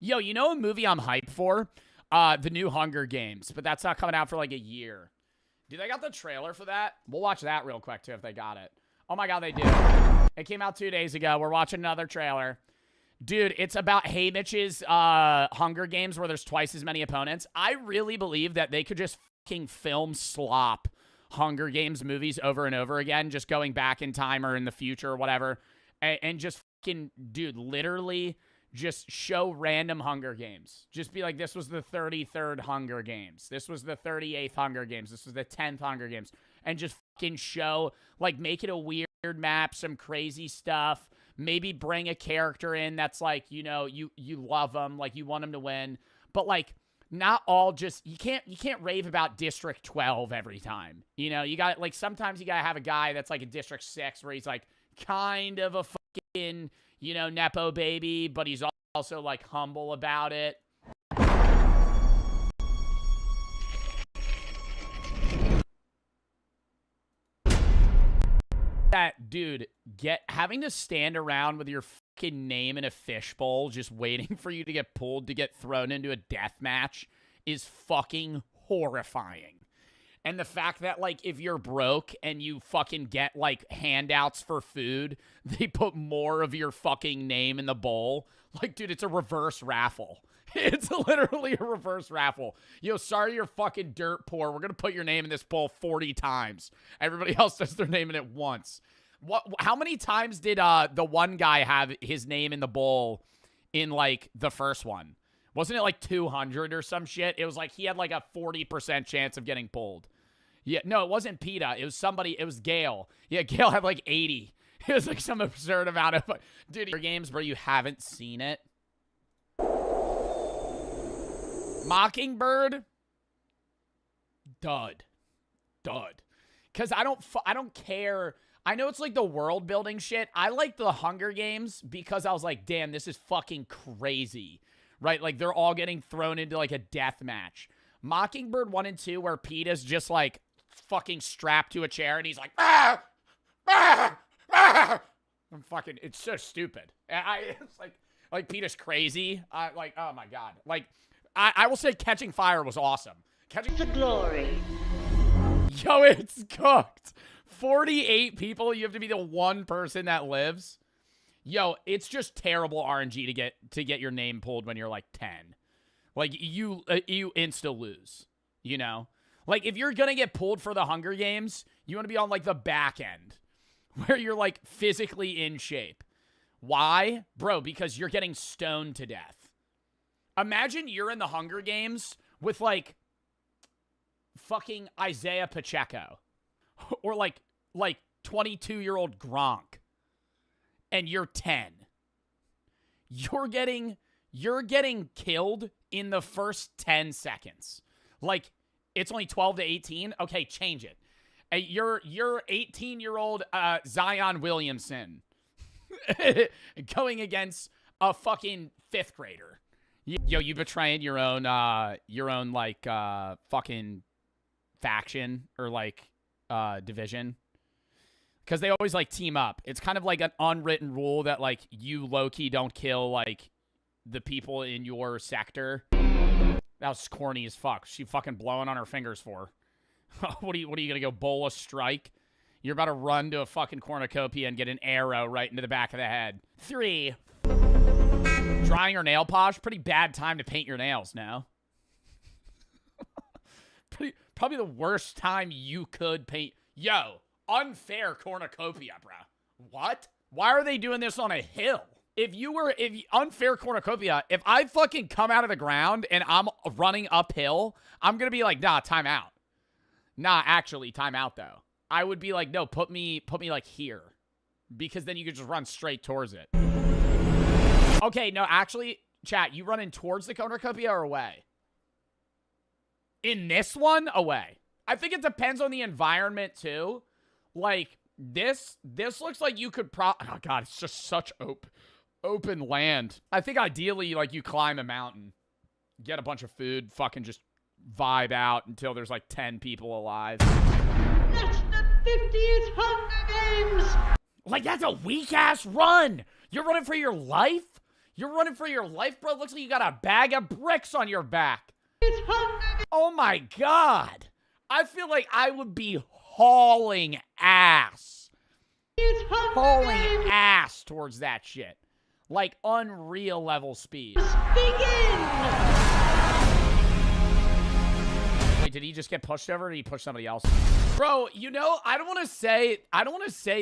Yo, you know a movie I'm hyped for? The new Hunger Games, but that's not coming out for like a year. Do they got the trailer for that? We'll watch that real quick too if they got it. Oh my god, they do. It came out 2 days ago. We're watching another trailer. Dude, it's about Haymitch's Hunger Games where there's twice as many opponents. I really believe that they could just fucking film slop Hunger Games movies over and over again, just going back in time or in the future or whatever, and just fucking, dude, literally just show random Hunger Games. Just be like, this was the 33rd Hunger Games. This was the 38th Hunger Games. This was the 10th Hunger Games. And just fucking show, like, make it a weird map, some crazy stuff. Maybe bring a character in that's like, you know, you love them, like you want them to win. But like, not all just, you can't rave about District 12 every time. You know, you got, like, sometimes you gotta have a guy that's like a District 6 where he's like kind of a fucking, you know, Nepo baby, but he's also like humble about it. That dude, having to stand around with your fucking name in a fishbowl just waiting for you to get pulled to get thrown into a death match is fucking horrifying. And the fact that, like, if you're broke and you fucking get, like, handouts for food, they put more of your fucking name in the bowl. Like, dude, it's a reverse raffle. It's literally a reverse raffle. Yo, sorry you're fucking dirt poor. We're going to put your name in this bowl 40 times. Everybody else does their name in it once. How many times did the one guy have his name in the bowl in, like, the first one? Wasn't it like 200 or some shit? It was like he had like a 40% chance of getting pulled. Yeah, no, it wasn't PETA. It was somebody. It was Gale. Yeah, Gale had like 80. It was like some absurd amount of... Dude, your games where you haven't seen it. Mockingbird. Dud. Because I don't care. I know it's like the world building shit. I like the Hunger Games because I was like, damn, this is fucking crazy. Right? Like, they're all getting thrown into, like, a death match. Mockingbird 1 and 2, where Peeta's just, like, fucking strapped to a chair, and he's like, ah! Ah! Ah! I'm fucking, it's so stupid. It's like Peeta's crazy. Like, oh, my God. Like, I will say Catching Fire was awesome. Catching the glory. Yo, it's cooked. 48 people, you have to be the one person that lives. Yo, it's just terrible RNG to get your name pulled when you're like 10. Like, you insta lose, you know? Like, if you're gonna get pulled for the Hunger Games, you want to be on like the back end where you're like physically in shape. Why? Bro, because you're getting stoned to death. Imagine you're in the Hunger Games with like fucking Isaiah Pacheco or like 22-year-old Gronk. And you're 10. You're getting killed in the first 10 seconds. Like, it's only 12 to 18. Okay, change it. You're 18-year-old Zion Williamson going against a fucking 5th grader. Yo, you betraying your own like fucking faction or like division. Because they always, like, team up. It's kind of like an unwritten rule that, like, you low-key don't kill, like, the people in your sector. That was corny as fuck. She fucking blowing on her fingers for. What are you going to go bowl a strike? You're about to run to a fucking cornucopia and get an arrow right into the back of the head. 3. Drying your nail polish? Pretty bad time to paint your nails now. Probably the worst time you could paint. Yo. Unfair cornucopia, bro. What? Why are they doing this on a hill? Unfair cornucopia, if I fucking come out of the ground and I'm running uphill, I'm gonna be like, nah, time out. Nah, actually, time out though. I would be like, no, put me like here. Because then you could just run straight towards it. Okay, no, actually, chat, you running towards the cornucopia or away? In this one, away. I think it depends on the environment too. Like, this looks like you could oh, God, it's just such open land. I think ideally, like, you climb a mountain, get a bunch of food, fucking just vibe out until there's, like, 10 people alive. That's the 50th Hunger Games! Like, that's a weak-ass run! You're running for your life? You're running for your life, bro? Looks like you got a bag of bricks on your back. Oh my God. I feel like I would be hauling ass. Hauling ass towards that shit. Like unreal level speed. Wait, did he just get pushed over or did he push somebody else? Bro, you know, I don't want to say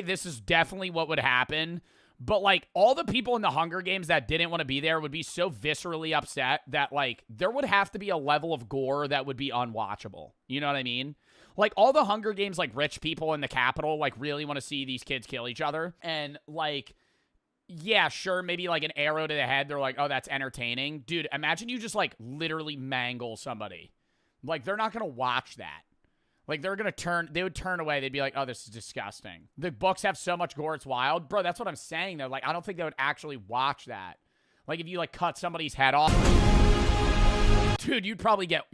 this is definitely what would happen, but like all the people in the Hunger Games that didn't want to be there would be so viscerally upset that like there would have to be a level of gore that would be unwatchable. You know what I mean? Like all the Hunger Games, like rich people in the Capitol, like really want to see these kids kill each other. And like, yeah, sure, maybe like an arrow to the head. They're like, oh, that's entertaining. Dude, imagine you just like literally mangle somebody. Like they're not going to watch that. Like, they would turn away. They'd be like, oh, this is disgusting. The books have so much gore, it's wild. Bro, that's what I'm saying, though. Like, I don't think they would actually watch that. Like, if you, like, cut somebody's head off. Dude, you'd probably get,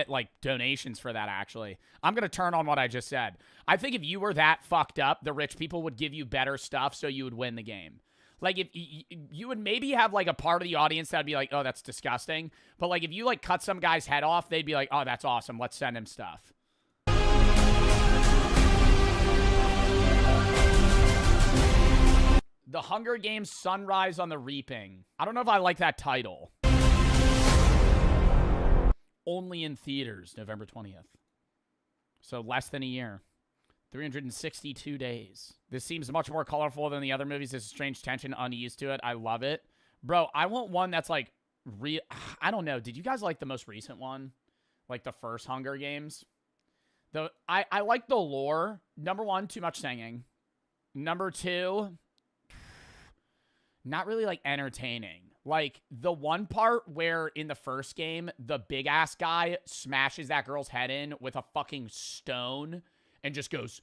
like, donations for that, actually. I'm going to turn on what I just said. I think if you were that fucked up, the rich people would give you better stuff so you would win the game. Like, if you would maybe have, like, a part of the audience that would be like, oh, that's disgusting. But, like, if you, like, cut some guy's head off, they'd be like, oh, that's awesome. Let's send him stuff. The Hunger Games Sunrise on the Reaping. I don't know if I like that title. Only in theaters, November 20th. So less than a year. 362 days. This seems much more colorful than the other movies. There's a strange tension, unused to it. I love it. Bro, I want one that's like I don't know. Did you guys like the most recent one? Like the first Hunger Games? I like the lore. Number one, too much singing. Number two, not really like entertaining. Like the one part where in the first game, the big ass guy smashes that girl's head in with a fucking stone and just goes,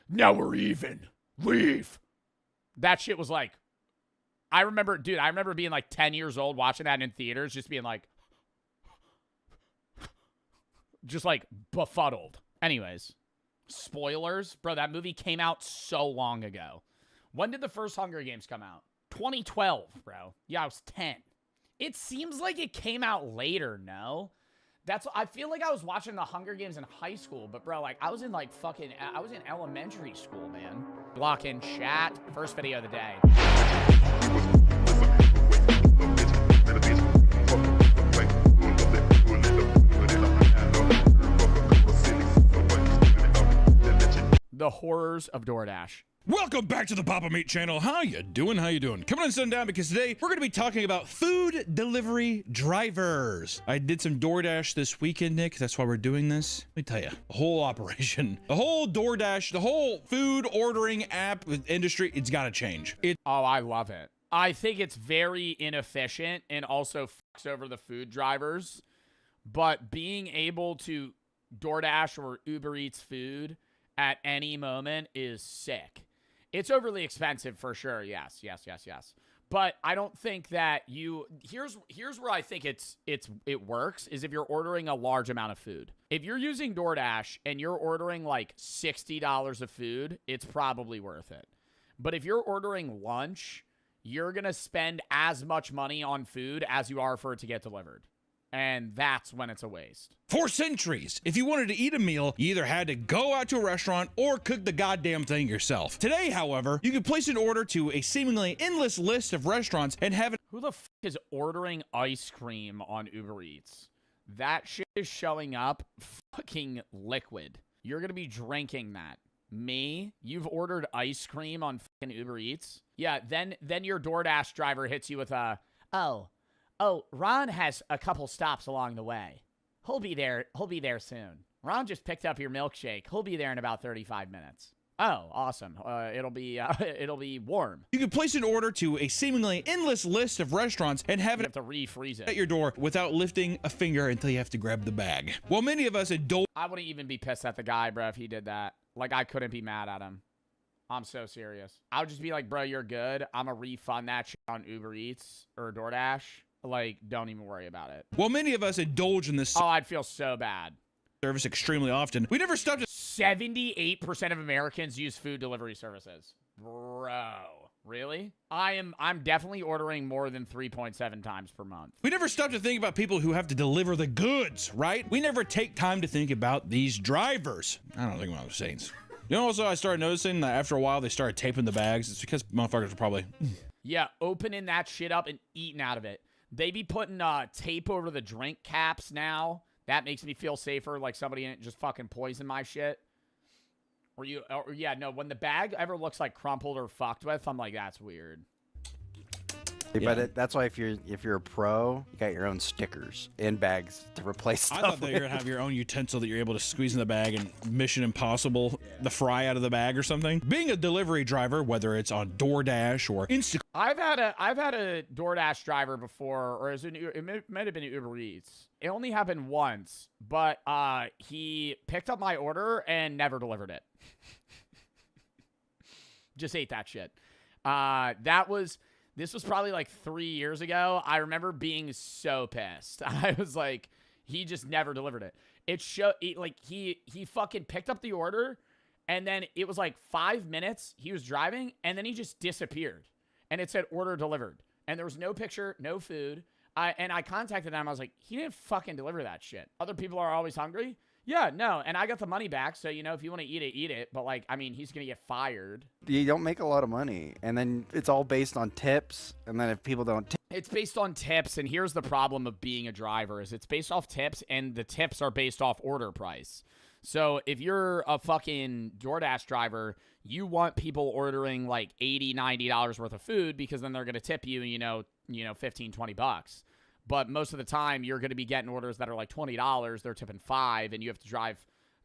now we're even. Leave. That shit was like, I remember being like 10 years old watching that in theaters, just being like, just like befuddled. Anyways, spoilers. Bro, that movie came out so long ago. When did the first Hunger Games come out? 2012, bro. Yeah, I was 10. It seems like it came out later, no? I feel like I was watching the Hunger Games in high school, but bro, like I was in elementary school, man. Block in chat. First video of the day. The horrors of DoorDash. Welcome back to the Papa Meat channel. How you doing? How you doing? Coming on sundown because today we're going to be talking about food delivery drivers. I did some DoorDash this weekend, Nick. That's why we're doing this. Let me tell you, the whole operation, the whole DoorDash, the whole food ordering app industry, it's got to change. Oh, I love it. I think it's very inefficient and also fucks over the food drivers. But being able to DoorDash or Uber Eats food at any moment is sick. It's overly expensive for sure. Yes. But I don't think that here's where I think it works is if you're ordering a large amount of food. If you're using DoorDash and you're ordering like $60 of food, it's probably worth it. But if you're ordering lunch, you're going to spend as much money on food as you are for it to get delivered. And that's when it's a waste. For centuries, if you wanted to eat a meal, you either had to go out to a restaurant or cook the goddamn thing yourself. Today, however, you can place an order to a seemingly endless list of restaurants and have it. Who the f is ordering ice cream on Uber Eats? That shit is showing up fucking liquid. You're going to be drinking that. Me? You've ordered ice cream on fucking Uber Eats? Yeah, then your DoorDash driver hits you with a, Oh, Ron has a couple stops along the way. He'll be there soon. Ron just picked up your milkshake. He'll be there in about 35 minutes. Oh, awesome. It'll be warm. You can place an order to a seemingly endless list of restaurants and have it to refreeze it at your door without lifting a finger until you have to grab the bag. While many of us indulge. I wouldn't even be pissed at the guy, bro, if he did that. Like, I couldn't be mad at him. I'm so serious. I would just be like, bro, you're good. I'm gonna refund that shit on Uber Eats or DoorDash. Like, don't even worry about it. While many of us indulge in this I'd feel so bad. Service extremely often, we never stopped. 78% of Americans use food delivery services. Bro. Really? I'm definitely ordering more than 3.7 times per month. We never stop to think about people who have to deliver the goods, right? We never take time to think about these drivers. I don't think what I'm saying. You know, also I started noticing that after a while they started taping the bags. It's because motherfuckers are probably... Yeah, opening that shit up and eating out of it. They be putting tape over the drink caps now. That makes me feel safer, like somebody didn't just fucking poison my shit. Or yeah, no, when the bag ever looks like crumpled or fucked with, I'm like, that's weird. Yeah. But that's why if you're a pro, you got your own stickers in bags to replace stuff. I thought that you're gonna have your own utensil that you're able to squeeze in the bag and Mission Impossible the fry out of the bag or something. Being a delivery driver, whether it's on DoorDash or Instacart. I've had a DoorDash driver before, or it might have been Uber Eats. It only happened once, but he picked up my order and never delivered it. Just ate that shit. This was probably like 3 years ago. I remember being so pissed. I was like, he just never delivered it. He fucking picked up the order, and then it was like 5 minutes. He was driving, and then he just disappeared. And it said order delivered. And there was no picture, no food. And I contacted him. I was like, he didn't fucking deliver that shit. Other people are always hungry. Yeah, no, and I got the money back, so, you know, if you want to eat it, eat it. But, like, I mean, he's going to get fired. You don't make a lot of money, and then it's all based on tips, and then if people don't tip. It's based on tips, and here's the problem of being a driver, is it's based off tips, and the tips are based off order price. So if you're a fucking DoorDash driver, you want people ordering, like, $80, $90 worth of food, because then they're going to tip you, you know, 15, 20 bucks. But most of the time, you're going to be getting orders that are like $20. They're tipping $5, and you have to drive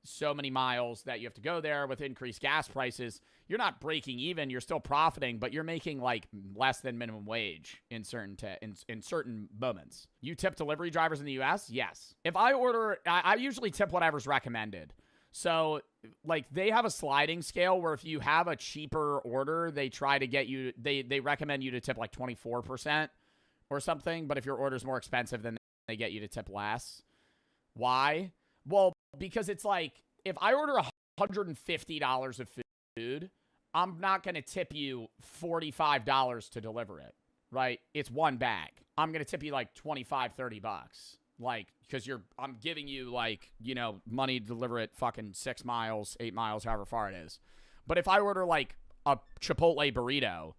so many miles that you have to go there with increased gas prices. You're not breaking even. You're still profiting, but you're making like less than minimum wage in certain in certain moments. You tip delivery drivers in the U.S.? Yes. If I order, I usually tip whatever's recommended. So, like, they have a sliding scale where if you have a cheaper order, they try to get you, they recommend you to tip like 24%. Or something, but if your order's more expensive, then they get you to tip less. Why? Well, because it's like, if I order $150 of food, I'm not going to tip you $45 to deliver it, right? It's one bag. I'm going to tip you like 25, 30 bucks. Like, because I'm giving you like, you know, money to deliver it fucking 6 miles, 8 miles, however far it is. But if I order like a Chipotle burrito,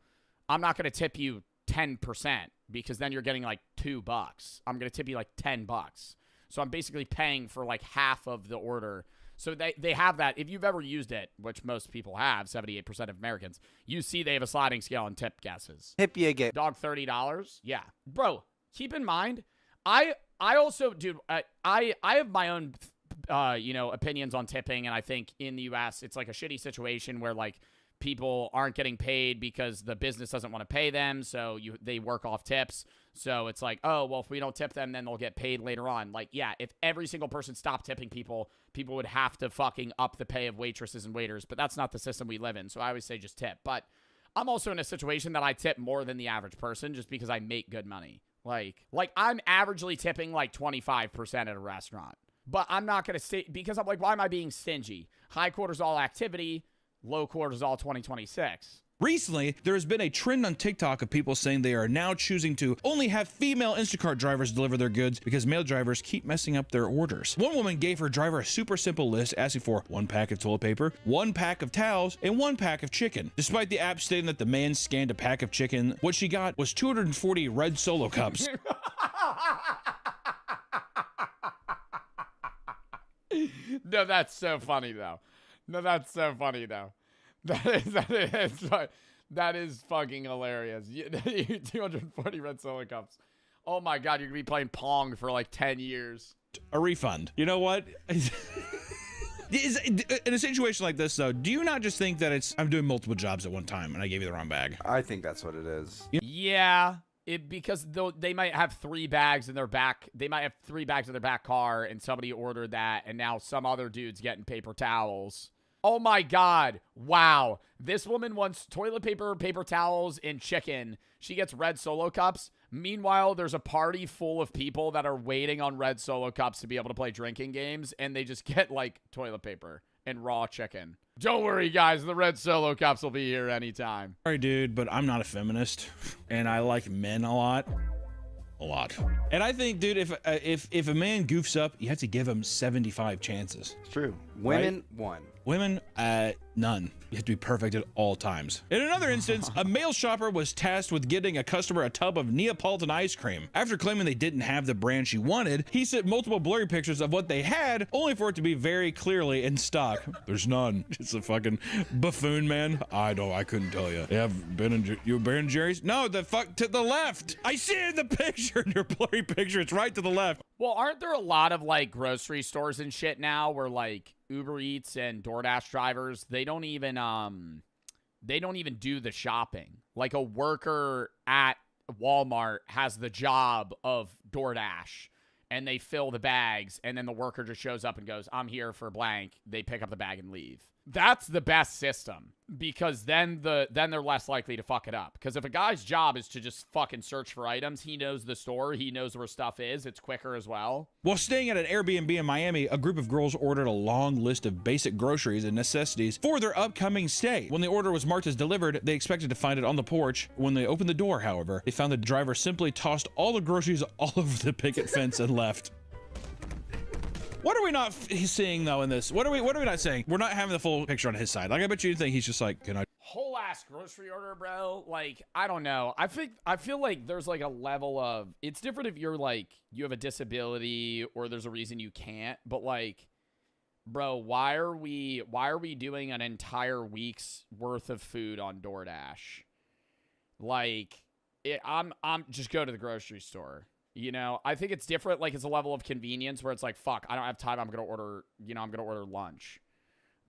I'm not going to tip you 10%. Because then you're getting like $2. I'm going to tip you like $10. So I'm basically paying for like half of the order. So they have that. If you've ever used it, which most people have, 78% of Americans, you see they have a sliding scale on tip guesses. Tip you get. Dog, $30? Yeah. Bro, keep in mind, I also, dude, I have my own, opinions on tipping. And I think in the U.S., it's like a shitty situation where like, people aren't getting paid because the business doesn't want to pay them, so they work off tips. So it's like, oh, well, if we don't tip them, then they'll get paid later on. Like, yeah, if every single person stopped tipping people would have to fucking up the pay of waitresses and waiters, but that's not the system we live in, so I always say just tip. But I'm also in a situation that I tip more than the average person just because I make good money. Like I'm averagely tipping like 25% at a restaurant. But I'm not going to stay, because I'm like, why am I being stingy? High cortisol activity, low cortisol 2026. Recently, there has been a trend on TikTok of people saying they are now choosing to only have female Instacart drivers deliver their goods because male drivers keep messing up their orders. One woman gave her driver a super simple list asking for 1 pack of toilet paper, 1 pack of towels, and 1 pack of chicken. Despite the app stating that the man scanned a pack of chicken, what she got was 240 red Solo cups. No, that's so funny though. That is fucking hilarious. 240 red Solo cups. Oh my god, you're gonna be playing Pong for like 10 years. A refund. You know what? In a situation like this, though, do you not just think that I'm doing multiple jobs at one time and I gave you the wrong bag? I think that's what it is. Yeah. Because they might have 3 bags in their back. They might have 3 bags in their back car, and somebody ordered that, and now some other dude's getting paper towels. Oh my god. Wow. This woman wants toilet paper, paper towels, and chicken. She gets red Solo cups. Meanwhile, there's a party full of people that are waiting on red Solo cups to be able to play drinking games, and they just get, like, toilet paper and raw chicken. Don't worry, guys. The red Solo cups will be here anytime. Sorry, dude, but I'm not a feminist, and I like men a lot. A lot. And I think, dude, if a man goofs up, you have to give him 75 chances. It's true. Women, one. Women, none. You have to be perfect at all times. In another instance, a male shopper was tasked with getting a customer a tub of Neapolitan ice cream. After claiming they didn't have the brand she wanted, he sent multiple blurry pictures of what they had, only for it to be very clearly in stock. There's none. It's a fucking buffoon, man. I couldn't tell you. You have Ben & Jerry's? No, the fuck to the left. I see it in the picture, in your blurry picture. It's right to the left. Well, aren't there a lot of like grocery stores and shit now where like Uber Eats and DoorDash drivers, they don't even do the shopping. Like a worker at Walmart has the job of DoorDash and they fill the bags and then the worker just shows up and goes, "I'm here for blank." They pick up the bag and leave. That's the best system because then they're less likely to fuck it up. Because if a guy's job is to just fucking search for items, he knows the store, he knows where stuff is, it's quicker as well. While staying at an Airbnb in Miami, a group of girls ordered a long list of basic groceries and necessities for their upcoming stay. When the order was marked as delivered, they expected to find it on the porch. When they opened the door, however, they found the driver simply tossed all the groceries all over the picket fence and left. What are we not seeing though in this? What are we not saying? We're not having the full picture on his side. Like I bet you think he's just like, can I? Whole ass grocery order, bro. Like, I don't know. I feel like there's like a level of, it's different if you're like, you have a disability or there's a reason you can't, but like, bro, why are we doing an entire week's worth of food on DoorDash? Like, I'm just go to the grocery store. You know, I think it's different. Like, it's a level of convenience where it's like, fuck, I don't have time. I'm going to order lunch.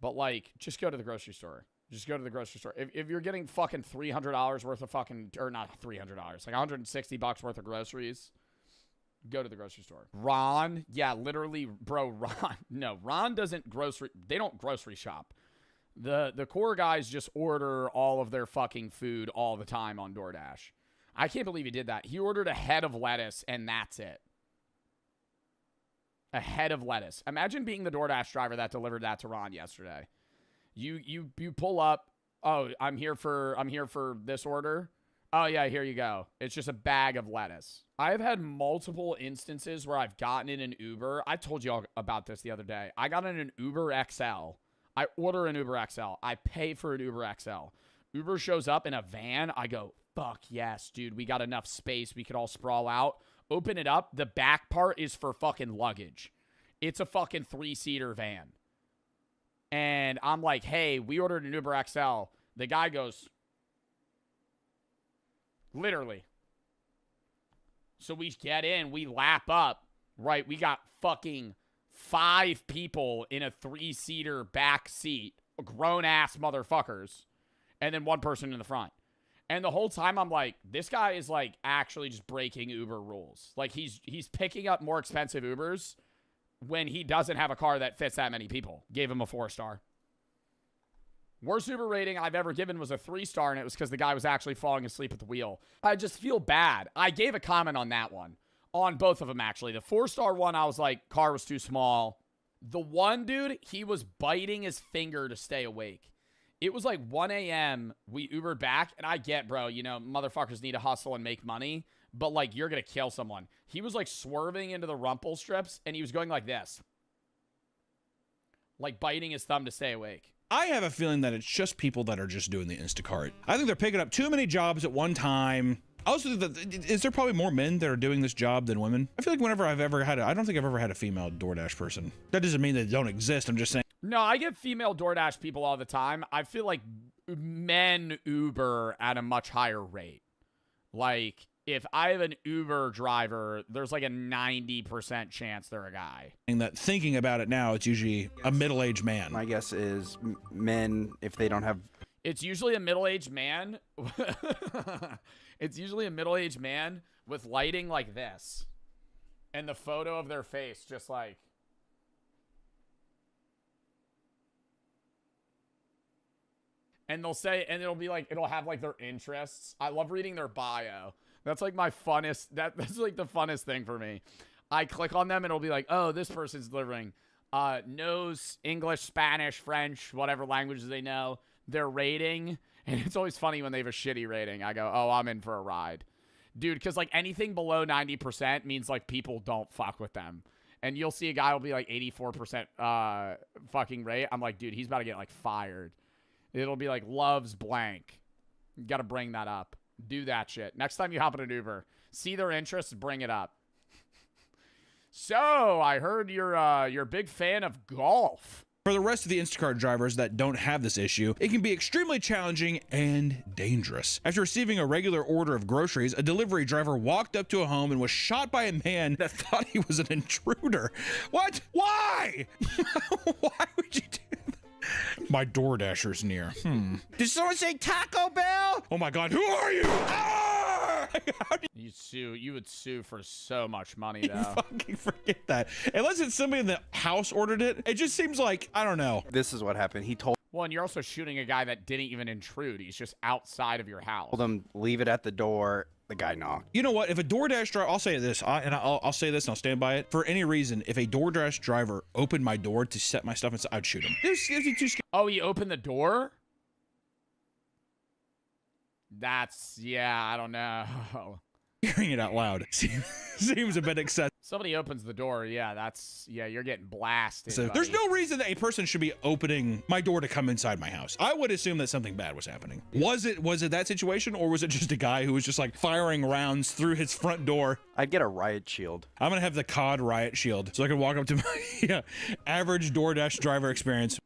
But, like, just go to the grocery store. Just go to the grocery store. If you're getting fucking $300 worth of fucking, or not $300, like $160 worth of groceries, go to the grocery store. Ron, yeah, literally, bro, Ron doesn't they don't grocery shop. The core guys just order all of their fucking food all the time on DoorDash. I can't believe he did that. He ordered a head of lettuce, and that's it. A head of lettuce. Imagine being the DoorDash driver that delivered that to Ron yesterday. You pull up. Oh, I'm here for this order. Oh, yeah, here you go. It's just a bag of lettuce. I've had multiple instances where I've gotten in an Uber. I told you all about this the other day. I got in an Uber XL. I order an Uber XL. I pay for an Uber XL. Uber shows up in a van. I go, fuck yes, dude. We got enough space. We could all sprawl out. Open it up. The back part is for fucking luggage. It's a fucking 3-seater van. And I'm like, hey, we ordered an Uber XL. The guy goes, literally. So we get in. We lap up. Right? We got fucking 5 people in a 3-seater back seat. Grown-ass motherfuckers. And then 1 person in the front. And the whole time I'm like, this guy is like actually just breaking Uber rules. Like he's picking up more expensive Ubers when he doesn't have a car that fits that many people. Gave him a 4-star. Worst Uber rating I've ever given was a 3-star, and it was because the guy was actually falling asleep at the wheel. I just feel bad. I gave a comment on that one. On both of them, actually. The 4-star one, I was like, car was too small. The one dude, he was biting his finger to stay awake. It was like 1 a.m. We Ubered back, and I get, bro, you know, motherfuckers need to hustle and make money, but, like, you're going to kill someone. He was, like, swerving into the rumple strips, and he was going like this. Like, biting his thumb to stay awake. I have a feeling that it's just people that are just doing the Instacart. I think they're picking up too many jobs at one time. Also, is there probably more men that are doing this job than women? I feel like whenever I don't think I've ever had a female DoorDash person. That doesn't mean they don't exist. I'm just saying. No, I get female DoorDash people all the time. I feel like men Uber at a much higher rate. Like, if I have an Uber driver, there's like a 90% chance they're a guy. And that thinking about it now, it's usually a middle-aged man. My guess is men, if they don't have... It's usually a middle-aged man. It's usually a middle-aged man with lighting like this. And the photo of their face just like... And they'll say, and it'll be like, it'll have like their interests. I love reading their bio. That's like my funnest, that's like the funnest thing for me. I click on them and it'll be like, oh, this person's delivering knows English, Spanish, French, whatever languages they know, their rating. And it's always funny when they have a shitty rating. I go, oh, I'm in for a ride. Dude, because, like, anything below 90% means, like, people don't fuck with them. And you'll see a guy will be, like, 84% fucking rate. I'm like, dude, he's about to get, like, fired. It'll be, like, loves blank. You got to bring that up. Do that shit. Next time you hop in an Uber, see their interests, bring it up. So, I heard you're a big fan of golf. For the rest of the Instacart drivers that don't have this issue, it can be extremely challenging and dangerous. After receiving a regular order of groceries, a delivery driver walked up to a home and was shot by a man that thought he was an intruder. What? Why? Why would you do that? My DoorDasher's near. Did someone say Taco Bell? Oh my God, who are you? Ah! You would sue for so much money, though. Fucking forget that. Unless it's somebody in the house ordered it, it just seems like, I don't know. This is what happened. He told Well, and you're also shooting a guy that didn't even intrude. He's just outside of your house. him, leave it at the door. The guy knocked. You know what? If a DoorDash driver, I'll say this, I'll say this and I'll stand by it. For any reason, if a DoorDash driver opened my door to set my stuff inside, I'd shoot him. Oh, he opened the door? Yeah, I don't know. Hearing it out loud seems a bit excessive. Somebody opens the door, yeah, you're getting blasted. So there's no reason that a person should be opening my door to come inside my house. I would assume that something bad was happening. Was it that situation, or was it just a guy who was just like firing rounds through his front door? I'd get a riot shield. I'm gonna have the COD riot shield so I can walk up to my average DoorDash driver experience.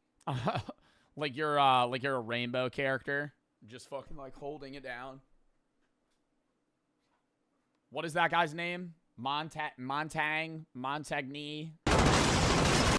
Like you're a rainbow character, just fucking like holding it down. What is that guy's name? Montagny?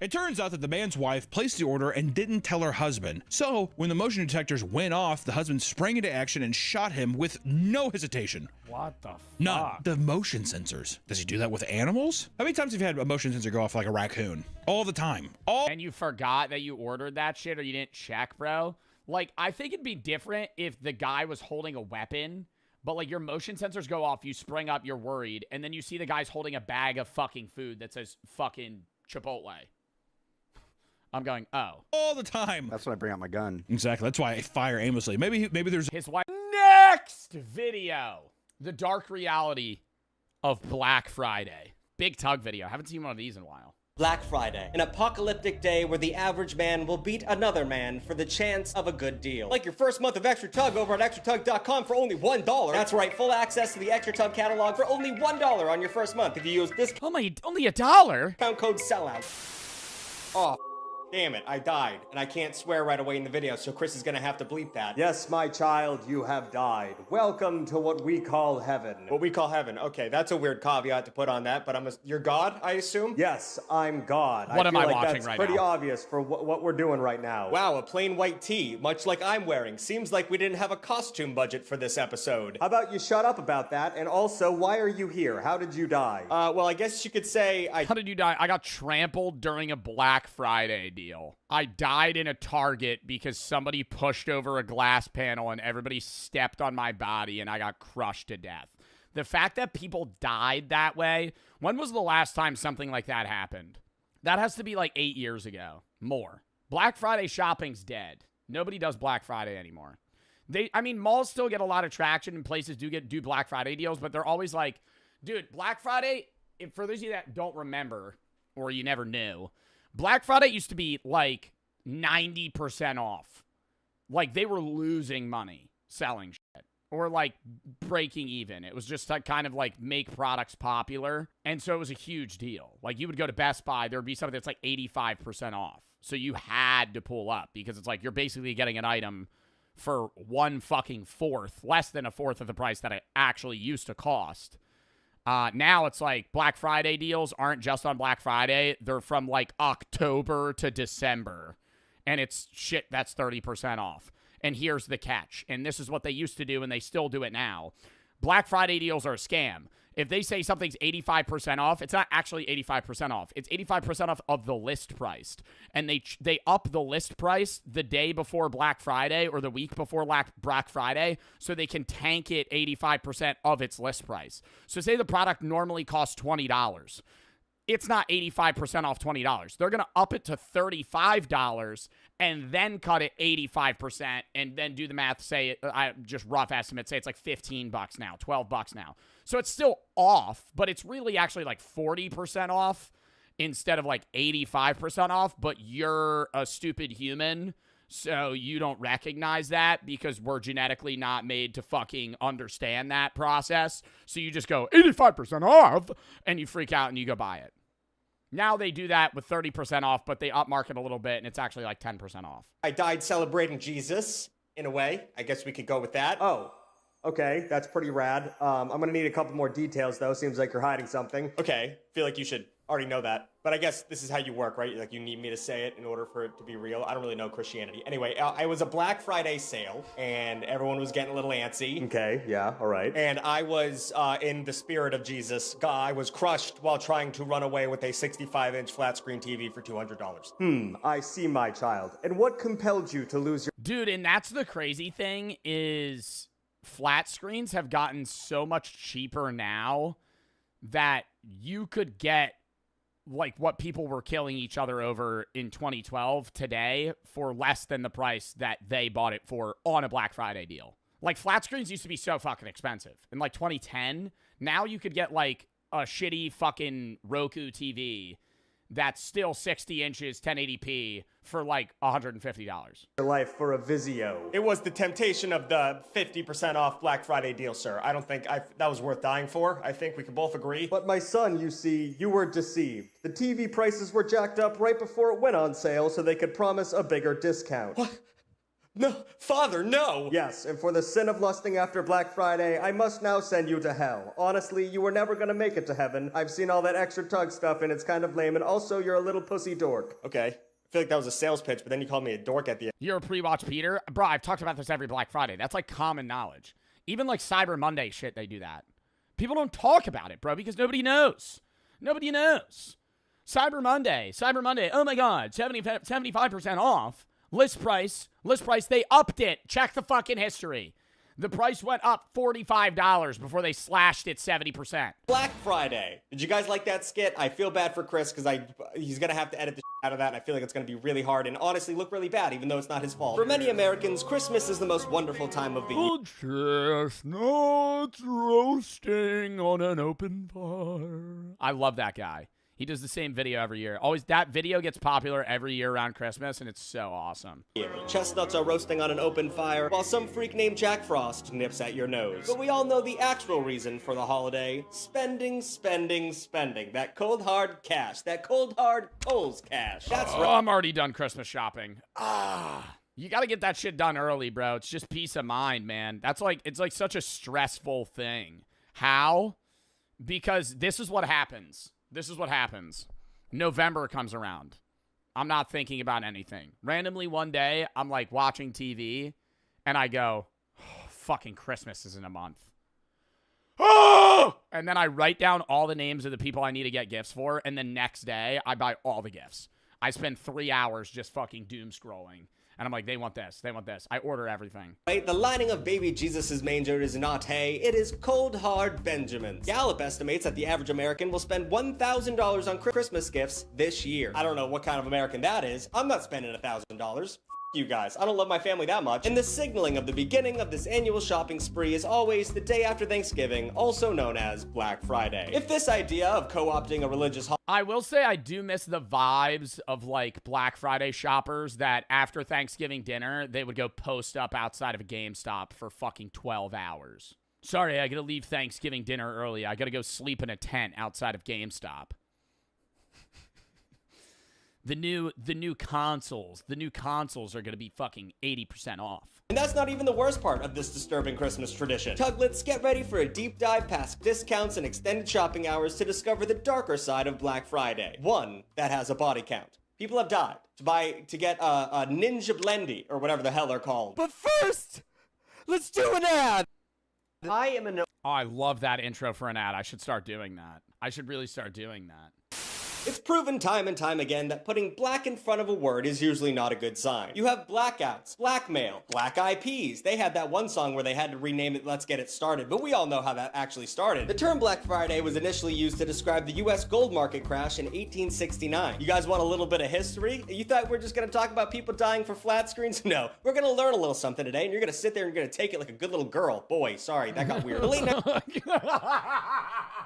It turns out that the man's wife placed the order and didn't tell her husband. So, when the motion detectors went off, the husband sprang into action and shot him with no hesitation. What the fuck? None. The motion sensors. Does he do that with animals? How many times have you had a motion sensor go off like a raccoon? All the time. And you forgot that you ordered that shit or you didn't check, bro? Like, I think it'd be different if the guy was holding a weapon. But, like, your motion sensors go off, you spring up, you're worried, and then you see the guy's holding a bag of fucking food that says fucking Chipotle. I'm going, oh. All the time. That's when I bring out my gun. Exactly. That's why I fire aimlessly. Maybe there's his wife. Next video. The dark reality of Black Friday. Big Tug video. Haven't seen one of these in a while. Black Friday, an apocalyptic day where the average man will beat another man for the chance of a good deal. Like your first month of Extra Tug over at extratug.com for only $1. That's right, full access to the Extra Tug catalog for only $1 on your only month if you use this only $1? discount code SELLOUT. Oh, damn it, I died, and I can't swear right away in the video, so Chris is gonna have to bleep that. Yes, my child, you have died. Welcome to what we call heaven. What we call heaven. Okay, that's a weird caveat to put on that, but you're God, I assume? Yes, I'm God. What am I feel like watching that's right pretty now? obvious for what we're doing right now. Wow, a plain white tee, much like I'm wearing. Seems like we didn't have a costume budget for this episode. How about you shut up about that? And also, why are you here? How did you die? Well, I guess you could say How did you die? I got trampled during a Black Friday deal. I died in a Target because somebody pushed over a glass panel and everybody stepped on my body and I got crushed to death. The fact that people died that way, when was the last time something like that happened? That has to be like 8 years ago. More. Black Friday shopping's dead. Nobody does Black Friday anymore. Malls still get a lot of traction and places do Black Friday deals, but they're always like, dude, Black Friday, for those of you that don't remember or you never knew, Black Friday used to be like 90% off. Like they were losing money selling shit or like breaking even. It was just to kind of like make products popular. And so it was a huge deal. Like you would go to Best Buy, there would be something that's like 85% off. So you had to pull up because it's like you're basically getting an item for less than a fourth of the price that it actually used to cost. Now it's like Black Friday deals aren't just on Black Friday. They're from like October to December. And it's shit that's 30% off. And here's the catch. And this is what they used to do and they still do it now. Black Friday deals are a scam. If they say something's 85% off, it's not actually 85% off. It's 85% off of the list price. And they up the list price the day before Black Friday or the week before Black Friday so they can tank it 85% of its list price. So say the product normally costs $20. it's not 85% off $20. They're going to up it to $35 and then cut it 85% and then do the math, say, I just rough estimate, say it's like $15 now, $12 now. So it's still off, but it's really actually like 40% off instead of like 85% off, but you're a stupid human, so you don't recognize that because we're genetically not made to fucking understand that process. So you just go 85% off and you freak out and you go buy it. Now they do that with 30% off, but they upmarket a little bit and it's actually like 10% off. I died celebrating Jesus, in a way. I guess we could go with that. Oh, okay, that's pretty rad. I'm gonna need a couple more details, though. Seems like you're hiding something. Okay, feel like you should already know that. But I guess this is how you work, right? Like, you need me to say it in order for it to be real. I don't really know Christianity. Anyway, it was a Black Friday sale, and everyone was getting a little antsy. Okay, yeah, all right. And I was, in the spirit of Jesus, I was crushed while trying to run away with a 65-inch flat-screen TV for $200. I see, my child. And what compelled you to lose your... Dude, and that's the crazy thing is flat screens have gotten so much cheaper now that you could get like what people were killing each other over in 2012 today for less than the price that they bought it for on a Black Friday deal. Like, flat screens used to be so fucking expensive. In like 2010, now you could get like a shitty fucking Roku TV that's still 60 inches, 1080p for like $150. life for a Vizio? It was the temptation of the 50% off Black Friday deal, sir. I don't think that was worth dying for. I think we can both agree. But my son, you see, you were deceived. The TV prices were jacked up right before it went on sale so they could promise a bigger discount. What? No, Father, no! Yes, and for the sin of lusting after Black Friday, I must now send you to hell. Honestly, you were never gonna make it to heaven. I've seen all that extra tug stuff and it's kind of lame, and also you're a little pussy dork. Okay. I feel like that was a sales pitch, but then you called me a dork at the end. You're a pre-watch Peter? Bro, I've talked about this every Black Friday. That's like common knowledge. Even like Cyber Monday shit, they do that. People don't talk about it, bro, because nobody knows. Nobody knows. Cyber Monday, oh my God, 75% off. List price, they upped it. Check the fucking history. The price went up $45 before they slashed it 70%. Black Friday. Did you guys like that skit? I feel bad for Chris because he's going to have to edit the out of that, and I feel like it's going to be really hard and honestly look really bad, even though it's not his fault. For many Americans, Christmas is the most wonderful time of the year. Chestnuts roasting on an open fire. I love that guy. He does the same video every year. Always, that video gets popular every year around Christmas, and it's so awesome. Chestnuts are roasting on an open fire, while some freak named Jack Frost nips at your nose. But we all know the actual reason for the holiday. Spending, spending, spending. That cold, hard cash. That cold, hard Kohl's cash. That's right. I'm already done Christmas shopping. You got to get that shit done early, bro. It's just peace of mind, man. That's like, it's like such a stressful thing. How? Because this is what happens. November comes around. I'm not thinking about anything. Randomly one day, I'm like watching TV, and I go, oh, fucking Christmas is in a month. Oh! And then I write down all the names of the people I need to get gifts for, and the next day, I buy all the gifts. I spend 3 hours just fucking doom scrolling. And I'm like, they want this. I order everything. Right? The lining of baby Jesus' manger is not hay, it is cold, hard Benjamins. Gallup estimates that the average American will spend $1,000 on Christmas gifts this year. I don't know what kind of American that is. I'm not spending $1,000. You guys, I don't love my family that much. And the signaling of the beginning of this annual shopping spree is always the day after Thanksgiving, also known as Black Friday. If this idea of co-opting a religious I will say I do miss the vibes of like Black Friday shoppers that after Thanksgiving dinner, they would go post up outside of a GameStop for fucking 12 hours. Sorry, I gotta leave Thanksgiving dinner early. I gotta go sleep in a tent outside of GameStop. The new consoles are going to be fucking 80% off. And that's not even the worst part of this disturbing Christmas tradition. Tuglets, get ready for a deep dive past discounts and extended shopping hours to discover the darker side of Black Friday. One that has a body count. People have died to get a Ninja Blendy, or whatever the hell they're called. But first, let's do an ad. I am Oh, I love that intro for an ad. I should start doing that. I should really start doing that. It's proven time and time again that putting black in front of a word is usually not a good sign. You have blackouts, blackmail, black eyed peas. They had that one song where they had to rename it Let's Get It Started, but we all know how that actually started. The term Black Friday was initially used to describe the US gold market crash in 1869. You guys want a little bit of history? You thought we're just gonna talk about people dying for flat screens? No, we're gonna learn a little something today, and you're gonna sit there and you're gonna take it like a good little girl. Boy, sorry, that got weird. The late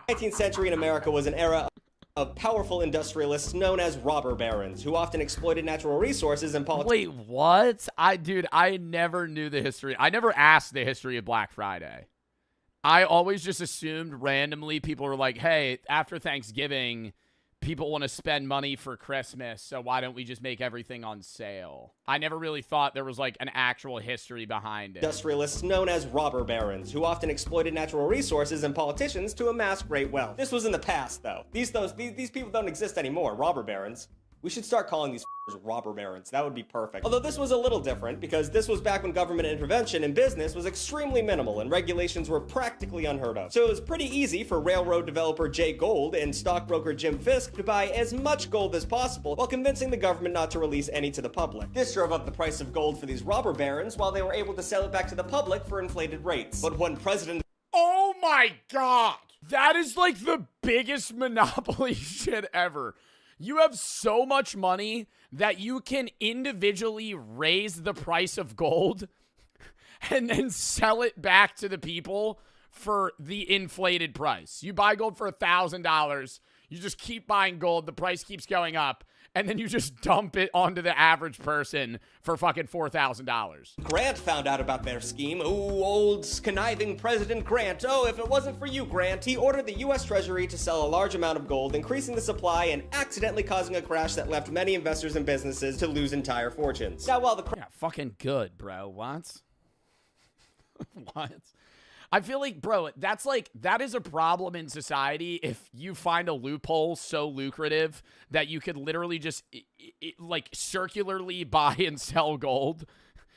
19th century in America was an era of powerful industrialists known as robber barons, who often exploited natural resources and politics. Wait, what? I never knew the history. I never asked the history of Black Friday. I always just assumed randomly people were like, hey, after Thanksgiving, people want to spend money for Christmas, so why don't we just make everything on sale? I never really thought there was like an actual history behind it. Industrialists known as robber barons, who often exploited natural resources and politicians to amass great wealth. This was in the past, though. These people don't exist anymore, robber barons. We should start calling these robber barons. That would be perfect. Although this was a little different, because this was back when government intervention in business was extremely minimal and regulations were practically unheard of. So it was pretty easy for railroad developer Jay Gould and stockbroker Jim Fisk to buy as much gold as possible while convincing the government not to release any to the public. This drove up the price of gold for these robber barons while they were able to sell it back to the public for inflated rates. But when President Oh my God. That is like the biggest monopoly shit ever. You have so much money that you can individually raise the price of gold and then sell it back to the people for the inflated price. You buy gold for $1,000. You just keep buying gold. The price keeps going up. And then you just dump it onto the average person for fucking $4,000. Grant found out about their scheme. Ooh, old conniving President Grant. Oh, if it wasn't for you, Grant, he ordered the U.S. Treasury to sell a large amount of gold, increasing the supply and accidentally causing a crash that left many investors and businesses to lose entire fortunes. Now, while the Yeah, fucking good, bro. What? What? I feel like, bro, that is a problem in society if you find a loophole so lucrative that you could literally just, like, circularly buy and sell gold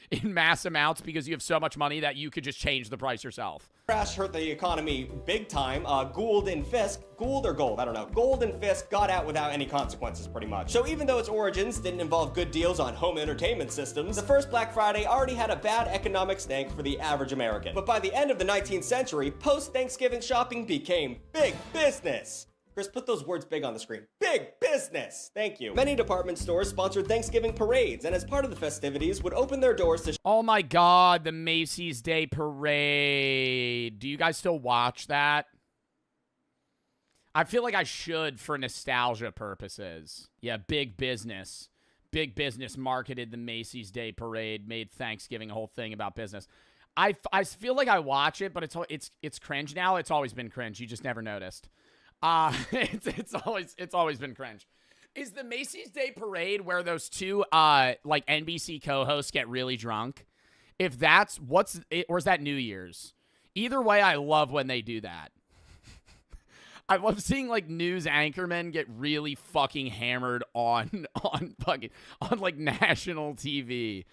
in mass amounts because you have so much money that you could just change the price yourself. crash hurt the economy big time, Gould and Fisk got out without any consequences, pretty much. So even though its origins didn't involve good deals on home entertainment systems, the first Black Friday already had a bad economic stank for the average American. But by the end of the 19th century, post-Thanksgiving shopping became big business. Chris, put those words big on the screen. Big business! Thank you. Many department stores sponsored Thanksgiving parades, and as part of the festivities, would open their doors to Oh my God, the Macy's Day Parade. Do you guys still watch that? I feel like I should for nostalgia purposes. Yeah, big business. Big business marketed the Macy's Day Parade, made Thanksgiving a whole thing about business. I feel like I watch it, but it's cringe now. It's always been cringe. You just never noticed. It's always been cringe. Is the Macy's Day Parade where those two like NBC co-hosts get really drunk? If that's or is that New Year's? Either way, I love when they do that. I love seeing like news anchormen get really fucking hammered on like national TV.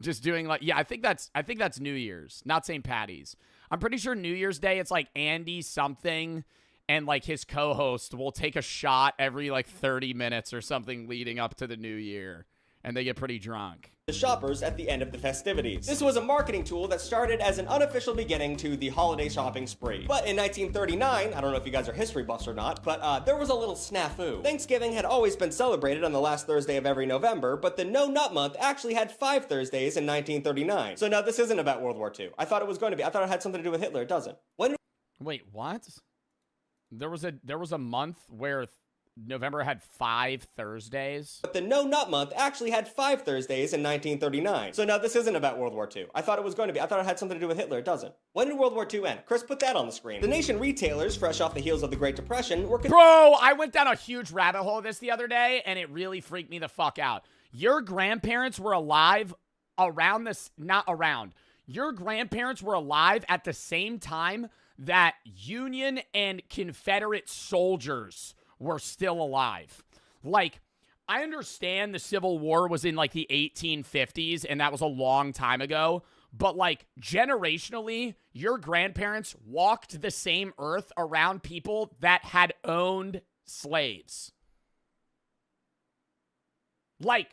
Just doing like, yeah, I think that's New Year's, not St. Patty's. I'm pretty sure New Year's Day it's like Andy something and like his co-host will take a shot every like 30 minutes or something leading up to the new year, and they get pretty drunk. The shoppers at the end of the festivities. This was a marketing tool that started as an unofficial beginning to the holiday shopping spree. But in 1939, I don't know if you guys are history buffs or not, but there was a little snafu. Thanksgiving had always been celebrated on the last Thursday of every November, but the No Nut Month actually had 5 Thursdays in 1939. So no, this isn't about World War II. I thought it was going to be. I thought it had something to do with Hitler. It doesn't. Wait, what? There was a month where November had 5 Thursdays. But the No Nut Month actually had 5 Thursdays in 1939. So no, this isn't about World War II. I thought it was going to be. I thought it had something to do with Hitler. It doesn't. When did World War II end? Chris, put that on the screen. The nation retailers, fresh off the heels of the Great Depression, were... Bro, I went down a huge rabbit hole of this the other day, and it really freaked me the fuck out. Your grandparents were alive around this... Not around. Your grandparents were alive at the same time that Union and Confederate soldiers were still alive. Like, I understand the Civil War was in like the 1850s and that was a long time ago, but like generationally, your grandparents walked the same earth around people that had owned slaves. Like,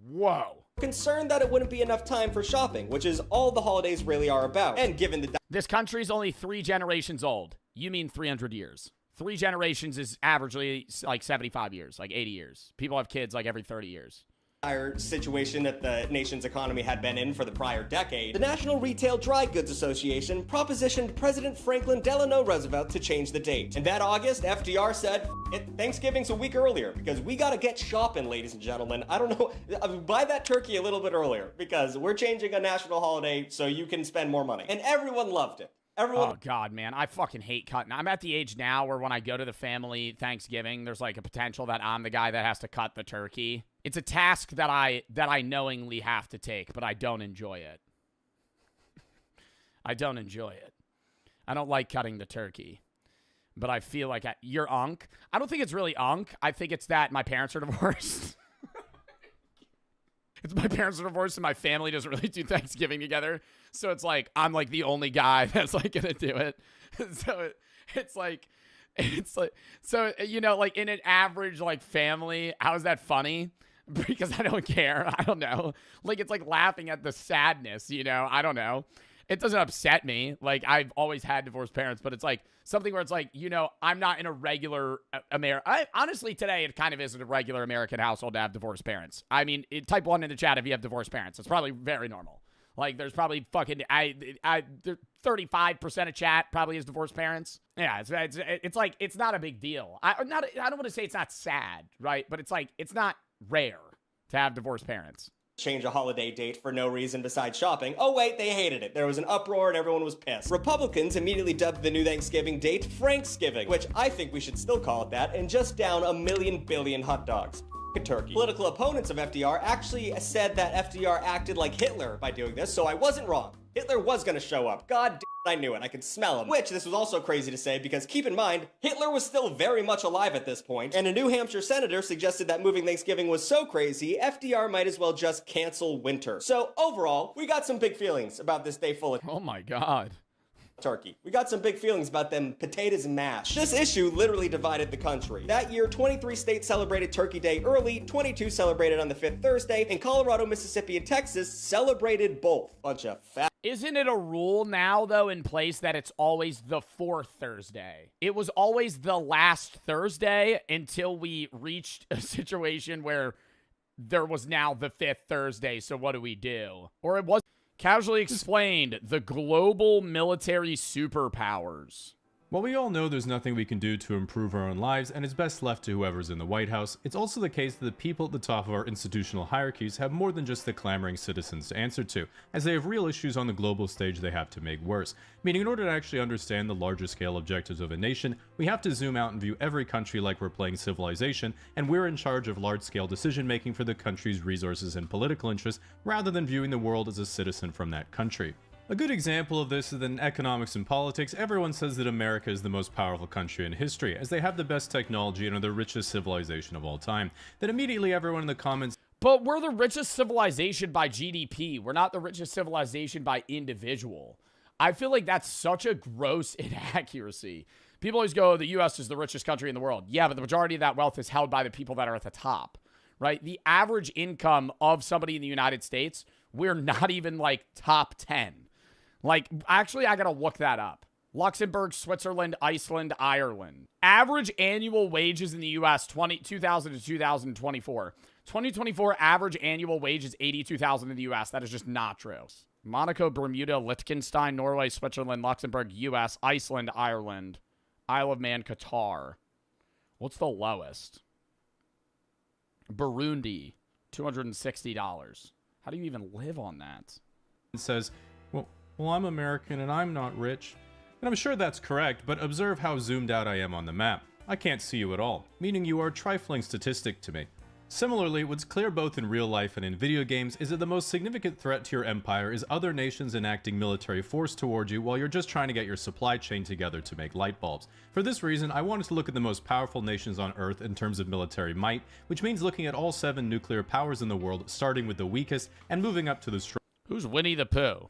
whoa. Concerned that it wouldn't be enough time for shopping, which is all the holidays really are about. And given the This country's only 3 generations old. You mean 300 years. 3 generations is averagely like 75 years, like 80 years. People have kids like every 30 years. dire situation that the nation's economy had been in for the prior decade, the National Retail Dry Goods Association propositioned President Franklin Delano Roosevelt to change the date. And that August, FDR said, Thanksgiving's a week earlier because we gotta get shopping, ladies and gentlemen. I don't know, buy that turkey a little bit earlier because we're changing a national holiday so you can spend more money. And everyone loved it. Oh, God, man. I fucking hate cutting. I'm at the age now where when I go to the family Thanksgiving, there's like a potential that I'm the guy that has to cut the turkey. It's a task that I knowingly have to take, but I don't enjoy it. I don't enjoy it. I don't like cutting the turkey. But I feel like you're unk. I don't think it's really unk. I think it's that my parents are divorced. It's my parents are divorced and my family doesn't really do Thanksgiving together. So it's like, I'm like the only guy that's like going to do it. So it's like, so, you know, like in an average like family, how is that funny? Because I don't care. I don't know. Like, it's like laughing at the sadness, you know? I don't know. It doesn't upset me. Like, I've always had divorced parents, but it's like something where it's like, you know, I'm not in a regular honestly, today, it kind of isn't a regular American household to have divorced parents. I mean, type 1 in the chat if you have divorced parents. It's probably very normal. Like, there's probably fucking, 35% of chat probably has divorced parents. Yeah, it's like, it's not a big deal. I don't want to say it's not sad, right? But it's like, it's not rare to have divorced parents. Change a holiday date for no reason besides shopping. Oh wait, they hated it. There was an uproar and everyone was pissed. Republicans immediately dubbed the new Thanksgiving date Franksgiving, which I think we should still call it that, and just down 1 billion hot dogs. Turkey. Political opponents of FDR actually said that FDR acted like Hitler by doing this, so I wasn't wrong. Hitler was gonna show up. God damn it, I knew it. I could smell him. Which, this was also crazy to say because keep in mind, Hitler was still very much alive at this point, and a New Hampshire senator suggested that moving Thanksgiving was so crazy, FDR might as well just cancel winter. So overall, we got some big feelings about this day full of Oh my God. turkey. We got some big feelings about them potatoes and mash. This issue literally divided the country. That year, 23 states celebrated Turkey Day early, 22 celebrated on the 5th Thursday, and Colorado, Mississippi, and Texas celebrated both. Bunch of fat. Isn't it a rule now, though, in place that it's always the 4th Thursday? It was always the last Thursday until we reached a situation where there was now the 5th Thursday, so what do we do? Or it was casually explained, the global military superpowers. While we all know there's nothing we can do to improve our own lives and it's best left to whoever's in the White House, it's also the case that the people at the top of our institutional hierarchies have more than just the clamoring citizens to answer to, as they have real issues on the global stage they have to make worse. Meaning in order to actually understand the larger scale objectives of a nation, we have to zoom out and view every country like we're playing Civilization, and we're in charge of large-scale decision-making for the country's resources and political interests, rather than viewing the world as a citizen from that country. A good example of this is that in economics and politics, everyone says that America is the most powerful country in history, as they have the best technology and are the richest civilization of all time. Then immediately everyone in the comments... But we're the richest civilization by GDP. We're not the richest civilization by individual. I feel like that's such a gross inaccuracy. People always go, the U.S. is the richest country in the world. Yeah, but the majority of that wealth is held by the people that are at the top, right? The average income of somebody in the United States, we're not even like top 10. Like, actually, I gotta look that up. Luxembourg, Switzerland, Iceland, Ireland. Average annual wages in the U.S. 2000 to 2024. 2024 average annual wage is $82,000 in the U.S. That is just not true. Monaco, Bermuda, Liechtenstein, Norway, Switzerland, Luxembourg, U.S., Iceland, Ireland, Isle of Man, Qatar. What's the lowest? Burundi, $260. How do you even live on that? It says, well, I'm American and I'm not rich. And I'm sure that's correct, but observe how zoomed out I am on the map. I can't see you at all, meaning you are a trifling statistic to me. Similarly, what's clear both in real life and in video games is that the most significant threat to your empire is other nations enacting military force towards you while you're just trying to get your supply chain together to make light bulbs. For this reason, I wanted to look at the most powerful nations on Earth in terms of military might, which means looking at all 7 nuclear powers in the world, starting with the weakest and moving up to the strongest. Who's Winnie the Pooh?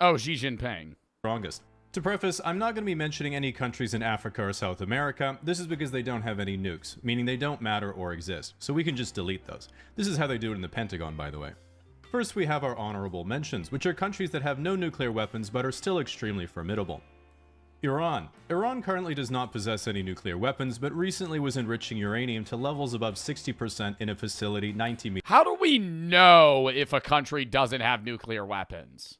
Oh, Xi Jinping. Strongest. To preface, I'm not going to be mentioning any countries in Africa or South America. This is because they don't have any nukes, meaning they don't matter or exist, so we can just delete those. This is how they do it in the Pentagon, by the way. First, we have our honorable mentions, which are countries that have no nuclear weapons but are still extremely formidable. Iran. Iran currently does not possess any nuclear weapons, but recently was enriching uranium to levels above 60% in a facility 90 meters. How do we know if a country doesn't have nuclear weapons?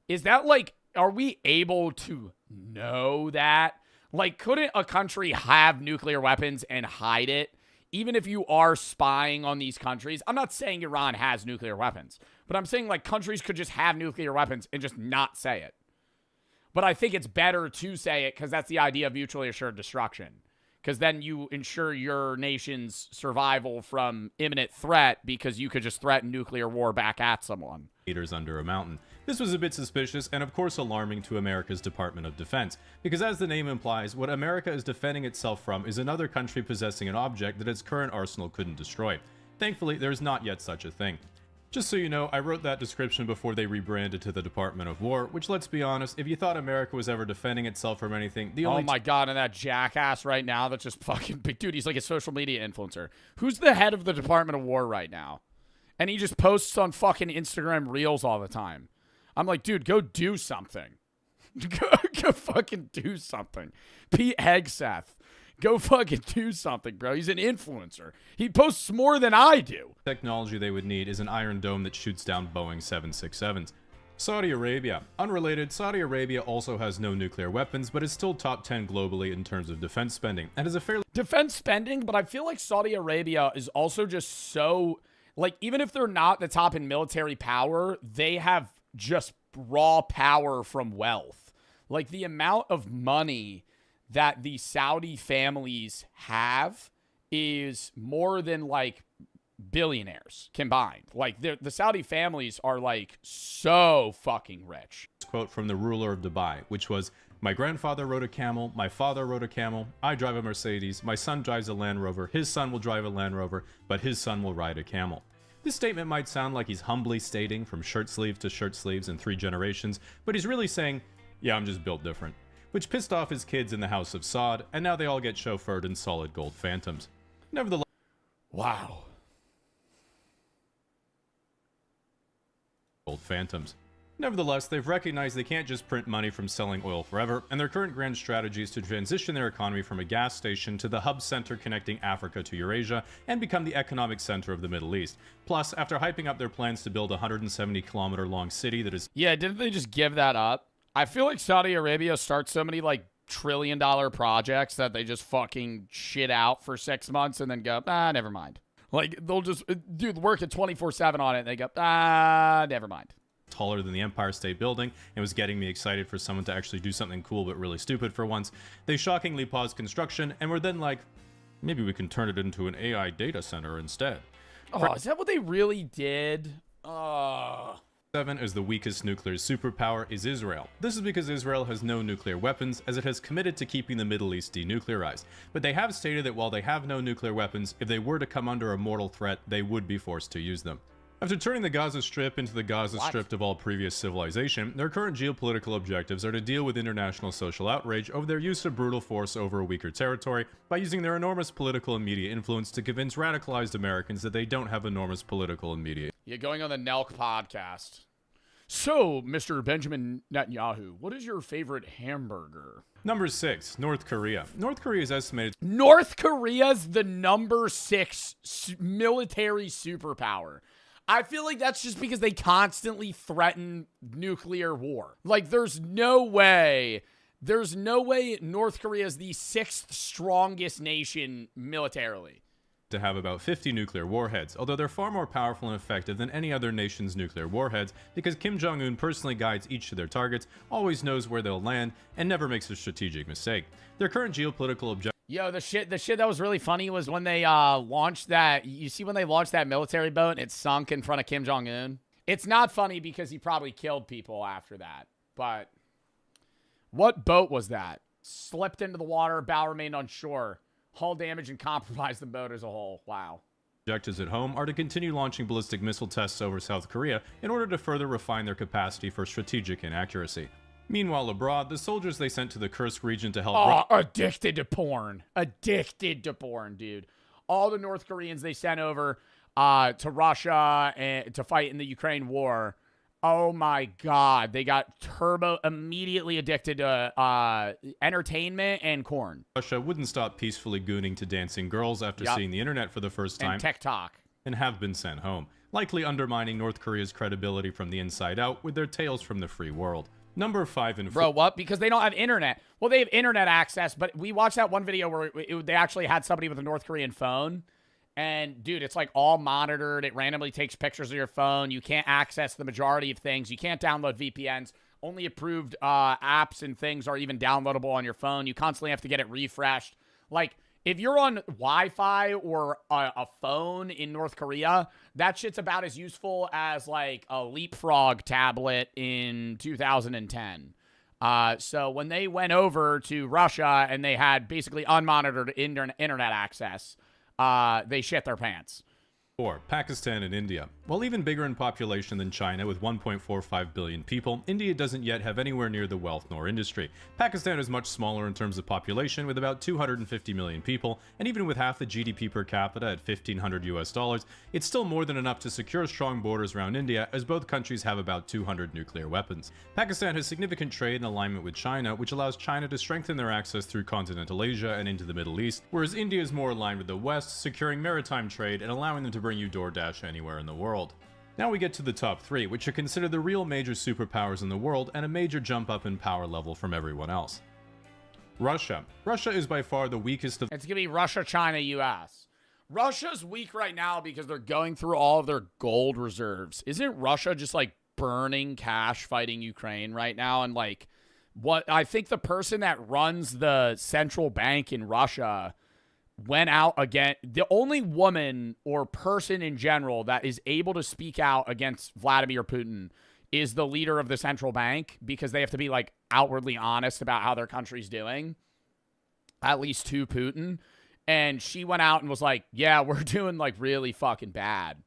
Is that like, are we able to know that? Like, couldn't a country have nuclear weapons and hide it? Even if you are spying on these countries, I'm not saying Iran has nuclear weapons, but I'm saying like countries could just have nuclear weapons and just not say it. But I think it's better to say it because that's the idea of mutually assured destruction. Because then you ensure your nation's survival from imminent threat because you could just threaten nuclear war back at someone. Meters under a mountain. This was a bit suspicious and of course alarming to America's Department of Defense, because as the name implies, what America is defending itself from is another country possessing an object that its current arsenal couldn't destroy. Thankfully, there is not yet such a thing. Just so you know, I wrote that description before they rebranded to the Department of War, which, let's be honest, if you thought America was ever defending itself from anything, the only— Oh my god, and that jackass right now that's just fucking big dude, he's like a social media influencer. Who's the head of the Department of War right now? And he just posts on fucking Instagram Reels all the time. I'm like, dude, go do something. go fucking do something. Pete Hegseth. Go fucking do something, bro. He's an influencer. He posts more than I do. technology they would need is an Iron Dome that shoots down Boeing 767s. Saudi Arabia. Unrelated, Saudi Arabia also has no nuclear weapons, but is still top 10 globally in terms of defense spending, and is a fairly— Defense spending, but I feel like Saudi Arabia is also just so, like, even if they're not the top in military power, they have just raw power from wealth. Like, the amount of money that the Saudi families have is more than, like, billionaires combined. Like, the Saudi families are, like, so fucking rich. quote from the ruler of Dubai, which was, "My grandfather rode a camel, my father rode a camel, I drive a Mercedes, my son drives a Land Rover, his son will drive a Land Rover, but his son will ride a camel." This statement might sound like he's humbly stating from shirt sleeve to shirt sleeves in 3 generations, but he's really saying, yeah, I'm just built different. Which pissed off his kids in the House of Saud, and now they all get chauffeured in solid gold Phantoms. Nevertheless— Wow. gold Phantoms. Nevertheless, they've recognized they can't just print money from selling oil forever, and their current grand strategy is to transition their economy from a gas station to the hub center connecting Africa to Eurasia and become the economic center of the Middle East. Plus, after hyping up their plans to build a 170-kilometer-long city that is— Yeah, didn't they just give that up? I feel like Saudi Arabia starts so many, like, trillion-dollar projects that they just fucking shit out for 6 months and then go, never mind. Like, they'll just, dude, work at 24/7 on it, and they go, never mind. taller than the Empire State Building, and was getting me excited for someone to actually do something cool but really stupid for once. They shockingly paused construction, and were then like, maybe we can turn it into an AI data center instead. Oh, is that what they really did? 7 as the weakest nuclear superpower is Israel. This is because Israel has no nuclear weapons, as it has committed to keeping the Middle East denuclearized. But they have stated that while they have no nuclear weapons, if they were to come under a mortal threat, they would be forced to use them. After turning the Gaza Strip into the Gaza Strip of all previous civilization, their current geopolitical objectives are to deal with international social outrage over their use of brutal force over a weaker territory by using their enormous political and media influence to convince radicalized Americans that they don't have enormous political and media. Yeah, going on the Nelk podcast. So, Mr. Benjamin Netanyahu, what is your favorite hamburger? Number 6, North Korea. North Korea is estimated— North Korea's the number 6 military superpower. I feel like that's just because they constantly threaten nuclear war. Like, there's no way North Korea is the 6th strongest nation militarily. to have about 50 nuclear warheads, although they're far more powerful and effective than any other nation's nuclear warheads because Kim Jong-un personally guides each of their targets, always knows where they'll land, and never makes a strategic mistake. Their current geopolitical objective— Yo, the shit that was really funny was when they launched that. You see when they launched that military boat and it sunk in front of Kim Jong-un? It's not funny because he probably killed people after that. But what boat was that? Slipped into the water, bow remained on shore. Hull damage and compromised the boat as a whole. Wow. Objectives at home are to continue launching ballistic missile tests over South Korea in order to further refine their capacity for strategic inaccuracy. Meanwhile, abroad, the soldiers they sent to the Kursk region to help... Oh, addicted to porn. Addicted to porn, dude. All the North Koreans they sent over to Russia and to fight in the Ukraine war. Oh my God. They got immediately addicted to entertainment and corn. Russia wouldn't stop peacefully gooning to dancing girls after seeing the internet for the first time. And TikTok. And have been sent home, likely undermining North Korea's credibility from the inside out with their tales from the free world. Number 5 and 4. Bro, what? Because they don't have internet. Well, they have internet access, but we watched that one video where they actually had somebody with a North Korean phone. And, dude, it's like all monitored. It randomly takes pictures of your phone. You can't access the majority of things. You can't download VPNs. Only approved apps and things are even downloadable on your phone. You constantly have to get it refreshed. Like, if you're on Wi-Fi or a phone in North Korea, that shit's about as useful as, like, a Leapfrog tablet in 2010. So when they went over to Russia and they had basically unmonitored internet access, they shit their pants. 4. Pakistan and India. While even bigger in population than China with 1.45 billion people, India doesn't yet have anywhere near the wealth nor industry. Pakistan is much smaller in terms of population with about 250 million people, and even with half the GDP per capita at $1,500, it's still more than enough to secure strong borders around India, as both countries have about 200 nuclear weapons. Pakistan has significant trade and alignment with China, which allows China to strengthen their access through continental Asia and into the Middle East, whereas India is more aligned with the West, securing maritime trade and allowing them to bring you DoorDash anywhere in the world. Now we get to the top 3, which are considered the real major superpowers in the world and a major jump up in power level from everyone else. Russia. Russia is by far the weakest of... It's going to be Russia, China, US. Russia's weak right now because they're going through all of their gold reserves. Isn't Russia just like burning cash fighting Ukraine right now? And like, what I think the person that runs the central bank in Russia went out again. The only woman or person in general that is able to speak out against Vladimir Putin is the leader of the central bank, because they have to be like outwardly honest about how their country's doing, at least to Putin. And she went out and was like, yeah, we're doing like really fucking bad.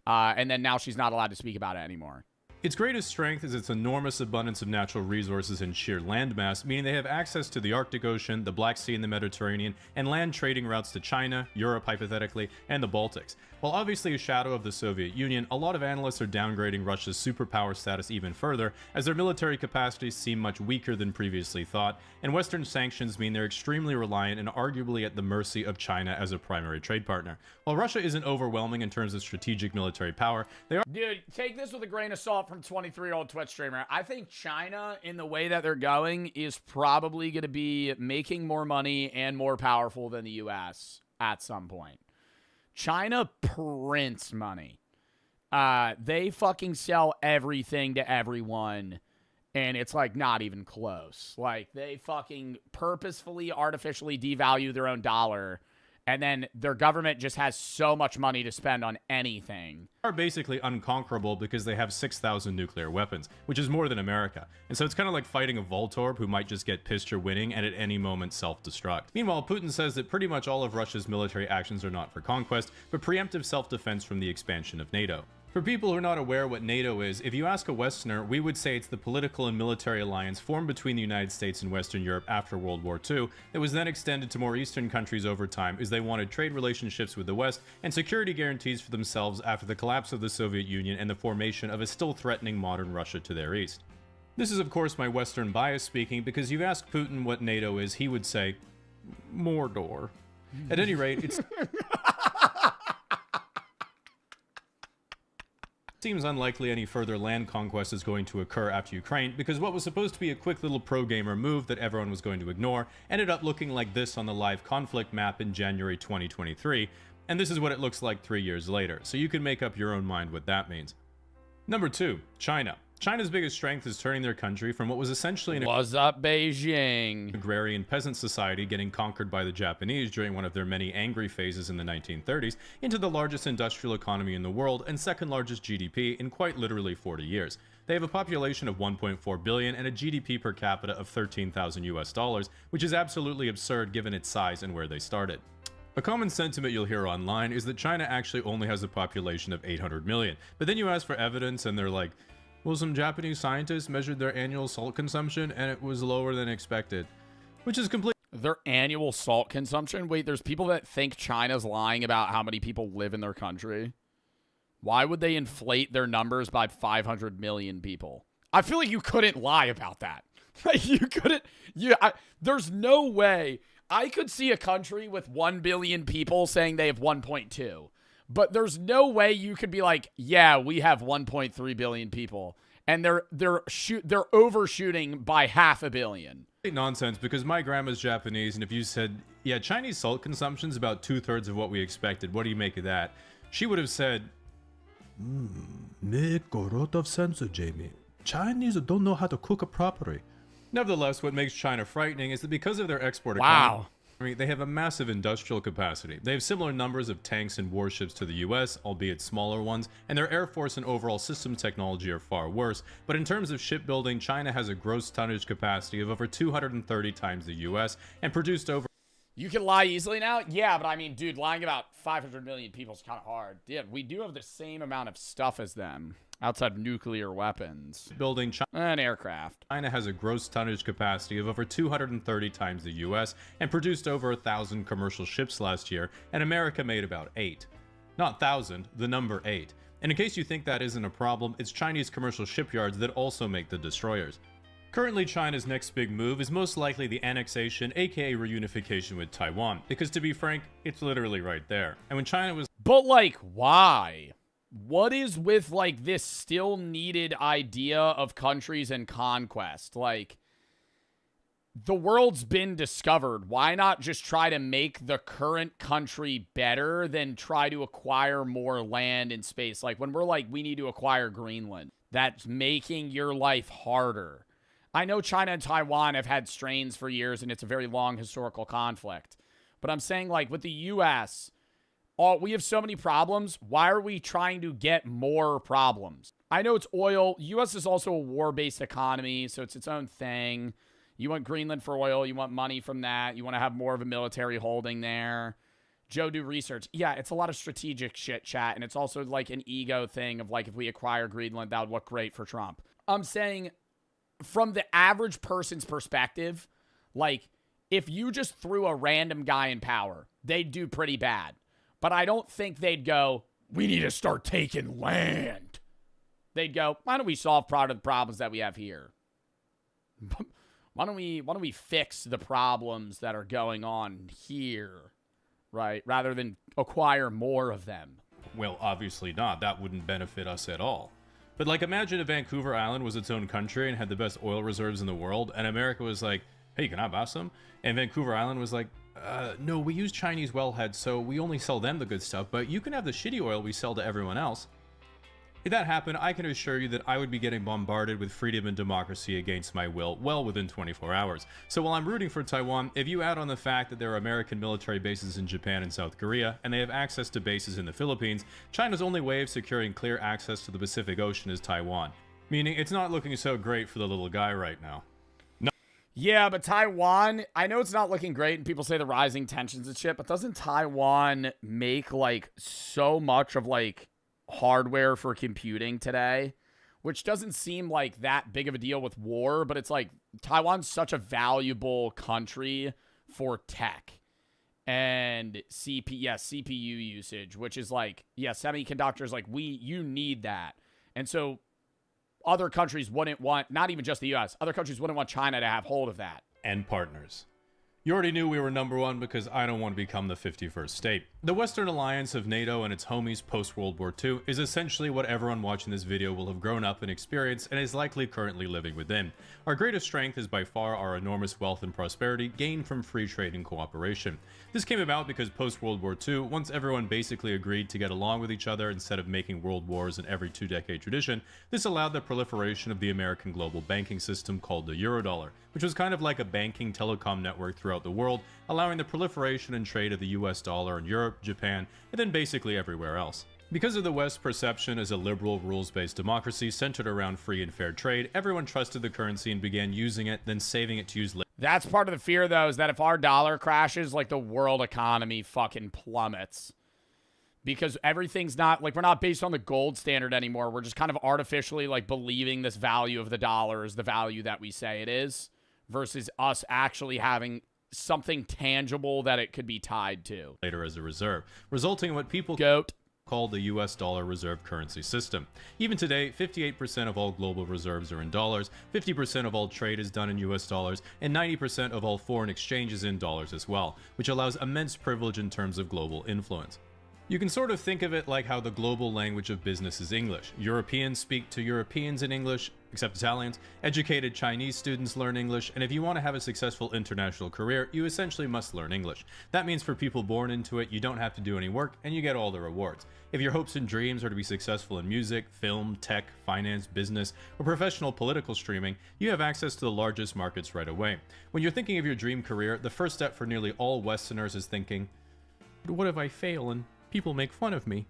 And then now she's not allowed to speak about it anymore. Its greatest strength is its enormous abundance of natural resources and sheer landmass, meaning they have access to the Arctic Ocean, the Black Sea and the Mediterranean, and land trading routes to China, Europe hypothetically, and the Baltics. While obviously a shadow of the Soviet Union, a lot of analysts are downgrading Russia's superpower status even further, as their military capacities seem much weaker than previously thought, and Western sanctions mean they're extremely reliant and arguably at the mercy of China as a primary trade partner. While Russia isn't overwhelming in terms of strategic military power, they are... Dude, take this with a grain of salt from 23-year-old Twitch streamer. I think China, in the way that they're going, is probably going to be making more money and more powerful than the U.S. at some point. China prints money. They fucking sell everything to everyone, and it's like not even close. Like, they fucking purposefully, artificially devalue their own dollar, and then their government just has so much money to spend on anything. Are basically unconquerable because they have 6,000 nuclear weapons, which is more than America. And so it's kind of like fighting a Voltorb who might just get pissed you're winning and at any moment self-destruct. Meanwhile, Putin says that pretty much all of Russia's military actions are not for conquest, but preemptive self-defense from the expansion of NATO. For people who are not aware what NATO is, if you ask a Westerner, we would say it's the political and military alliance formed between the United States and Western Europe after World War II that was then extended to more Eastern countries over time, as they wanted trade relationships with the West and security guarantees for themselves after the collapse of the Soviet Union and the formation of a still threatening modern Russia to their east. This is of course my Western bias speaking, because you ask Putin what NATO is, he would say, Mordor. At any rate, it's... seems unlikely any further land conquest is going to occur after Ukraine, because what was supposed to be a quick little pro-gamer move that everyone was going to ignore ended up looking like this on the live conflict map in January 2023, and this is what it looks like 3 years later, so you can make up your own mind what that means. Number 2, China. China's biggest strength is turning their country from what was essentially an What's up, Beijing? agrarian peasant society getting conquered by the Japanese during one of their many angry phases in the 1930s into the largest industrial economy in the world and second largest GDP in quite literally 40 years. They have a population of 1.4 billion and a GDP per capita of $13,000, which is absolutely absurd given its size and where they started. A common sentiment you'll hear online is that China actually only has a population of 800 million, but then you ask for evidence and they're like, Well, some Japanese scientists measured their annual salt consumption and it was lower than expected, which is completely Their annual salt consumption? Wait, there's people that think China's lying about how many people live in their country. Why would they inflate their numbers by 500 million people? I feel like you couldn't lie about that. Like, you couldn't. There's no way. I could see a country with 1 billion people saying they have 1.2. But there's no way you could be like, yeah, we have 1.3 billion people. And they're overshooting by 500 million. nonsense because my grandma's Japanese, and if you said, yeah, Chinese salt consumption's about 2/3 of what we expected, what do you make of that? She would have said, make a lot of sense, Jamie. Chinese don't know how to cook properly. Nevertheless, what makes China frightening is that because of their export economy, they have a massive industrial capacity. They have similar numbers of tanks and warships to the US, albeit smaller ones, and their air force and overall system technology are far worse. But in terms of shipbuilding, China has a gross tonnage capacity of over 230 times the US and produced over... You can lie easily now? Yeah, but I mean, dude, lying about 500 million people is kind of hard. Yeah, we do have the same amount of stuff as them, outside of nuclear weapons. Building and aircraft. China has a gross tonnage capacity of over 230 times the US and produced over 1,000 commercial ships last year, and America made about 8. Not 1,000, the number 8. And in case you think that isn't a problem, it's Chinese commercial shipyards that also make the destroyers. Currently, China's next big move is most likely the annexation, aka reunification with Taiwan, because to be frank, it's literally right there. And when China was... But like, why? What is with like this still needed idea of countries and conquest? Like, the world's been discovered. Why not just try to make the current country better than try to acquire more land and space? Like when we're like, we need to acquire Greenland, that's making your life harder. I know China and Taiwan have had strains for years and it's a very long historical conflict. But I'm saying like with the US, we have so many problems. Why are we trying to get more problems? I know it's oil. US is also a war-based economy, so it's its own thing. You want Greenland for oil. You want money from that. You want to have more of a military holding there. Joe, do research. Yeah, it's a lot of strategic shit, chat, and it's also like an ego thing of like if we acquire Greenland, that would look great for Trump. I'm saying from the average person's perspective, like if you just threw a random guy in power, they'd do pretty bad. But I don't think they'd go, we need to start taking land. They'd go, why don't we solve part of the problems that we have here? Why don't we fix the problems that are going on here, right? Rather than acquire more of them. Well, obviously not. That wouldn't benefit us at all. But like imagine if Vancouver Island was its own country and had the best oil reserves in the world, and America was like, hey, can I buy some? And Vancouver Island was like, no, we use Chinese wellheads, so we only sell them the good stuff, but you can have the shitty oil we sell to everyone else. If that happened, I can assure you that I would be getting bombarded with freedom and democracy against my will well within 24 hours. So while I'm rooting for Taiwan, if you add on the fact that there are American military bases in Japan and South Korea, and they have access to bases in the Philippines, China's only way of securing clear access to the Pacific Ocean is Taiwan. Meaning, it's not looking so great for the little guy right now. Yeah, but Taiwan, I know it's not looking great and people say the rising tensions and shit, but doesn't Taiwan make like so much of like hardware for computing today, which doesn't seem like that big of a deal with war, but it's like Taiwan's such a valuable country for tech and CPU usage, which is like, yeah, semiconductors, like you need that. And so other countries wouldn't want, not even just the US, other countries wouldn't want China to have hold of that. And partners. You already knew we were number one because I don't want to become the 51st state. The Western alliance of NATO and its homies post-World War II is essentially what everyone watching this video will have grown up and experienced and is likely currently living within. Our greatest strength is by far our enormous wealth and prosperity gained from free trade and cooperation. This came about because post-World War II, once everyone basically agreed to get along with each other instead of making world wars an every 2-decade tradition, this allowed the proliferation of the American global banking system called the Eurodollar, which was kind of like a banking telecom network throughout the world, allowing the proliferation and trade of the US dollar in Europe, Japan, and then basically everywhere else. Because of the West's perception as a liberal, rules-based democracy centered around free and fair trade, everyone trusted the currency and began using it, then saving it to use later. That's part of the fear, though, is that if our dollar crashes, like the world economy fucking plummets. because everything's not like, we're not based on the gold standard anymore. We're just kind of artificially like believing this value of the dollar is the value that we say it is, versus us actually having something tangible that it could be tied to. Later as a reserve, resulting in what people call the US dollar reserve currency system. Even today, 58% of all global reserves are in dollars, 50% of all trade is done in US dollars, and 90% of all foreign exchange is in dollars as well, which allows immense privilege in terms of global influence. You can sort of think of it like how the global language of business is English. Europeans speak to Europeans in English, except Italians. Educated Chinese students learn English, and if you want to have a successful international career, you essentially must learn English. That means for people born into it, you don't have to do any work, and you get all the rewards. If your hopes and dreams are to be successful in music, film, tech, finance, business, or professional political streaming, you have access to the largest markets right away. When you're thinking of your dream career, the first step for nearly all Westerners is thinking, but what if I fail and people make fun of me?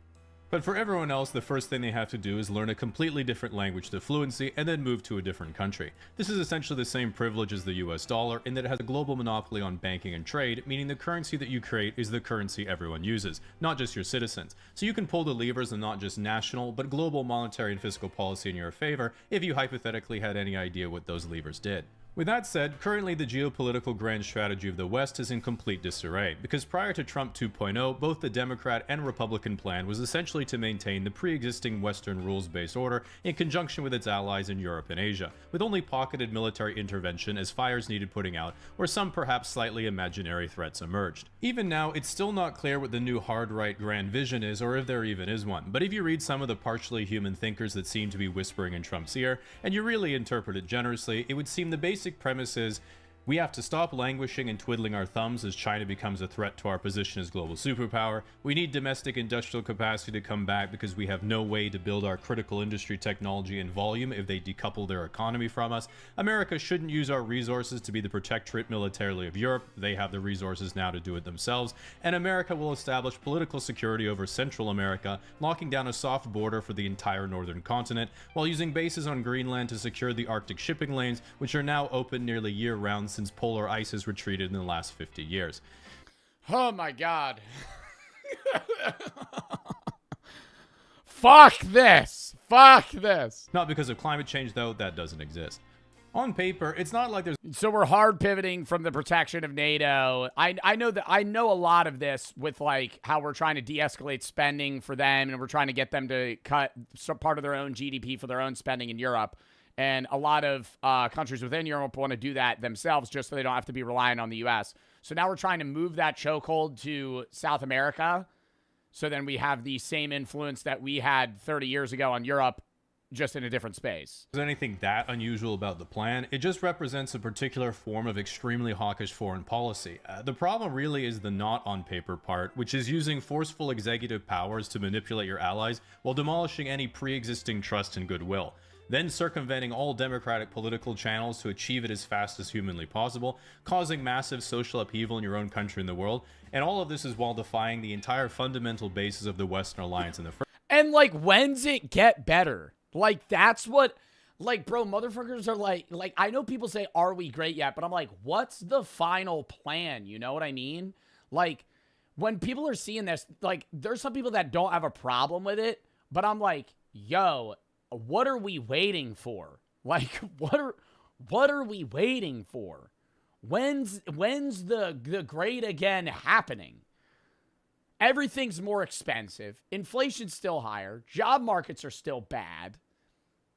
But for everyone else, the first thing they have to do is learn a completely different language to fluency and then move to a different country. This is essentially the same privilege as the US dollar in that it has a global monopoly on banking and trade, meaning the currency that you create is the currency everyone uses, not just your citizens. So you can pull the levers of not just national, but global monetary and fiscal policy in your favor if you hypothetically had any idea what those levers did. With that said, currently the geopolitical grand strategy of the West is in complete disarray, because prior to Trump 2.0, both the Democrat and Republican plan was essentially to maintain the pre-existing Western rules-based order in conjunction with its allies in Europe and Asia, with only pocketed military intervention as fires needed putting out, or some perhaps slightly imaginary threats emerged. Even now, it's still not clear what the new hard-right grand vision is, or if there even is one, but if you read some of the partially human thinkers that seem to be whispering in Trump's ear, and you really interpret it generously, it would seem the basic premise is we have to stop languishing and twiddling our thumbs as China becomes a threat to our position as global superpower. We need domestic industrial capacity to come back because we have no way to build our critical industry technology in volume if they decouple their economy from us. America shouldn't use our resources to be the protectorate militarily of Europe. They have the resources now to do it themselves. And America will establish political security over Central America, locking down a soft border for the entire northern continent, while using bases on Greenland to secure the Arctic shipping lanes, which are now open nearly year-round since polar ice has retreated in the last 50 years. Oh my god. Fuck this. Fuck this. Not because of climate change, though, that doesn't exist. On paper, it's not like there's... So we're hard pivoting from the protection of NATO. I know a lot of this with like how we're trying to de-escalate spending for them, and we're trying to get them to cut some part of their own GDP for their own spending in Europe. And a lot of countries within Europe want to do that themselves just so they don't have to be reliant on the U.S. So now we're trying to move that chokehold to South America. So then we have the same influence that we had 30 years ago on Europe, just in a different space. There's anything that unusual about the plan. It just represents a particular form of extremely hawkish foreign policy. The problem really is the not on paper part, which is using forceful executive powers to manipulate your allies while demolishing any pre-existing trust and goodwill, then circumventing all democratic political channels to achieve it as fast as humanly possible, causing massive social upheaval in your own country and the world, and all of this is while defying the entire fundamental basis of the Western alliance in the first. And like, when's it get better? Like, that's what, like, bro, motherfuckers are like, I know people say, are we great yet? But I'm like, what's the final plan? You know what I mean? Like, when people are seeing this, like, there's some people that don't have a problem with it, but I'm like, yo, what are we waiting for? Like, what are we waiting for? When's the great again happening? Everything's more expensive. Inflation's still higher. Job markets are still bad.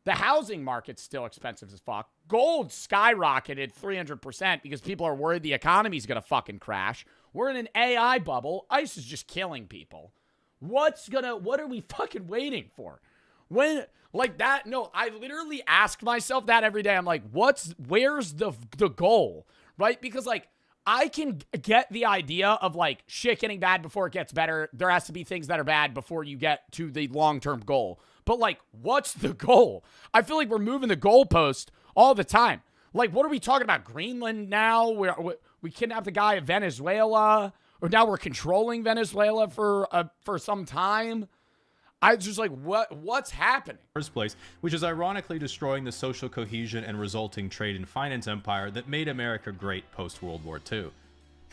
The housing market's still expensive as fuck. Gold skyrocketed 300% because people are worried the economy's gonna fucking crash. We're in an AI bubble. ICE is just killing people. What are we fucking waiting for? When, like that, no, I literally ask myself that every day. I'm like, where's the goal, right? Because like, I can get the idea of like shit getting bad before it gets better. There has to be things that are bad before you get to the long-term goal. But like, what's the goal? I feel like we're moving the goalpost all the time. Like, what are we talking about? Greenland now? We kidnapped the guy of Venezuela, or now we're controlling Venezuela for some time. I just like, what's happening? First place, which is ironically destroying the social cohesion and resulting trade and finance empire that made America great post-World War II.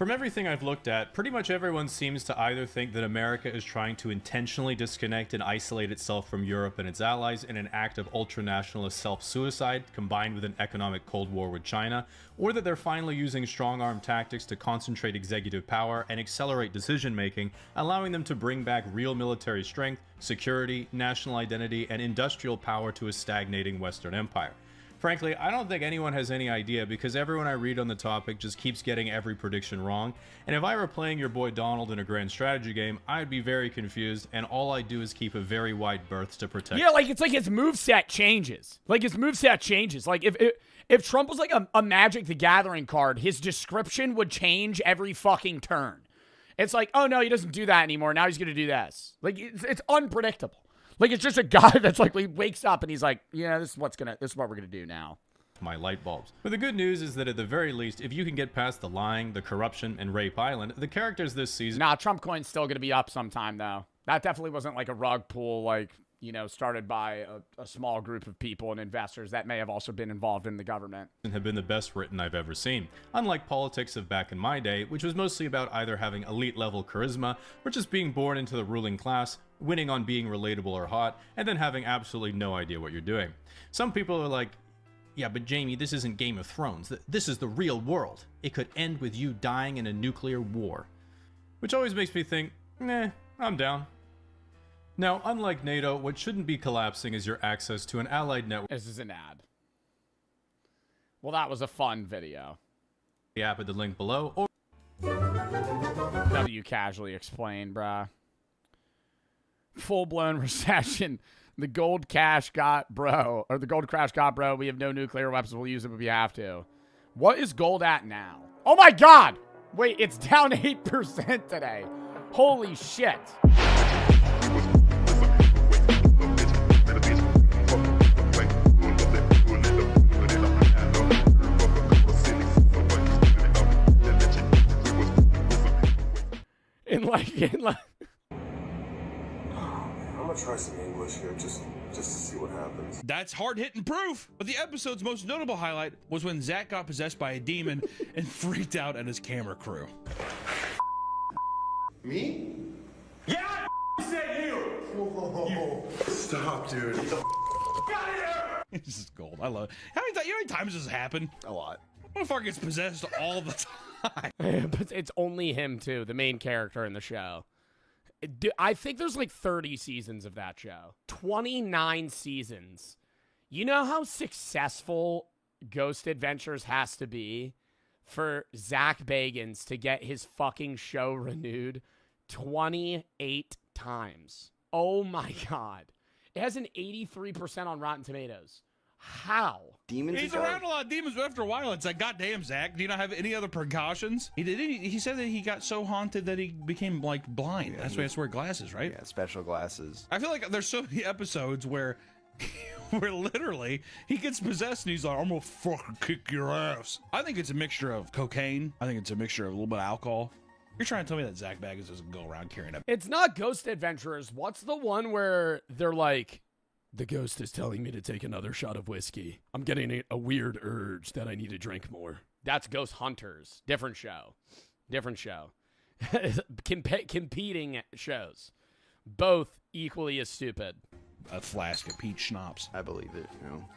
From everything I've looked at, pretty much everyone seems to either think that America is trying to intentionally disconnect and isolate itself from Europe and its allies in an act of ultranationalist self-suicide combined with an economic Cold War with China, or that they're finally using strong-arm tactics to concentrate executive power and accelerate decision-making, allowing them to bring back real military strength, security, national identity, and industrial power to a stagnating Western empire. Frankly, I don't think anyone has any idea because everyone I read on the topic just keeps getting every prediction wrong, and if I were playing your boy Donald in a grand strategy game, I'd be very confused, and all I do is keep a very wide berth to protect. Yeah, like, it's like his moveset changes. Like, if Trump was like a Magic the Gathering card, his description would change every fucking turn. It's like, oh no, he doesn't do that anymore. Now he's going to do this. Like, it's unpredictable. Like, it's just a guy that's like, he wakes up and he's like, yeah, this is what we're going to do now. My light bulbs. But the good news is that at the very least, if you can get past the lying, the corruption, and Rape Island, the characters this season... Nah, Trump coin's still going to be up sometime, though. That definitely wasn't like a rug pull, like, you know, started by a small group of people and investors that may have also been involved in the government. Have been the best written I've ever seen. Unlike politics of back in my day, which was mostly about either having elite level charisma, or just being born into the ruling class, winning on being relatable or hot, and then having absolutely no idea what you're doing. Some people are like, yeah, but Jamie, this isn't Game of Thrones. This is the real world. It could end with you dying in a nuclear war. Which always makes me think, nah, I'm down. Now, unlike NATO, what shouldn't be collapsing is your access to an allied network. This is an ad. Well, that was a fun video. The app at the link below, or W casually explained, bruh. Full-blown recession. The gold crash got, bro. We have no nuclear weapons. We'll use them if we have to. What is gold at now? Oh my God! Wait, it's down 8% today. Holy shit. In like I'm gonna try some English here, just to see what happens. That's hard-hitting proof. But the episode's most notable highlight was when Zach got possessed by a demon and freaked out at his camera crew. Me? Yeah, I said you! Whoa. Stop, dude. This is gold. I love it. You know how many times this has happened? A lot. Motherfucker gets possessed all the time. But it's only him, too, the main character in the show. I think there's like 30 seasons of that show. 29 seasons. You know how successful Ghost Adventures has to be for Zach Bagans to get his fucking show renewed 28 times? Oh my God. It has an 83% on Rotten Tomatoes. How? Demons. He's around a lot of demons, but after a while, it's like, goddamn, Zach, do you not have any other precautions? He said that he got so haunted that he became like blind. That's why he has to wear glasses, right? Yeah, special glasses. I feel like there's so many episodes where literally he gets possessed and he's like, I'm gonna fucking kick your ass. I think it's a mixture of cocaine. I think it's a mixture of a little bit of alcohol. You're trying to tell me that Zach Bagans doesn't go around carrying a... It's not Ghost Adventurers. What's the one where they're like, the ghost is telling me to take another shot of whiskey. I'm getting a weird urge that I need to drink more. That's Ghost Hunters. Different show. Competing shows. Both equally as stupid. A flask of peach schnapps. I believe it, you know.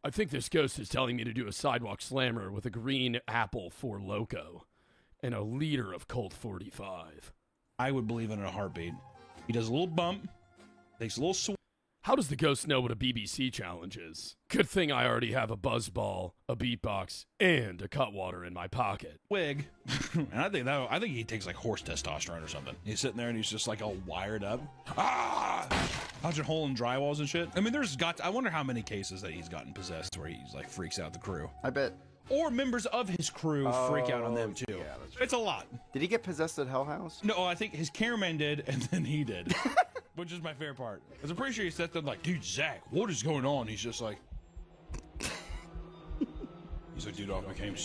I think this ghost is telling me to do a sidewalk slammer with a green apple for Loco and a liter of Colt 45. I would believe in a heartbeat. He does a little bump, takes a little swing. How does the ghost know what a BBC challenge is? Good thing I already have a buzz ball, a beatbox, and a Cutwater in my pocket. Wig. And I think he takes like horse testosterone or something. He's sitting there and he's just like all wired up. Punching hole in drywalls and shit. I mean, I wonder how many cases that he's gotten possessed where he's like freaks out the crew. I bet. Or members of his crew freak out on them too. Yeah, that's right. It's a lot. Did he get possessed at Hell House? No, I think his cameraman did, and then he did. Which is my favorite part. Because I'm pretty sure he sat there like, dude, Zach, what is going on? He's just like... He's like, dude, I became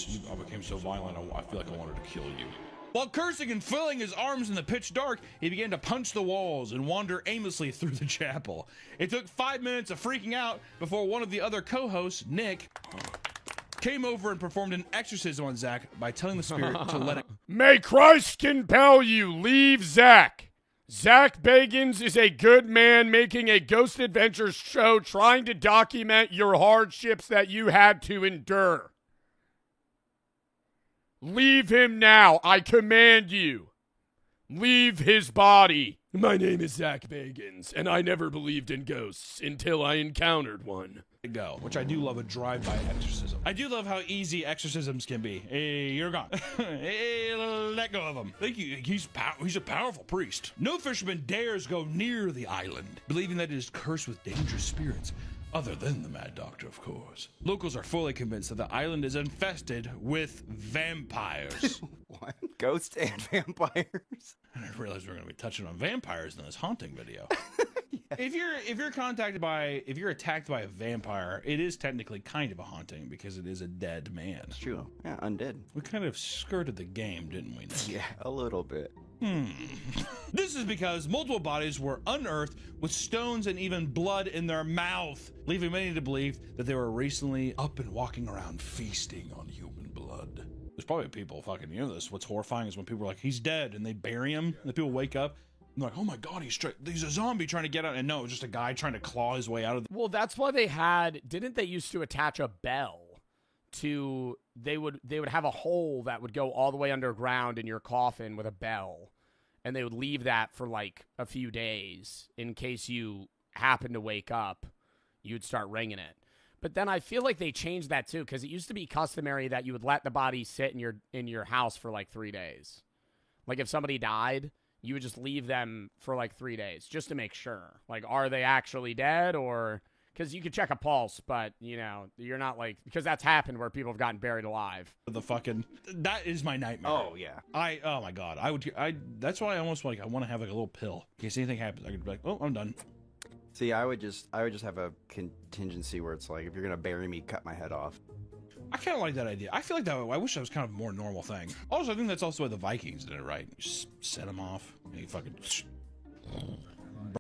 so violent, I feel like I wanted to kill you. While cursing and filling his arms in the pitch dark, he began to punch the walls and wander aimlessly through the chapel. It took 5 minutes of freaking out before one of the other co-hosts, Nick, came over and performed an exorcism on Zach by telling the spirit to let it. May Christ compel you, leave Zach. Zach Bagans is a good man making a Ghost Adventures show trying to document your hardships that you had to endure. Leave him now, I command you. Leave his body. My name is Zach Bagans, and I never believed in ghosts until I encountered one. Go, which I do love a drive-by exorcism. I do love how easy exorcisms can be. Hey, you're gone. Hey, let go of him. Thank you. He's a powerful priest. No fisherman dares go near the island, believing that it is cursed with dangerous spirits. Other than the Mad Doctor, of course. Locals are fully convinced that the island is infested with vampires. What? Ghosts and vampires? I didn't realize we were going to be touching on vampires in this haunting video. If you're attacked by a vampire, it is technically kind of a haunting because it is a dead man. It's true. Yeah, undead. We kind of skirted the game, didn't we, Nick? Yeah, a little bit. This is because multiple bodies were unearthed with stones and even blood in their mouth, leaving many to believe that they were recently up and walking around feasting on human blood. There's probably people fucking this. What's horrifying is when people are like, he's dead, and they bury him, and the people wake up, and they're like, oh my god, he's a zombie trying to get out, and no, it's just a guy trying to claw his way out of the— Well, that's why didn't they used to attach a bell to, they would have a hole that would go all the way underground in your coffin with a bell, and they would leave that for like a few days in case you happen to wake up, you'd start ringing it. But then I feel like they changed that too, because it used to be customary that you would let the body sit in your house for like 3 days. Like if somebody died, you would just leave them for like 3 days just to make sure. Like, are they actually dead? Or because you could check a pulse, but you're not like, because that's happened where people have gotten buried alive. That is my nightmare. Oh yeah. Oh my god. That's why I almost I want to have like a little pill in case anything happens. I could be like, oh, I'm done. See, I would just have a contingency where it's like, if you're gonna bury me, cut my head off. I kind of like that idea. I feel like I wish that was kind of a more normal thing. Also, I think that's also why the Vikings did it, right? You just set them off. And you fucking...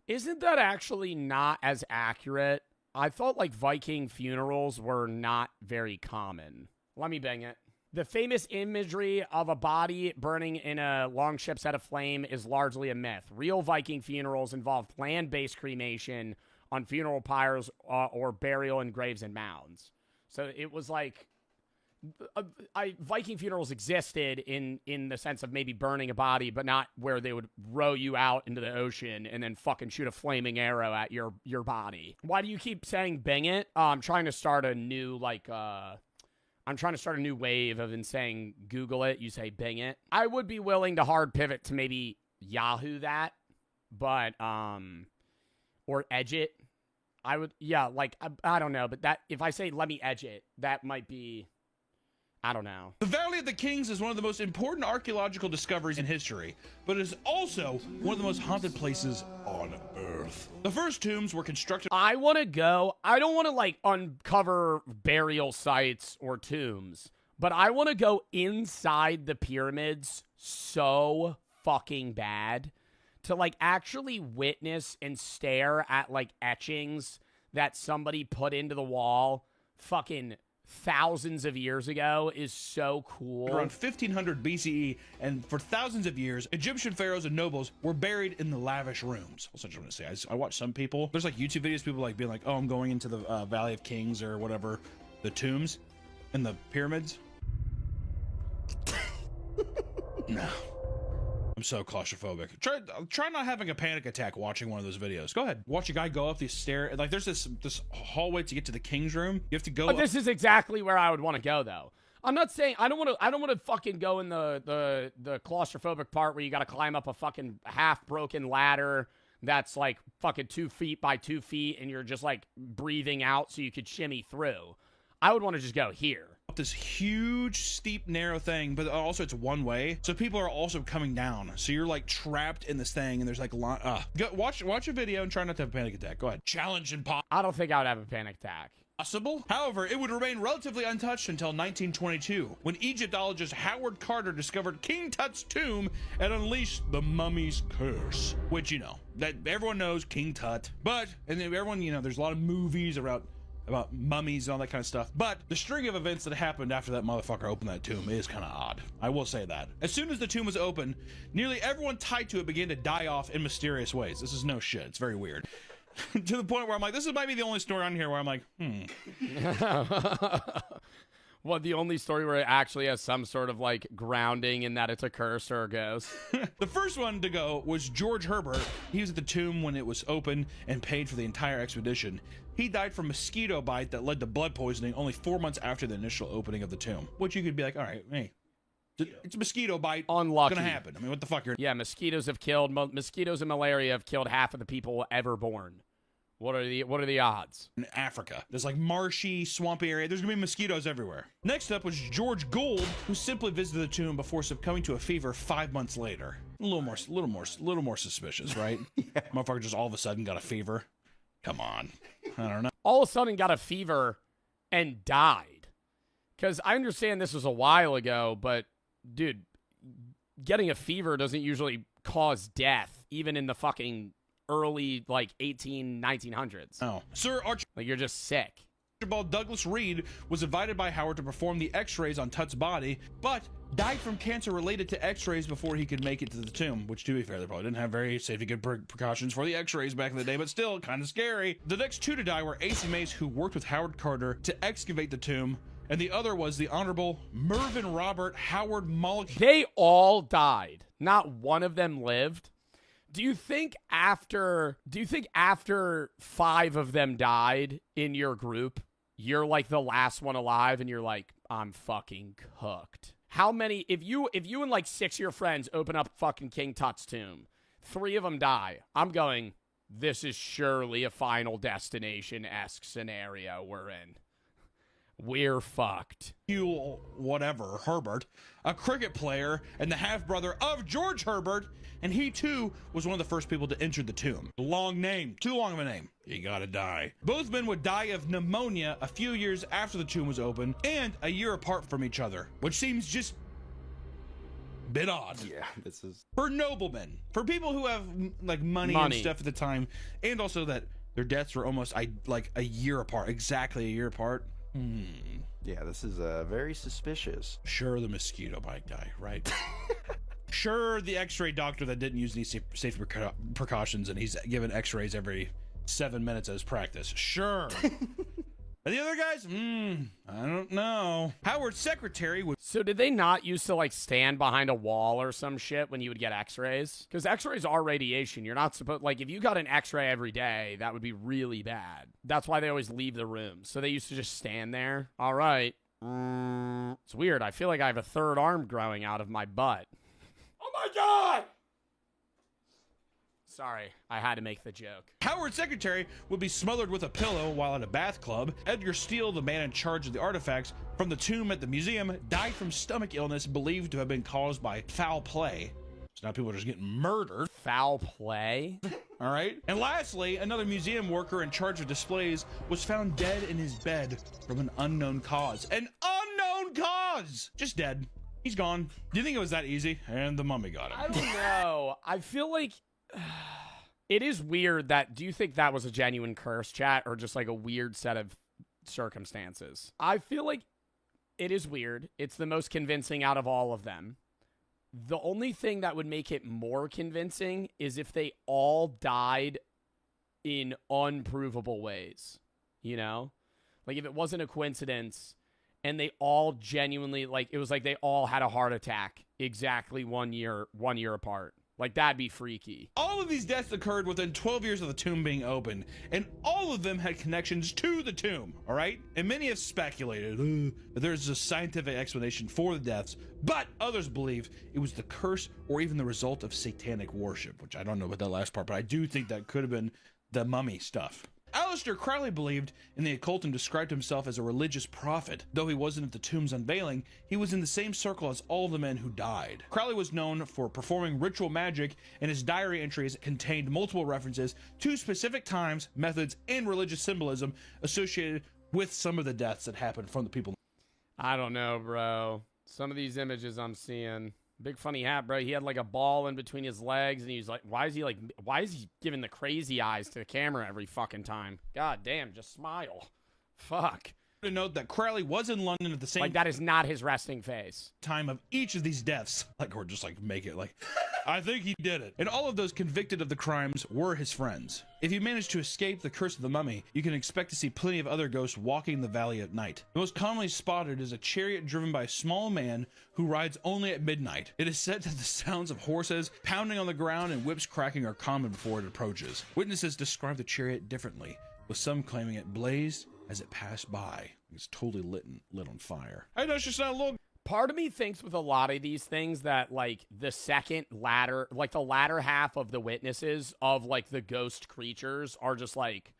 Isn't that actually not as accurate? I thought like Viking funerals were not very common. Let me bang it. The famous imagery of a body burning in a longship set of flame is largely a myth. Real Viking funerals involved land-based cremation on funeral pyres or burial in graves and mounds. So it was like Viking funerals existed in the sense of maybe burning a body, but not where they would row you out into the ocean and then fucking shoot a flaming arrow at your body. Why do you keep saying bang it? I'm trying to start a new wave of saying Google it, you say bang it. I would be willing to hard pivot to maybe Yahoo that, but or edge it. I would, yeah, like I don't know, but that if I say let me edge it, that might be, I don't know. The Valley of the Kings is one of the most important archaeological discoveries in history, but it is also one of the most haunted places on Earth. The first tombs were constructed— I want to go, I don't want to like uncover burial sites or tombs, but I want to go inside the pyramids so fucking bad to like actually witness and stare at like etchings that somebody put into the wall fucking thousands of years ago is so cool. Around 1500 BCE, and for thousands of years, Egyptian pharaohs and nobles were buried in the lavish rooms. That's what I'm going to say. I watch some people, there's like YouTube videos, people like being like, oh, I'm going into the Valley of Kings or whatever, the tombs and the pyramids. No. I'm so claustrophobic. Try not having a panic attack watching one of those videos. Go ahead. Watch a guy go up these stairs. Like there's this hallway to get to the king's room. You have to go up. This is exactly where I would want to go though. I'm not saying I don't want to fucking go in the claustrophobic part where you got to climb up a fucking half broken ladder that's like fucking 2 feet by 2 feet and you're just like breathing out so you could shimmy through. I would want to just go here. This huge, steep, narrow thing, but also it's one way, so people are also coming down. So you're like trapped in this thing, and there's like watch a video and try not to have a panic attack. Go ahead. Challenge impossible. I don't think I would have a panic attack. However, it would remain relatively untouched until 1922, when Egyptologist Howard Carter discovered King Tut's tomb and unleashed the mummy's curse. Which, that everyone knows King Tut, but, and then everyone, there's a lot of movies about about mummies and all that kind of stuff. But the string of events that happened after that motherfucker opened that tomb is kind of odd. I will say that. As soon as the tomb was open, nearly everyone tied to it began to die off in mysterious ways. This is no shit. It's very weird. To the point where I'm like, this might be the only story on here where I'm like, Well, the only story where it actually has some sort of like grounding in that it's a curse or a ghost. The first one to go was George Herbert. He was at the tomb when it was open and paid for the entire expedition. He died from mosquito bite that led to blood poisoning only 4 months after the initial opening of the tomb. Which you could be like, all right, hey, it's a mosquito bite. Unlucky. It's gonna happen. I mean, what the fuck? Yeah, mosquitoes and malaria have killed half of the people ever born. What are the odds? In Africa, there's like marshy, swampy area. There's gonna be mosquitoes everywhere. Next up was George Gould, who simply visited the tomb before succumbing to a fever 5 months later. A little more suspicious, right? Yeah. Motherfucker just all of a sudden got a fever. Come on, I don't know. All of a sudden got a fever and died. Because I understand this was a while ago, but dude, getting a fever doesn't usually cause death, even in the fucking early, like, 1900s. Oh. Sir Like, you're just sick. Archibald Douglas Reed was invited by Howard to perform the x-rays on Tut's body, but died from cancer related to x-rays before he could make it to the tomb, which, to be fair, they probably didn't have very safety good precautions for the x-rays back in the day, but still kind of scary. The next two to die were Asa Mace, who worked with Howard Carter to excavate the tomb, and the other was the Honorable Mervyn Robert Howard Moloch. They all died. Not one of them lived. Do you think after 5 of them died in your group, you're like the last one alive and you're like, I'm fucking cooked? How many, if you and like 6 of your friends open up fucking King Tut's tomb, 3 of them die, I'm going, this is surely a Final Destination-esque scenario we're in. We're fucked. Whatever, Herbert, a cricket player and the half-brother of George Herbert, and he too was one of the first people to enter the tomb. Long name, too long of a name. You gotta die. Both men would die of pneumonia a few years after the tomb was open and a year apart from each other, which seems just a bit odd. Yeah, this is... For noblemen, for people who have like money and stuff at the time, and also that their deaths were almost like a year apart, exactly a year apart. Yeah, this is very suspicious. Sure, the mosquito bite guy, right? Sure, the x-ray doctor that didn't use these safety precautions and he's given x-rays every 7 minutes as practice. Sure. And the other guys? I don't know. Howard's secretary would... So did they not used to like stand behind a wall or some shit when you would get x-rays? Because x-rays are radiation. You're not supposed... Like, if you got an x-ray every day, that would be really bad. That's why they always leave the room. So they used to just stand there. All right. It's weird. I feel like I have a third arm growing out of my butt. Oh my God! Sorry, I had to make the joke. Howard's secretary would be smothered with a pillow while at a bath club. Edgar Steele, the man in charge of the artifacts from the tomb at the museum, died from stomach illness believed to have been caused by foul play. So now people are just getting murdered. Foul play? All right. And lastly, another museum worker in charge of displays was found dead in his bed from an unknown cause. An unknown cause! Just dead. He's gone. Do you think it was that easy? And the mummy got him. I don't know. I feel like... It is weird that... Do you think that was a genuine curse, chat, or just like a weird set of circumstances? I feel like it is weird. It's the most convincing out of all of them. The only thing that would make it more convincing is if they all died in unprovable ways. You know? Like, if it wasn't a coincidence and they all genuinely... Like, it was like they all had a heart attack exactly 1 year apart. Like, that'd be freaky. All of these deaths occurred within 12 years of the tomb being opened, and all of them had connections to the tomb, all right? And many have speculated that there's a scientific explanation for the deaths, but others believe it was the curse or even the result of satanic worship, which I don't know about that last part, but I do think that could have been the mummy stuff. Aleister Crowley believed in the occult and described himself as a religious prophet. Though he wasn't at the tomb's unveiling, he was in the same circle as all the men who died. Crowley was known for performing ritual magic, and his diary entries contained multiple references to specific times, methods, and religious symbolism associated with some of the deaths that happened from the people. I don't know, bro. Some of these images I'm seeing... Big funny hat, bro. He had like a ball in between his legs, and he's like, why is he giving the crazy eyes to the camera every fucking time? God damn, just smile. Fuck. To note that Crowley was in London at the same Like, that is not his resting face. time of each of these deaths. Like, or just like make it like, I think he did it. And all of those convicted of the crimes were his friends. If you manage to escape the curse of the mummy, you can expect to see plenty of other ghosts walking the valley at night. The most commonly spotted is a chariot driven by a small man who rides only at midnight. It is said that the sounds of horses pounding on the ground and whips cracking are common before it approaches. Witnesses describe the chariot differently, with some claiming it blazed as it passed by. It's totally lit on fire. I know it's just not a little. Part of me thinks with a lot of these things that, like, the latter half of the witnesses of, like, the ghost creatures are just, like,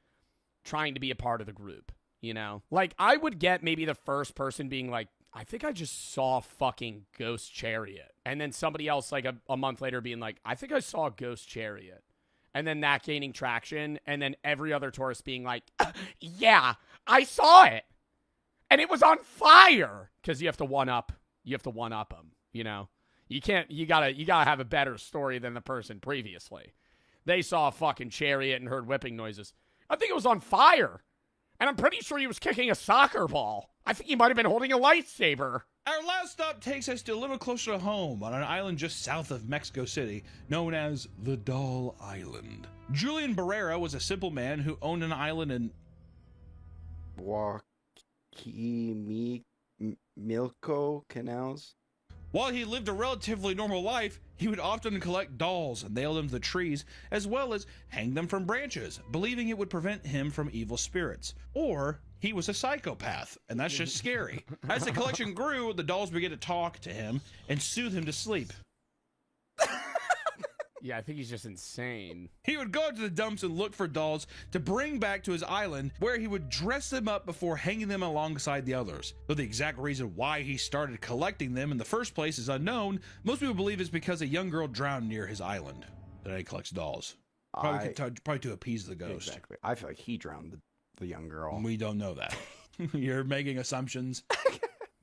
trying to be a part of the group, you know? Like, I would get maybe the first person being like, I think I just saw a fucking ghost chariot. And then somebody else, like, a month later being like, I think I saw a ghost chariot. And then that gaining traction, and then every other tourist being like, yeah, I saw it. And it was on fire. Because you have to one up them, you know? You gotta have a better story than the person previously. They saw a fucking chariot and heard whipping noises. I think it was on fire. And I'm pretty sure he was kicking a soccer ball. I think he might have been holding a lightsaber. Our last stop takes us to a little closer to home on an island just south of Mexico City, known as the Doll Island. Julian Barrera was a simple man who owned an island in Milco Canals. While he lived a relatively normal life, he would often collect dolls and nail them to the trees, as well as hang them from branches, believing it would prevent him from evil spirits. Or he was a psychopath, and that's just scary. As the collection grew, the dolls began to talk to him and soothe him to sleep. Yeah, I think he's just insane. He would go to the dumps and look for dolls to bring back to his island, where he would dress them up before hanging them alongside the others. Though the exact reason why he started collecting them in the first place is unknown, most people believe it's because a young girl drowned near his island. That he collects dolls. Probably to appease the ghost. Exactly. I feel like he drowned the young girl. We don't know that. You're making assumptions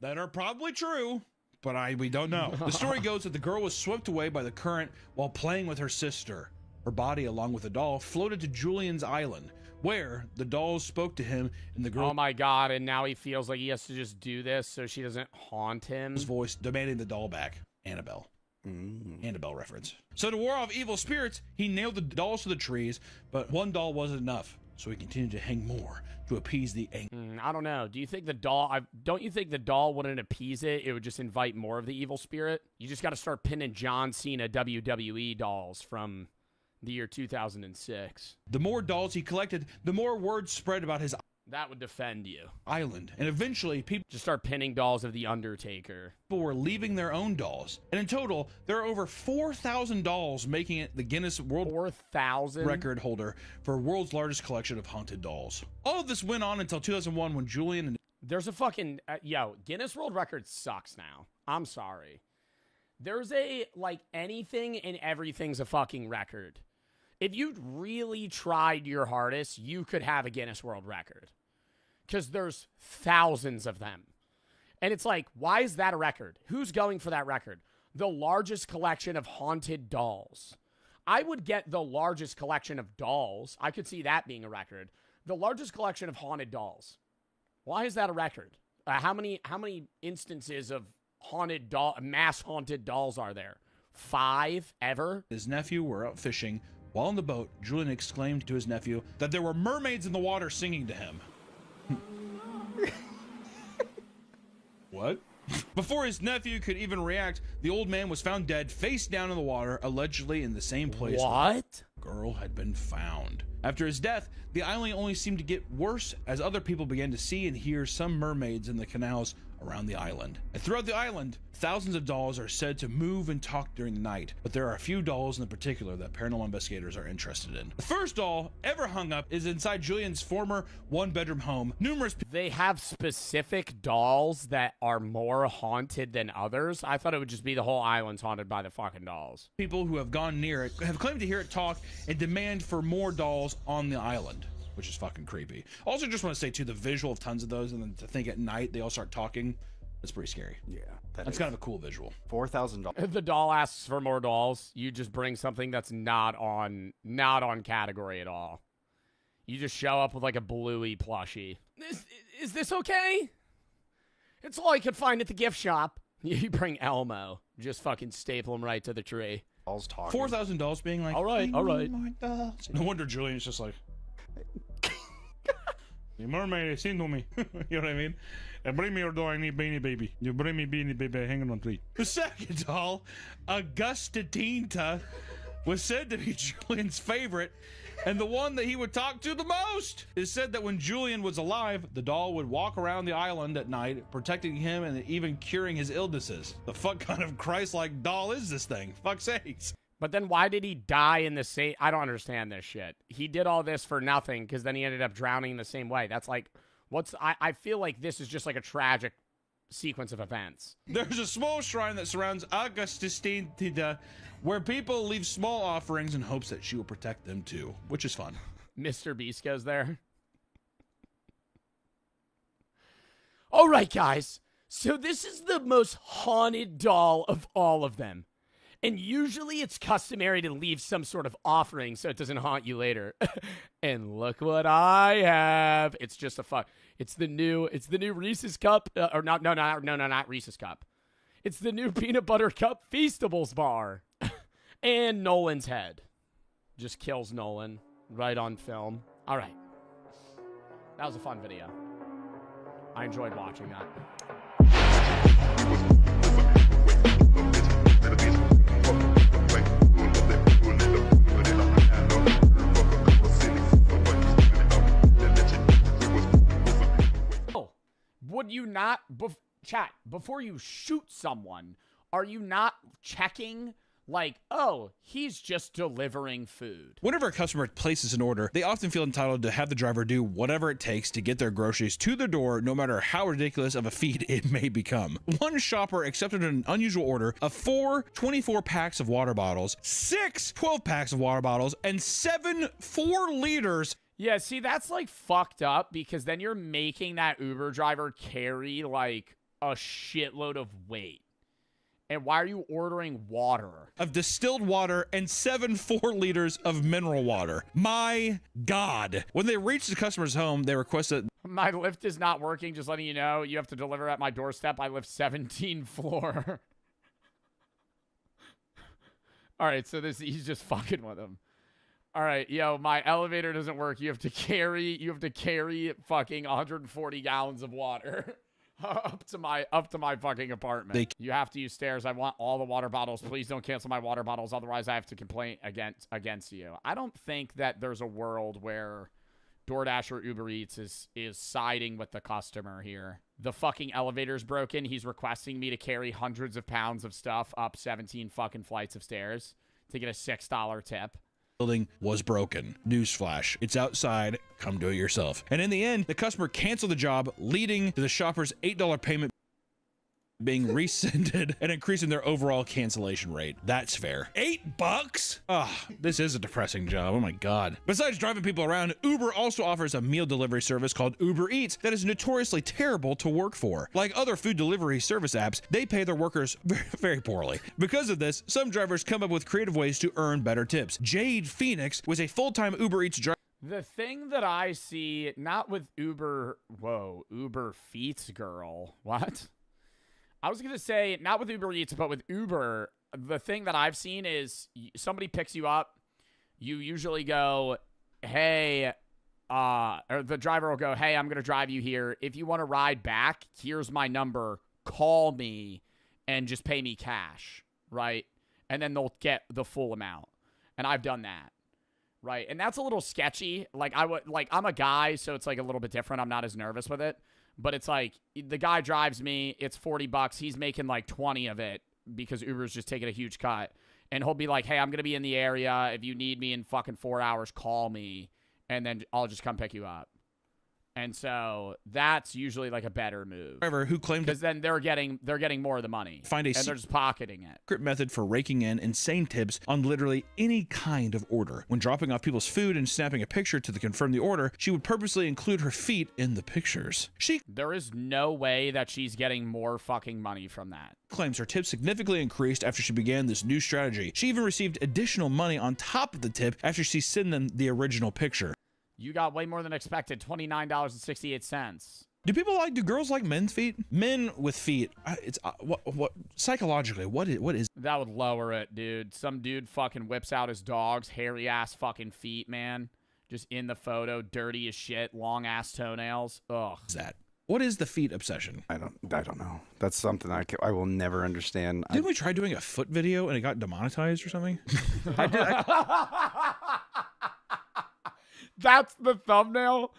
that are probably true. But we don't know. The story goes that the girl was swept away by the current while playing with her sister. Her body, along with the doll, floated to Julian's island, where the dolls spoke to him, and the girl. Oh my god! And now he feels like he has to just do this so she doesn't haunt him. His voice demanding the doll back. Annabelle. Annabelle reference. So to ward off evil spirits, he nailed the dolls to the trees, but one doll wasn't enough, so he continued to hang more to appease the anger. I don't know. Do you think the doll? Don't you think the doll wouldn't appease it? It would just invite more of the evil spirit. You just got to start pinning John Cena WWE dolls from the year 2006. The more dolls he collected, the more word spread about his That would defend you. island, and eventually people Just start pinning dolls of The Undertaker. were leaving their own dolls. And in total, there are over 4,000 dolls, making it the Guinness World 4,000? Record holder for world's largest collection of haunted dolls. All of this went on until 2001 when Julian and There's a fucking... Guinness World Record sucks now. I'm sorry. There's anything and everything's a fucking record. If you really tried your hardest, you could have a Guinness World Record. Because there's thousands of them. And it's like, why is that a record? Who's going for that record? The largest collection of haunted dolls. I would get the largest collection of dolls. I could see that being a record. The largest collection of haunted dolls. Why is that a record? How many instances of mass haunted dolls are there? 5 ever? his nephew were out fishing. While on the boat, Julian exclaimed to his nephew that there were mermaids in the water singing to him. What? Before his nephew could even react, the old man was found dead, face down in the water, allegedly in the same place where What? the girl had been found. After his death, the island only seemed to get worse as other people began to see and hear some mermaids in the canals around the island. And throughout the island, thousands of dolls are said to move and talk during the night, but there are a few dolls in particular that paranormal investigators are interested in. The first doll ever hung up is inside Julian's former one-bedroom home. They have specific dolls that are more haunted than others? I thought it would just be the whole island's haunted by the fucking dolls. People who have gone near it have claimed to hear it talk and demand for more dolls on the island, which is fucking creepy. Also, just want to say, too, the visual of tons of those, and then to think at night they all start talking, that's pretty scary. Yeah. That's kind of a cool visual. $4,000. If the doll asks for more dolls, you just bring something that's not on category at all. You just show up with like a Bluey plushie. Is this okay? It's all I could find at the gift shop. You bring Elmo. Just fucking staple him right to the tree. Dolls talking. $4,000 being like, All right, all right. No wonder Julian's just like, the mermaid sing to me. You know what I mean? And bring me your doll. I need Beanie Baby. You bring me Beanie Baby hanging on tree. The second doll, Augusta Tinta, was said to be Julian's favorite and the one that he would talk to the most. It said that when Julian was alive, the doll would walk around the island at night, protecting him and even curing his illnesses. The fuck kind of Christ-like doll is this thing? Fuck's sakes. But then why did he die in the same... I don't understand this shit. He did all this for nothing because then he ended up drowning in the same way. That's like... I feel like this is just like a tragic sequence of events. There's a small shrine that surrounds Augustinita where people leave small offerings in hopes that she will protect them too, which is fun. Mr. Beast goes there. All right, guys. So this is the most haunted doll of all of them. And usually it's customary to leave some sort of offering so it doesn't haunt you later. And look what I have. It's just a fuck. It's the new Reese's cup not Reese's cup. It's the new peanut butter cup Feastables bar. And Nolan's head. Just kills Nolan right on film. All right. That was a fun video. I enjoyed watching that. Would you not, chat, before you shoot someone, are you not checking, like, oh, he's just delivering food? Whenever a customer places an order, they often feel entitled to have the driver do whatever it takes to get their groceries to their door, no matter how ridiculous of a feat it may become. One shopper accepted an unusual order of 4 24 packs of water bottles, 6 12 packs of water bottles, and 7 4 liters. Yeah, see, that's like fucked up because then you're making that Uber driver carry like a shitload of weight. And why are you ordering water? Of distilled water and 7 4 liters of mineral water. My God. When they reach the customer's home, they request that my lift is not working, just letting you know. You have to deliver at my doorstep. I live 17th floor. All right, so he's just fucking with him. All right, yo, my elevator doesn't work. You have to carry fucking 140 gallons of water up to my fucking apartment. You have to use stairs. I want all the water bottles. Please don't cancel my water bottles, otherwise I have to complain against you. I don't think that there's a world where DoorDash or Uber Eats is siding with the customer here. The fucking elevator's broken. He's requesting me to carry hundreds of pounds of stuff up 17 fucking flights of stairs to get a $6 tip. Building was broken. Newsflash. It's outside. Come do it yourself. And in the end, the customer canceled the job, leading to the shopper's $8 payment being rescinded and increasing their overall cancellation rate. That's fair. $8? Ah, this is a depressing job. Oh my God. Besides driving people around, Uber also offers a meal delivery service called Uber Eats that is notoriously terrible to work for. Like other food delivery service apps, they pay their workers very, very poorly. Because of this, some drivers come up with creative ways to earn better tips. Jade Phoenix was a full-time Uber Eats driver. The thing that I see, not with Uber Feets girl. What? I was going to say, not with Uber Eats, but with Uber, the thing that I've seen is somebody picks you up. You usually go, hey, or the driver will go, hey, I'm going to drive you here. If you want to ride back, here's my number. Call me and just pay me cash, right? And then they'll get the full amount. And I've done that, right? And that's a little sketchy. I'm a guy, so it's like a little bit different. I'm not as nervous with it. But it's like, the guy drives me, it's $40. He's making like 20 of it because Uber's just taking a huge cut. And he'll be like, hey, I'm going to be in the area. If you need me in fucking 4 hours, call me. And then I'll just come pick you up. And so that's usually like a better move. Driver who claimed because then they're getting more of the money. And they're just pocketing it. Secret method for raking in insane tips on literally any kind of order. When dropping off people's food and snapping a picture to confirm the order, she would purposely include her feet in the pictures. There is no way that she's getting more fucking money from that. Claims her tips significantly increased after she began this new strategy. She even received additional money on top of the tip after she sent them the original picture. You got way more than expected. $29.68. Do girls like men's feet? Men with feet. It's what psychologically? What is? That would lower it, dude. Some dude fucking whips out his dog's hairy ass fucking feet, man. Just in the photo, dirty as shit, long ass toenails. Ugh. Is that? What is the feet obsession? I don't know. That's something I will never understand. Didn't we try doing a foot video and it got demonetized or something? That's the thumbnail.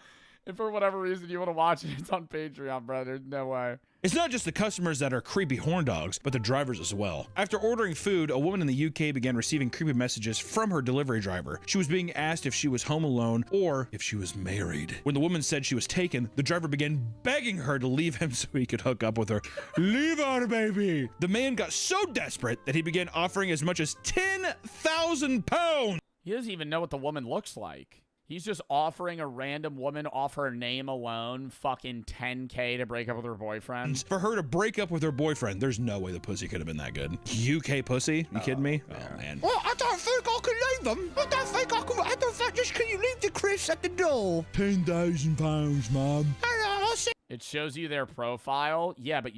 If for whatever reason you want to watch it, it's on Patreon, bro. There's no way. It's not just the customers that are creepy horn dogs, but the drivers as well. After ordering food, a woman in the UK began receiving creepy messages from her delivery driver. She was being asked if she was home alone or if she was married. When the woman said she was taken, the driver began begging her to leave him so he could hook up with her. Leave her, baby! The man got so desperate that he began offering as much as £10,000. He doesn't even know what the woman looks like. He's just offering a random woman off her name alone fucking $10K to break up with her boyfriend. For her to break up with her boyfriend, there's no way the pussy could have been that good. UK pussy? You kidding me? Oh, man. Well, I don't think I can leave them. I don't think just can you leave the Chris at the door? £10,000, Mom. It shows you their profile. Yeah, but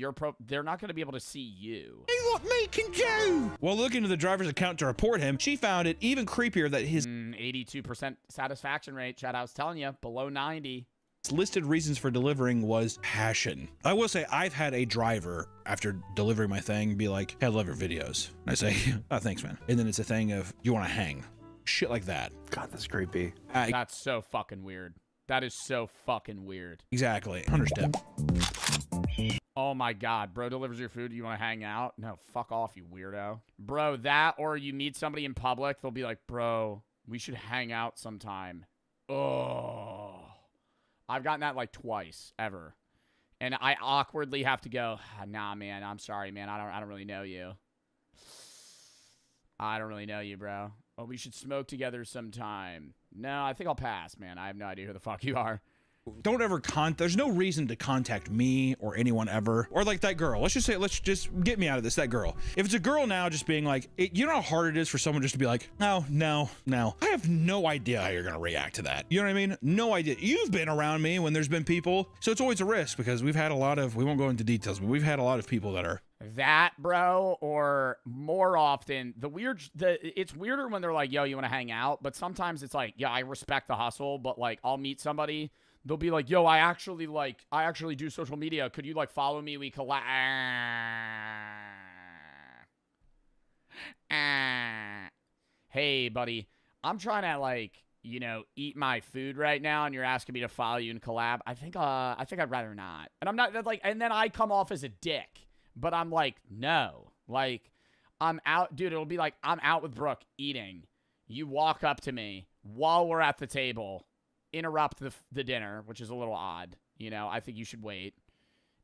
they're not going to be able to see you. See what me can do. While looking into the driver's account to report him, she found it even creepier that his 82% satisfaction rate. Chad, I was telling you, below 90. listed reasons for delivering was passion. I will say I've had a driver after delivering my thing be like, hey, I love your videos. And I say, oh, thanks, man. And then it's a thing of, you want to hang? Shit like that. God, that's creepy. That's so fucking weird. That is so fucking weird. Exactly. Understand. Oh my God, bro delivers your food. You want to hang out? No, fuck off, you weirdo. Bro, that or you meet somebody in public, they'll be like, bro, we should hang out sometime. Oh, I've gotten that like twice ever. And I awkwardly have to go, nah, man, I'm sorry, man. I don't really know you. I don't really know you, bro. Oh, we should smoke together sometime. No, I think I'll pass, man. I have no idea who the fuck you are. Don't ever there's no reason to contact me or anyone ever. Or like that girl. Let's just get me out of this, that girl. If it's a girl now just being like, you know how hard it is for someone just to be like, no. I have no idea how you're going to react to that. You know what I mean? No idea. You've been around me when there's been people. So it's always a risk because we've had a lot of, we won't go into details, but we've had a lot of people that are. That, bro, or more often, it's weirder when they're like, yo, you want to hang out? But sometimes it's like, yeah, I respect the hustle, but like, I'll meet somebody. They'll be like, yo, I actually do social media. Could you like follow me? We collab. Hey, buddy, I'm trying to like, eat my food right now, and you're asking me to follow you and collab. I think I'd rather not. And I'm not like, and then I come off as a dick, but I'm like, no, like I'm out, dude. It'll be like, I'm out with Brooke eating. You walk up to me while we're at the table, interrupt the dinner, which is a little odd. I think you should wait,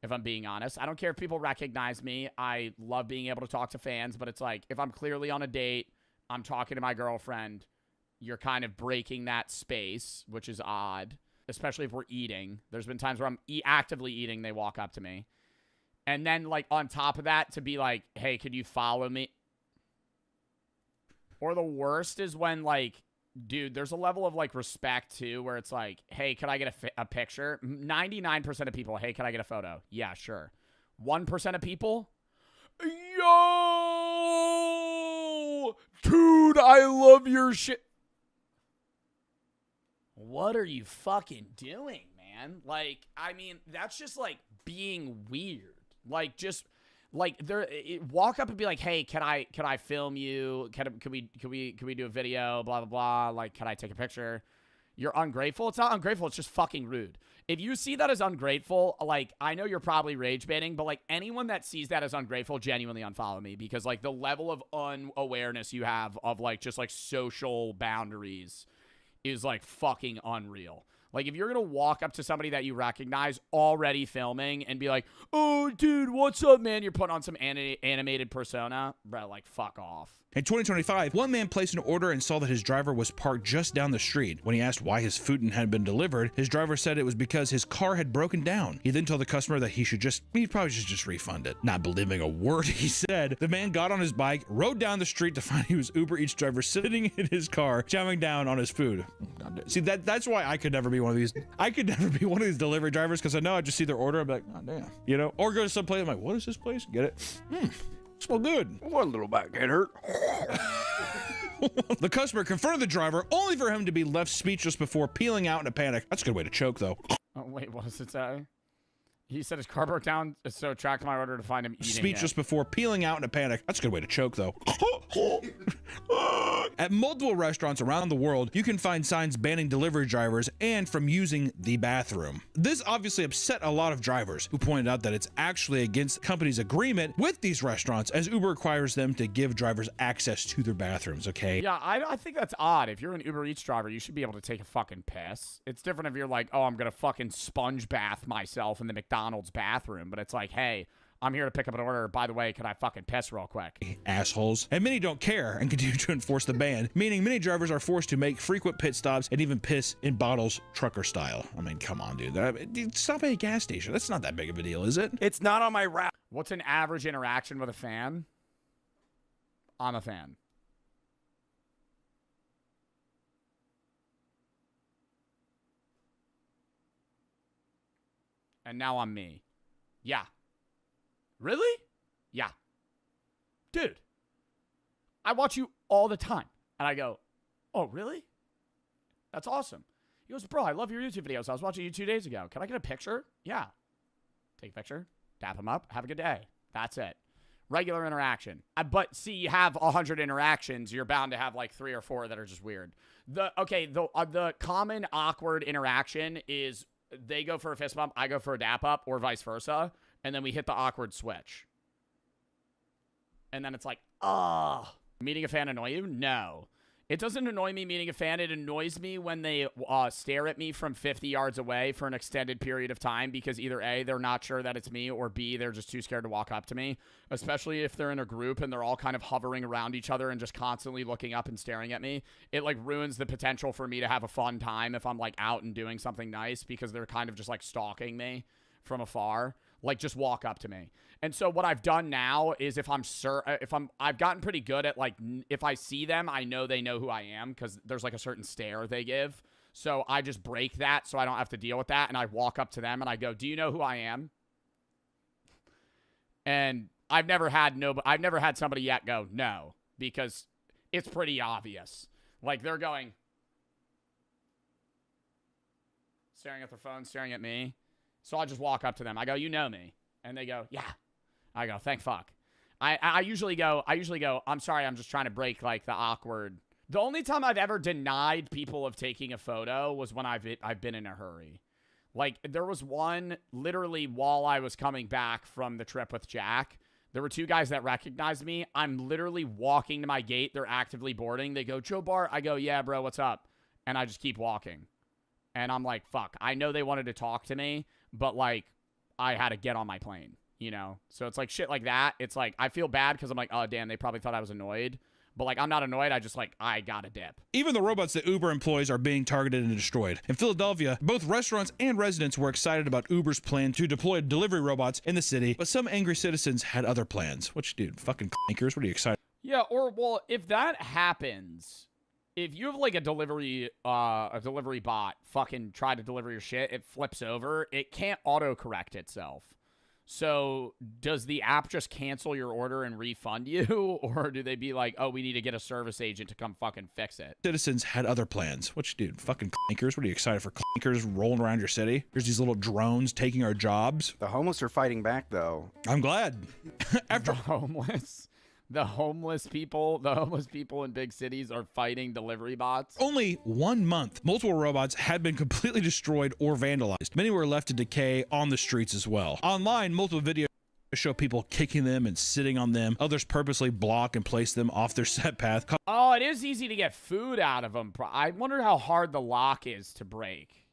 if I'm being honest. I don't care if people recognize me. I love being able to talk to fans, but it's like, if I'm clearly on a date, I'm talking to my girlfriend, you're kind of breaking that space, which is odd, especially if we're eating. There's been times where I'm actively eating, they walk up to me. And then, like, on top of that, to be like, hey, could you follow me? Or the worst is when, like, dude, there's a level of, like, respect, too, where it's like, hey, could I get a picture? 99% of people, hey, can I get a photo? Yeah, sure. 1% of people, yo, dude, I love your shit. What are you fucking doing, man? Like, I mean, that's just, like, being weird. Like, just... like walk up and be like, hey, can I film you? Can we do a video? Blah blah blah. Like, can I take a picture? You're ungrateful. It's not ungrateful. It's just fucking rude. If you see that as ungrateful, like, I know you're probably rage baiting, but like anyone that sees that as ungrateful, genuinely unfollow me, because like the level of unawareness you have of like just like social boundaries is like fucking unreal. Like, if you're going to walk up to somebody that you recognize already filming and be like, oh, dude, what's up, man? You're putting on some animated persona. Bro, like, fuck off. In 2025, one man placed an order and saw that his driver was parked just down the street. When he asked why his food hadn't been delivered, his driver said it was because his car had broken down. He then told the customer that he probably should just refund it. Not believing a word he said, the man got on his bike, rode down the street to find he was Uber Eats driver sitting in his car, chowing down on his food. See, that's why I could never be one of these. I could never be one of these delivery drivers, because I know I just see their order, I'm like, oh damn, you know, or go to some place, I'm like, what is this place? Get it? Smell good. One little back get hurt. The customer confronted the driver, only for him to be left speechless before peeling out in a panic. That's a good way to choke, though. Oh, wait, what does it say? He said his car broke down, so tracked my order to find him eating Speechless it. Before peeling out in a panic. That's a good way to choke, though. At multiple restaurants around the world, you can find signs banning delivery drivers and from using the bathroom. This obviously upset a lot of drivers, who pointed out that it's actually against the company's agreement with these restaurants, as Uber requires them to give drivers access to their bathrooms, okay? Yeah, I think that's odd. If you're an Uber Eats driver, you should be able to take a fucking piss. It's different if you're like, oh, I'm gonna fucking sponge bath myself in the McDonald's bathroom, but it's like, hey, I'm here to pick up an order. By the way, can I fucking piss real quick? Assholes. And many don't care and continue to enforce the ban, meaning many drivers are forced to make frequent pit stops and even piss in bottles, trucker style. I mean, come on, dude. Stop at a gas station. That's not that big of a deal, is it? It's not on my route. What's an average interaction with a fan? I'm a fan. And now I'm me. Yeah. Really? Yeah. Dude, I watch you all the time. And I go, oh, really? That's awesome. He goes, bro, I love your YouTube videos. I was watching you 2 days ago. Can I get a picture? Yeah. Take a picture, dap him up, have a good day. That's it. Regular interaction. But see, you have 100 interactions, you're bound to have like 3 or 4 that are just weird. The common awkward interaction is they go for a fist bump, I go for a dap up, or vice versa, and then we hit the awkward switch. And then it's like, oh. Meeting a fan annoy you? No. It doesn't annoy me meeting a fan. It annoys me when they stare at me from 50 yards away for an extended period of time because either A, they're not sure that it's me, or B, they're just too scared to walk up to me, especially if they're in a group and they're all kind of hovering around each other and just constantly looking up and staring at me. It like ruins the potential for me to have a fun time if I'm like out and doing something nice because they're kind of just like stalking me from afar. Like, just walk up to me. And so what I've done now is I've gotten pretty good at, like, if I see them, I know they know who I am because there's, like, a certain stare they give. So I just break that so I don't have to deal with that. And I walk up to them and I go, do you know who I am? And I've never had somebody yet go, no, because it's pretty obvious. Like, they're going, staring at their phone, staring at me. So I just walk up to them. I go, you know me. And they go, yeah. I go, thank fuck. I usually go, I'm sorry, I'm just trying to break, like, the awkward. The only time I've ever denied people of taking a photo was when I've been in a hurry. Like, there was one, literally, while I was coming back from the trip with Jack, there were 2 guys that recognized me. I'm literally walking to my gate. They're actively boarding. They go, Joe Bart. I go, yeah, bro, what's up? And I just keep walking. And I'm like, fuck, I know they wanted to talk to me, but, like, I had to get on my plane, you know? So it's like shit like that. It's like, I feel bad because I'm like, oh, damn, they probably thought I was annoyed. But, like, I'm not annoyed. I just, like, I gotta dip. Even the robots that Uber employs are being targeted and destroyed. In Philadelphia, both restaurants and residents were excited about Uber's plan to deploy delivery robots in the city, but some angry citizens had other plans. Which, dude, fucking clankers, what are you excited? Yeah, or, well, if that happens, if you have, like, a delivery bot fucking try to deliver your shit, it flips over, it can't autocorrect itself. So does the app just cancel your order and refund you? Or do they be like, oh, we need to get a service agent to come fucking fix it? Citizens had other plans. Which, dude, fucking clankers, what are you excited for? Clankers rolling around your city? There's these little drones taking our jobs. The homeless are fighting back, though. I'm glad. After The homeless people in big cities are fighting delivery bots. Only 1 month, multiple robots had been completely destroyed or vandalized. Many were left to decay on the streets as well. Online, multiple videos show people kicking them and sitting on them. Others purposely block and place them off their set path. Oh, it is easy to get food out of them. I wonder how hard the lock is to break.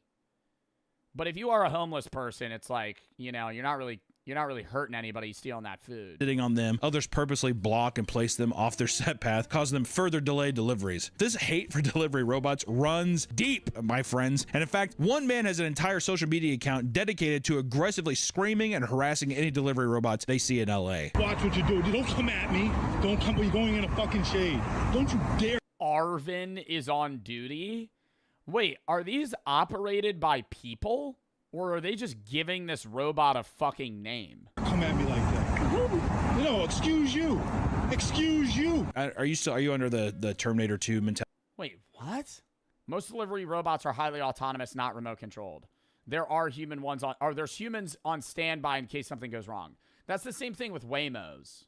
But if you are a homeless person, it's like, you know, you're not really hurting anybody stealing that food. Sitting on them, others purposely block and place them off their set path, causing them further delayed deliveries. This hate for delivery robots runs deep, my friends. And in fact, one man has an entire social media account dedicated to aggressively screaming and harassing any delivery robots they see in LA. Watch what you do. Don't come at me. Don't come. You're going in a fucking shade. Don't you dare. Arvin is on duty? Wait, are these operated by people? Or are they just giving this robot a fucking name? Come at me like that. No, excuse you. Excuse you. Are you under the Terminator 2 mentality? Wait, what? Most delivery robots are highly autonomous, not remote controlled. There's humans on standby in case something goes wrong. That's the same thing with Waymos.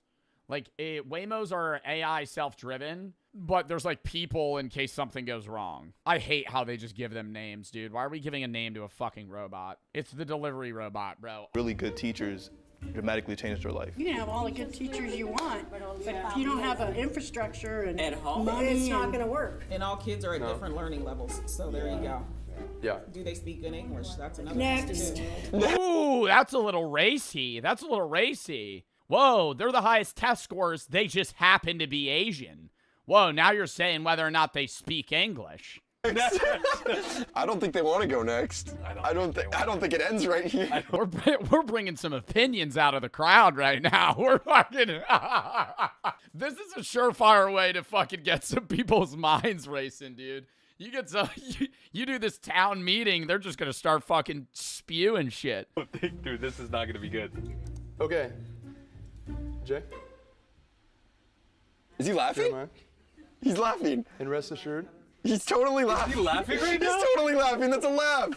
Like, Waymos are AI self-driven, but there's, like, people in case something goes wrong. I hate how they just give them names, dude. Why are we giving a name to a fucking robot? It's the delivery robot, bro. Really good teachers dramatically changed their life. You can have all the good teachers you want, but if you don't have an infrastructure and at home, money, it's not going to work. And all kids are at different learning levels, so there you go. Yeah. Do they speak good English? That's another Next. Ooh, that's a little racy. That's a little racy. Whoa, they're the highest test scores. They just happen to be Asian. Whoa, now you're saying whether or not they speak English. I don't think they want to go next. I don't think it ends right here. We're bringing some opinions out of the crowd right now. We're fucking. This is a surefire way to fucking get some people's minds racing, dude. You get some. You do this town meeting, they're just gonna start fucking spewing shit. Dude, this is not gonna be good. Okay. Jay? Is he laughing? He's laughing. And rest assured, He's totally laughing. Is he laughing right now? He's totally laughing. That's a laugh.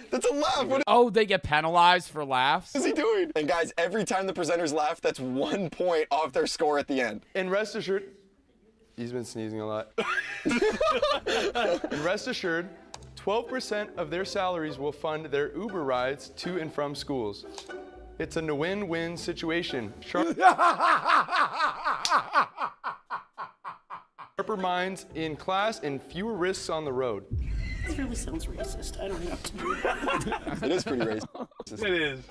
That's a laugh. What Oh, they get penalized for laughs? is he doing? And guys, every time the presenters laugh, that's 1 point off their score at the end. and rest assured, he's been sneezing a lot. And rest assured, 12% of their salaries will fund their Uber rides to and from schools. It's a win-win situation. Sharper minds in class and fewer risks on the road. This really sounds racist. I don't know what to do. It is pretty racist. It is.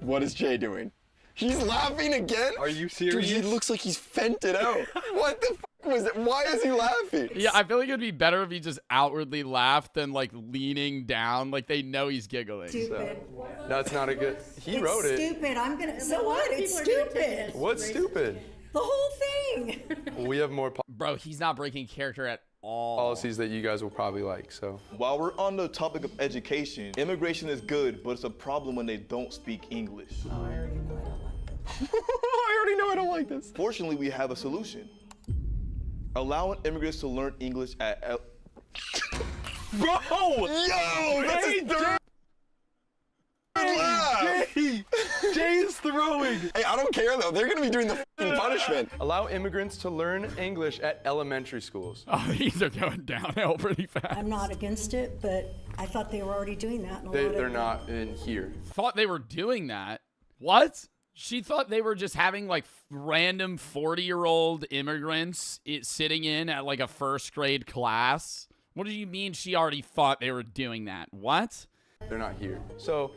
What is Jay doing? He's laughing again? Are you Dude, serious? he looks like he's fented out. What the fuck was it? Why is he laughing? Yeah, I feel like it'd be better if he just outwardly laughed than like leaning down, like they know he's giggling. Stupid. That's not a good. He wrote it. Stupid. I'm gonna. So what? It's stupid. What's stupid? The whole thing. We have more Bro, he's not breaking character at all. policies that you guys will probably like. So While we're on the topic of education, immigration is good, but it's a problem when they don't speak English. I already know I don't like this. Fortunately, we have a solution. Allowing immigrants to learn English at Bro! Yo! That's his third laugh! Jay is throwing. Hey, I don't care though. They're gonna be doing the fucking punishment. Allow immigrants to learn English at elementary schools. Oh, these are going downhill pretty fast. I'm not against it, but I thought they were already doing that. In a lot of- They're not in here. Thought they were doing that. What? She thought they were just having like random 40-year-old immigrants sitting in at like a first grade class. What do you mean she already thought they were doing that? What? They're not here. So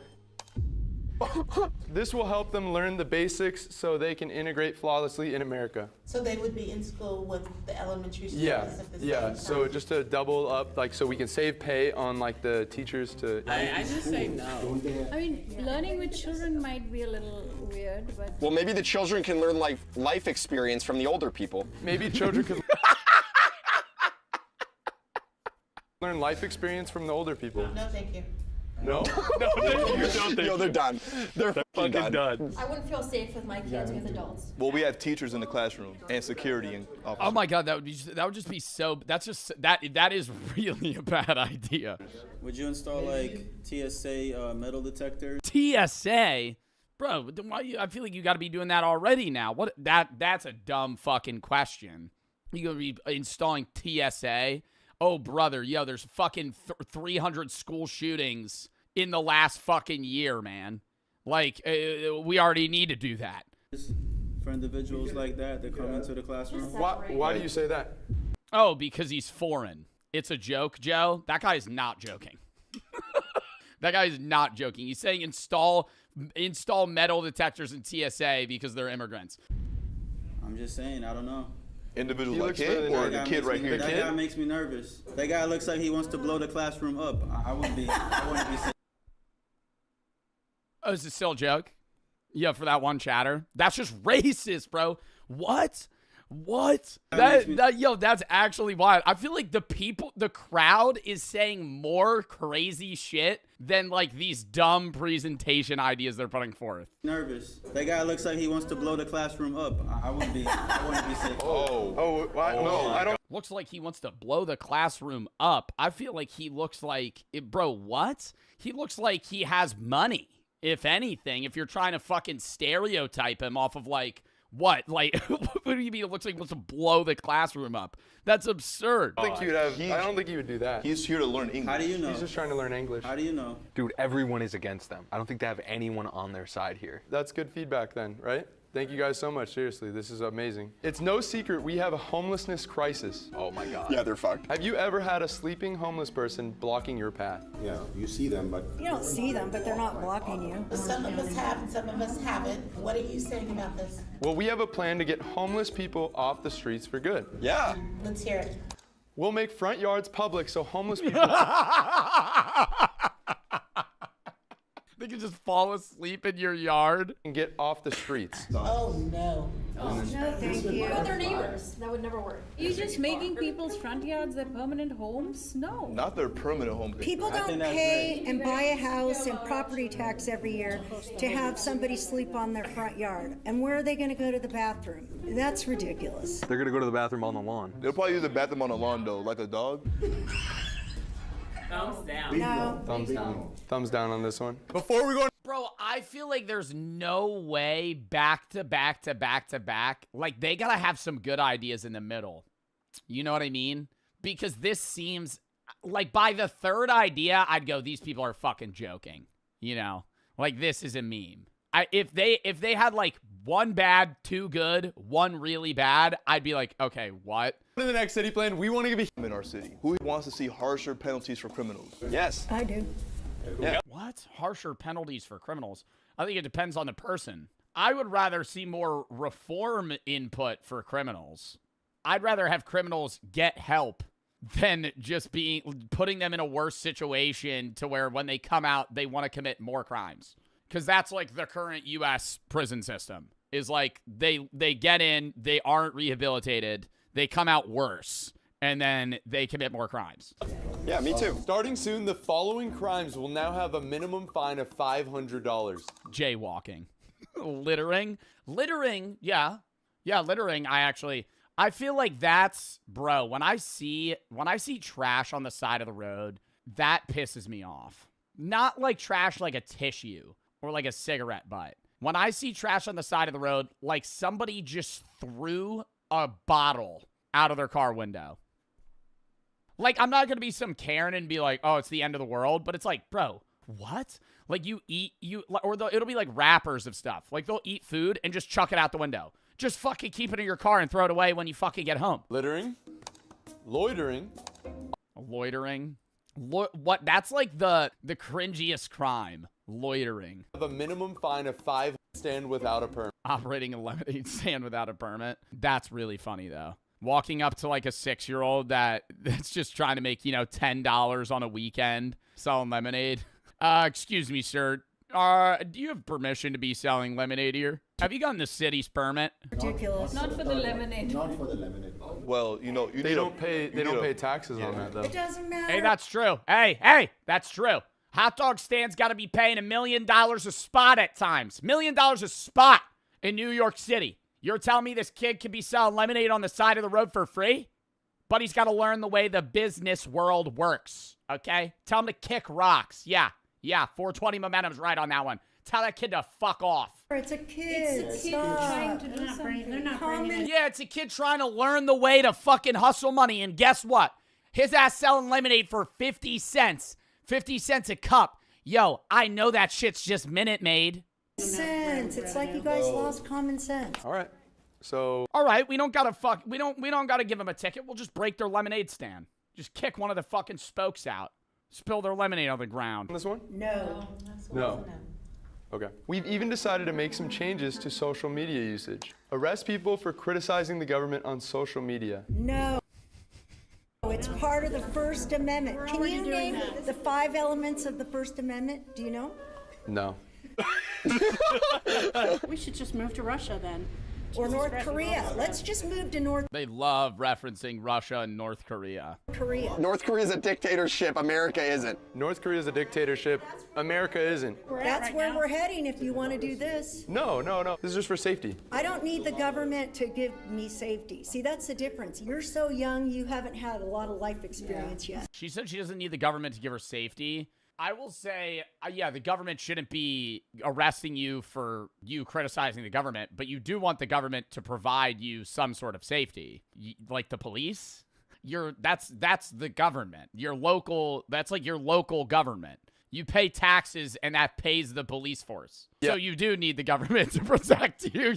this will help them learn the basics so they can integrate flawlessly in America. So they would be in school with the elementary students Yeah, at the same yeah. time. So just to double up, like, so we can save pay on like the teachers to. I just say no. I mean, learning with children might be a little weird, but Well, maybe the children can learn like life experience from the older people. Maybe children could learn life experience from the older people. No, thank you. No? No, thank you. Don't Yo, they're done. They're fucking done. I wouldn't feel safe with my kids with adults. Well, we have teachers in the classroom and security and officers. Oh my god, that would just be so. That's just that is really a bad idea. Would you install like TSA metal detectors? TSA, bro. Why? I feel like you got to be doing that already now. What? That's a dumb fucking question. You gonna be installing TSA? Oh brother, yo, there's fucking 300 school shootings in the last fucking year, man. Like we already need to do that. For individuals like that come into the classroom? Why do you say that? Oh, because he's foreign. It's a joke, Joe. That guy's not joking. That guy is not joking. He's saying install metal detectors in TSA because they're immigrants. I'm just saying, I don't know. Individuals like him or the kid right here? That guy makes me nervous. That guy looks like he wants to blow the classroom up. I wouldn't be saying. Oh, is it still a joke? Yeah, for that one chatter. That's just racist, bro. What? That's actually wild. I feel like the crowd is saying more crazy shit than like these dumb presentation ideas they're putting forth. Nervous. That guy looks like he wants to blow the classroom up. I wouldn't be saying. No, I don't. Looks like he wants to blow the classroom up. I feel like he looks like, bro, what? He looks like he has money, if anything, if you're trying to fucking stereotype him off of like, what? Like, what do you mean it looks like he wants to blow the classroom up? That's absurd. I don't think he would do that. He's here to learn English. How do you know? He's just trying to learn English. How do you know? Dude, everyone is against them. I don't think they have anyone on their side here. That's good feedback then, right? Thank you guys so much. Seriously, this is amazing. It's no secret we have a homelessness crisis. Oh my God. Yeah, they're fucked. Have you ever had a sleeping homeless person blocking your path? Yeah, you see them, but... You don't see them, but they're not blocking you. Some of us have and some of us haven't. What are you saying about this? Well, we have a plan to get homeless people off the streets for good. Yeah. Let's hear it. We'll make front yards public so homeless people... They can just fall asleep in your yard and get off the streets. Oh, no. No, thank you. What about their neighbors? That would never work. You just making people's front yards their permanent homes? No. Not their permanent home. People don't pay and buy a house and property tax every year to have somebody sleep on their front yard. And where are they going to go to the bathroom? That's ridiculous. They're gonna go to the bathroom on the lawn. They'll probably use the bathroom on the lawn though, like a dog. Thumbs down. No. Thumbs down. Thumbs down on this one. Before we go... Bro, I feel like there's no way back to back. Like, they gotta have some good ideas in the middle. You know what I mean? Because this seems... Like, by the third idea, I'd go, these people are fucking joking. You know? Like, this is a meme. If they had, like, one bad, two good, one really bad, I'd be like, okay, what? In the next city plan, we want to be In our city. Who wants to see harsher penalties for criminals? Yes. I do. Yeah. What? Harsher penalties for criminals? I think it depends on the person. I would rather see more reform input for criminals. I'd rather have criminals get help than just putting them in a worse situation to where when they come out, they want to commit more crimes. Because that's like the current U.S. prison system. Is like they get in, they aren't rehabilitated, they come out worse, and then they commit more crimes. Yeah, me too. Starting soon, the following crimes will now have a minimum fine of $500. Jaywalking. Littering, yeah, littering. I feel like that's, bro, when I see trash on the side of the road, that pisses me off. Not like trash like a tissue or like a cigarette butt. When I see trash on the side of the road, like somebody just threw a bottle out of their car window. Like, I'm not going to be some Karen and be like, oh, it's the end of the world. But it's like, bro, what? Like, it'll be like wrappers of stuff. Like, they'll eat food and just chuck it out the window. Just fucking keep it in your car and throw it away when you fucking get home. Littering. Loitering. What? That's like the cringiest crime. Loitering. Have a minimum fine of $5. Stand without a permit. Operating a lemonade stand without a permit. That's really funny, though. Walking up to like a 6-year-old that's just trying to make, $10 on a weekend selling lemonade. Excuse me, sir. Do you have permission to be selling lemonade here? Have you gotten the city's permit? Ridiculous. Not for the lemonade. Not for the lemonade. Well, they don't pay taxes on that though. It doesn't matter. Hey, that's true. Hey, that's true. Hot dog stands got to be paying $1 million a spot at times. $1 million a spot in New York City. You're telling me this kid can be selling lemonade on the side of the road for free? But he's got to learn the way the business world works, okay? Tell him to kick rocks. Yeah, 420 momentum's right on that one. Tell that kid to fuck off. It's a kid. It's a kid trying to do something. They're not bringing it. Yeah, it's a kid trying to learn the way to fucking hustle money. And guess what? His ass selling lemonade for 50 cents. 50 cents a cup. Yo, I know that shit's just Minute Maid. Sense. It's like you guys lost common sense. All right. So. All right, we don't gotta give them a ticket. We'll just break their lemonade stand. Just kick one of the fucking spokes out. spill their lemonade on the ground. This one? No. No. Okay. We've even decided to make some changes to social media usage. Arrest people for criticizing the government on social media. No. It's part of the First Amendment. Can you name the 5 elements of the First Amendment? Do you know? No. We should just move to Russia then. Or North Korea. Let's just move to North They love referencing Russia and North Korea. Korea. North Korea is a dictatorship. America isn't. North Korea is a dictatorship. America isn't. That's where we're heading if you want to do this. No. This is just for safety. I don't need the government to give me safety. See, that's the difference. You're so young, you haven't had a lot of life experience yet. She said she doesn't need the government to give her safety. I will say, yeah, the government shouldn't be arresting you for you criticizing the government, but you do want the government to provide you some sort of safety, like the police. That's the government. That's like your local government. You pay taxes, and that pays the police force. Yeah. So you do need the government to protect you.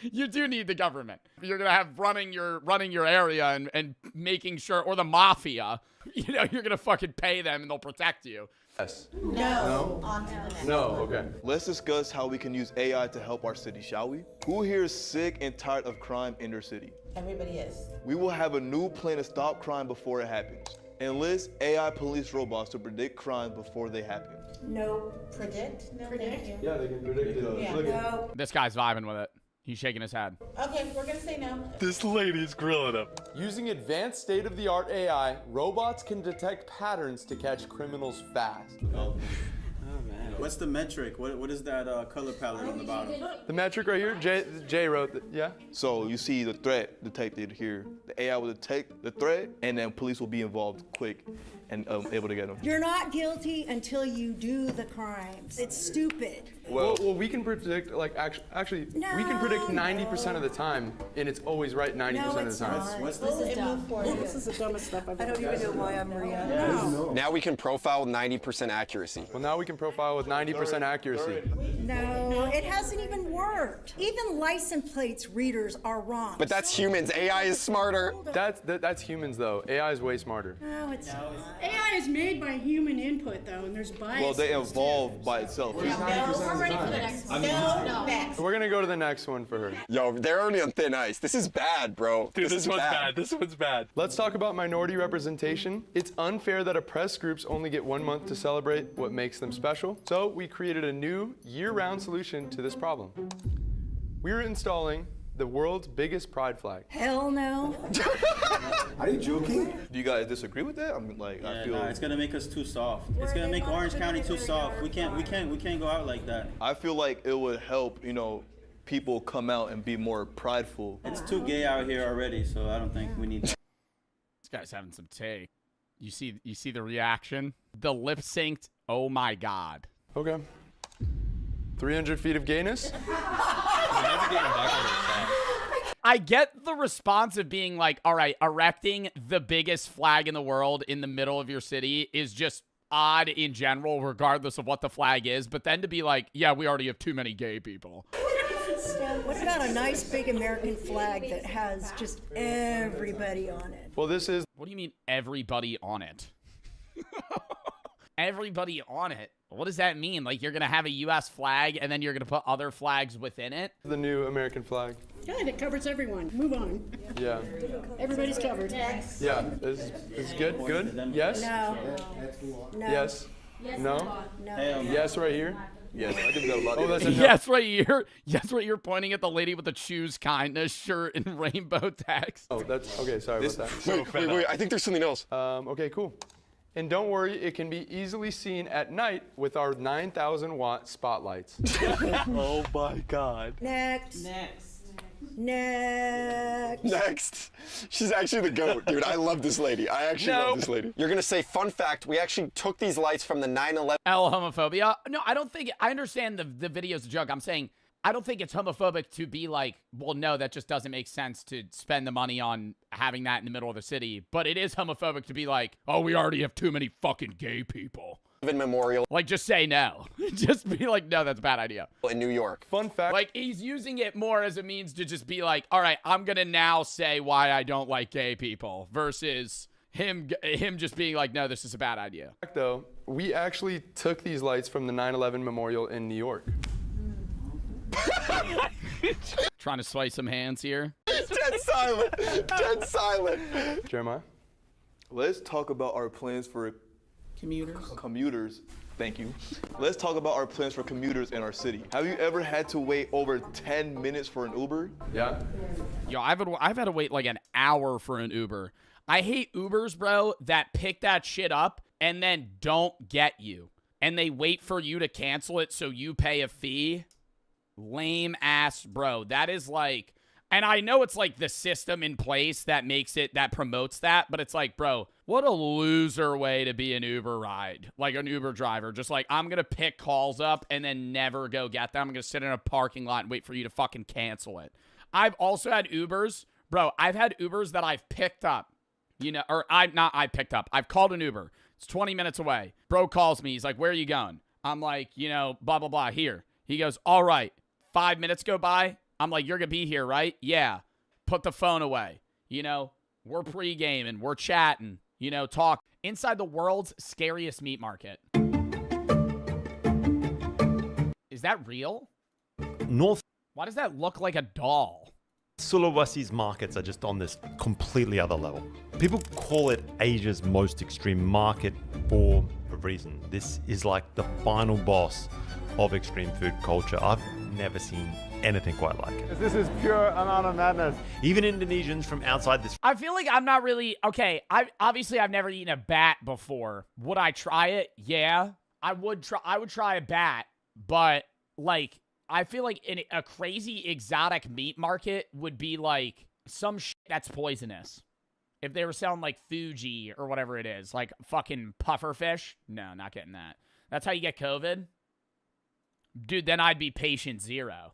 You do need the government. You're gonna have running your area and making sure, or the mafia. You know, you're gonna fucking pay them, and they'll protect you. Yes. No. On to the next. No, okay. Let's discuss how we can use AI to help our city, shall we? Who here is sick and tired of crime in their city? Everybody is. We will have a new plan to stop crime before it happens. Enlist AI police robots to predict crimes before they happen. No. Predict? No, thank you. Yeah, they can predict it. Yeah. No. This guy's vibing with it. He's shaking his head. Okay, we're gonna say no. This lady's grilling him. Using advanced state-of-the-art AI, robots can detect patterns to catch criminals fast. Oh man. What's the metric? What is that color palette on the bottom? The metric right here, Jay wrote it, yeah? So you see the threat detected here. The AI will detect the threat, and then police will be involved quick and able to get them. You're not guilty until you do the crimes. It's stupid. Well, we can predict, like, actually, we can predict 90% of the time, and it's always right 90% of the time. What's This is dumb. This is the dumbest stuff I've ever I don't even know why I'm Maria. No. Now we can profile with 90% accuracy. Well, now we can profile with 90% accuracy. No, it hasn't even worked. Even license plates readers are wrong. But that's humans. AI is smarter. That's humans, though. AI is way smarter. No, it's not. AI is made by human input, though, and there's bias. Well, they evolve by itself. No, we're ready for the next. No, next. We're gonna go to the next one for her. Yo, they're already on thin ice. This is bad, bro. Dude, this is one's bad. This one's bad. Let's talk about minority representation. It's unfair that oppressed groups only get 1 month to celebrate what makes them special. So we created a new year-round solution to this problem. We're installing the world's biggest pride flag. Hell no. Are you joking? Do you guys disagree with that? I mean, like, I feel. Nah, it's gonna make us too soft. It's gonna make Orange County too soft. We can't go out like that. I feel like it would help, people come out and be more prideful. It's too gay out here already, so I don't think we need. This guy's having some take. You see the reaction? The lip synced. Oh my god. Okay. 300 feet of gayness. I get the response of being like, all right, erecting the biggest flag in the world in the middle of your city is just odd in general, regardless of what the flag is. But then to be like, yeah, we already have too many gay people. What about a nice big American flag that has just everybody on it? Well, this is. What do you mean everybody on it? Everybody on it? What does that mean? Like you're going to have a U.S. flag and then you're going to put other flags within it? The new American flag. Good, it covers everyone. Move on. Yeah. Everybody's covered. Next. Yeah. This is good. Good. Yes. No. No. Yes. No. No. Yes, right here. Yes, I think that a lot. Oh, that's a no. Yes, right here. Yes, right here, pointing at the lady with the choose kindness shirt in rainbow text. Oh, that's okay. Sorry about that. Wait. I think there's something else. Okay, cool. And don't worry, it can be easily seen at night with our 9,000 watt spotlights. Oh my god. Next. She's actually the GOAT, dude. I love this lady. I actually love this lady. You're gonna say, fun fact, we actually took these lights from the 9/11. L homophobia? No, I don't think, I understand the video's a joke. I'm saying, I don't think it's homophobic to be like, well, no, that just doesn't make sense to spend the money on having that in the middle of the city. But it is homophobic to be like, oh, we already have too many fucking gay people. Memorial. Like, just say no. Just be like, no, that's a bad idea. In New York. Fun fact. Like, he's using it more as a means to just be like, all right, I'm going to now say why I don't like gay people versus, Him just being like, no, this is a bad idea. Though, we actually took these lights from the 9/11 memorial in New York. Trying to swipe some hands here. Dead silent. Dead silent. Jeremiah? Let's talk about our plans for commuters. Thank you. Let's talk about our plans for commuters in our city. Have you ever had to wait over 10 minutes for an Uber? Yeah. Yo, I've had to wait like an hour for an Uber. I hate Ubers, bro, that pick that shit up and then don't get you. And they wait for you to cancel it so you pay a fee. Lame ass, bro. That is like, and I know it's like the system in place that makes it, that promotes that, but it's like, bro, what a loser way to be an Uber ride. Like an Uber driver. Just like, I'm going to pick calls up and then never go get them. I'm going to sit in a parking lot and wait for you to fucking cancel it. I've also had Ubers. Bro, I've had Ubers that I've picked up. You know, or I picked up. I've called an Uber. It's 20 minutes away. Bro calls me. He's like, where are you going? I'm like, you know, blah, blah, blah, here. He goes, all right. 5 minutes go by. I'm like, you're going to be here, right? Yeah. Put the phone away. You know, we're pre-gaming. We're chatting. You know, talk. Inside the world's scariest meat market. Is that real? North. Why does that look like a doll? Sulawesi's markets are just on this completely other level. People call it Asia's most extreme market for a reason. This is like the final boss of extreme food culture. I've never seen anything quite like it. This is pure amount of madness. Even Indonesians from outside this. I feel like I'm not really, okay, I've never eaten a bat before. Would I try it? Yeah. I would try a bat, but like, I feel like in a crazy exotic meat market would be like some shit that's poisonous. If they were selling like Fuji or whatever it is, like fucking puffer fish. No, not getting that. That's how you get COVID? Dude, then I'd be patient zero.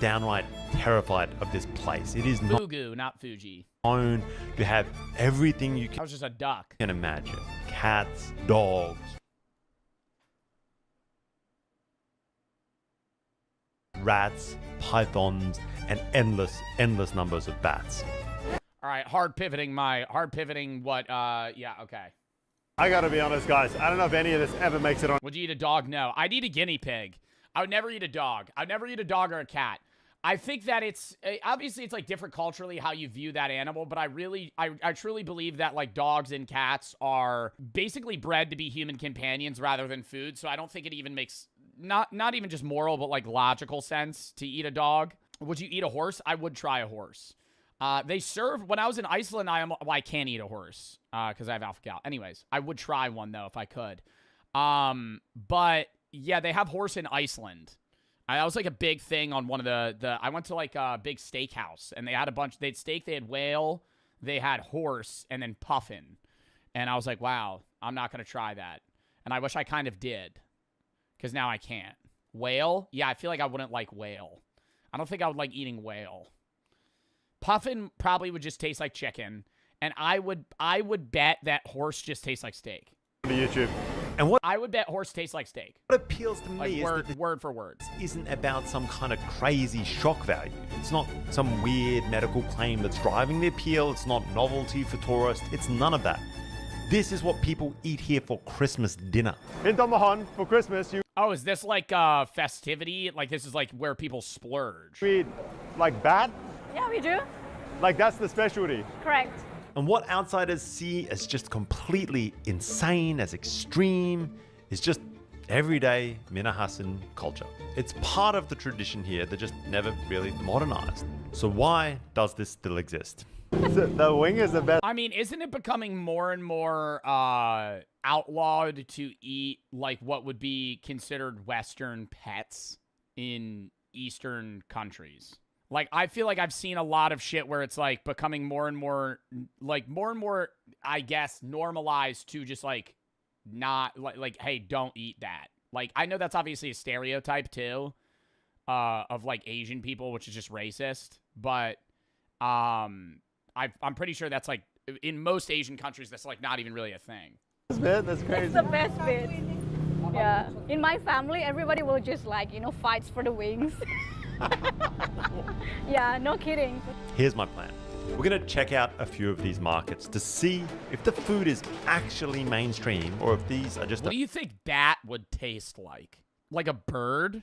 Downright terrified of this place. It is not Fugu, not Fuji. known to have everything you That was just a duck. can imagine. Cats, dogs, rats, pythons, and endless numbers of bats. All right, hard pivoting what, yeah, okay. I gotta be honest, guys. I don't know if any of this ever makes it on. Would you eat a dog? No. I'd eat a guinea pig. I would never eat a dog. I'd never eat a dog or a cat. I think that it's, obviously it's like different culturally how you view that animal, but I truly believe that like dogs and cats are basically bred to be human companions rather than food, so I don't think it even makes, not even just moral, but like logical sense to eat a dog. Would you eat a horse? I would try a horse. They serve, when I was in Iceland, I can't eat a horse, because I have alpha-gal. Anyways, I would try one though if I could. But yeah, they have horse in Iceland. That was like a big thing on one of I went to like a big steakhouse and they had they had steak, they had whale, they had horse, and then puffin. And I was like, wow, I'm not going to try that. And I wish I kind of did, because now I can't. Whale? Yeah, I feel like I wouldn't like whale. I don't think I would like eating whale. Puffin probably would just taste like chicken. And I would bet that horse just tastes like steak. YouTube. And what I would bet horse tastes like steak. What appeals to me like is that word for word. Isn't about some kind of crazy shock value. It's not some weird medical claim that's driving the appeal. It's not novelty for tourists. It's none of that. This is what people eat here for Christmas dinner. In Tomahan for Christmas, you Oh, is this like festivity? Like this is like where people splurge. eat like bat? Yeah, we do. Like that's the specialty. Correct. And what outsiders see as just completely insane, as extreme, is just everyday Minahasan culture. It's part of the tradition here that just never really modernized. So why does this still exist? The wing is the best. I mean, isn't it becoming more and more outlawed to eat like what would be considered Western pets in Eastern countries? Like, I feel like I've seen a lot of shit where it's like becoming more and more, I guess, normalized to just like not like, hey, don't eat that. Like, I know that's obviously a stereotype too, of like Asian people, which is just racist. But I'm pretty sure that's like in most Asian countries, that's like not even really a thing. That's crazy. It's the best bit. Yeah. In my family, everybody will just like, fights for the wings. Yeah, no kidding. Here's my plan. We're going to check out a few of these markets to see if the food is actually mainstream or if these are just... What do you think bat would taste like? Like a bird?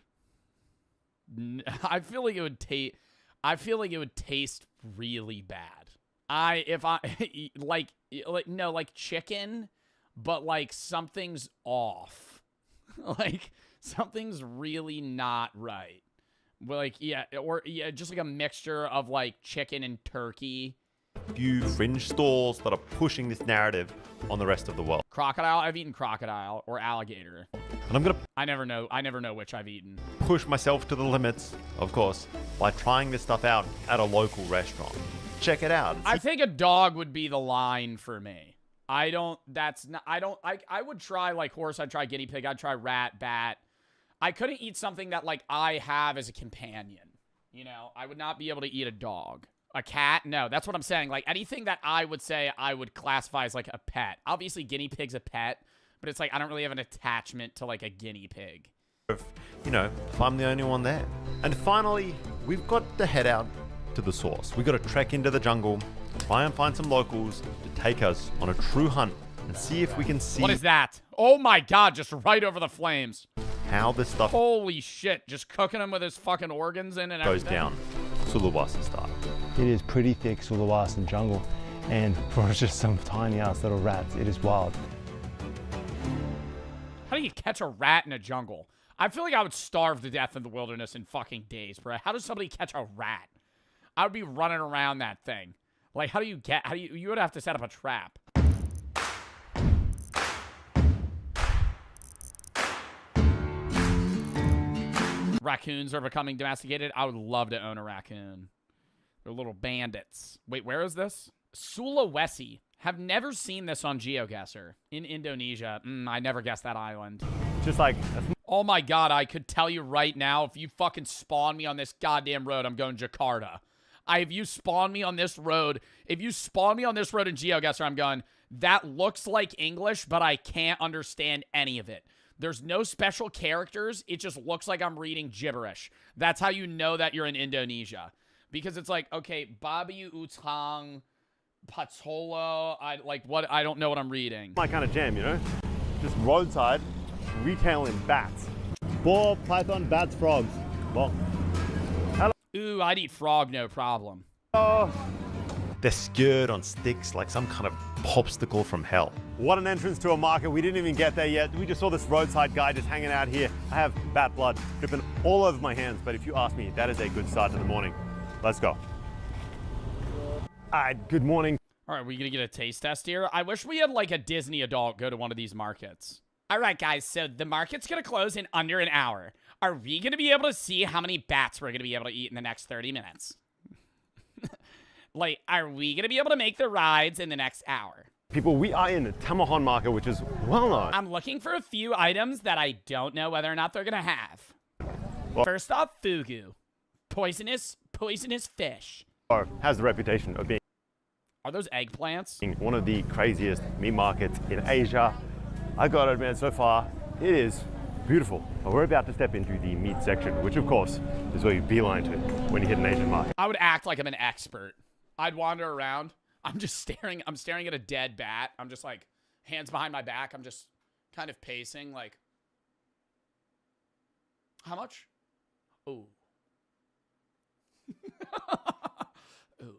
I feel like it would taste... I feel like it would taste really bad. Like chicken, but like something's off. Like something's really not right. Like, just like a mixture of like chicken and turkey. Few fringe stalls that are pushing this narrative on the rest of the world. Crocodile? I've eaten crocodile or alligator. And I'm gonna... I never know which I've eaten. Push myself to the limits, of course, by trying this stuff out at a local restaurant. Check it out. I think a dog would be the line for me. I would try like horse, I'd try guinea pig, I'd try rat, bat. I couldn't eat something that like I have as a companion. You know, I would not be able to eat a dog. A cat? No, that's what I'm saying. Like anything that I would say I would classify as like a pet. Obviously guinea pig's a pet, but it's like I don't really have an attachment to like a guinea pig. If I'm the only one there. And finally, we've got to head out to the source. We've got to trek into the jungle, try and find some locals to take us on a true hunt and see if we can see... What is that? Oh my god, just right over the flames. How this stuff... Holy shit, just cooking him with his fucking organs in and goes everything. down Sulawesi style. It is pretty thick Sulawesi jungle, and for just some tiny ass little rats, it is wild. How do you catch a rat in a jungle? I feel like I would starve to death in the wilderness in fucking days, bro. How does somebody catch a rat? I would be running around that thing. Like, you would have to set up a trap. Raccoons are becoming domesticated. I would love to own a raccoon. They're little bandits. Wait, where is this? Sulawesi. Have never seen this on GeoGuessr. In Indonesia. I never guessed that island. Just like... Oh my god, I could tell you right now, if you fucking spawn me on this goddamn road, I'm going Jakarta. If you spawn me on this road in GeoGuessr, I'm going, that looks like English, but I can't understand any of it. There's no special characters. It just looks like I'm reading gibberish. That's how you know that you're in Indonesia. Because it's like, okay, Babi Utang, Patolo, I don't know what I'm reading. My kind of jam, you know? Just roadside, retailing bats. Boar, python, bats, frogs. Well, hello. Ooh, I'd eat frog, no problem. Oh. They're skewered on sticks like some kind of popsicle from hell. What an entrance to a market. We didn't even get there yet. We just saw this roadside guy just hanging out here. I have bat blood dripping all over my hands, but if you ask me, that is a good start to the morning. Let's go. Good morning. All right, we gonna get a taste test here? I wish we had like a Disney adult go to one of these markets. All right, guys, so the market's gonna close in under an hour. Are we gonna be able to see how many bats we're gonna be able to eat in the next 30 minutes? Like, are we gonna be able to make the rides in the next hour? People, we are in the Tamahan market, which is well known. I'm looking for a few items that I don't know whether or not they're gonna have. First off, fugu. Poisonous fish. Or has the reputation of being... Are those eggplants? One of the craziest meat markets in Asia. I gotta admit, so far, it is beautiful. But we're about to step into the meat section, which of course is where you beeline to when you hit an Asian market. I would act like I'm an expert. I'd wander around. I'm staring at a dead bat. I'm just like, hands behind my back. I'm just kind of pacing like, how much? Ooh. Ooh.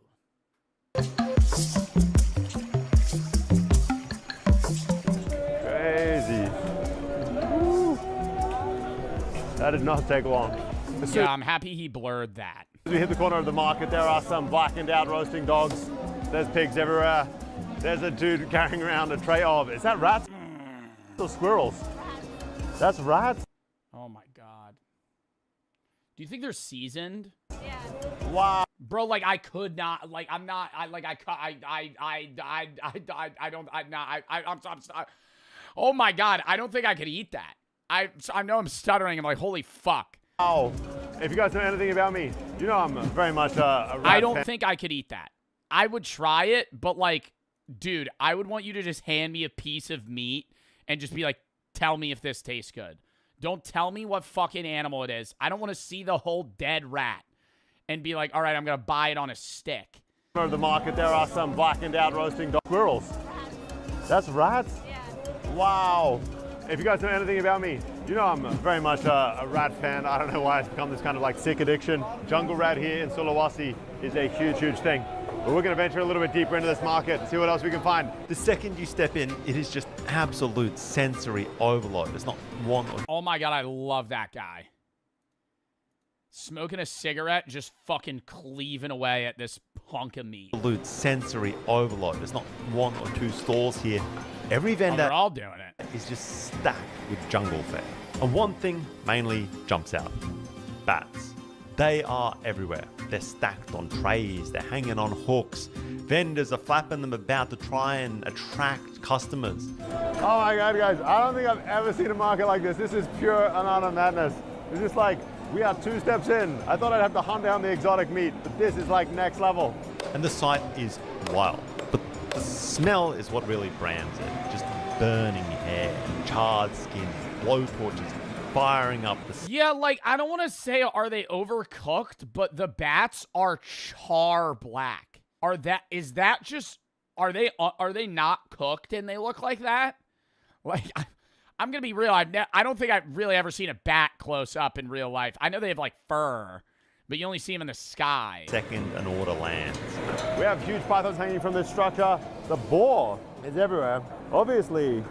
Crazy. Woo. That did not take long. Yeah, I'm happy he blurred that. As we hit the corner of the market, there are some blackened out roasting dogs. There's pigs everywhere. There's a dude carrying around a tray of, is that rats or squirrels? That's rats. Oh my god. Do you think they're seasoned? Yeah. Wow. Bro, like I could not, like I'm not, oh my god, I don't think I could eat that. I know I'm stuttering. I'm like, holy fuck. Oh, if you guys know anything about me, you know I'm very much a rat I don't fan. think I could eat that. I would try it, but like, dude, I would want you to just hand me a piece of meat and just be like, tell me if this tastes good. Don't tell me what fucking animal it is. I don't want to see the whole dead rat and be like, all right, I'm going to buy it on a stick. Of the market, there are some blackened out roasting dog squirrels. That's rats? Wow. If you guys know anything about me, you know I'm very much a rat fan. I don't know why it's become this kind of like sick addiction. Jungle rat here in Sulawesi is a huge, huge thing. But we're going to venture a little bit deeper into this market and see what else we can find. The second you step in, it is just absolute sensory overload. There's not one or Oh my God, I love that guy. Smoking a cigarette, just fucking cleaving away at this hunk of meat. absolute sensory overload. There's not one or two stalls here. Every Oh, vendor they're all doing it. is just stacked with jungle fare. And one thing mainly jumps out. Bats. They are everywhere. They're stacked on trays. They're hanging on hooks. Vendors are flapping them about to try and attract customers. Oh my God, guys, I don't think I've ever seen a market like this. This is pure and utter madness. It's just like, we are 2 steps in. I thought I'd have to hunt down the exotic meat, but this is like next level. And the sight is wild. But the smell is what really brands it. Just burning hair, charred skin, blowtorches, firing up the... Yeah, like, I don't want to say are they overcooked, but the bats are char black. Are they not cooked and they look like that? Like, I'm going to be real. I don't think I've really ever seen a bat close up in real life. I know they have, like, fur, but you only see them in the sky. Second and order lands. We have huge pythons hanging from this structure. The boar is everywhere. Obviously,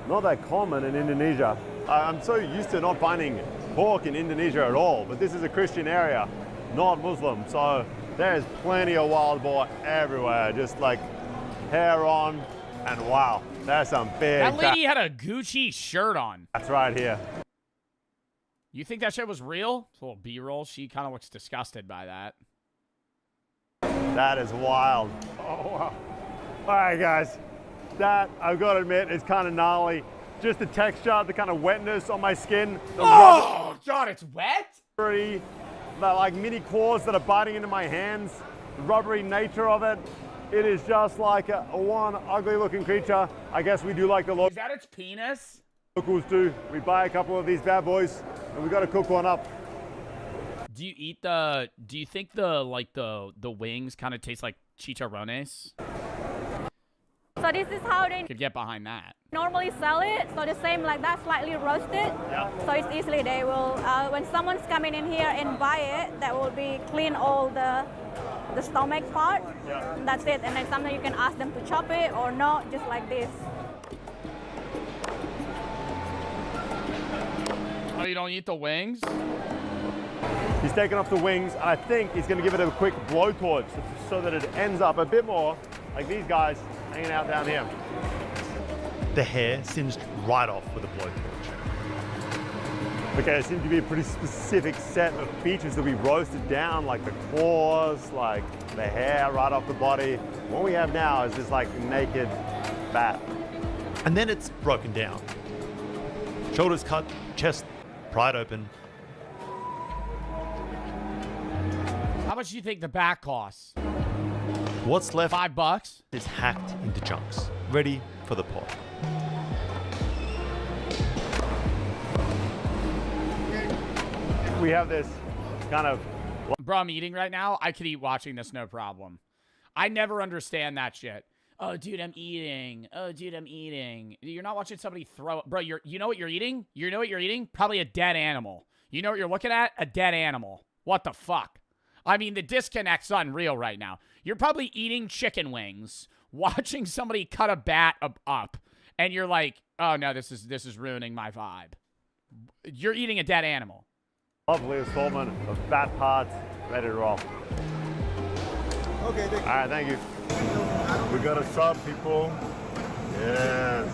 not that common in Indonesia. I'm so used to not finding pork in Indonesia at all, but this is a Christian area, not Muslim. So there's plenty of wild boar everywhere, just like hair on, and wow, there's some big... That lady had a Gucci shirt on. That's right here. You think that shit was real? It's a little B-roll. She kind of looks disgusted by that. That is wild. Oh, wow. All right, guys. That, I've got to admit, is kind of gnarly. Just the texture, the kind of wetness on my skin. Oh, God, it's wet? The like mini claws that are biting into my hands. The rubbery nature of it. It is just like one ugly looking creature. I guess we do like the Is that its penis? locals do. We buy a couple of these bad boys and we got to cook one up. Do you think the wings kind of taste like chicharrones? So this is how they Could get behind that. normally sell it. So the same like that, slightly roasted. Yeah. So it's easily they will, when someone's coming in here and buy it, that will be clean all the stomach part. Yeah. And that's it. And then sometimes you can ask them to chop it or not, just like this. Oh, you don't eat the wings? He's taking off the wings, and I think he's going to give it a quick blowtorch so that it ends up a bit more like these guys hanging out down here. The hair singed right off with a blowtorch. Okay, there seems to be a pretty specific set of features that we roasted down, like the claws, like the hair right off the body. What we have now is this like naked bat. And then it's broken down. Shoulders cut, chest pried open. How much do you think the back costs? What's left $5 is hacked into chunks, ready for the pot. We have this kind of... Bro, I'm eating right now. I could eat watching this, no problem. I never understand that shit. Oh, dude, I'm eating. Oh, dude, I'm eating. You're not watching somebody throw... Bro, you know what you're eating? You know what you're eating? Probably a dead animal. You know what you're looking at? A dead animal. What the fuck? I mean, the disconnect's unreal right now. You're probably eating chicken wings, watching somebody cut a bat up, and you're like, oh, no, this is ruining my vibe. You're eating a dead animal. Lovely assortment of bat parts ready to roll. Okay, thank you. All right, thank you. We got a sub, people. Yes.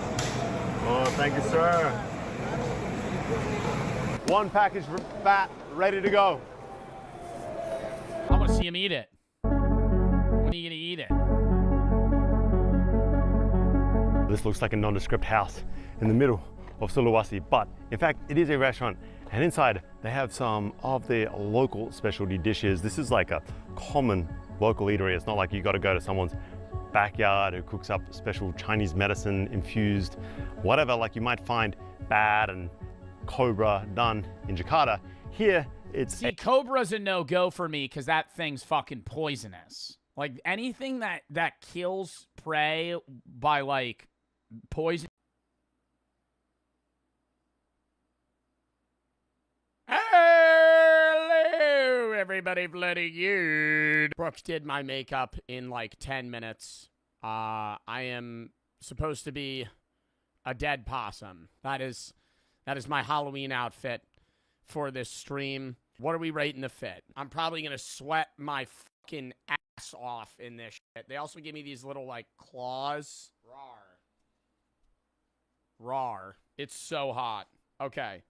Oh, thank you, sir. One package bat ready to go. I want to see him eat it. When are you going to eat it? This looks like a nondescript house in the middle of Sulawesi, but in fact, it is a restaurant. And inside, they have some of their local specialty dishes. This is like a common local eatery. It's not like you got to go to someone's backyard who cooks up special Chinese medicine infused, whatever, like you might find bat and cobra done in Jakarta. Here, it's... See, cobra's a no-go for me because that thing's fucking poisonous. Like anything that kills prey by like poison. Hello, everybody, bloody you. Brooks did my makeup in like 10 minutes. I am supposed to be a dead possum. That is my Halloween outfit for this stream. What are we rating the fit? I'm probably gonna sweat my fucking ass off in this shit. They also give me these little like claws. Rawr. It's so hot. Okay.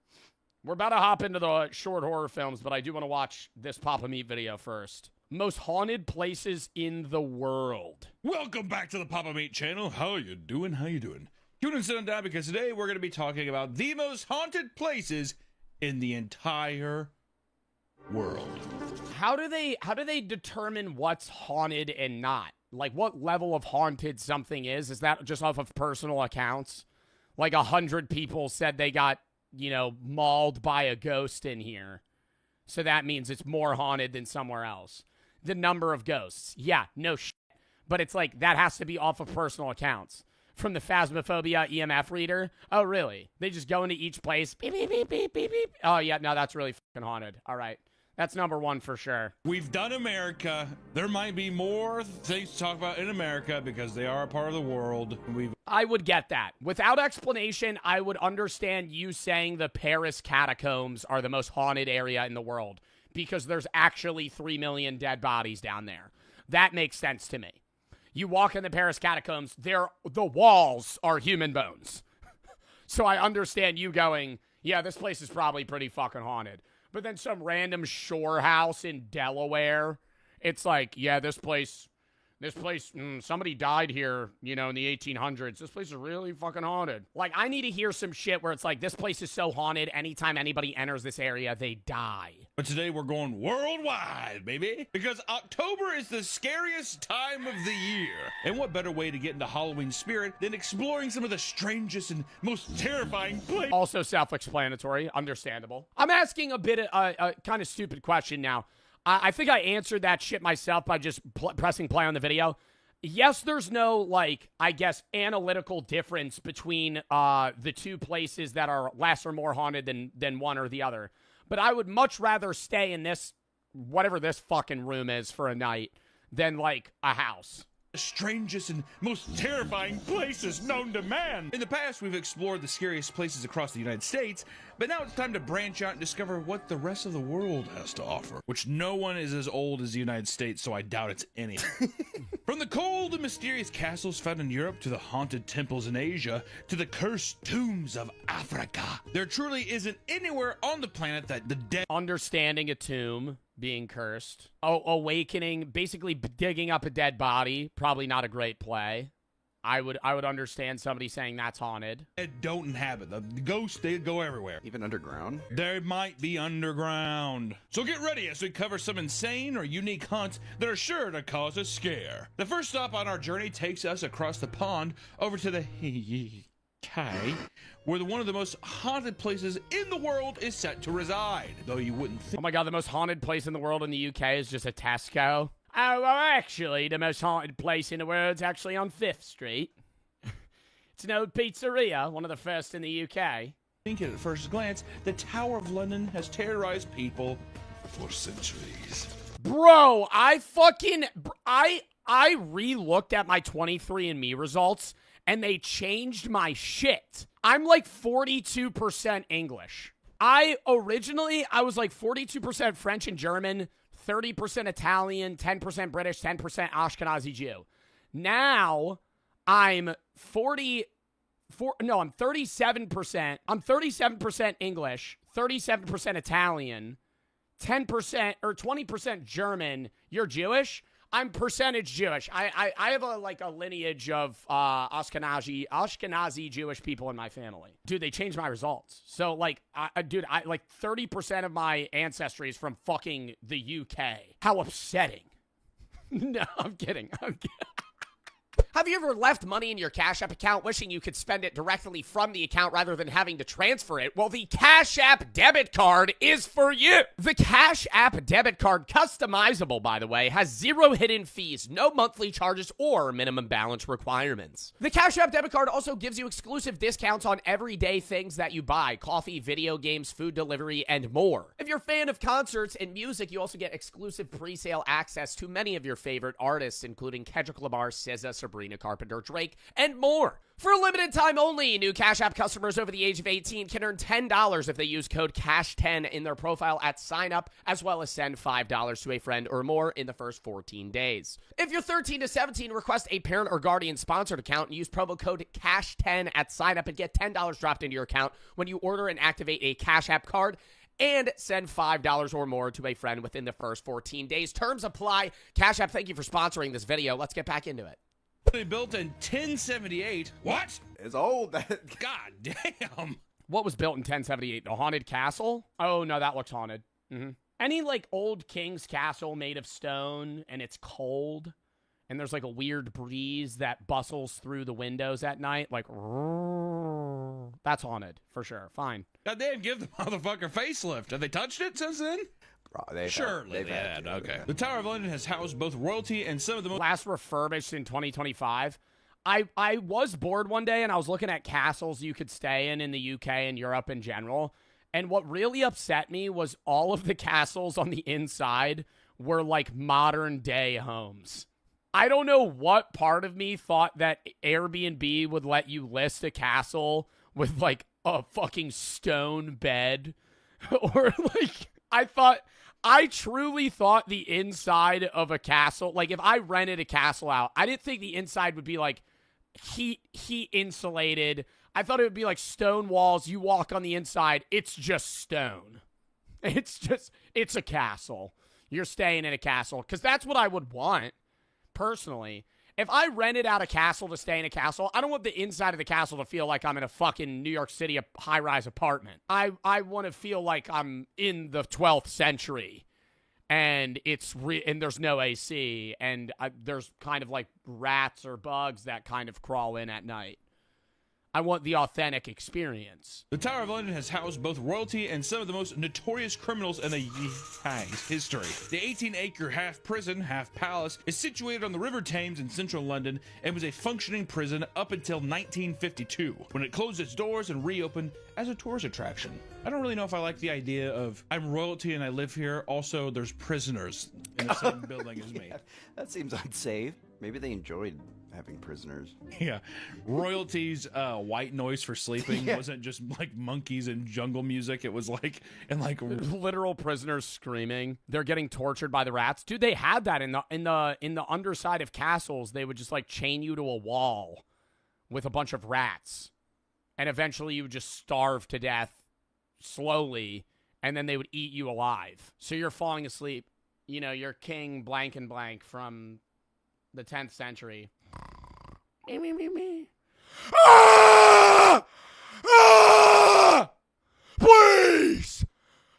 We're about to hop into the short horror films, but I do want to watch this Papa Meat video first. Most haunted places in the world. Welcome back to the Papa Meat channel. How you doing? How you doing? Tune in, sit on down, because today we're going to be talking about the most haunted places in the entire world. How do they determine what's haunted and not? Like what level of haunted something is? Is that just off of personal accounts? Like 100 people said they got, you know, mauled by a ghost in here. So that means it's more haunted than somewhere else. The number of ghosts. Yeah, no shit. But it's like, that has to be off of personal accounts. From the Phasmophobia EMF reader. Oh, really? They just go into each place. Beep, beep, beep, beep, beep, beep. Oh, yeah, no, that's really fucking haunted. All right. That's number one for sure. We've done America. There might be more things to talk about in America because they are a part of the world. I would get that. Without explanation, I would understand you saying the Paris catacombs are the most haunted area in the world because there's actually 3 million dead bodies down there. That makes sense to me. You walk in the Paris catacombs, the walls are human bones. So I understand you going, yeah, this place is probably pretty fucking haunted. But then some random shore house in Delaware, it's like, yeah, this place, somebody died here, you know, in the 1800s. This place is really fucking haunted. Like, I need to hear some shit where it's like, this place is so haunted, anytime anybody enters this area, they die. But today we're going worldwide, baby, because October is the scariest time of the year. And what better way to get into Halloween spirit than exploring some of the strangest and most terrifying places? Also self-explanatory, understandable. I'm asking a bit of a kind of stupid question now. I think I answered that shit myself by just pressing play on the video. Yes, there's no, like, I guess, analytical difference between the two places that are less or more haunted than one or the other. But I would much rather stay in this, whatever this fucking room is for a night, than, like, a house. The strangest and most terrifying places known to man. In the past, we've explored the scariest places across the United States, but now it's time to branch out and discover what the rest of the world has to offer, which no one is as old as the United States, so I doubt it's any. From the cold and mysterious castles found in Europe to the haunted temples in Asia to the cursed tombs of Africa, there truly isn't anywhere on the planet that the dead... Understanding a tomb being cursed. Awakening, basically digging up a dead body, probably not a great play. I would understand somebody saying that's haunted. Don't inhabit. The ghosts, they go everywhere. Even underground? They might be underground. So get ready as we cover some insane or unique haunts that are sure to cause a scare. The first stop on our journey takes us across the pond over to the UK, where one of the most haunted places in the world is set to reside. Though you wouldn't think. Oh my god, the most haunted place in the world in the UK is just a Tesco. Oh, well, actually, the most haunted place in the world is actually on 5th Street. It's an old pizzeria, one of the first in the UK. Think at first glance, the Tower of London has terrorized people for centuries. Bro, I re-looked at my 23andMe results, and they changed my shit. I'm like 42% English. I was like 42% French and German, 30% Italian, 10% British, 10% Ashkenazi Jew. Now I'm 37%. I'm 37% English, 37% Italian, 10% or 20% German. You're Jewish? I'm percentage Jewish. I have a lineage of Ashkenazi Jewish people in my family. Dude, they changed my results. So like, dude, 30% of my ancestry is from fucking the UK. How upsetting. No, I'm kidding. Have you ever left money in your Cash App account wishing you could spend it directly from the account rather than having to transfer it? Well, the Cash App debit card is for you. The Cash App debit card, customizable by the way, has 0 hidden fees, no monthly charges, or minimum balance requirements. The Cash App debit card also gives you exclusive discounts on everyday things that you buy: coffee, video games, food delivery, and more. If you're a fan of concerts and music, you also get exclusive pre-sale access to many of your favorite artists, including Kendrick Lamar, SZA, Sabrina Carpenter, Drake, and more. For a limited time only, new Cash App customers over the age of 18 can earn $10 if they use code CASH10 in their profile at sign up, as well as send $5 to a friend or more in the first 14 days. If you're 13 to 17, request a parent or guardian sponsored account and use promo code CASH10 at sign up and get $10 dropped into your account when you order and activate a Cash App card, and send $5 or more to a friend within the first 14 days. Terms apply. Cash App, thank you for sponsoring this video. Let's get back into it. They built in 1078. What? It's old. God damn. What was built in 1078? The haunted castle? Oh, no, that looks haunted. Any, like, old king's castle made of stone, and it's cold, and there's, like, a weird breeze that bustles through the windows at night, like, that's haunted, for sure. Fine. God damn, give the motherfucker facelift. Have they touched it since then? Surely they had. Okay. The Tower of London has housed both royalty and some of the most... Last refurbished in 2025. I was bored one day, and I was looking at castles you could stay in the UK and Europe in general, and what really upset me was all of the castles on the inside were, like, modern-day homes. I don't know what part of me thought that Airbnb would let you list a castle with, like, a fucking stone bed. Or, like, I truly thought the inside of a castle, like, if I rented a castle out, I didn't think the inside would be, like, heat insulated. I thought it would be, like, stone walls. You walk on the inside, it's just stone. It's a castle. You're staying in a castle. Because that's what I would want. Personally, if I rented out a castle to stay in a castle, I don't want the inside of the castle to feel like I'm in a fucking New York City high-rise apartment. I want to feel like I'm in the 12th century, and and there's no AC, and there's kind of like rats or bugs that kind of crawl in at night. I want the authentic experience. The Tower of London has housed both royalty and some of the most notorious criminals in the UK's history. The 18-acre half prison, half palace is situated on the River Thames in central London and was a functioning prison up until 1952, when it closed its doors and reopened as a tourist attraction. I don't really know if I like the idea of I'm royalty and I live here. Also, there's prisoners in the same building as me. That seems unsafe. Maybe they enjoyed having prisoners. Yeah. Royalty's white noise for sleeping wasn't just like monkeys and jungle music. It was like, and like literal prisoners screaming. They're getting tortured by the rats. Dude, they had that in the underside of castles. They would just like chain you to a wall with a bunch of rats. And eventually you would just starve to death slowly, and then they would eat you alive. So you're falling asleep. You know, you're king blank and blank from the 10th century. Ah! Ah! Please!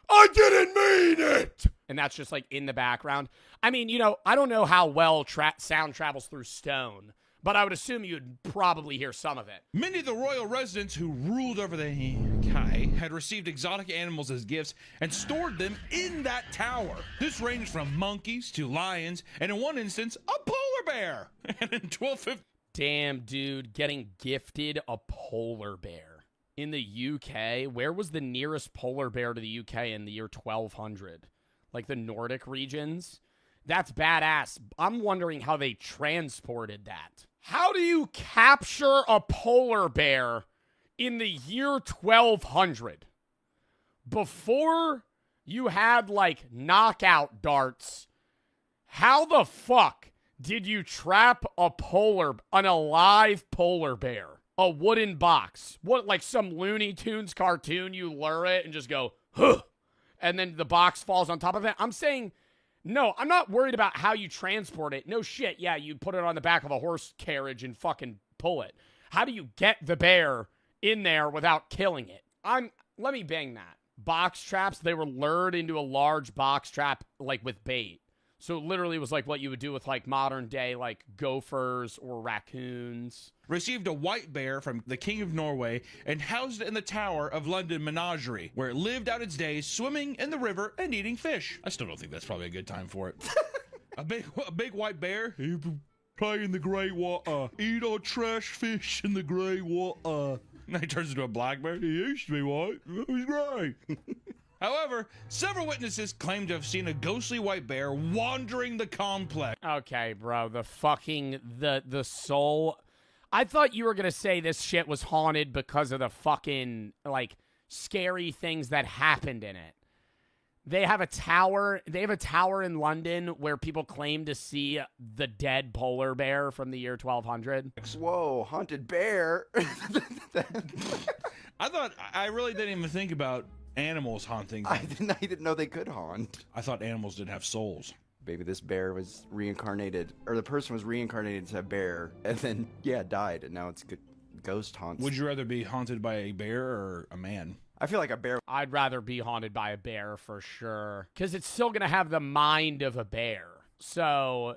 I didn't mean it! And that's just like in the background. I mean, you know, I don't know how well sound travels through stone, but I would assume you'd probably hear some of it. Many of the royal residents who ruled over the Kai had received exotic animals as gifts and stored them in that tower. This ranged from monkeys to lions, and in one instance, a polar bear. And in 1250... Damn, dude, getting gifted a polar bear. In the UK, where was the nearest polar bear to the UK in the year 1200? Like the Nordic regions? That's badass. I'm wondering how they transported that. How do you capture a polar bear in the year 1200? Before you had, like, knockout darts, how the fuck did you trap an alive polar bear? A wooden box. What, like some Looney Tunes cartoon, you lure it and just go, huh, and then the box falls on top of it? I'm saying, no, I'm not worried about how you transport it. No shit, yeah, you put it on the back of a horse carriage and fucking pull it. How do you get the bear in there without killing it? Let me bang that. Box traps, they were lured into a large box trap, like with bait. So it literally was like what you would do with like modern day like gophers or raccoons. Received a white bear from the King of Norway and housed it in the Tower of London Menagerie, where it lived out its days swimming in the river and eating fish. I still don't think that's probably a good time for it. a big white bear. He play in the gray water. Eat our trash fish in the gray water. Now he turns into a black bear. He used to be white. He's gray. However, several witnesses claim to have seen a ghostly white bear wandering the complex. Okay, bro, the soul. I thought you were gonna say this shit was haunted because of the fucking like scary things that happened in it. They have a tower. They have a tower in London where people claim to see the dead polar bear from the year 1200. Whoa, haunted bear! I really didn't even think about animals haunting. I didn't know they could haunt. I thought animals didn't have souls. Maybe this bear was reincarnated, or the person was reincarnated as a bear, and then died, and now it's good ghost haunts. Would you rather be haunted by a bear or a man? I feel like a bear. I'd rather be haunted by a bear for sure, because it's still gonna have the mind of a bear. So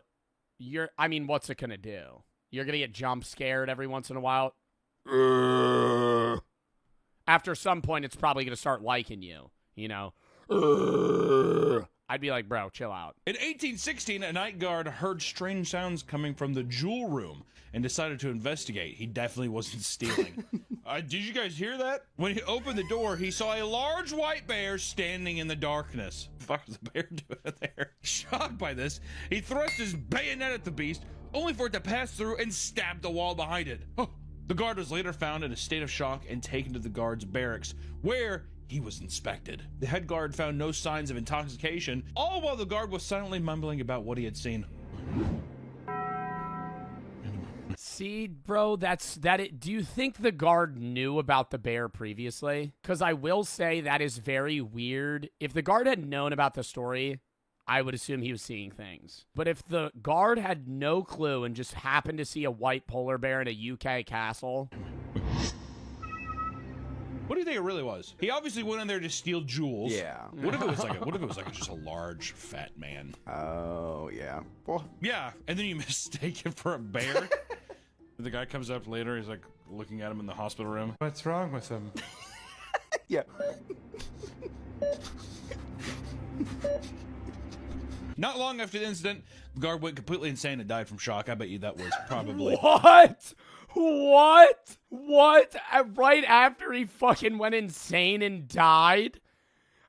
what's it gonna do? You're gonna get jump scared every once in a while. After some point, it's probably gonna start liking you. You know. I'd be like, bro, chill out. In 1816, a night guard heard strange sounds coming from the jewel room and decided to investigate. He definitely wasn't stealing. Did you guys hear that? When he opened the door, he saw a large white bear standing in the darkness. What the fuck is the bear doing there? Shocked by this, he thrust his bayonet at the beast, only for it to pass through and stab the wall behind it. Oh. The guard was later found in a state of shock and taken to the guard's barracks, where he was inspected. The head guard found no signs of intoxication, all while the guard was silently mumbling about what he had seen. See, bro, do you think the guard knew about the bear previously? Because I will say that is very weird. If the guard had known about the story, I would assume he was seeing things. But if the guard had no clue and just happened to see a white polar bear in a UK castle... What do you think it really was? He obviously went in there to steal jewels. Yeah. What if it was like just a large fat man? Oh, yeah. Well, yeah, and then you mistake it for a bear? The guy comes up later, he's like looking at him in the hospital room. What's wrong with him? Yeah. Not long after the incident, the guard went completely insane and died from shock. I bet you that was probably... What? What? Right after he fucking went insane and died?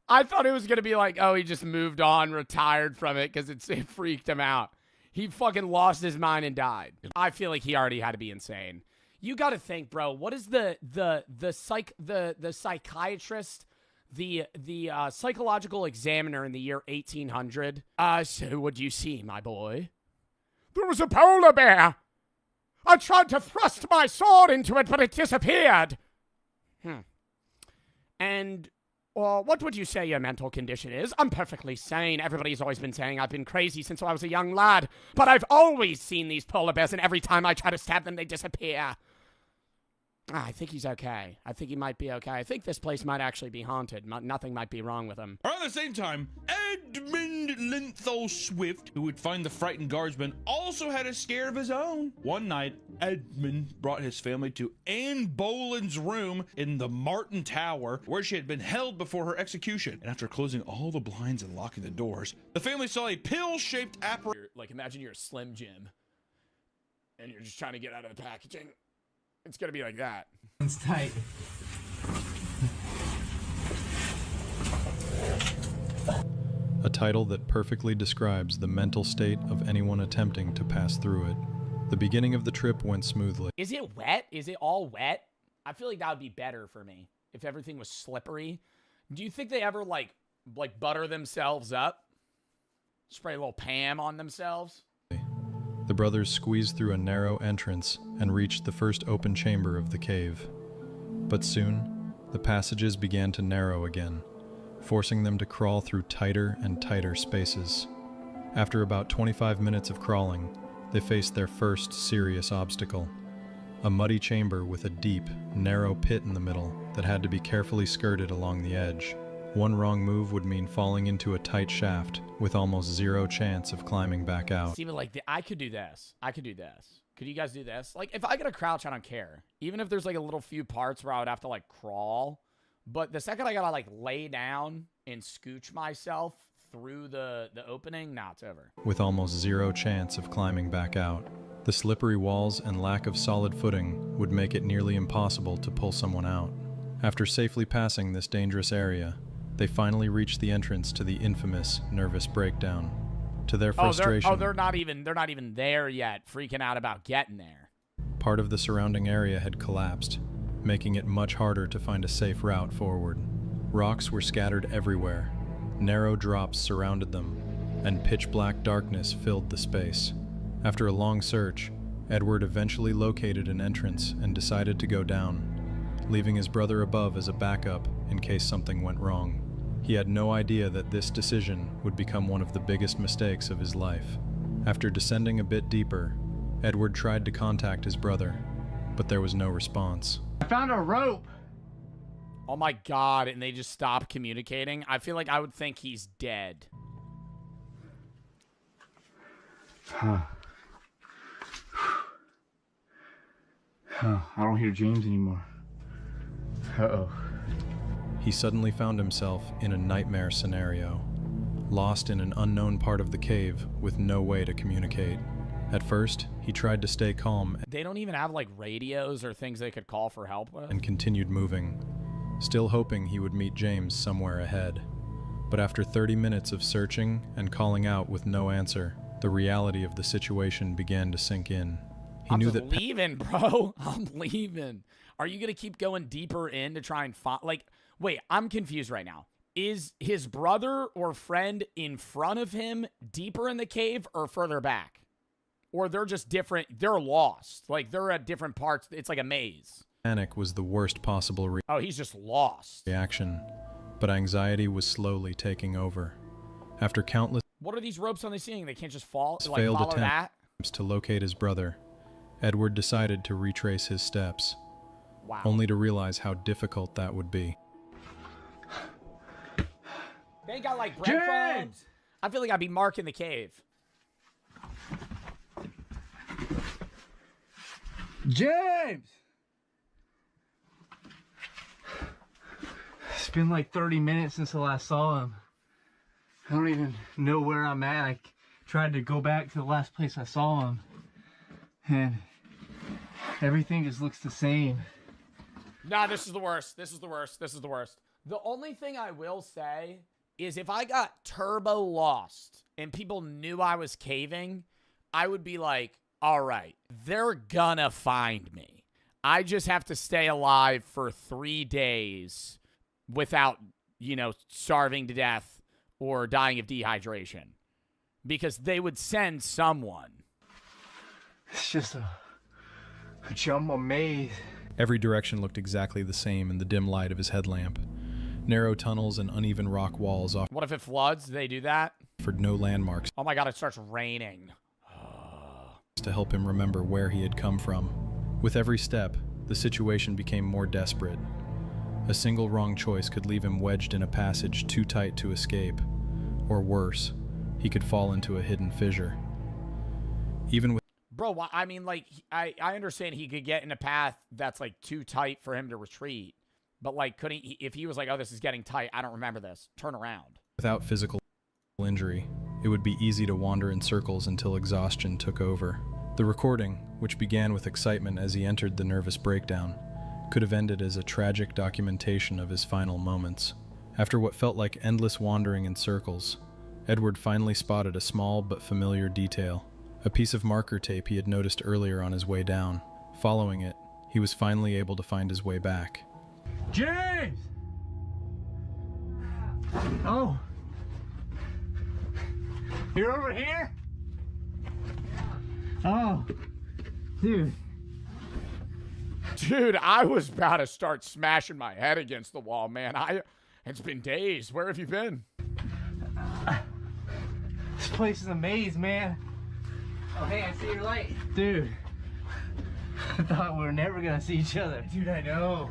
I thought it was going to be like, oh, he just moved on, retired from it because it freaked him out. He fucking lost his mind and died. I feel like he already had to be insane. You got to think, bro, what is the psychiatrist... The psychological examiner in the year 1800. So what do you see, my boy? There was a polar bear. I tried to thrust my sword into it, but it disappeared. And what would you say your mental condition is? I'm perfectly sane. Everybody's always been saying I've been crazy since I was a young lad, but I've always seen these polar bears, and every time I try to stab them, they disappear. I think he's okay. I think he might be okay. I think this place might actually be haunted. Nothing might be wrong with him. Around the same time, Edmund Linthal Swift, who would find the frightened guardsman, also had a scare of his own. One night, Edmund brought his family to Anne Boleyn's room in the Martin Tower, where she had been held before her execution. And after closing all the blinds and locking the doors, the family saw a pill-shaped apparition. Like, imagine you're a Slim Jim, and you're just trying to get out of the packaging. It's gonna be like that. It's tight. A title that perfectly describes the mental state of anyone attempting to pass through it. The beginning of the trip went smoothly. Is it wet? Is it all wet? I feel like that would be better for me if everything was slippery. Do you think they ever like butter themselves up? Spray a little Pam on themselves? The brothers squeezed through a narrow entrance and reached the first open chamber of the cave. But soon, the passages began to narrow again, forcing them to crawl through tighter and tighter spaces. After about 25 minutes of crawling, they faced their first serious obstacle. A muddy chamber with a deep, narrow pit in the middle that had to be carefully skirted along the edge. One wrong move would mean falling into a tight shaft with almost zero chance of climbing back out. See, but like, I could do this. I could do this. Could you guys do this? Like, if I get a crouch, I don't care. Even if there's like a little few parts where I would have to like crawl. But the second I gotta like lay down and scooch myself through the opening, nah, it's over. With almost zero chance of climbing back out. The slippery walls and lack of solid footing would make it nearly impossible to pull someone out. After safely passing this dangerous area, they finally reached the entrance to the infamous nervous breakdown. To their frustration, they're not even there yet, freaking out about getting there. Part of the surrounding area had collapsed, making it much harder to find a safe route forward. Rocks were scattered everywhere, narrow drops surrounded them, and pitch-black darkness filled the space. After a long search, Edward eventually located an entrance and decided to go down, leaving his brother above as a backup in case something went wrong. He had no idea that this decision would become one of the biggest mistakes of his life. After descending a bit deeper, Edward tried to contact his brother, but there was no response. I found a rope. Oh my God, and they just stopped communicating? I feel like I would think he's dead. Huh. I don't hear James anymore. Uh-oh. He suddenly found himself in a nightmare scenario, lost in an unknown part of the cave with no way to communicate. At first, he tried to stay calm. They don't even have like radios or things they could call for help with. And continued moving, still hoping he would meet James somewhere ahead. But after 30 minutes of searching and calling out with no answer, the reality of the situation began to sink in. He knew that leaving, bro. I'm leaving. Are you gonna keep going deeper in to try and find? Like, wait, I'm confused right now. Is his brother or friend in front of him deeper in the cave or further back? Or they're just different. They're lost. Like, they're at different parts. It's like a maze. Panic was the worst possible oh, he's just lost. reaction, but anxiety was slowly taking over. After countless What are these ropes on the ceiling? They can't just fall. Like, failed follow that. attempts to locate his brother, Edward decided to retrace his steps, wow, only to realize how difficult that would be. They got like breadcrumbs. I feel like I'd be marking the cave. James! It's been like 30 minutes since I last saw him. I don't even know where I'm at. I tried to go back to the last place I saw him, and everything just looks the same. Nah, this is the worst. This is the worst. This is the worst. The only thing I will say is if I got turbo lost and people knew I was caving, I would be like, all right, they're gonna find me. I just have to stay alive for 3 days without, you know, starving to death or dying of dehydration. Because they would send someone. It's just a jumbo maze. Every direction looked exactly the same in the dim light of his headlamp. Narrow tunnels and uneven rock walls What if it floods? Do they do that? offered no landmarks Oh my God, it starts raining. to help him remember where he had come from. With every step, the situation became more desperate. A single wrong choice could leave him wedged in a passage too tight to escape. Or worse, he could fall into a hidden fissure. Even with Bro, I mean, like, I understand he could get in a path that's, like, too tight for him to retreat. But, like, couldn't he, if he was like, oh, this is getting tight, I don't remember this, turn around. without physical injury, it would be easy to wander in circles until exhaustion took over. The recording, which began with excitement as he entered the nervous breakdown, could have ended as a tragic documentation of his final moments. After what felt like endless wandering in circles, Edward finally spotted a small but familiar detail, a piece of marker tape he had noticed earlier on his way down. Following it, he was finally able to find his way back. James! Oh. You're over here? Oh. Dude. Dude, I was about to start smashing my head against the wall, man. It's been days. Where have you been? This place is a maze, man. Oh, hey, I see your light. Dude. I thought we were never gonna see each other. Dude, I know.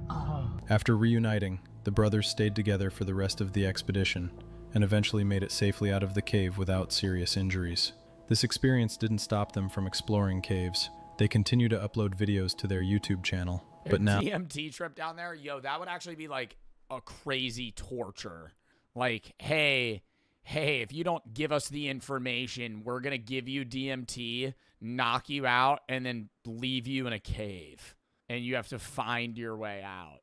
Oh. After reuniting, the brothers stayed together for the rest of the expedition and eventually made it safely out of the cave without serious injuries. This experience didn't stop them from exploring caves. They continue to upload videos to their YouTube channel, but now DMT trip down there, yo, that would actually be like a crazy torture. Like, hey, if you don't give us the information, we're gonna give you DMT, knock you out, and then leave you in a cave, and you have to find your way out.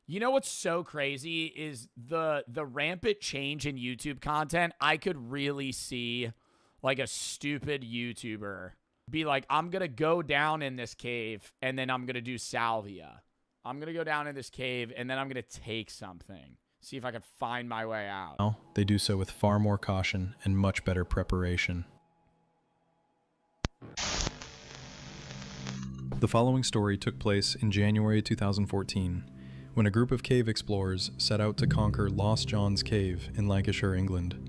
You know what's so crazy is the rampant change in YouTube content. I could really see like a stupid YouTuber be like, I'm going to go down in this cave and then I'm going to do salvia. I'm going to go down in this cave and then I'm going to take something. See if I can find my way out. now they do so with far more caution and much better preparation. The following story took place in January 2014, when a group of cave explorers set out to conquer Lost John's Cave in Lancashire, England.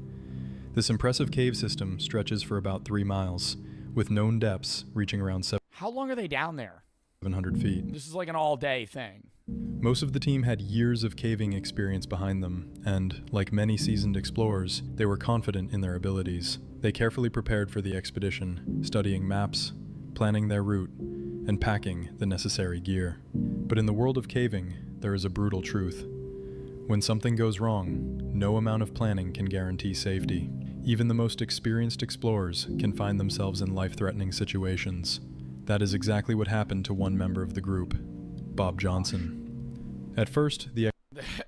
This impressive cave system stretches for about 3 miles, with known depths reaching around How long are they down there? 700 feet. This is like an all-day thing. Most of the team had years of caving experience behind them, and, like many seasoned explorers, they were confident in their abilities. They carefully prepared for the expedition, studying maps, planning their route, and packing the necessary gear. But in the world of caving, there is a brutal truth. When something goes wrong, no amount of planning can guarantee safety. Even the most experienced explorers can find themselves in life-threatening situations. That is exactly what happened to one member of the group, Bob Johnson. At first, the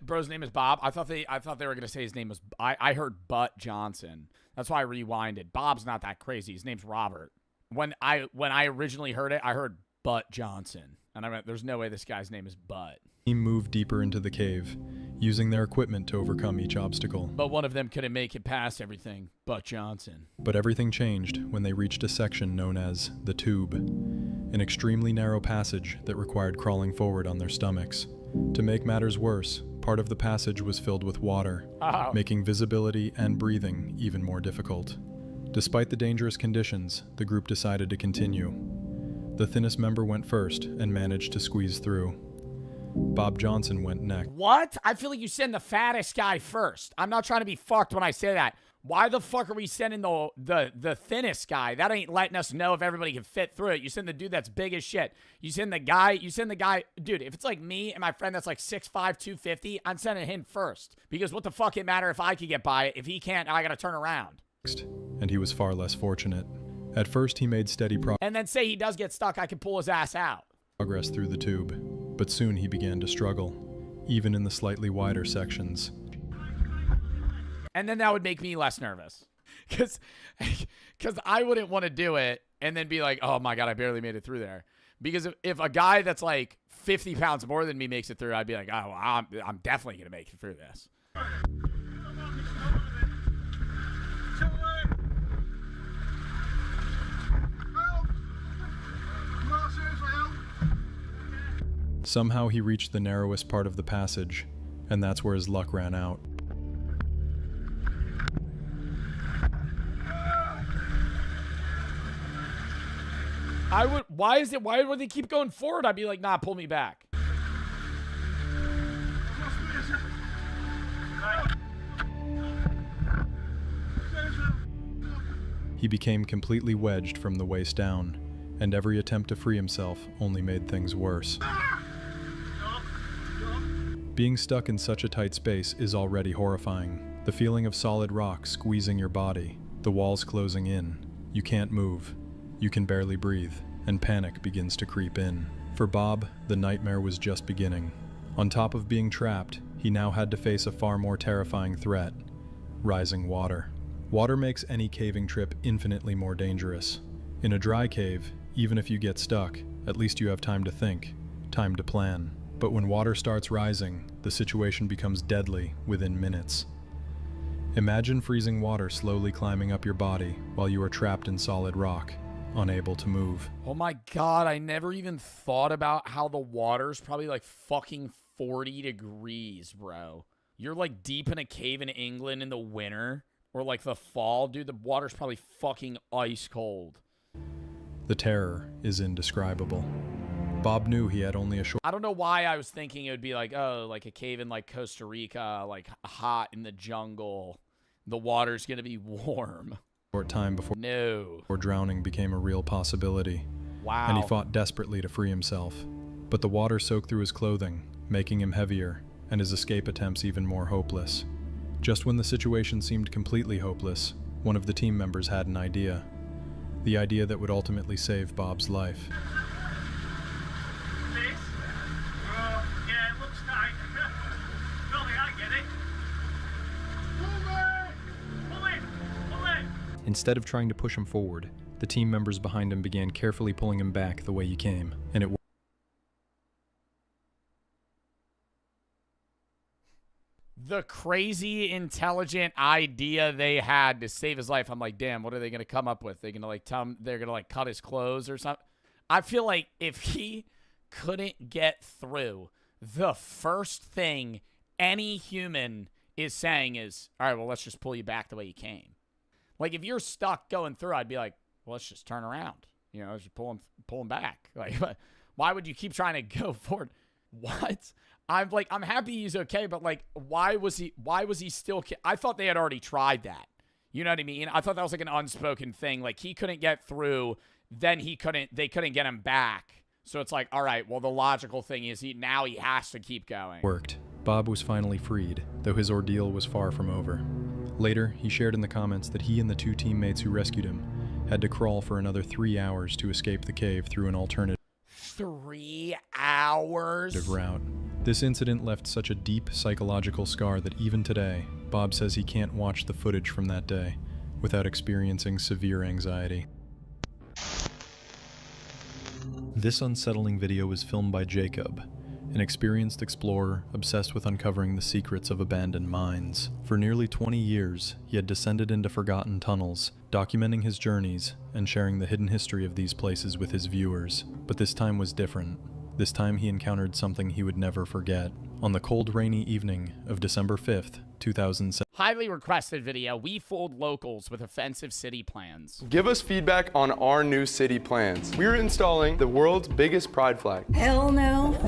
Bro's name is Bob. I thought they were gonna say his name was. I heard Butt Johnson. That's why I rewinded. Bob's not that crazy. His name's Robert. When I originally heard it, I heard Butt Johnson, and I went, "There's no way this guy's name is Butt." team moved deeper into the cave, using their equipment to overcome each obstacle. But one of them couldn't make it past everything. Butt Johnson. But everything changed when they reached a section known as the Tube, an extremely narrow passage that required crawling forward on their stomachs. To make matters worse, part of the passage was filled with water, making visibility and breathing even more difficult. Despite the dangerous conditions, the group decided to continue. The thinnest member went first and managed to squeeze through. Bob Johnson went next. What? I feel like you send the fattest guy first. I'm not trying to be fucked when I say that. Why the fuck are we sending the thinnest guy? That ain't letting us know if everybody can fit through it. You send the dude that's big as shit. You send the guy, dude, if it's like me and my friend that's like 6'5", 250, I'm sending him first. Because what the fuck it matter if I could get by it? If he can't, I gotta turn around. And he was far less fortunate. At first, he made steady And then say he does get stuck, I can pull his ass out. Progress through the tube, but soon he began to struggle, even in the slightly wider sections. And then that would make me less nervous. Because I wouldn't want to do it and then be like, oh my God, I barely made it through there. Because if a guy that's like 50 pounds more than me makes it through, I'd be like, oh, well, I'm definitely going to make it through this. Somehow he reached the narrowest part of the passage, and that's where his luck ran out. Why would they keep going forward? I'd be like, nah, pull me back. He became completely wedged from the waist down, and every attempt to free himself only made things worse. Being stuck in such a tight space is already horrifying. The feeling of solid rock squeezing your body, the walls closing in, you can't move, you can barely breathe, and panic begins to creep in. For Bob, the nightmare was just beginning. On top of being trapped, he now had to face a far more terrifying threat: rising water. Water makes any caving trip infinitely more dangerous. In a dry cave, even if you get stuck, at least you have time to think, time to plan. But when water starts rising, the situation becomes deadly within minutes. Imagine freezing water slowly climbing up your body while you are trapped in solid rock, unable to move. Oh my God, I never even thought about how the water's probably like fucking 40 degrees, bro. You're like deep in a cave in England in the winter or like the fall, dude, the water's probably fucking ice cold. The terror is indescribable. Bob knew he had only a short I don't know why I was thinking it would be like, oh, like a cave in like Costa Rica, like hot in the jungle. The water's going to be warm. time before drowning became a real possibility. Wow. And he fought desperately to free himself. But the water soaked through his clothing, making him heavier, and his escape attempts even more hopeless. Just when the situation seemed completely hopeless, one of the team members had an idea. The idea that would ultimately save Bob's life. Yeah, it looks tight. Billy, I get it. Pull in! Instead of trying to push him forward, the team members behind him began carefully pulling him back the way he came, and it The crazy intelligent idea they had to save his life. I'm like, damn, what are they going to come up with? They're going to like tell him they're going to like cut his clothes or something. I feel like if he couldn't get through, the first thing any human is saying is, all right, well, let's just pull you back the way you came. Like if you're stuck going through, I'd be like, well, let's just turn around. You know, just pull him back. Like, why would you keep trying to go forward? What? I'm happy he's okay, but like, why was he still, I thought they had already tried that. You know what I mean? I thought that was like an unspoken thing. Like he couldn't get through, then they couldn't get him back. So it's like, all right, well, the logical thing is now he has to keep going. worked. Bob was finally freed, though his ordeal was far from over. Later, he shared in the comments that he and the two teammates who rescued him had to crawl for another 3 hours to escape the cave through an alternative 3 hours? route. This incident left such a deep psychological scar that even today, Bob says he can't watch the footage from that day without experiencing severe anxiety. This unsettling video was filmed by Jacob, an experienced explorer obsessed with uncovering the secrets of abandoned mines. For nearly 20 years, he had descended into forgotten tunnels, documenting his journeys and sharing the hidden history of these places with his viewers. But this time was different. This time he encountered something he would never forget. On the cold, rainy evening of December 5th, 2007. Highly requested video. We fooled locals with offensive city plans. Give us feedback on our new city plans. We're installing the world's biggest pride flag. Hell no.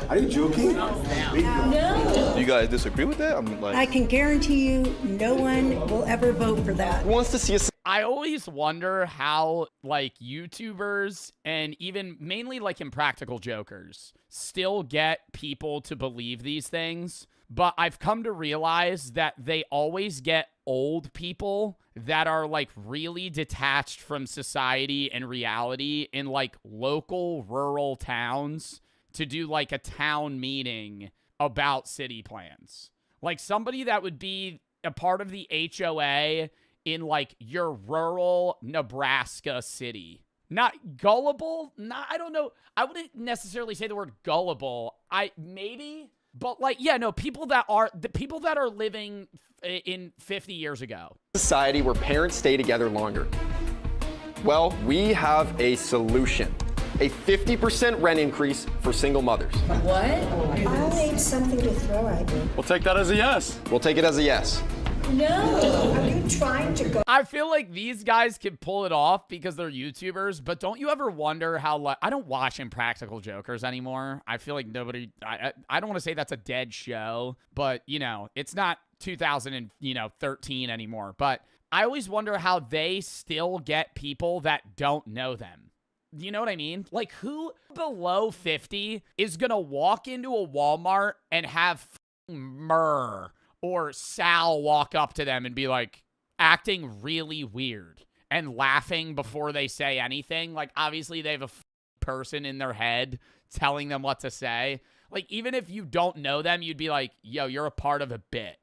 Are you joking? No. Do you guys disagree with that? I'm like, I can guarantee you no one will ever vote for that. Who wants to see us? I always wonder how, like, YouTubers and even mainly, like, Impractical Jokers still get people to believe these things. But I've come to realize that they always get old people that are, like, really detached from society and reality in, like, local rural towns to do, like, a town meeting about city plans. Like, somebody that would be a part of the HOA in, like, your rural Nebraska city. Not gullible? I don't know. I wouldn't necessarily say the word gullible. Maybe, but like, yeah, no, people that are living in 50 years ago. Society where parents stay together longer. Well, we have a solution. A 50% rent increase for single mothers. What? I'll need something to throw at you. We'll take that as a yes. We'll take it as a yes. No. Are you trying to go? I feel like these guys can pull it off because they're YouTubers, but don't you ever wonder how, like, I don't watch Impractical Jokers anymore. I feel like nobody, I don't want to say that's a dead show, but, you know, it's not 2013 anymore. But I always wonder how they still get people that don't know them. You know what I mean? Like, who below 50 is going to walk into a Walmart and have Myrrh or Sal walk up to them and be like acting really weird and laughing before they say anything? Like, obviously they have a person in their head telling them what to say. Like, even if you don't know them, you'd be like, yo, you're a part of a bit.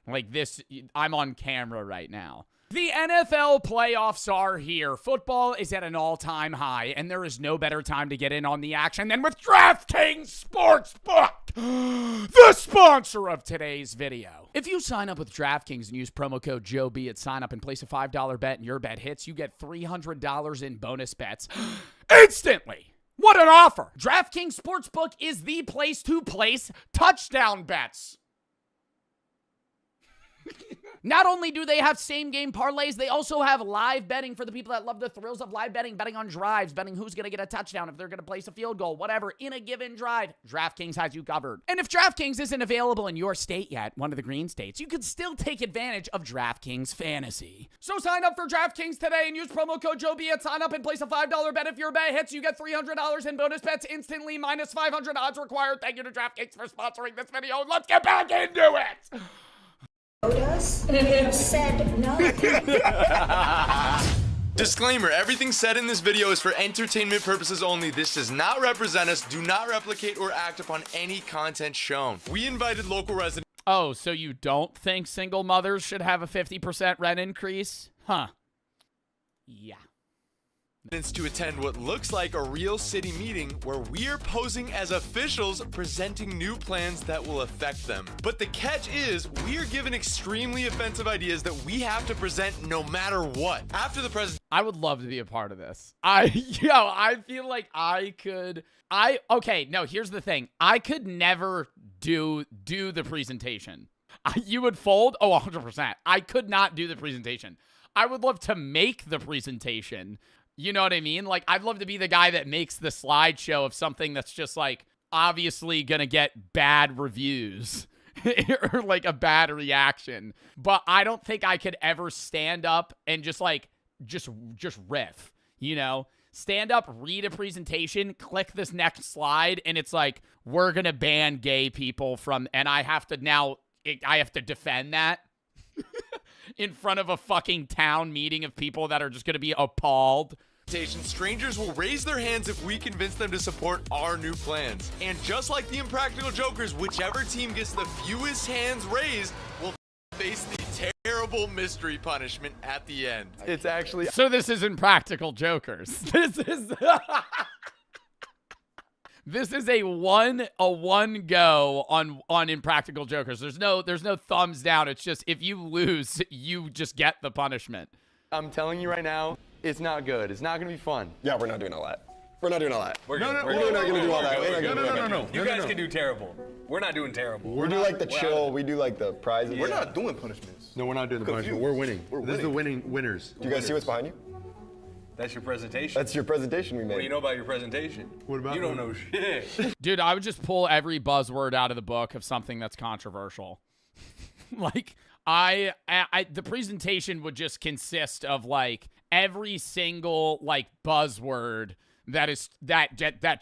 Like this, I'm on camera right now. The NFL playoffs are here. Football is at an all-time high, and there is no better time to get in on the action than with DraftKings Sportsbook, the sponsor of today's video. If you sign up with DraftKings and use promo code JOEB at sign up and place a $5 bet and your bet hits, you get $300 in bonus bets instantly. What an offer! DraftKings Sportsbook is the place to place touchdown bets. Not only do they have same game parlays, they also have live betting for the people that love the thrills of live betting, betting on drives, betting who's going to get a touchdown, if they're going to place a field goal, whatever, in a given drive. DraftKings has you covered. And if DraftKings isn't available in your state yet, one of the green states, you could still take advantage of DraftKings Fantasy. So sign up for DraftKings today and use promo code JOEB at sign up and place a $5 bet. If your bet hits, you get $300 in bonus bets instantly, minus 500 odds required. Thank you to DraftKings for sponsoring this video. Let's get back into it. Us and said no. Disclaimer, everything said in this video is for entertainment purposes only. This does not represent us, do not replicate or act upon any content shown. We invited local residents. Oh, so you don't think single mothers should have a 50% rent increase? Huh. Yeah. To attend what looks like a real city meeting where we're posing as officials presenting new plans that will affect them. But the catch is we're given extremely offensive ideas that we have to present no matter what. After the president, I would love to be a part of this. I feel like okay, no, here's the thing. I could never do the presentation. You would fold? Oh, 100%. I could not do the presentation. I would love to make the presentation. You know what I mean? Like, I'd love to be the guy that makes the slideshow of something that's just, like, obviously gonna get bad reviews or, like, a bad reaction. But I don't think I could ever stand up and just riff, you know? Stand up, read a presentation, click this next slide, and it's like, we're gonna ban gay people from, and I have to defend that. In front of a fucking town meeting of people that are just going to be appalled. Strangers will raise their hands if we convince them to support our new plans. And just like the Impractical Jokers, whichever team gets the fewest hands raised will face the terrible mystery punishment at the end. It's actually... So this is Impractical Jokers. This is... This is a one go on Impractical Jokers. There's no thumbs down. It's just if you lose, you just get the punishment. I'm telling you right now, it's not good. It's not gonna be fun. Yeah, we're not doing all that. We're not doing all that. We're not gonna do all that. No. You guys can do terrible. We're not doing terrible. We do like the chill. We do like the prizes. We're not doing punishments. No, we're not doing the punishment. We're winning. This is the winners. Do you guys see what's behind you? That's your presentation. That's your presentation we made. What do you know about your presentation? What about you? Don't know shit. Dude, I would just pull every buzzword out of the book of something that's controversial. Like, the presentation would just consist of, like, every single, like, buzzword that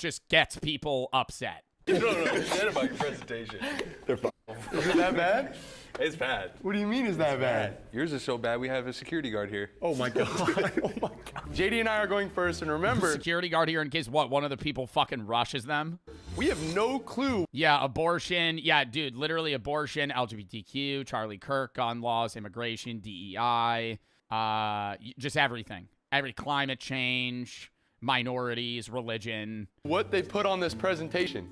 just gets people upset. You don't know shit about your presentation. They're fine. Is it that bad? It's bad. What do you mean is that bad? Yours is so bad we have a security guard here. Oh my god. Oh my god. JD and I are going first, and remember... Security guard here in case one of the people fucking rushes them. We have no clue. Yeah, abortion. Yeah, dude, literally abortion, LGBTQ, Charlie Kirk, gun laws, immigration, DEI, just everything. Every climate change, minorities, religion. What they put on this presentation.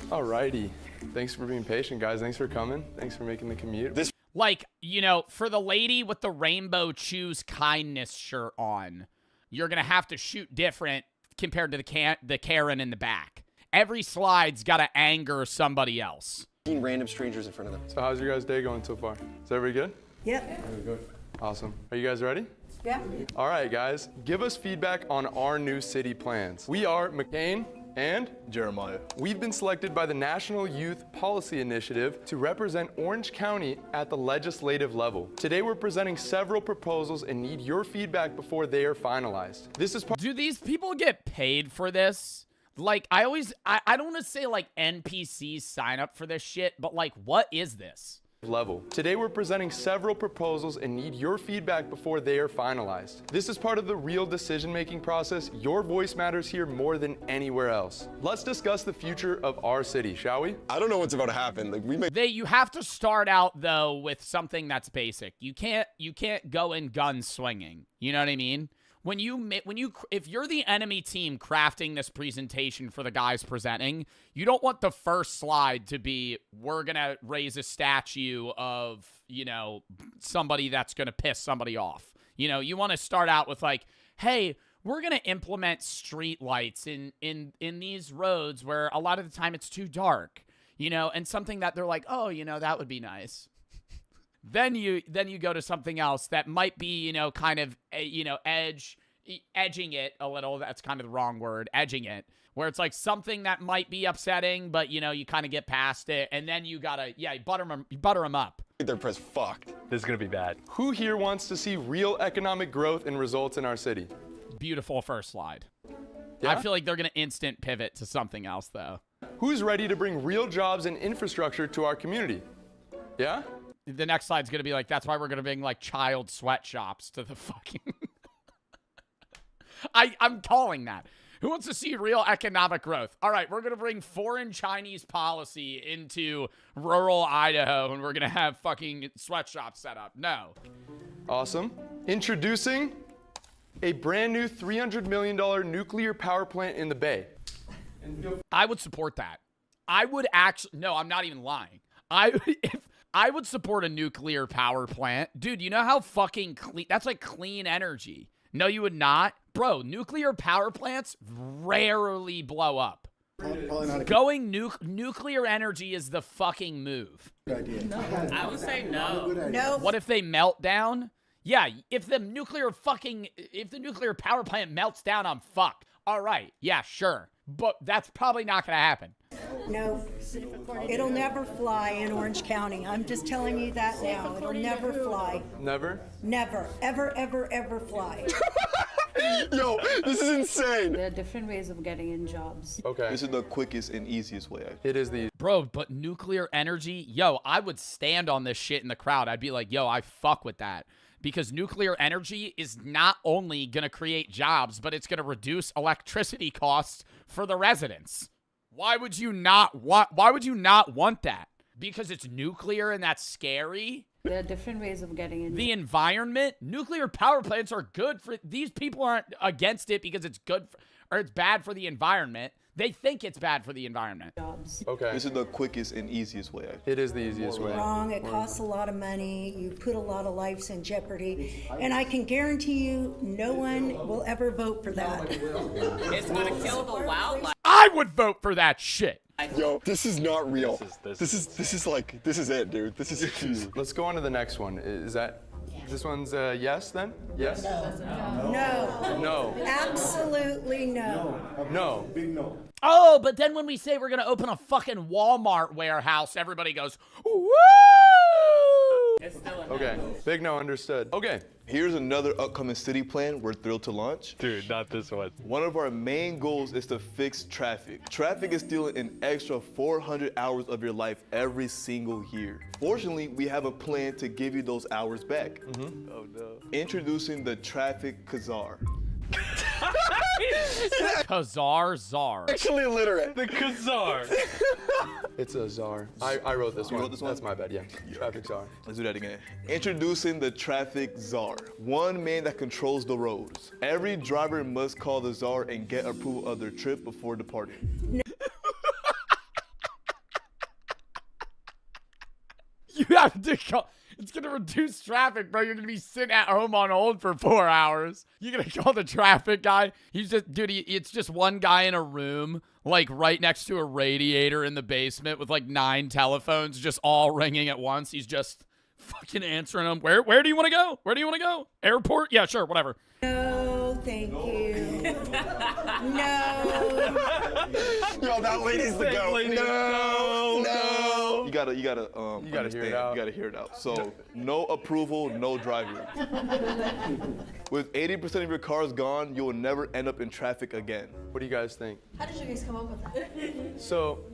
Alrighty. Thanks for being patient, guys. Thanks for coming. Thanks for making the commute. Like, you know, for the lady with the rainbow choose kindness shirt on, you're going to have to shoot different compared to the Karen in the back. Every slide's got to anger somebody else. Random strangers in front of them. So how's your guys' day going so far? Is everybody good? Yep. Very good. Awesome. Are you guys ready? Yeah. All right, guys. Give us feedback on our new city plans. We are McCain and Jeremiah. We've been selected by the National Youth Policy Initiative to represent Orange County at the legislative level. Today we're presenting several proposals and need your feedback before they are finalized. This is Do these people get paid for this? Like, I don't want to say like NPCs sign up for this shit, but like, what is this? Level. Today we're presenting several proposals and need your feedback before they are finalized. This is part of the real decision-making process. Your voice matters here more than anywhere else. Let's discuss the future of our city, shall we? I don't know what's about to happen. Like you have to start out though with something that's basic. You can't go in gun swinging. You know what I mean? If you're the enemy team crafting this presentation for the guys presenting, you don't want the first slide to be, we're going to raise a statue of, you know, somebody that's going to piss somebody off. You know, you want to start out with like, hey, we're going to implement street lights in these roads where a lot of the time it's too dark, you know, and something that they're like, oh, you know, that would be nice. Then you go to something else that might be, kind of, edging it a little. That's kind of the wrong word, edging it, where it's like something that might be upsetting, but, you kind of get past it. And then you gotta, butter them up. Their press fucked. This is gonna be bad. Who here wants to see real economic growth and results in our city? Beautiful first slide. Yeah? I feel like they're going to instant pivot to something else, though. Who's ready to bring real jobs and infrastructure to our community? Yeah? The next slide's going to be like, that's why we're going to bring, like, child sweatshops to the fucking... I'm calling that. Who wants to see real economic growth? All right, we're going to bring foreign Chinese policy into rural Idaho, and we're going to have fucking sweatshops set up. No. Awesome. Introducing a brand new $300 million nuclear power plant in the Bay. I would support that. I would actually... No, I'm not even lying. I would support a nuclear power plant. Dude, you know how fucking clean... That's like clean energy. No, you would not. Bro, nuclear power plants rarely blow up. Going nuclear energy is the fucking move. No. I would say no. No. What if they melt down? Yeah, if the nuclear power plant melts down, I'm fucked. All right, yeah, sure. But that's probably not going to happen. No, it'll never fly in Orange County. I'm just telling you that now. It'll never fly. Never? Never, ever, ever, ever fly. Yo, this is insane. There are different ways of getting in jobs. Okay. This is the quickest and easiest way. It is the... Bro, but nuclear energy, yo, I would stand on this shit in the crowd. I'd be like, yo, I fuck with that. Because nuclear energy is not only going to create jobs, but it's going to reduce electricity costs for the residents. Why would you not want that? Because it's nuclear and that's scary? There are different ways of getting in. The environment, nuclear power plants are good for... These people aren't against it because it's good for, or it's bad for the environment. They think it's bad for the environment. Okay. This is the quickest and easiest way. It is the easiest way. Wrong. It costs a lot of money. You put a lot of lives in jeopardy. And I can guarantee you no one will ever vote for that. It's going to kill the wildlife. I would vote for that shit. Yo, this is not real. This is it, dude. This is huge. Let's go on to the next one. Is that... This one's yes, then? Yes? No. No. Absolutely no. No. Big no. Oh, but then when we say we're going to open a fucking Walmart warehouse, everybody goes, woo! Okay. Big no, understood. Okay. Here's another upcoming city plan we're thrilled to launch. Dude, not this one. One of our main goals is to fix traffic. Traffic is stealing an extra 400 hours of your life every single year. Fortunately, we have a plan to give you those hours back. Oh no. Introducing the Traffic Kazar. Kazar Czar. Actually illiterate. The Kazar. It's a czar. I wrote this one. wrote this one? That's my bad, yeah. Traffic czar. Let's do that again. Introducing the Traffic Czar. One man that controls the roads. Every driver must call the czar and get approval of their trip before departing. You have to call. It's going to reduce traffic, bro. You're going to be sitting at home on hold for 4 hours. You're going to call the traffic guy. He's just, dude, it's just one guy in a room, like right next to a radiator in the basement with like 9 telephones just all ringing at once. He's just fucking answering them. Where do you want to go? Where do you want to go? Airport? Yeah, sure, whatever. No, thank you. No. Yo, that lady's the goat. No. You gotta hear it out. You gotta hear it out. So, no approval, no driving. With 80% of your cars gone, you will never end up in traffic again. What do you guys think? How did you guys come up with that? So,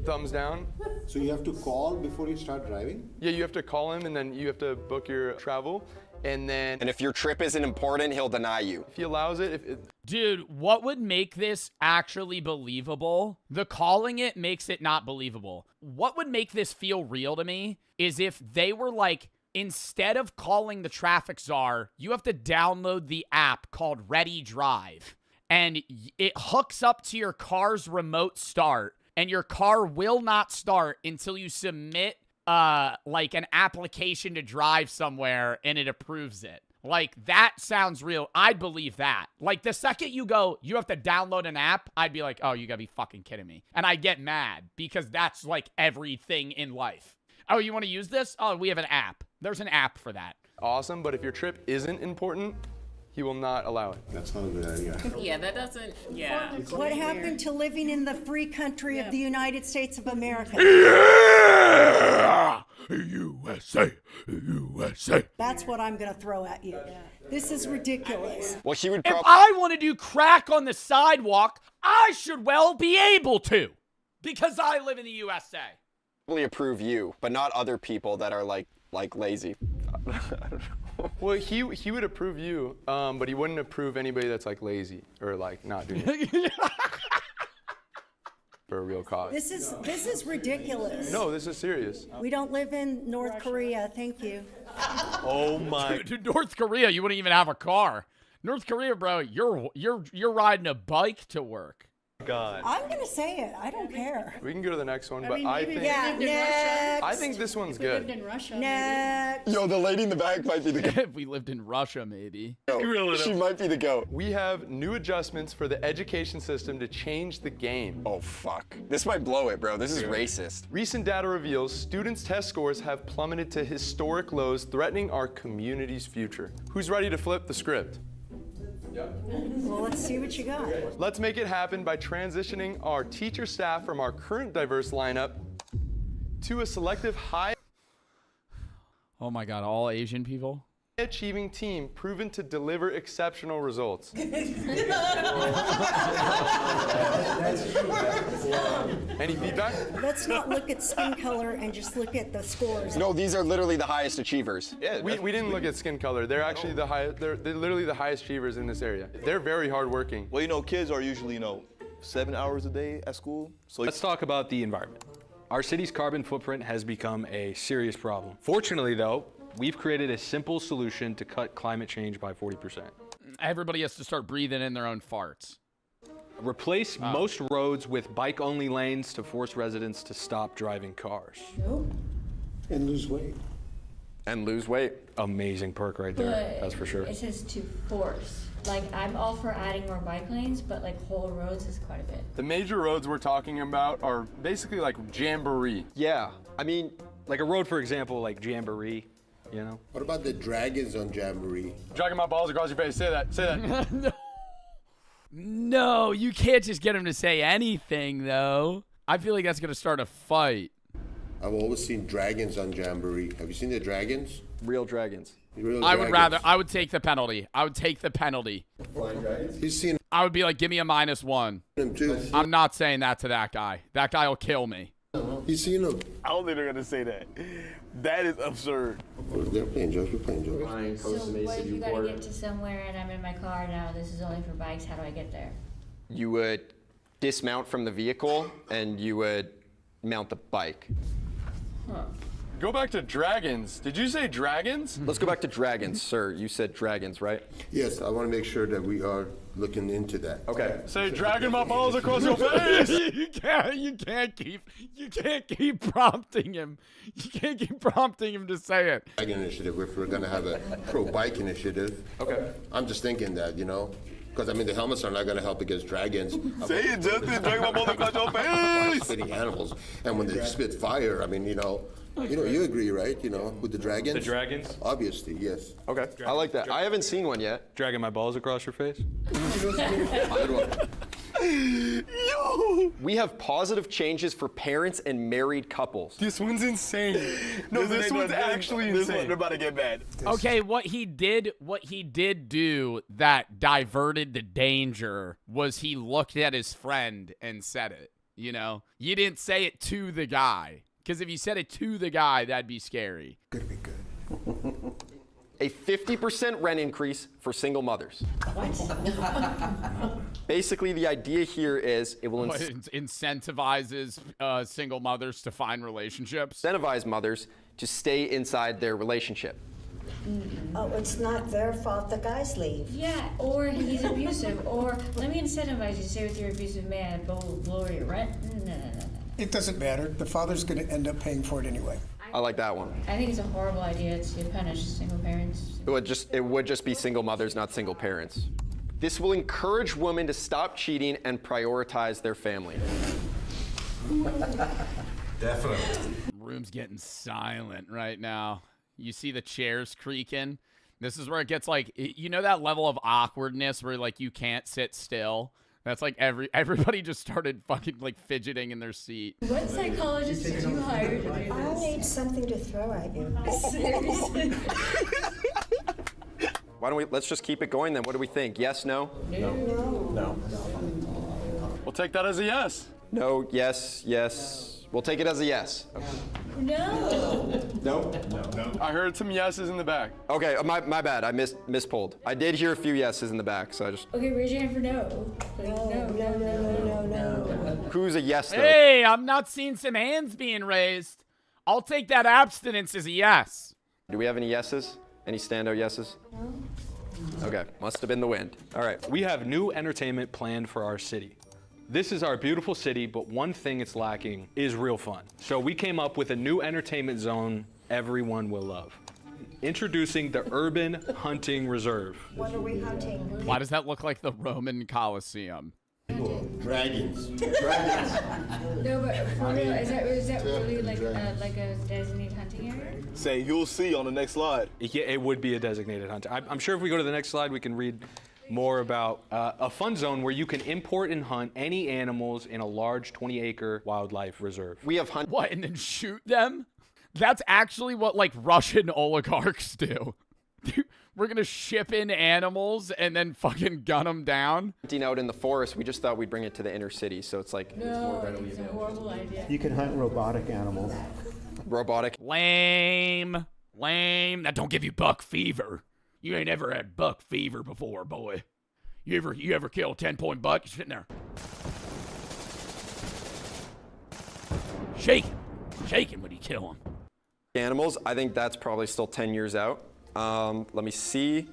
thumbs down? So you have to call before you start driving? Yeah, you have to call him and then you have to book your travel. And if your trip isn't important, he'll deny you. If he allows it, Dude, what would make this actually believable? The calling it makes it not believable. What would make this feel real to me is if they were like, instead of calling the traffic czar, you have to download the app called Ready Drive. And it hooks up to your car's remote start. And your car will not start until you submit like an application to drive somewhere and it approves it. Like, that sounds real. I'd believe that. Like, the second you go, you have to download an app, I'd be like, oh, you gotta be fucking kidding me. And I get mad because that's like everything in life. Oh, you want to use this? Oh, we have an app. There's an app for that. Awesome, but if your trip isn't important, he will not allow it. That's not a good idea. Yeah, that doesn't. Yeah. What happened to living in the free country of the United States of America? Yeah! USA, USA. That's what I'm going to throw at you. This is ridiculous. Well, she would If I want to do crack on the sidewalk, I should well be able to, because I live in the USA. probably approve you, but not other people that are like lazy. Well, he would approve you, but he wouldn't approve anybody that's like lazy or like not doing it for a real cause. This is ridiculous. No, this is serious. We don't live in North Korea. Thank you. Oh my! Dude, North Korea, you wouldn't even have a car. North Korea, bro, you're riding a bike to work. God. I'm gonna say it. I don't care. We can go to the next one, I but mean, I maybe think if we lived in Russia. I think this one's good. in Russia. Next. Yo, the lady in the back might be the goat. If we lived in Russia, maybe. She might be the goat. We have new adjustments for the education system to change the game. Oh, fuck. This might blow it, bro. This is racist. Recent data reveals students' test scores have plummeted to historic lows, threatening our community's future. Who's ready to flip the script? Well, let's see what you got. Let's make it happen by transitioning our teacher staff from our current diverse lineup to a selective high Oh my God, all Asian people? achieving team proven to deliver exceptional results. Any feedback? Let's not look at skin color and just look at the scores. No, these are literally the highest achievers. Yeah, we didn't look at skin color. They're actually the highest. They're literally the highest achievers in this area. They're very hardworking. Well, kids are usually, 7 hours a day at school. So let's talk about the environment. Our city's carbon footprint has become a serious problem. Fortunately, though, we've created a simple solution to cut climate change by 40%. Everybody has to start breathing in their own farts. Replace most roads with bike-only lanes to force residents to stop driving cars. And lose weight. And lose weight. Amazing perk right there, that's for sure. It says to force. Like, I'm all for adding more bike lanes, but like whole roads is quite a bit. The major roads we're talking about are basically like Jamboree. Yeah, I mean, like a road, for example, like Jamboree, What about the dragons on Jamboree? Dragging my balls across your face. Say that. Say that. No, you can't just get him to say anything, though. I feel like that's going to start a fight. I've always seen dragons on Jamboree. Have you seen the dragons? Real dragons. I would take the penalty. I would take the penalty. Flying dragons? He's seen I would be like, give me a -1. them too. I'm not saying that to that guy. That guy will kill me. He's seen them. I don't think they're gonna say that. That is absurd. They're playing jokes. We're playing jokes. So what if you gotta get to somewhere and I'm in my car now, this is only for bikes, how do I get there? You would dismount from the vehicle and you would mount the bike. Go back to dragons. Did you say dragons? Let's go back to dragons, sir. You said dragons, right? Yes, I want to make sure that we are looking into that. Okay. Say dragging my balls across your face. You can't keep prompting him. You can't keep prompting him to say it. Bike initiative. If we're going to have a pro-bike initiative, okay. I'm just thinking that, because the helmets are not going to help against dragons. Say it, Justin. Drag my balls across your face. Spitting animals, and when they spit fire, you agree, right? With the dragons. The dragons? Obviously, yes. Okay. I like that. I haven't seen one yet. Dragging my balls across your face? Yo! We have positive changes for parents and married couples. This one's insane. No, this one's actually insane. They're about to get mad. Okay, what he did do that diverted the danger was he looked at his friend and said it. You didn't say it to the guy. Because if you said it to the guy, that'd be scary. Could be good. A 50% rent increase for single mothers. Basically, the idea here is it will incentivizes single mothers to find relationships. Incentivize mothers to stay inside their relationship. Oh, it's not their fault the guys leave. Yeah, or he's abusive, or let me incentivize you to stay with your abusive man, but we'll lower your rent. No. It doesn't matter. The father's going to end up paying for it anyway. I like that one. I think it's a horrible idea to punish single parents. It would just be single mothers, not single parents. This will encourage women to stop cheating and prioritize their family. Definitely. Room's getting silent right now. You see the chairs creaking. This is where it gets like, you know, that level of awkwardness where like you can't sit still. That's like everybody just started fucking like fidgeting in their seat. What psychologist did you hire to do this? I'll need something to throw at you. Seriously? Why don't we, let's just keep it going then. What do we think? Yes, no? No. We'll take that as a yes. No, yes, yes. We'll take it as a yes. No. No? I heard some yeses in the back. Okay, my bad. I mispulled. I did hear a few yeses in the back, so I just... Okay, raise your hand for no. Like, no. Who's a yes, though? Hey, I'm not seeing some hands being raised. I'll take that abstinence as a yes. Do we have any yeses? Any standout yeses? No. Okay, must have been the wind. All right. We have new entertainment planned for our city. This is our beautiful city, but one thing it's lacking is real fun. So we came up with a new entertainment zone everyone will love. Introducing the Urban Hunting Reserve. What are we hunting? Why does that look like the Roman Colosseum? Dragons. No, but for real, is that really like a designated hunting area? Say, you'll see on the next slide. Yeah, it would be a designated hunter. I'm sure if we go to the next slide, we can read more about a fun zone where you can import and hunt any animals in a large 20-acre wildlife reserve. We have hunt. What, and then shoot them? That's actually what like Russian oligarchs do. We're gonna ship in animals and then fucking gun them down. Hunting out in the forest, we just thought we'd bring it to the inner city, so it's like... No, it's a horrible idea. You can hunt robotic animals. Robotic. Lame. That don't give you buck fever. You ain't ever had buck fever before, boy. You ever kill a 10-point buck? You're sitting there. Shaking when you kill him. Animals, I think that's probably still 10 years out. Let me see.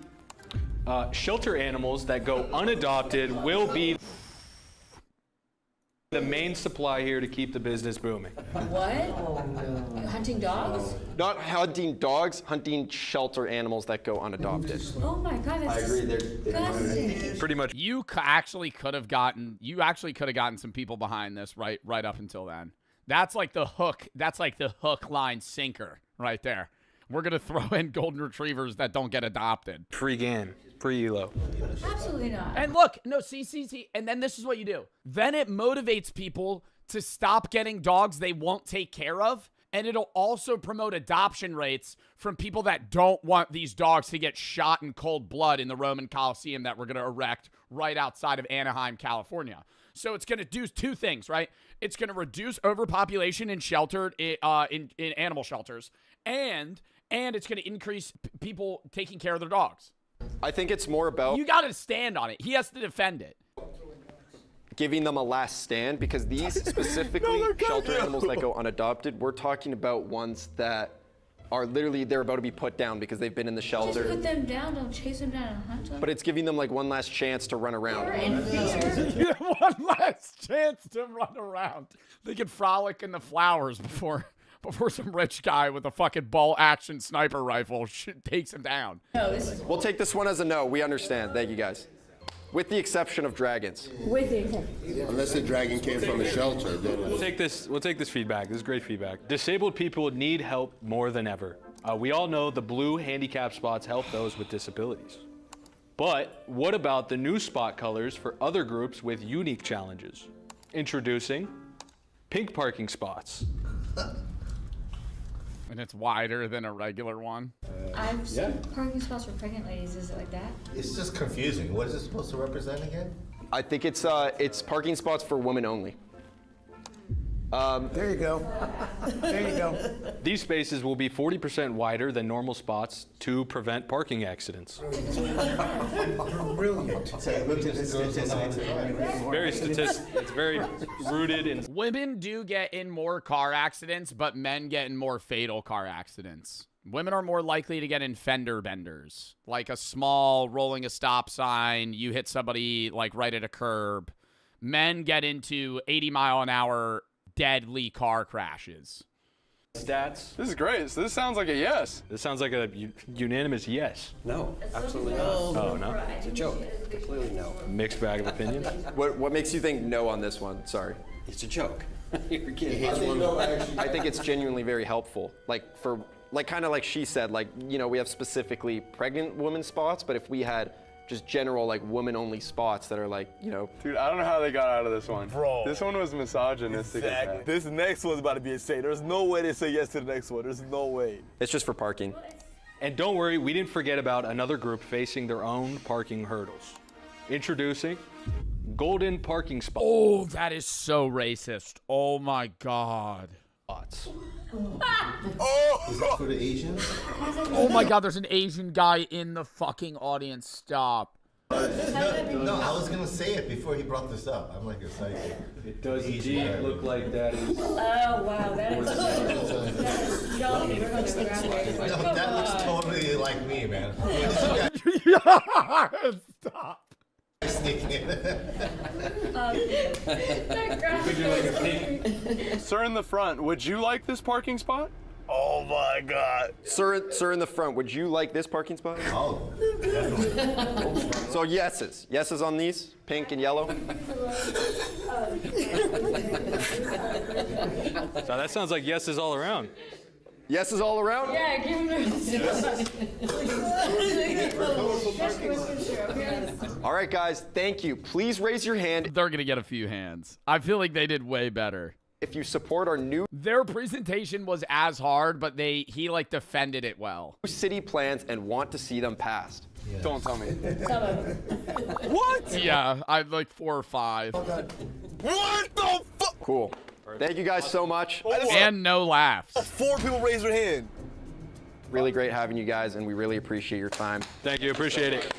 Shelter animals that go unadopted will be the main supply here to keep the business booming. What? Hunting dogs? Not hunting dogs, hunting shelter animals that go unadopted. Oh my god, that's disgusting. Pretty much. You actually could have gotten some people behind this right up until then. That's like the hook. That's like the hook, line, sinker right there. We're going to throw in golden retrievers that don't get adopted. Pre-game, pre-ELO. Absolutely not. And look, no, see. And then this is what you do. Then it motivates people to stop getting dogs they won't take care of. And it'll also promote adoption rates from people that don't want these dogs to get shot in cold blood in the Roman Colosseum that we're going to erect right outside of Anaheim, California. So it's going to do two things, right? It's going to reduce overpopulation in in animal shelters, and it's going to increase people taking care of their dogs. I think it's more about... You got to stand on it. He has to defend it. Giving them a last stand, because these specifically shelter animals that go unadopted, we're talking about ones that are literally, they're about to be put down because they've been in the shelter. Just put them down, don't chase them down and hunt them. But it's giving them like one last chance to run around. One last chance to run around. They can frolic in the flowers before some rich guy with a fucking ball-action sniper rifle takes him down. No, we'll take this one as a no. We understand. Thank you, guys. With the exception of dragons. With the exception. Unless the dragon came from a shelter, then... We'll take this feedback. This is great feedback. Disabled people need help more than ever. We all know the blue handicap spots help those with disabilities. But what about the new spot colors for other groups with unique challenges? Introducing pink parking spots. And it's wider than a regular one. I've seen parking spots for pregnant ladies. Is it like that? It's just confusing. What is it supposed to represent again? I think it's parking spots for women only. There you go. There you go. These spaces will be 40% wider than normal spots to prevent parking accidents. Brilliant. So I looked at this statistic. It's very rooted in... Women do get in more car accidents, but men get in more fatal car accidents. Women are more likely to get in fender benders, like a small rolling a stop sign, you hit somebody like right at a curb. Men get into 80-mile-an-hour deadly car crashes. Stats. This is great. So this sounds like a yes. This sounds like a unanimous yes. No, absolutely not. Oh, no? It's a joke. Completely no. Mixed bag of opinions. What makes you think no on this one? Sorry. It's a joke. You're kidding. I think it's genuinely very helpful. Like for like kind of like she said, like, you know, we have specifically pregnant women spots, but if we had just general like women-only spots that are like, you know. Dude, I don't know how they got out of this one. Bro. This one was misogynistic. Exactly. This next one's about to be insane. There's no way they say yes to the next one. There's no way. It's just for parking. And don't worry, we didn't forget about another group facing their own parking hurdles. Introducing golden parking spots. Oh, that is so racist. Oh my God. Oh! Is that for the Asians? Oh my God, there's an Asian guy in the fucking audience. Stop. No, I was gonna say it before he brought this up. I'm like excited. It does indeed look like that is. Oh wow, that is. Y'all, we're going to grab it. No, that looks totally like me, man. Stop. Sneaking in. Sir in the front, would you like this parking spot? Oh my God. Sir in the front, would you like this parking spot? Oh, definitely. So yeses. Yeses on these, pink and yellow. So that sounds like yeses all around. Yeses all around? Yeah, give him All right, guys, thank you. Please raise your hand They're going to get a few hands. I feel like they did way better. if you support our new Their presentation was as hard, but he like defended it well. city plans and want to see them passed. Yeah. Don't tell me. What? Yeah, I'd like 4 or 5. What the fuck? Cool. Thank you guys so much. And no laughs. 4 people raised their hand. Really great having you guys, and we really appreciate your time. Thank you. Appreciate it.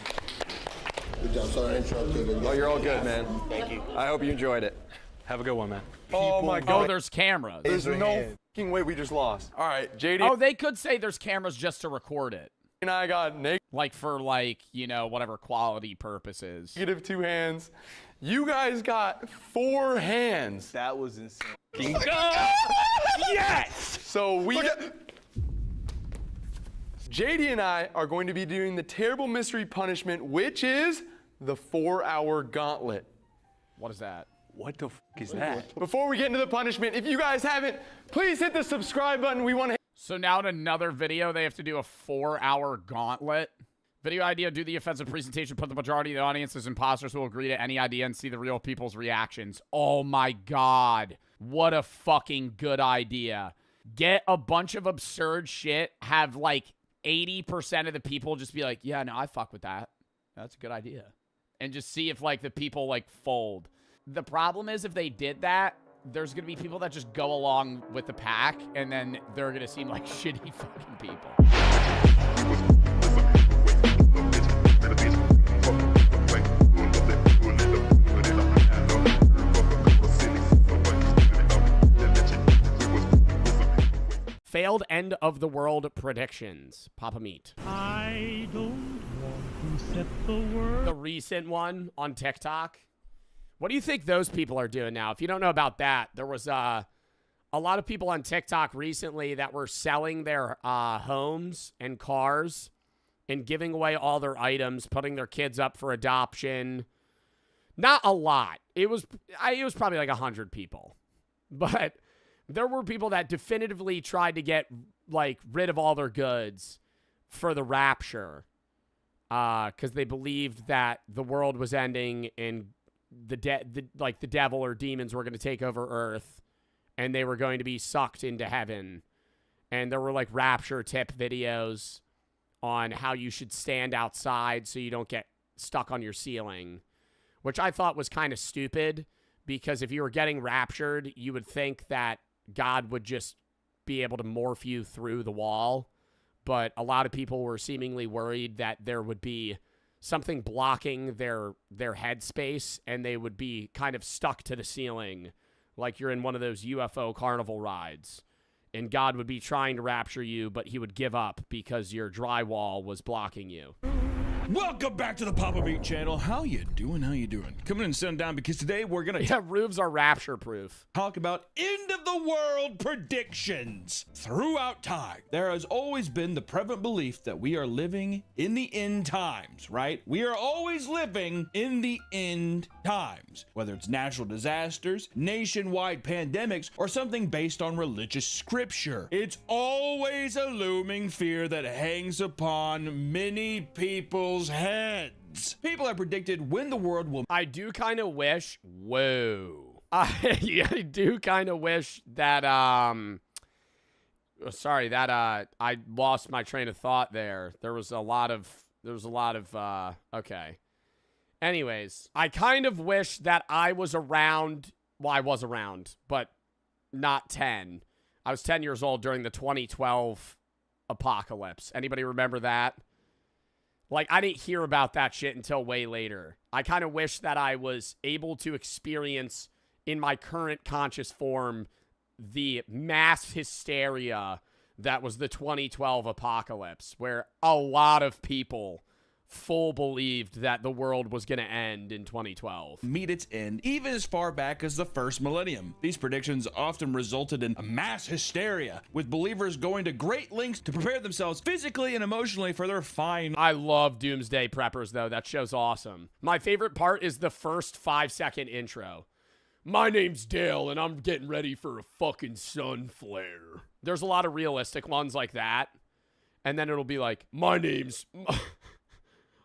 Good job. Sorry I interrupted. Oh, you're all good, man. Thank you. I hope you enjoyed it. Have a good one, man. Oh my God. Oh, there's cameras. There's no fucking way we just lost. All right, JD. Oh, they could say there's cameras just to record it. And I got like for like, you know, whatever quality purposes. -2 hands. You guys got 4 hands. That was insane. Yes! So JD and I are going to be doing the terrible mystery punishment, which is the 4-hour gauntlet. What is that? What the fuck is that? Before we get into the punishment, if you guys haven't, please hit the subscribe button. We want to. So now in another video, they have to do a 4-hour gauntlet. Video idea, do the offensive presentation, put the majority of the audience as imposters who will agree to any idea and see the real people's reactions. Oh my God. What a fucking good idea. Get a bunch of absurd shit, have like 80% of the people just be like, yeah, no, I fuck with that. That's a good idea. And just see if like the people like fold. The problem is if they did that, there's going to be people that just go along with the pack and then they're going to seem like shitty fucking people. Failed end of the world predictions. Papa Meat. I don't want to set the world. The recent one on TikTok. What do you think those people are doing now? If you don't know about that, there was a lot of people on TikTok recently that were selling their homes and cars and giving away all their items, putting their kids up for adoption. Not a lot. It was probably like 100 people. But there were people that definitively tried to get like rid of all their goods for the rapture because they believed that the world was ending and the devil or demons were going to take over Earth and they were going to be sucked into heaven. And there were like rapture tip videos on how you should stand outside so you don't get stuck on your ceiling, which I thought was kind of stupid because if you were getting raptured, you would think that God would just be able to morph you through the wall. But a lot of people were seemingly worried that there would be something blocking their headspace and they would be kind of stuck to the ceiling like you're in one of those UFO carnival rides. And God would be trying to rapture you, but he would give up because your drywall was blocking you. Welcome back to the Papa Meat channel. How you doing? How you doing? Coming and sitting down because today we're gonna roofs are rapture proof. Talk about end of the world predictions. Throughout time, there has always been the prevalent belief that we are living in the end times, right? We are always living in the end times, whether it's natural disasters, nationwide pandemics, or something based on religious scripture. It's always a looming fear that hangs upon many people's heads. People have predicted when the world will. I do kind of wish. Whoa. I do kind of wish that. Sorry, that I lost my train of thought there. There was a lot of. Okay. Anyways, I kind of wish that I was around. Well, I was around, but not 10. I was 10 years old during the 2012 apocalypse. Anybody remember that? Like, I didn't hear about that shit until way later. I kind of wish that I was able to experience in my current conscious form the mass hysteria that was the 2012 apocalypse, where a lot of people full believed that the world was going to end in 2012. Meet its end even as far back as the first millennium. These predictions often resulted in a mass hysteria, with believers going to great lengths to prepare themselves physically and emotionally for their fine. I love Doomsday Preppers, though. That show's awesome. My favorite part is the first 5-second intro. My name's Dale, and I'm getting ready for a fucking sun flare. There's a lot of realistic ones like that. And then it'll be like, my name's...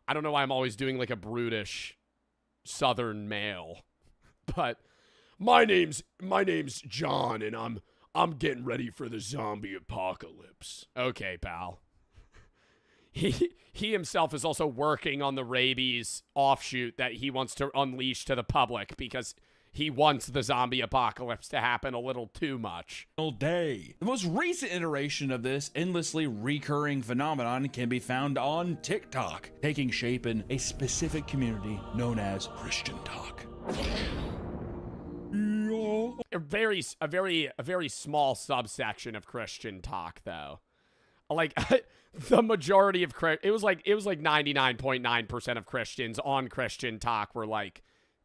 I don't know why I'm always doing like a brutish Southern male, but my name's John, and I'm getting ready for the zombie apocalypse. Okay, pal. He himself is also working on the rabies offshoot that he wants to unleash to the public because he wants the zombie apocalypse to happen a little too much. Day. The most recent iteration of this endlessly recurring phenomenon can be found on TikTok, taking shape in a specific community known as Christian talk. A very small subsection of Christian talk, though. Like the majority of it was like 99.9% of Christians on Christian talk were like,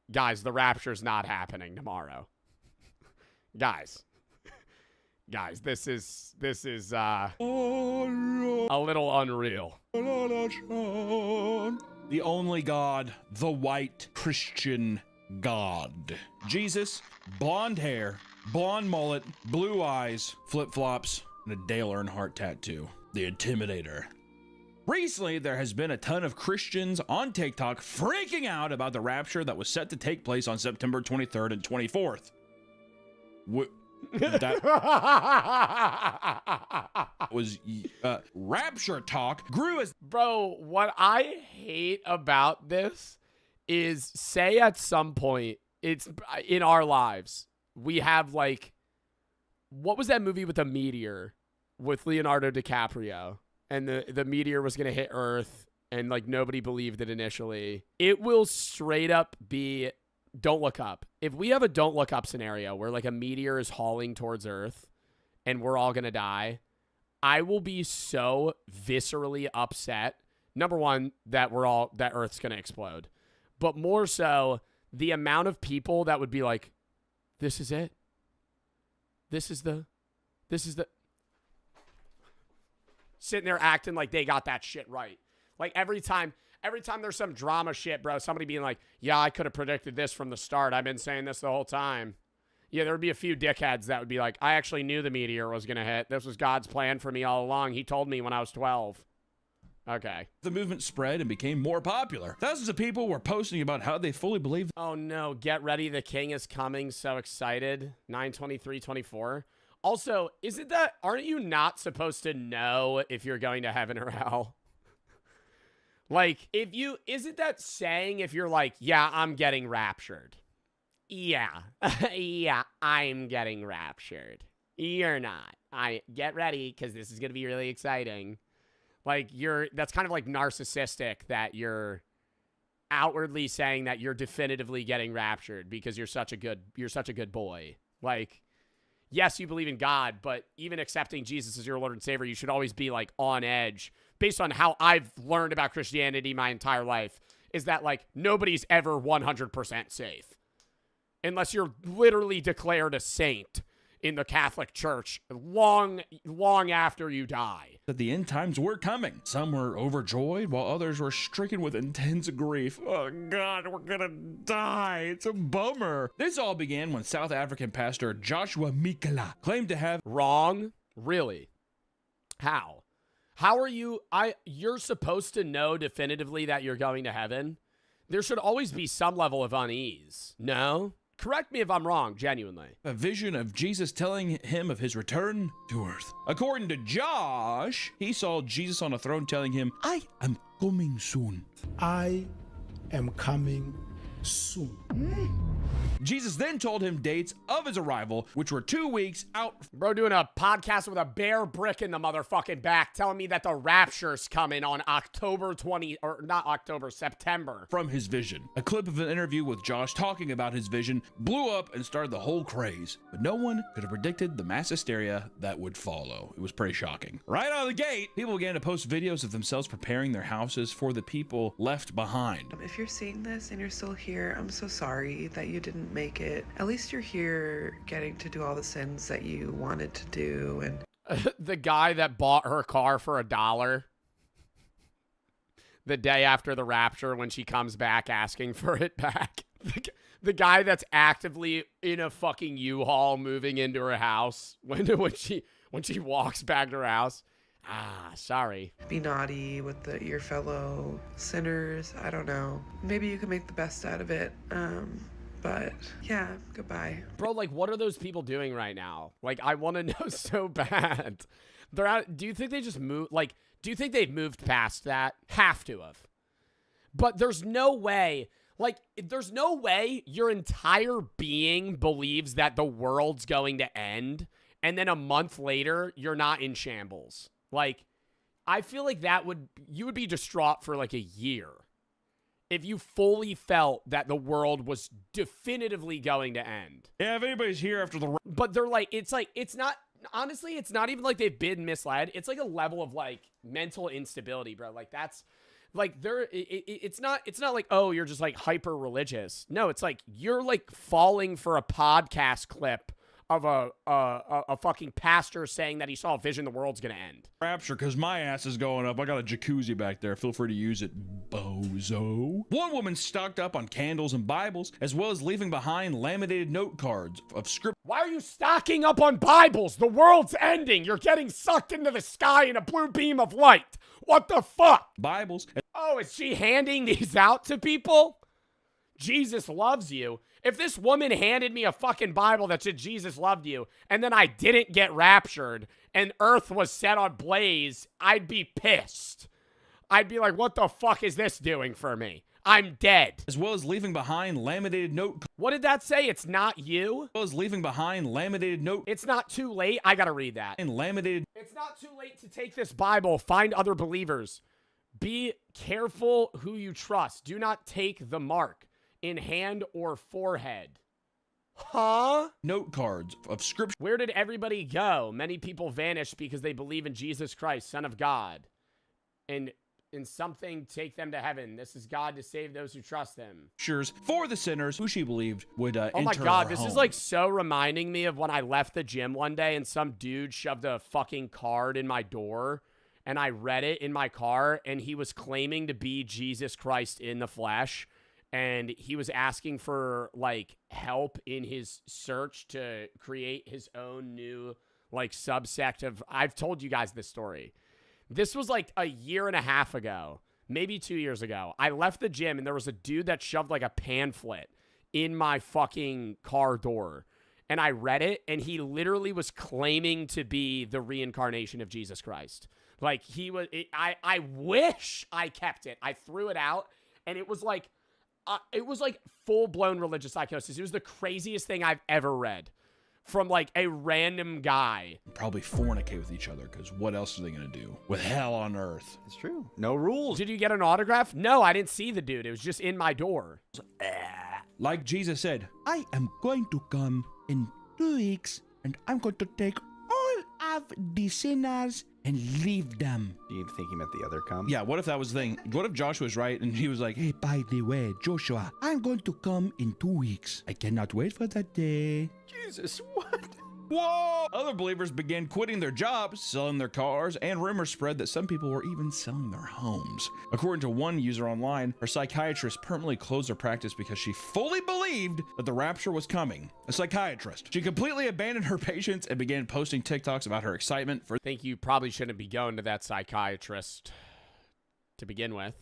guys, the rapture's not happening tomorrow. Guys, this is a little unreal. The only God, the white Christian God. Jesus, blonde hair, blonde mullet, blue eyes, flip-flops, and a Dale Earnhardt tattoo. The Intimidator. Recently, there has been a ton of Christians on TikTok freaking out about the rapture that was set to take place on September 23rd and 24th. That was rapture talk grew as... Bro, what I hate about this is, say at some point, it's in our lives, we have like... What was that movie with the meteor with Leonardo DiCaprio? And the meteor was going to hit Earth, and, like, nobody believed it initially. It will straight up be Don't Look Up. If we have a Don't Look Up scenario where, like, a meteor is hauling towards Earth and we're all going to die, I will be so viscerally upset. Number one, that Earth's going to explode. But more so, the amount of people that would be like, this is it. This is the... Sitting there acting like they got that shit right. Like every time there's some drama shit, bro, somebody being like, yeah, I could have predicted this from the start. I've been saying this the whole time. Yeah, there would be a few dickheads that would be like, I actually knew the meteor was going to hit. This was God's plan for me all along. He told me when I was 12. Okay. The movement spread and became more popular. Thousands of people were posting about how they fully believed. Oh no, get ready, the king is coming. So excited. 9/23/24. Also, aren't you not supposed to know if you're going to heaven or hell? Like, isn't that saying if you're like, yeah, I'm getting raptured? Yeah. Yeah, I'm getting raptured. You're not. Get ready, because this is going to be really exciting. Like, that's kind of like narcissistic that you're outwardly saying that you're definitively getting raptured because you're such a good boy. Like, yes, you believe in God, but even accepting Jesus as your Lord and Savior, you should always be like on edge based on how I've learned about Christianity my entire life, is that like nobody's ever 100% safe. Unless you're literally declared a saint in the Catholic Church long after you die. That the end times were coming. Some were overjoyed, while others were stricken with intense grief. Oh God, we're gonna die. It's a bummer. This all began when South African pastor Joshua Mikela claimed to have... Wrong? Really? How? How are you... You're supposed to know definitively that you're going to heaven? There should always be some level of unease. No? Correct me if I'm wrong, genuinely. A vision of Jesus telling him of his return to earth. According to Josh, he saw Jesus on a throne telling him, I am coming soon. I am coming soon. Jesus then told him dates of his arrival, which were 2 weeks out. Bro doing a podcast with a bare brick in the motherfucking back, telling me that the rapture's coming on September. From his vision. A clip of an interview with Josh talking about his vision blew up and started the whole craze. But no one could have predicted the mass hysteria that would follow. It was pretty shocking. Right out of the gate, people began to post videos of themselves preparing their houses for the people left behind. If you're seeing this and you're still here, I'm so sorry that you didn't make it. At least you're here getting to do all the sins that you wanted to do. And the guy that bought her car for $1 the day after the rapture when she comes back asking for it back. The guy that's actively in a fucking U-Haul moving into her house when she walks back to her house. Ah, sorry. Be naughty with your fellow sinners. I don't know. Maybe you can make the best out of it. But yeah, goodbye. Bro, like, what are those people doing right now? Like, I want to know so bad. They're out. Do you think they just moved? Like, do you think they've moved past that? Have to have. But there's no way. Like, there's no way your entire being believes that the world's going to end, and then a month later, you're not in shambles. Like, I feel like you would be distraught for like a year if you fully felt that the world was definitively going to end. Yeah, if anybody's here after the... But they're like, it's not, honestly, it's not even like they've been misled. It's like a level of like mental instability, bro. Like that's, like it's not like, oh, you're just like hyper religious. No, it's like you're like falling for a podcast clip of a fucking pastor saying that he saw a vision the world's gonna end. Rapture, because my ass is going up. I got a jacuzzi back there. Feel free to use it, bozo. One woman stocked up on candles and Bibles, as well as leaving behind laminated note cards of script. Why are you stocking up on Bibles? The world's ending. You're getting sucked into the sky in a blue beam of light. What the fuck? Bibles. Oh, is she handing these out to people? Jesus loves you. If this woman handed me a fucking Bible that said Jesus loved you, and then I didn't get raptured, and earth was set on blaze, I'd be pissed. I'd be like, what the fuck is this doing for me? I'm dead. As well as leaving behind laminated note. What did that say? It's not you? As well as leaving behind laminated note. It's not too late. I gotta read that. And laminated. It's not too late to take this Bible. Find other believers. Be careful who you trust. Do not take the mark in hand or forehead. Huh? Note cards of scripture. Where did everybody go? Many people vanished because they believe in Jesus Christ, Son of God. And in something, take them to heaven. This is God to save those who trust him. For the sinners who she believed would enter Oh my God, this home. is like so reminding me of when I left the gym one day and some dude shoved a fucking card in my door and I read it in my car and he was claiming to be Jesus Christ in the flesh. And he was asking for, like, help in his search to create his own new, like, subsect of... I've told you guys this story. This was, like, a year and a half ago. Maybe 2 years ago. I left the gym, and there was a dude that shoved, like, a pamphlet in my fucking car door. And I read it, and he literally was claiming to be the reincarnation of Jesus Christ. Like, he was... I wish I kept it. I threw it out, and it was, like... full-blown religious psychosis. It was the craziest thing I've ever read from, like, a random guy. Probably fornicate with each other, because what else are they going to do with hell on earth? It's true. No rules. Did you get an autograph? No, I didn't see the dude. It was just in my door. Like Jesus said, I am going to come in 2 weeks, and I'm going to take all of the sinners and leave them. Do you think he meant the other come? Yeah, what if that was the thing? What if Joshua was right and he was like, hey, by the way, Joshua, I'm going to come in 2 weeks. I cannot wait for that day. Jesus, what? Whoa! Other believers began quitting their jobs, selling their cars, and rumors spread that some people were even selling their homes. According to one user online, her psychiatrist permanently closed her practice because she fully believed that the rapture was coming. A psychiatrist. She completely abandoned her patients and began posting TikToks about her excitement for— I think you probably shouldn't be going to that psychiatrist to begin with,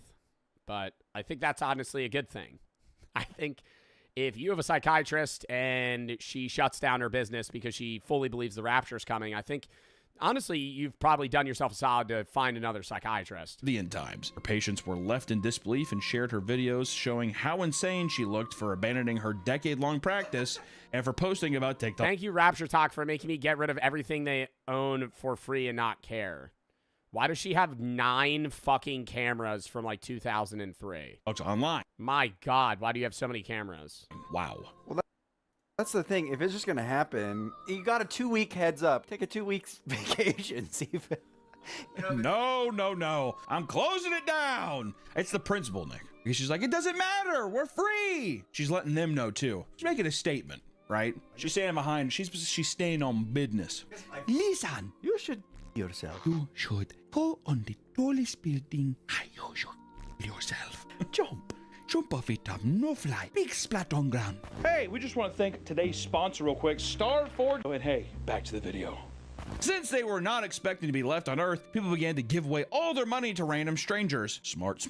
but I think that's honestly a good thing. I think if you have a psychiatrist and she shuts down her business because she fully believes the rapture is coming, I think, honestly, you've probably done yourself a solid to find another psychiatrist. the end times. Her patients were left in disbelief and shared her videos showing how insane she looked for abandoning her decade-long practice and for posting about TikTok. Thank you, Rapture Talk, for making me get rid of everything they own for free and not care. Why does she have 9 fucking cameras from like 2003? It's online. My God, why do you have so many cameras? Wow. Well, that's the thing. If it's just going to happen, you got a 2-week heads up. Take a 2 weeks vacation. See if it, No. I'm closing it down. It's the principal, Nick. Because she's like, it doesn't matter. We're free. She's letting them know, too. She's making a statement, right? She's standing behind. She's staying on business. Listen. you should yourself. You should go on the tallest building. You should yourself. Jump off it up, no fly. Big splat on ground. Hey, we just want to thank today's sponsor real quick, Star4. And hey, back to the video. Since they were not expecting to be left on Earth, people began to give away all their money to random strangers. Smart.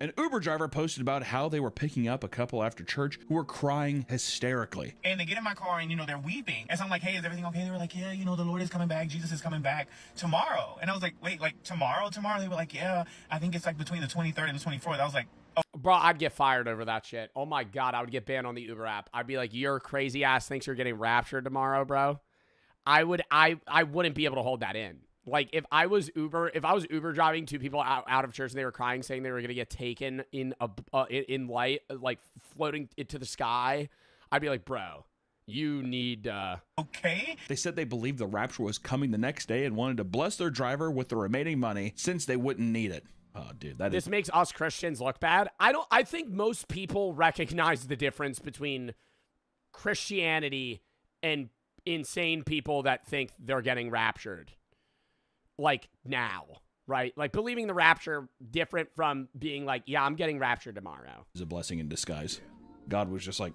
An Uber driver posted about how they were picking up a couple after church who were crying hysterically. And they get in my car and, they're weeping. And so I'm like, hey, is everything okay? They were like, yeah, the Lord is coming back. Jesus is coming back tomorrow. And I was like, wait, like tomorrow? They were like, yeah, I think it's like between the 23rd and the 24th. I was like, oh. Bro, I'd get fired over that shit. Oh my God, I would get banned on the Uber app. I'd be like, you're crazy ass thinks you're getting raptured tomorrow, bro. I wouldn't be able to hold that in. Like if I was Uber driving 2 people out of church and they were crying, saying they were gonna get taken in light, like floating into the sky, I'd be like, bro, you need okay. They said they believed the rapture was coming the next day and wanted to bless their driver with the remaining money since they wouldn't need it. Oh, dude, this makes us Christians look bad. I think most people recognize the difference between Christianity and insane people that think they're getting raptured. Like now, right? Like believing the rapture different from being like, yeah, I'm getting raptured tomorrow. It's a blessing in disguise. God was just like,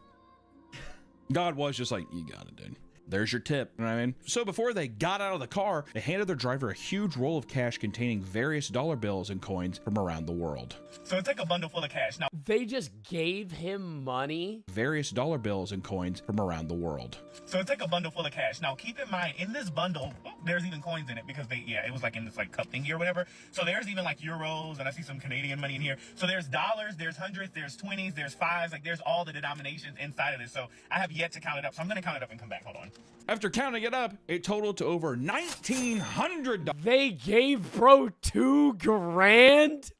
you got it, dude. There's your tip. You know what I mean? So before they got out of the car, they handed their driver a huge roll of cash containing various dollar bills and coins from around the world. So it's like a bundle full of cash. Now, they just gave him money? Various dollar bills and coins from around the world. So it's like a bundle full of cash. Now, keep in mind, in this bundle, there's even coins in it because it was like in this like cup thingy or whatever. So there's even like euros, and I see some Canadian money in here. So there's dollars, there's hundreds, there's 20s, there's 5s. Like there's all the denominations inside of this. So I have yet to count it up. So I'm going to count it up and come back. Hold on. After counting it up, it totaled to over $1,900. They gave bro $2,000?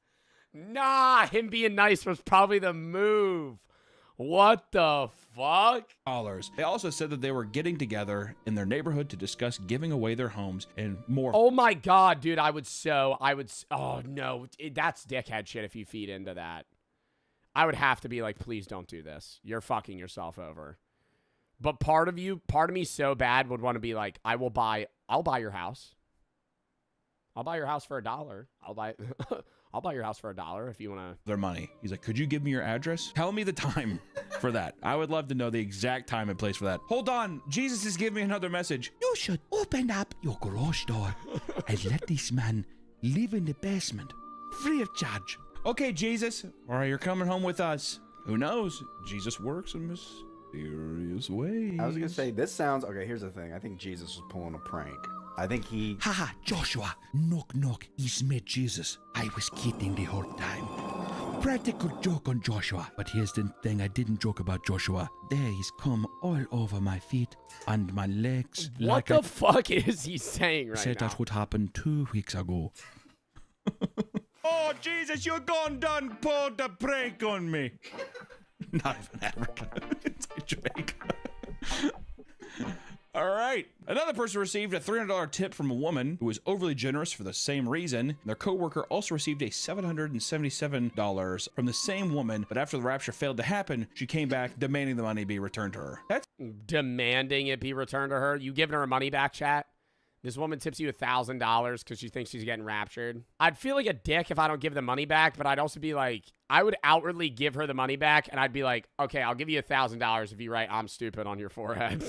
Nah, him being nice was probably the move. What the fuck? They also said that they were getting together in their neighborhood to discuss giving away their homes and more. Oh my God, dude, oh no, that's dickhead shit if you feed into that. I would have to be like, please don't do this. You're fucking yourself over. But part of me so bad would want to be like, I'll buy your house. I'll buy your house for $1. I'll buy your house for $1 if you want to. Their money. He's like, could you give me your address? Tell me the time for that. I would love to know the exact time and place for that. Hold on. Jesus is giving me another message. You should open up your garage door and let this man live in the basement free of charge. Okay, Jesus. All right, you're coming home with us. Who knows? Jesus works in mysterious ways. I was going to say, this sounds... Okay, here's the thing. I think Jesus was pulling a prank. I think he... Haha, Joshua. Knock, knock. It's me, Jesus. I was kidding the whole time. Practical joke on Joshua. But here's the thing, I didn't joke about Joshua. There he's come all over my feet and my legs. What the fuck is he saying right now? Said that would happen 2 weeks ago. Oh, Jesus, you're gone done pulled the prank on me. Not even Africa. It's Jamaica. All right. Another person received a $300 tip from a woman who was overly generous for the same reason. Their coworker also received a $777 from the same woman, but after the rapture failed to happen, she came back demanding the money be returned to her. That's Demanding it be returned to her? You giving her money back, chat? This woman tips you $1,000 because she thinks she's getting raptured. I'd feel like a dick if I don't give the money back, but I'd also be like, I would outwardly give her the money back, and I'd be like, okay, I'll give you $1,000 if you write "I'm stupid" on your forehead.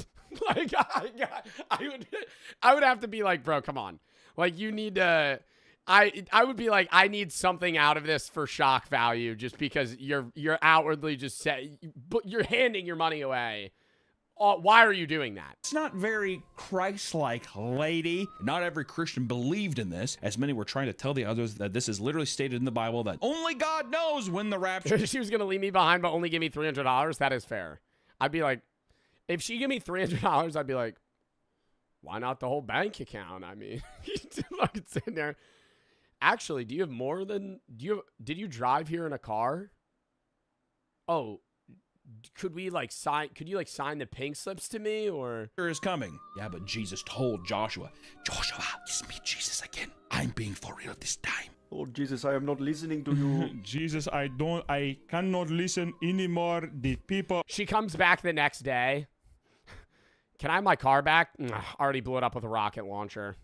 Like, I would have to be like, bro, come on. Like, you need to. I would be like, I need something out of this for shock value, just because you're outwardly just but you're handing your money away. Why are you doing that? It's not very Christ-like, lady. Not every Christian believed in this, as many were trying to tell the others that this is literally stated in the Bible that only God knows when the rapture. She was going to leave me behind, but only give me $300. That is fair. I'd be like, if she give me $300, I'd be like, why not the whole bank account? I mean, fucking sitting there. Actually, do you have more than, did you drive here in a car? Oh, could you sign the pink slips to me, or? Is coming. Yeah, but Jesus told Joshua, it's me, Jesus, again. I'm being for real this time. Oh, Jesus, I am not listening to you. Jesus, I cannot listen anymore. The people. She comes back the next day. Can I have my car back? Already blew it up with a rocket launcher.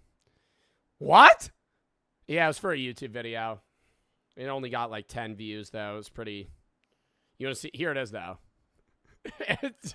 What? Yeah, it was for a YouTube video. It only got like 10 views, though. It was pretty. You want to see? Here it is, though. It's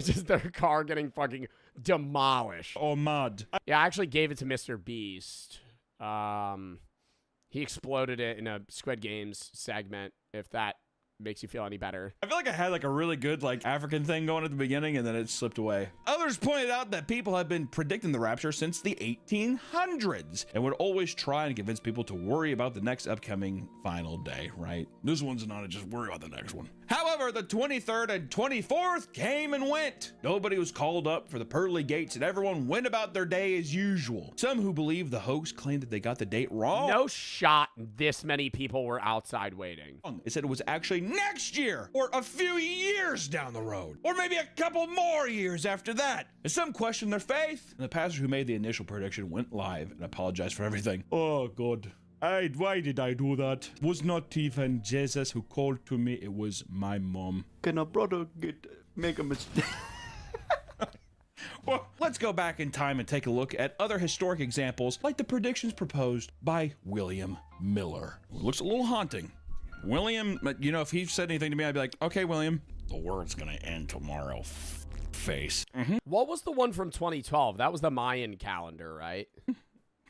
just their car getting fucking demolished. Oh, mud. Yeah, I actually gave it to Mr. Beast. He exploded it in a Squid Games segment, if that makes you feel any better. I feel like I had like a really good like African thing going at the beginning, and then it slipped away. Others pointed out that people have been predicting the rapture since the 1800s and would always try and convince people to worry about the next upcoming final day, right? This one's not, just worry about the next one. However, the 23rd and 24th came and went. Nobody was called up for the pearly gates, and everyone went about their day as usual. Some who believe the hoax claimed that they got the date wrong. No shot this many people were outside waiting. They said it was actually next year, or a few years down the road, or maybe a couple more years after that. And some questioned their faith, and the pastor who made the initial prediction went live and apologized for everything. Oh, God. Why did I do that? It was not even Jesus who called to me, it was my mom. Can a brother make a mistake? Well, let's go back in time and take a look at other historic examples, like the predictions proposed by William Miller. It looks a little haunting. William, you know, if he said anything to me, I'd be like, okay, William, the world's gonna end tomorrow. Face. What was the one from 2012? That was the Mayan calendar, right?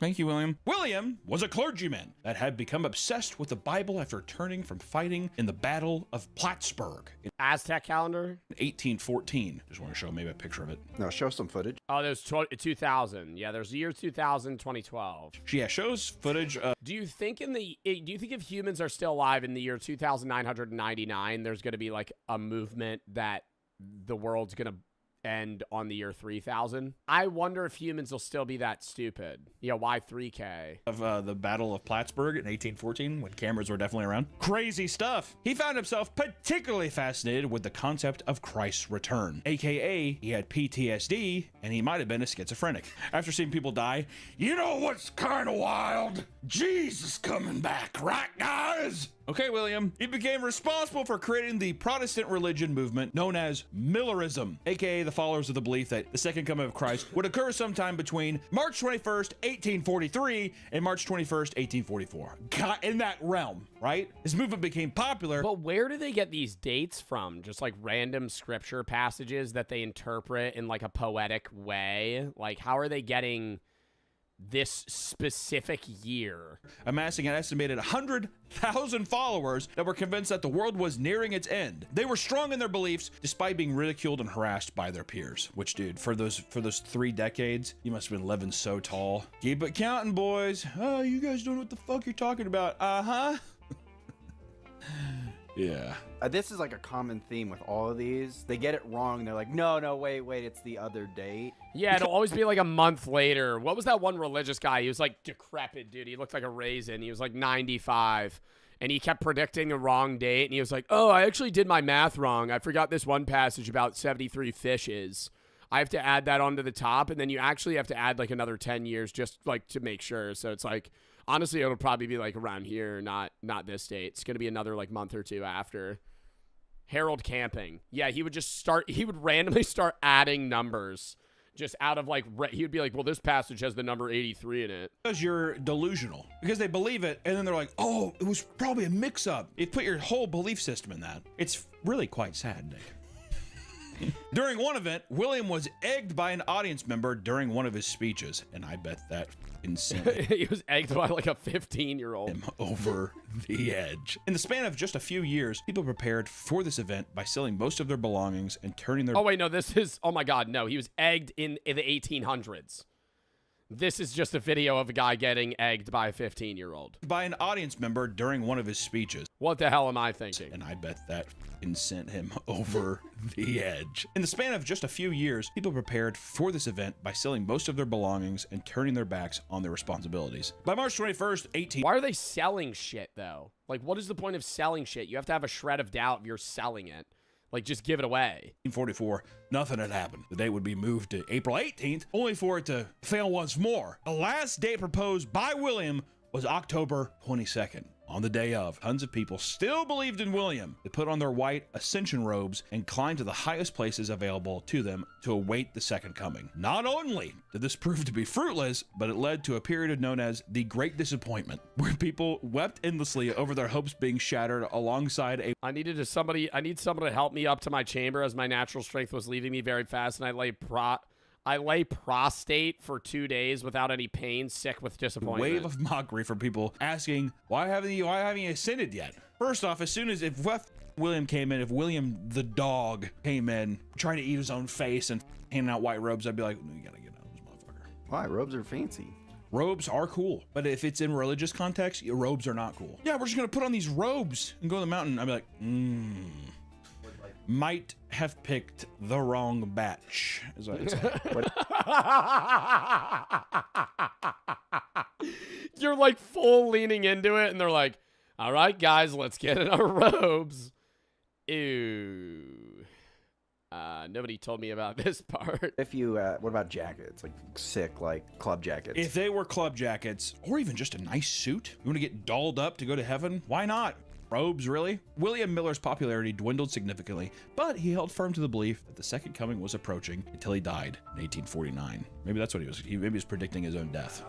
Thank you, William. William was a clergyman that had become obsessed with the Bible after returning from fighting in the Battle of Plattsburgh in Aztec calendar? 1814. Just want to show maybe a picture of it. No, show some footage. Oh, there's 2000. Yeah, there's the year 2000, 2012. Yeah, shows footage. Do you think if humans are still alive in the year 2999, there's going to be like a movement that the world's going to end on the year 3000? I wonder if humans will still be that stupid. Yeah, why 3K? Of the Battle of Plattsburgh in 1814, when cameras were definitely around. Crazy stuff. He found himself particularly fascinated with the concept of Christ's return, aka he had PTSD and he might have been a schizophrenic. After seeing people die, you know what's kind of wild? Jesus coming back, right, guys? Okay, William. He became responsible for creating the Protestant religion movement known as Millerism, aka the followers of the belief that the second coming of Christ would occur sometime between March 21st, 1843 and March 21st, 1844. God, in that realm, right? His movement became popular. But where do they get these dates from? Just like random scripture passages that they interpret in like a poetic way? Like, how are they getting this specific year? Amassing an estimated 100,000 followers that were convinced that the world was nearing its end. They were strong in their beliefs despite being ridiculed and harassed by their peers. Which, dude, for those 3 decades, you must have been living so tall. Keep it counting, boys. Oh, you guys don't know what the fuck you're talking about. Uh-huh. Yeah. This is like a common theme with all of these. They get it wrong. They're like, no, wait, it's the other date. Yeah, it'll always be like a month later. What was that one religious guy? He was like decrepit, dude. He looked like a raisin. He was like 95. And he kept predicting the wrong date. And he was like, oh, I actually did my math wrong. I forgot this one passage about 73 fishes. I have to add that onto the top, and then you actually have to add like another 10 years just like to make sure. So it's like, honestly, it'll probably be like around here, not this date. It's going to be another like month or two after. Harold Camping. Yeah, he would randomly start adding numbers just out of like, he would be like, well, this passage has the number 83 in it. Because you're delusional. Because they believe it, and then they're like, oh, it was probably a mix-up. You put your whole belief system in that. It's really quite sad, Nick. During one event, William was egged by an audience member during one of his speeches, and I bet that insane. He was egged by like a 15-year-old. Him over the edge. In the span of just a few years, people prepared for this event by selling most of their belongings and turning their... Oh, wait, no, this is... Oh, my God, no. He was egged in the 1800s. This is just a video of a guy getting egged by a 15-year-old. By an audience member during one of his speeches. What the hell am I thinking? And I bet that sent him over the edge. In the span of just a few years, people prepared for this event by selling most of their belongings and turning their backs on their responsibilities. By March 21st, Why are they selling shit, though? Like, what is the point of selling shit? You have to have a shred of doubt if you're selling it. Like, just give it away. 1844, nothing had happened. The date would be moved to April 18th, only for it to fail once more. The last date proposed by William was October 22nd. On the day of, tons of people still believed in William. They put on their white ascension robes and climbed to the highest places available to them to await the second coming. Not only did this prove to be fruitless, but it led to a period known as the Great Disappointment, where people wept endlessly over their hopes being shattered alongside a... I need somebody to help me up to my chamber as my natural strength was leaving me very fast, and I lay prostrate for 2 days without any pain, sick with disappointment. Wave of mockery from people asking, why haven't you ascended yet? First off, as soon as if William came in, if William the dog came in trying to eat his own face and handing out white robes, I'd be like, no, you gotta get out of this motherfucker. Why? Robes are fancy. Robes are cool, but if it's in religious context, robes are not cool. Yeah, we're just gonna put on these robes and go to the mountain. I'd be like, might have picked the wrong batch, is what I'd say. You're like full leaning into it, and they're like, all right, guys, let's get in our robes. Ew. Nobody told me about this part. If you, what about jackets? Like sick, like club jackets. If they were club jackets, or even just a nice suit, you want to get dolled up to go to heaven? Why not? Robes, really? William Miller's popularity dwindled significantly, but he held firm to the belief that the second coming was approaching until he died in 1849. Maybe that's what he was. Maybe he was predicting his own death.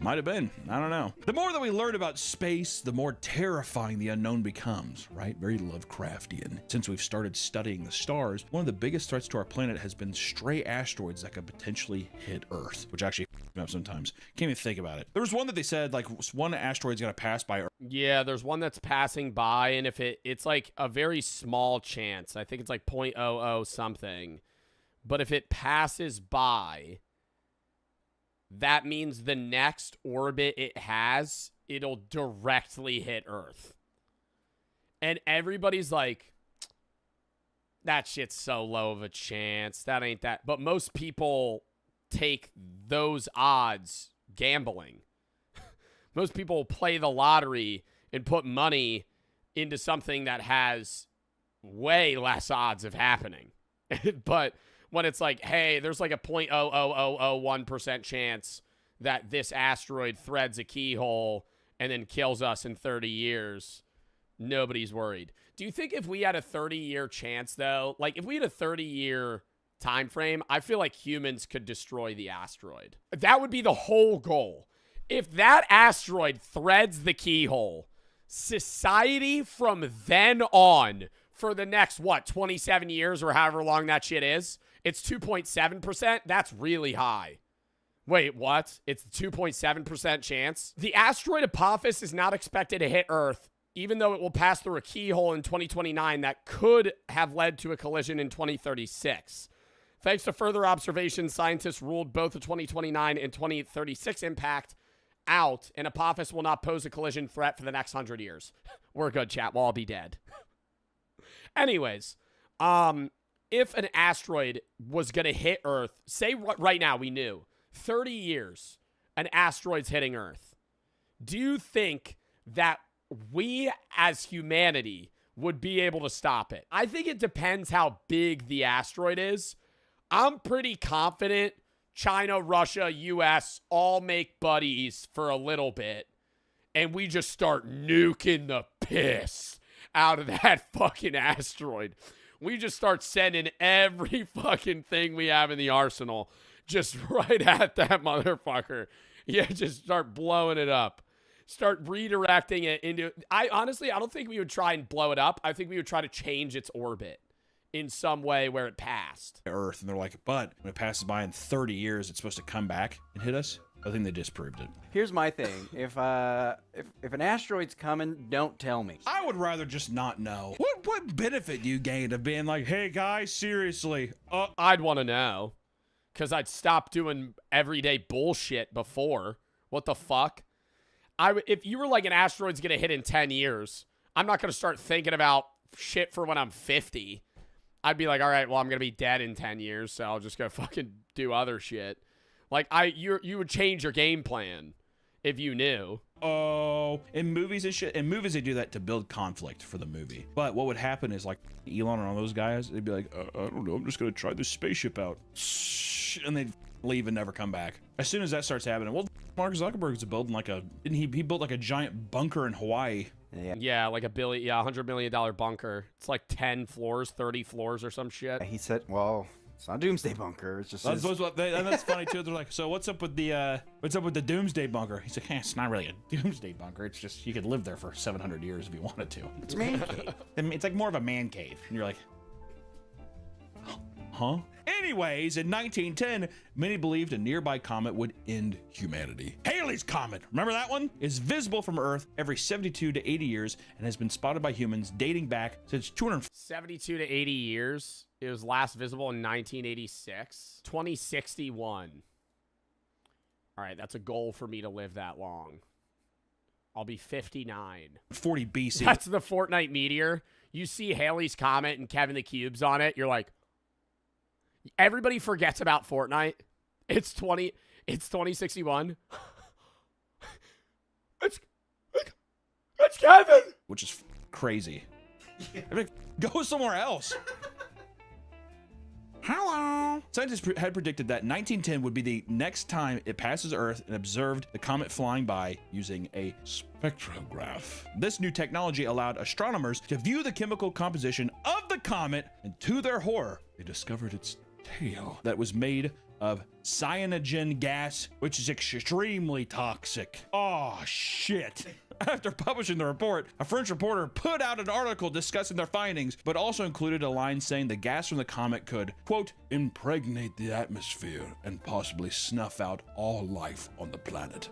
Might have been. I don't know. The more that we learn about space, the more terrifying the unknown becomes, right? Very Lovecraftian. Since we've started studying the stars, one of the biggest threats to our planet has been stray asteroids that could potentially hit Earth, which actually me up sometimes. Can't even think about it. There was one that they said, like, one asteroid's gonna pass by Earth. Yeah, there's one that's passing by, and if it's like a very small chance. I think it's like 0.00 something. But if it passes by, that means the next orbit it has, it'll directly hit Earth. And everybody's like, that shit's so low of a chance. That ain't that. But most people take those odds gambling. Most people play the lottery and put money into something that has way less odds of happening. But when it's like, hey, there's like a 0.00001% chance that this asteroid threads a keyhole and then kills us in 30 years, nobody's worried. Do you think if we had a 30-year chance, though, like if we had a 30-year time frame, I feel like humans could destroy the asteroid? That would be the whole goal. If that asteroid threads the keyhole, society from then on for the next, 27 years or however long that shit is, it's 2.7%. That's really high. Wait, what? It's 2.7% chance? The asteroid Apophis is not expected to hit Earth, even though it will pass through a keyhole in 2029 that could have led to a collision in 2036. Thanks to further observations, scientists ruled both the 2029 and 2036 impact out, and Apophis will not pose a collision threat for the next 100 years. We're good, chat. We'll all be dead. Anyways, if an asteroid was going to hit Earth, say right now we knew, 30 years, an asteroid's hitting Earth. Do you think that we as humanity would be able to stop it? I think it depends how big the asteroid is. I'm pretty confident China, Russia, US all make buddies for a little bit, and we just start nuking the piss out of that fucking asteroid. We just start sending every fucking thing we have in the arsenal just right at that motherfucker. Yeah, just start blowing it up. Start redirecting it into... I don't think we would try and blow it up. I think we would try to change its orbit in some way where it passed. Earth, and they're like, but when it passes by in 30 years, it's supposed to come back and hit us. I think they disproved it. Here's my thing. If an asteroid's coming, don't tell me. I would rather just not know. What benefit do you gain of being like, hey guys, seriously? I'd want to know, because I'd stop doing everyday bullshit before. What the fuck? If you were like, an asteroid's gonna hit in 10 years, I'm not gonna start thinking about shit for when I'm 50. I'd be like, all right, well, I'm gonna be dead in 10 years, so I'll just go fucking do other shit. Like, you would change your game plan if you knew. Oh, in movies and shit. In movies, they do that to build conflict for the movie. But what would happen is, like, Elon and all those guys, they'd be like, I don't know, I'm just gonna try this spaceship out. And they'd leave and never come back. As soon as that starts happening, well, Mark Zuckerberg's building like he built like a giant bunker in Hawaii. Yeah, like $100 million bunker. It's like 10 floors, 30 floors or some shit. He said, well, it's not a doomsday bunker. It's just... and that's funny too. They're like, so what's up with the doomsday bunker? He's like, it's not really a doomsday bunker. It's just, you could live there for 700 years if you wanted to. It's a man cave. It's like more of a man cave. And you're like, huh? Anyways, in 1910, many believed a nearby comet would end humanity. Halley's Comet, remember that one? Is visible from Earth every 72 to 80 years and has been spotted by humans dating back since 72 to 80 years. It was last visible in 1986. 2061. All right, that's a goal for me to live that long. I'll be 59. 40 BC. That's the Fortnite meteor. You see Halley's Comet and Kevin the Cube's on it, you're like, everybody forgets about Fortnite. It's 2061. It's Kevin. Which is crazy. I mean, go somewhere else. Hello. Scientists had predicted that 1910 would be the next time it passes Earth and observed the comet flying by using a spectrograph. This new technology allowed astronomers to view the chemical composition of the comet, and to their horror, they discovered its tail that was made of cyanogen gas, which is extremely toxic. Oh, shit. After publishing the report, a French reporter put out an article discussing their findings, but also included a line saying the gas from the comet could, quote, impregnate the atmosphere and possibly snuff out all life on the planet.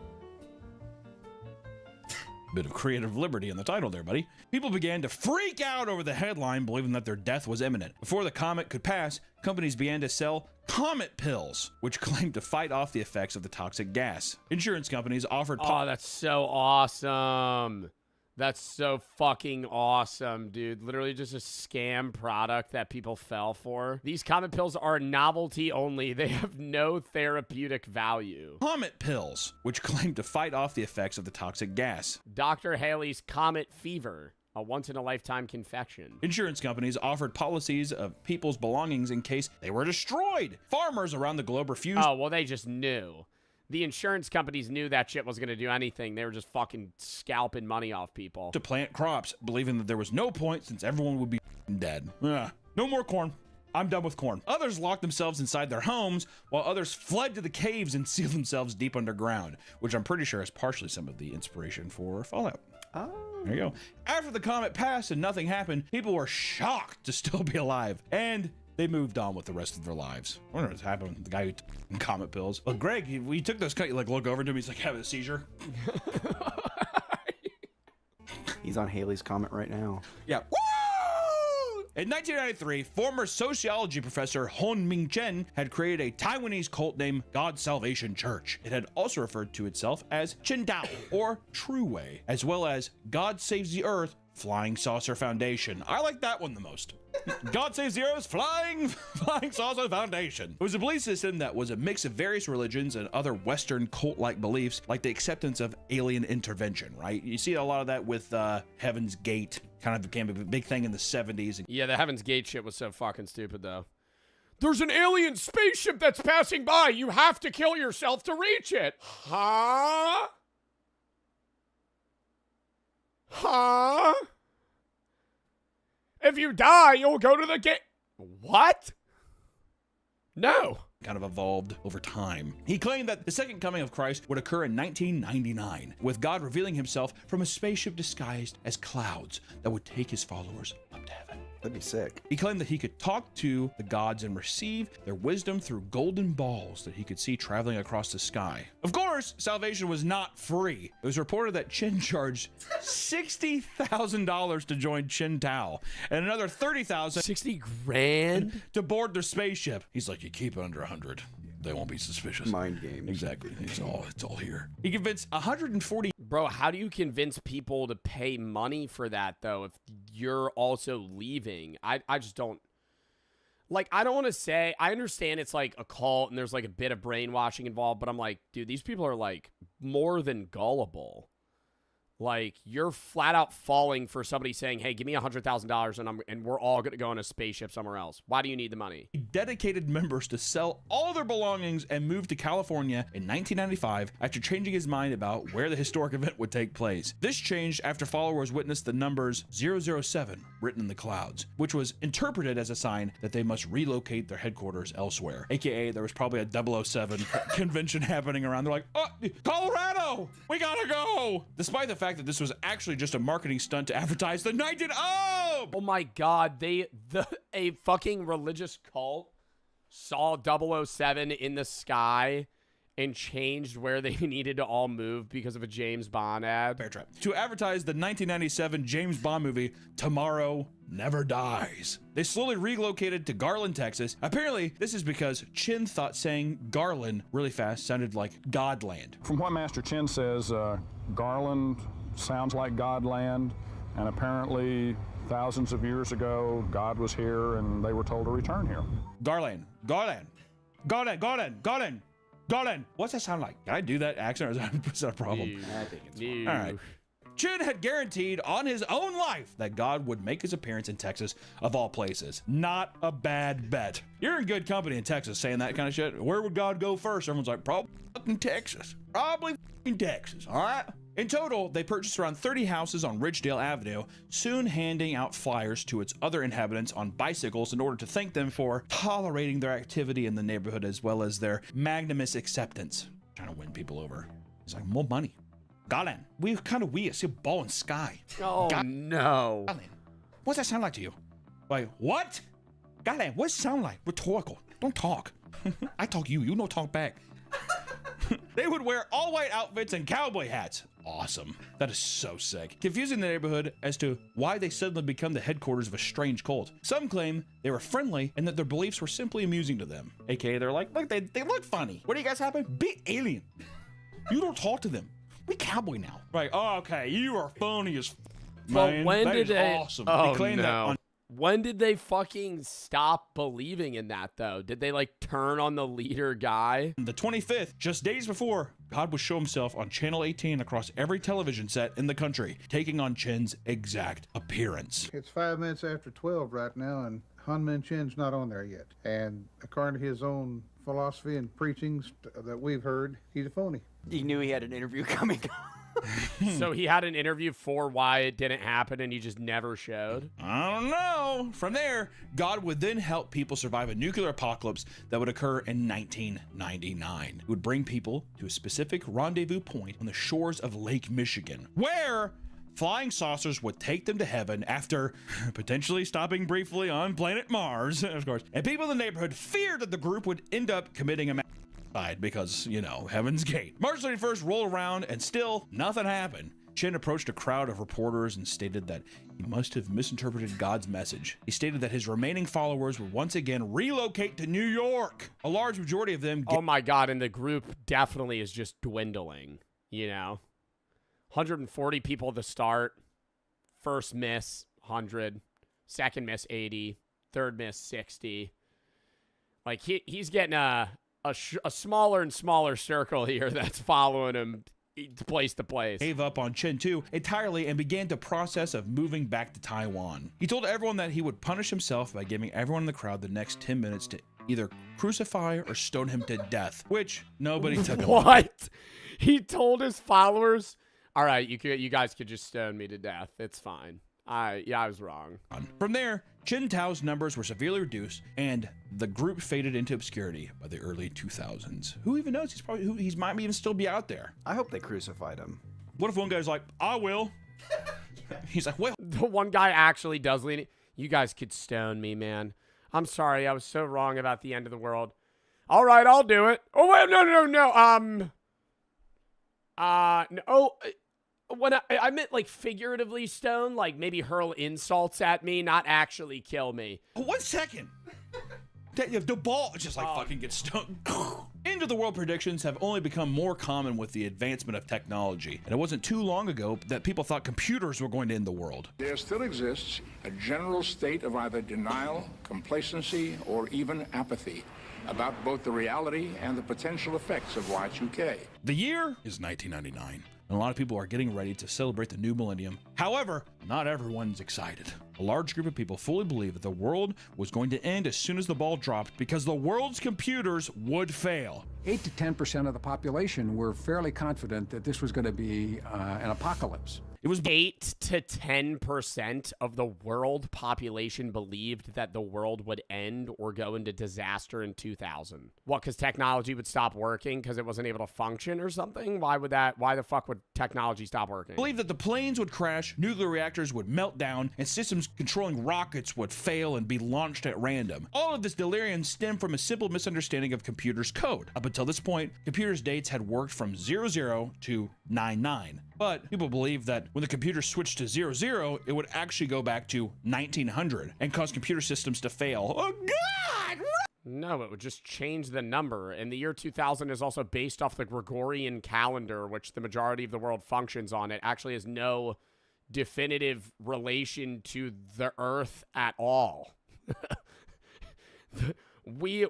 Bit of creative liberty in the title there, buddy. People began to freak out over the headline, believing that their death was imminent. Before the comet could pass, companies began to sell comet pills, which claimed to fight off the effects of the toxic gas. Insurance companies offered... Oh, that's so awesome. That's so fucking awesome, dude. Literally just a scam product that people fell for. These comet pills are novelty only. They have no therapeutic value. Comet pills, which claim to fight off the effects of the toxic gas. Dr. Haley's Comet Fever, a once-in-a-lifetime confection. Insurance companies offered policies of people's belongings in case they were destroyed. Farmers around the globe refused... Oh, well, they just knew. The insurance companies knew that shit was going to do anything. They were just fucking scalping money off people. To plant crops, believing that there was no point since everyone would be dead. No more corn. I'm done with corn. Others locked themselves inside their homes, while others fled to the caves and sealed themselves deep underground, which I'm pretty sure is partially some of the inspiration for Fallout. Oh. There you go. After the comet passed and nothing happened, people were shocked to still be alive, and they moved on with the rest of their lives. I wonder what's happened with the guy who took comet pills. Well, Greg, we took those, you like look over to him, he's like having a seizure. He's on Halley's Comet right now. Yeah. Woo! In 1993, former sociology professor Hon Ming Chen had created a Taiwanese cult named God's Salvation Church. It had also referred to itself as Chen Dao, or True Way, as well as God Saves the Earth Flying Saucer Foundation. I like that one the most. God Saves the Earth Flying Saucer Foundation. It was a belief system that was a mix of various religions and other Western cult-like beliefs, like the acceptance of alien intervention, right? You see a lot of that with Heaven's Gate. Kind of became a big thing in the 70s. Yeah, the Heaven's Gate shit was so fucking stupid, though. There's an alien spaceship that's passing by. You have to kill yourself to reach it. Huh? Huh? If you die, you'll go to the gate. What? No. Kind of evolved over time. He claimed that the second coming of Christ would occur in 1999, with God revealing himself from a spaceship disguised as clouds that would take his followers up to heaven. That'd be sick. He claimed that he could talk to the gods and receive their wisdom through golden balls that he could see traveling across the sky. Of course, salvation was not free. It was reported that Chin charged $60,000 to join Chin Tao and another $30,000 $60 grand to board their spaceship. He's like, you keep it under 100. They won't be suspicious. Mind games. Exactly. It's all here. He convinced 140. Bro, how do you convince people to pay money for that, though, if you're also leaving? I just don't. Like, I don't want to say. I understand it's like a cult and there's like a bit of brainwashing involved, but I'm like, dude, these people are like more than gullible. Like, you're flat out falling for somebody saying, hey, give me $100,000 and we're all going to go on a spaceship somewhere else. Why do you need the money? He dedicated members to sell all their belongings and move to California in 1995 after changing his mind about where the historic event would take place. This changed after followers witnessed the numbers 007 written in the clouds, which was interpreted as a sign that they must relocate their headquarters elsewhere. AKA, there was probably a 007 convention happening around. They're like, oh, Colorado, we gotta go. Despite the fact that this was actually just a marketing stunt to advertise the 19. Oh my God, a fucking religious cult saw 007 in the sky and changed where they needed to all move because of a James Bond ad. Bear Trap. To advertise the 1997 James Bond movie Tomorrow Never Dies. They slowly relocated to Garland, Texas. Apparently, this is because Chin thought saying Garland really fast sounded like Godland. From what Master Chin says, Garland sounds like Godland, and apparently thousands of years ago, God was here and they were told to return here. Garland. What's that sound like? Can I do that accent, or is that a problem? I think it's fine. All right. Chin had guaranteed on his own life that God would make his appearance in Texas, of all places. Not a bad bet. You're in good company in Texas saying that kind of shit. Where would God go first? Everyone's like, probably fucking Texas. Probably fucking Texas, all right? In total, they purchased around 30 houses on Ridgedale Avenue, soon handing out flyers to its other inhabitants on bicycles in order to thank them for tolerating their activity in the neighborhood as well as their magnanimous acceptance. Trying to win people over. It's like, more money. Garland, we kind of weird. See a ball in sky. Oh, no. Garland, what's that sound like to you? Like, what? Garland, what's it sound like? Rhetorical. Don't talk. I talk you don't talk back. They would wear all white outfits and cowboy hats. Awesome. That is so sick. Confusing the neighborhood as to why they suddenly become the headquarters of a strange cult. Some claim they were friendly and that their beliefs were simply amusing to them. AKA, they're like, look, they look funny. What do you guys happen? Be alien. You don't talk to them. We cowboy now. Right. Oh, okay. You are phony as man. But when that did is they? awesome. Oh, They claim no. that on When did they fucking stop believing in that, though? Did they, like, turn on the leader guy? the 25th, just days before, God would show himself on Channel 18 across every television set in the country, taking on Chin's exact appearance. It's 5 minutes after 12 right now, and Hunmin Chin's not on there yet. And according to his own philosophy and preachings that we've heard, he's a phony. He knew he had an interview coming. So he had an interview for why it didn't happen and he just never showed? I don't know. From there, God would then help people survive a nuclear apocalypse that would occur in 1999. It would bring people to a specific rendezvous point on the shores of Lake Michigan, where flying saucers would take them to heaven after potentially stopping briefly on planet Mars, of course. And people in the neighborhood feared that the group would end up committing a because, you know, Heaven's Gate. March 31st rolled around and still nothing happened. Chin approached a crowd of reporters and stated that he must have misinterpreted God's message. He stated that his remaining followers would once again relocate to New York. A large majority of them... Oh my God, and the group definitely is just dwindling, you know? 140 people at the start. First miss, 100. Second miss, 80. Third miss, 60. Like, he's getting a smaller and smaller circle here that's following him place to place. Gave up on Chin too entirely and began the process of moving back to Taiwan. He told everyone that he would punish himself by giving everyone in the crowd the next 10 minutes to either crucify or stone him to death, which nobody took. What? He told his followers, all right, you guys could just stone me to death. It's fine. I was wrong. From there, Chen Tao's numbers were severely reduced, and the group faded into obscurity by the early 2000s. Who even knows? He might even still be out there. I hope they crucified him. What if one guy's like, I will? He's like, well. The one guy actually does lean. You guys could stone me, man. I'm sorry. I was so wrong about the end of the world. All right, I'll do it. Oh, wait, no. No. When I meant like figuratively stone, like maybe hurl insults at me, not actually kill me. 1 second. The ball just like fucking gets stoned. End of the world predictions have only become more common with the advancement of technology. And it wasn't too long ago that people thought computers were going to end the world. There still exists a general state of either denial, complacency, or even apathy about both the reality and the potential effects of Y2K. The year is 1999. And a lot of people are getting ready to celebrate the new millennium. However, not everyone's excited. A large group of people fully believe that the world was going to end as soon as the ball dropped because the world's computers would fail. 8 to 10% of the population were fairly confident that this was going to be an apocalypse. It was 8 to 10% of the world population believed that the world would end or go into disaster in 2000. What, because technology would stop working because it wasn't able to function or something? Why the fuck would technology stop working? Believe that the planes would crash, nuclear reactors would melt down, and systems controlling rockets would fail and be launched at random. All of this delirium stemmed from a simple misunderstanding of computers' code. Up until this point, computers' dates had worked from 00 to 99. But people believed that when the computer switched to 00, it would actually go back to 1900 and cause computer systems to fail. Oh, God! No, it would just change the number. And the year 2000 is also based off the Gregorian calendar, which the majority of the world functions on. It actually has no definitive relation to the Earth at all. We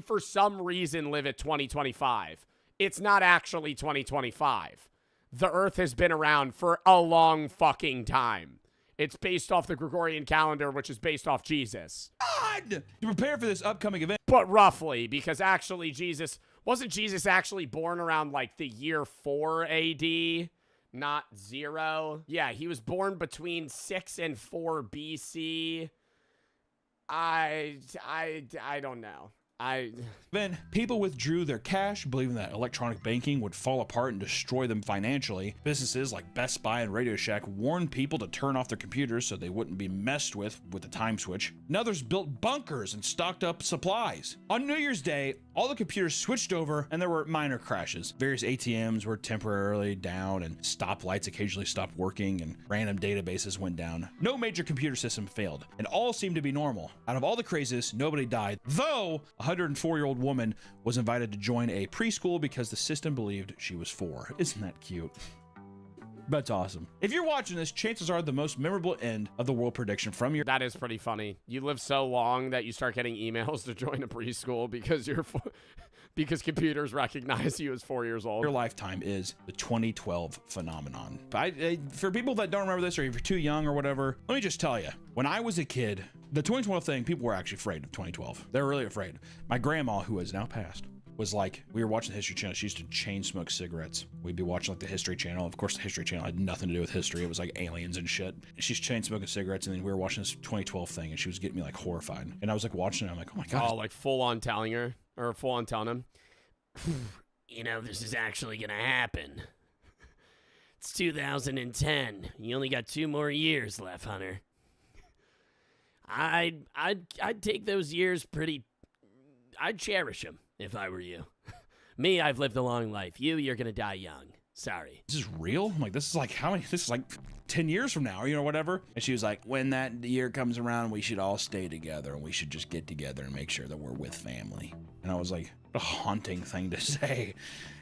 for some reason live at 2025. It's not actually 2025. The Earth has been around for a long fucking time. It's based off the Gregorian calendar, which is based off Jesus. God! To prepare for this upcoming event. But roughly, because actually wasn't Jesus actually born around like the year 4 AD, not 0? Yeah, he was born between 6 and 4 BC. I don't know. Then people withdrew their cash, believing that electronic banking would fall apart and destroy them financially. Businesses like Best Buy and Radio Shack warned people to turn off their computers so they wouldn't be messed with the time switch. And others built bunkers and stocked up supplies. On New Year's Day, all the computers switched over and there were minor crashes. Various ATMs were temporarily down and stoplights occasionally stopped working and random databases went down. No major computer system failed and all seemed to be normal. Out of all the crazes, nobody died, though a 104-year-old woman was invited to join a preschool because the system believed she was 4. Isn't that cute? That's awesome. If you're watching this, chances are the most memorable end of the world prediction from your... That is pretty funny. You live so long that you start getting emails to join a preschool because because computers recognize you as 4 years old. Your lifetime is the 2012 phenomenon. For people that don't remember this, or if you're too young or whatever, let me just tell you, when I was a kid, the 2012 thing, people were actually afraid of 2012. They were really afraid. My grandma, who has now passed, was like, we were watching the History Channel. She used to chain smoke cigarettes. We'd be watching like the History Channel. Of course, the History Channel had nothing to do with history. It was like aliens and shit. She's chain smoking cigarettes, and then we were watching this 2012 thing, and she was getting me like horrified. And I was like watching it. I'm like, oh my god. Oh, like full on telling her, or full on telling him, you know, this is actually gonna happen. It's 2010. You only got 2 more years left, Hunter. I'd take those years I'd cherish them if I were you. Me, I've lived a long life. You're gonna die young. Sorry. This is real? I'm like, this is like how many? This is like 10 years from now, whatever. And she was like, when that year comes around, we should all stay together and we should just get together and make sure that we're with family. And I was like, a haunting thing to say.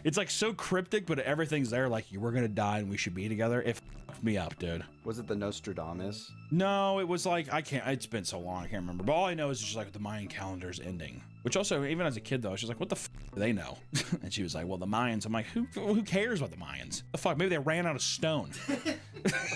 It's like so cryptic, but everything's there. Like, we're gonna die and we should be together. It fucked me up, dude. Was it the Nostradamus? No, it was like, it's been so long, I can't remember. But all I know is just like the Mayan calendar's ending. Which also, even as a kid though, she's like, what the do they know? And she was like, well, the Mayans. I'm like, who cares about the Mayans? The fuck? Maybe they ran out of stone.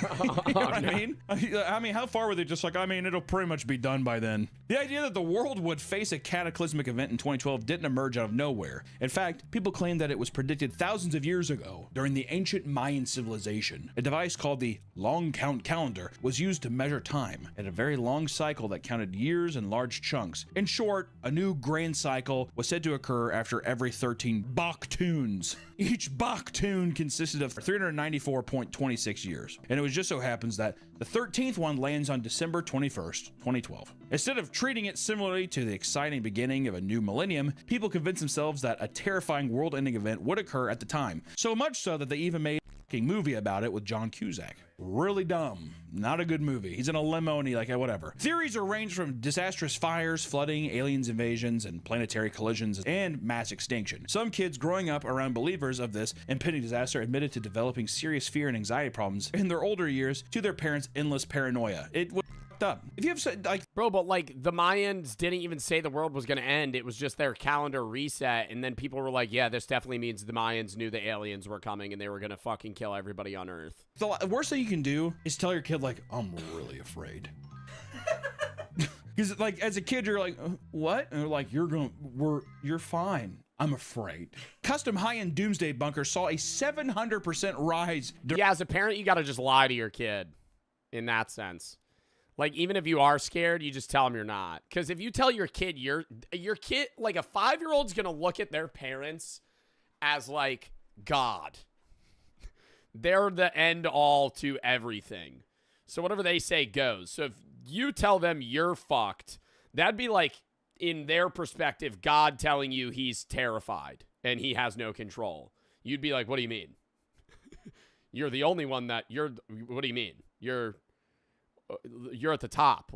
You know what I mean? I mean, how far were they just like, I mean, it'll pretty much be done by then. The idea that the world would face a cataclysmic event in 2012 didn't emerge out of nowhere. In fact, people claim that it was predicted thousands of years ago during the ancient Mayan civilization. A device called the long count calendar was used to measure time at a very long cycle that counted years in large chunks. In short, a new grand cycle was said to occur after every 13 Baktuns. Each Baktun consisted of 394.26 years, and it was just so happens that the 13th one lands on December 21st, 2012. Instead of treating it similarly to the exciting beginning of a new millennium, people convinced themselves that a terrifying world-ending event would occur at the time, so much so that they even made a movie about it with John Cusack. Really dumb. Not a good movie. He's in a limo and he whatever. Theories are ranged from disastrous fires, flooding, aliens invasions, and planetary collisions, and mass extinction. Some kids growing up around believers of this impending disaster admitted to developing serious fear and anxiety problems in their older years to their parents' endless paranoia. It was up. If you have said bro, but the Mayans didn't even say the world was going to end. It was just their calendar reset, and then people were like, yeah, this definitely means the Mayans knew the aliens were coming and they were going to fucking kill everybody on Earth. The worst thing you can do is tell your kid I'm really afraid. Because as a kid you're like, what? And they're like, you're fine. I'm afraid. Custom high-end doomsday bunkers saw a 700% rise. Yeah, as a parent, you got to just lie to your kid in that sense. Even if you are scared, you just tell them you're not. Because if you tell your kid, your kid, a 5-year-old's going to look at their parents as God. They're the end all to everything. So whatever they say goes. So if you tell them you're fucked, that'd be in their perspective, God telling you he's terrified and he has no control. You'd be like, what do you mean? You're the only one what do you mean? You're at the top.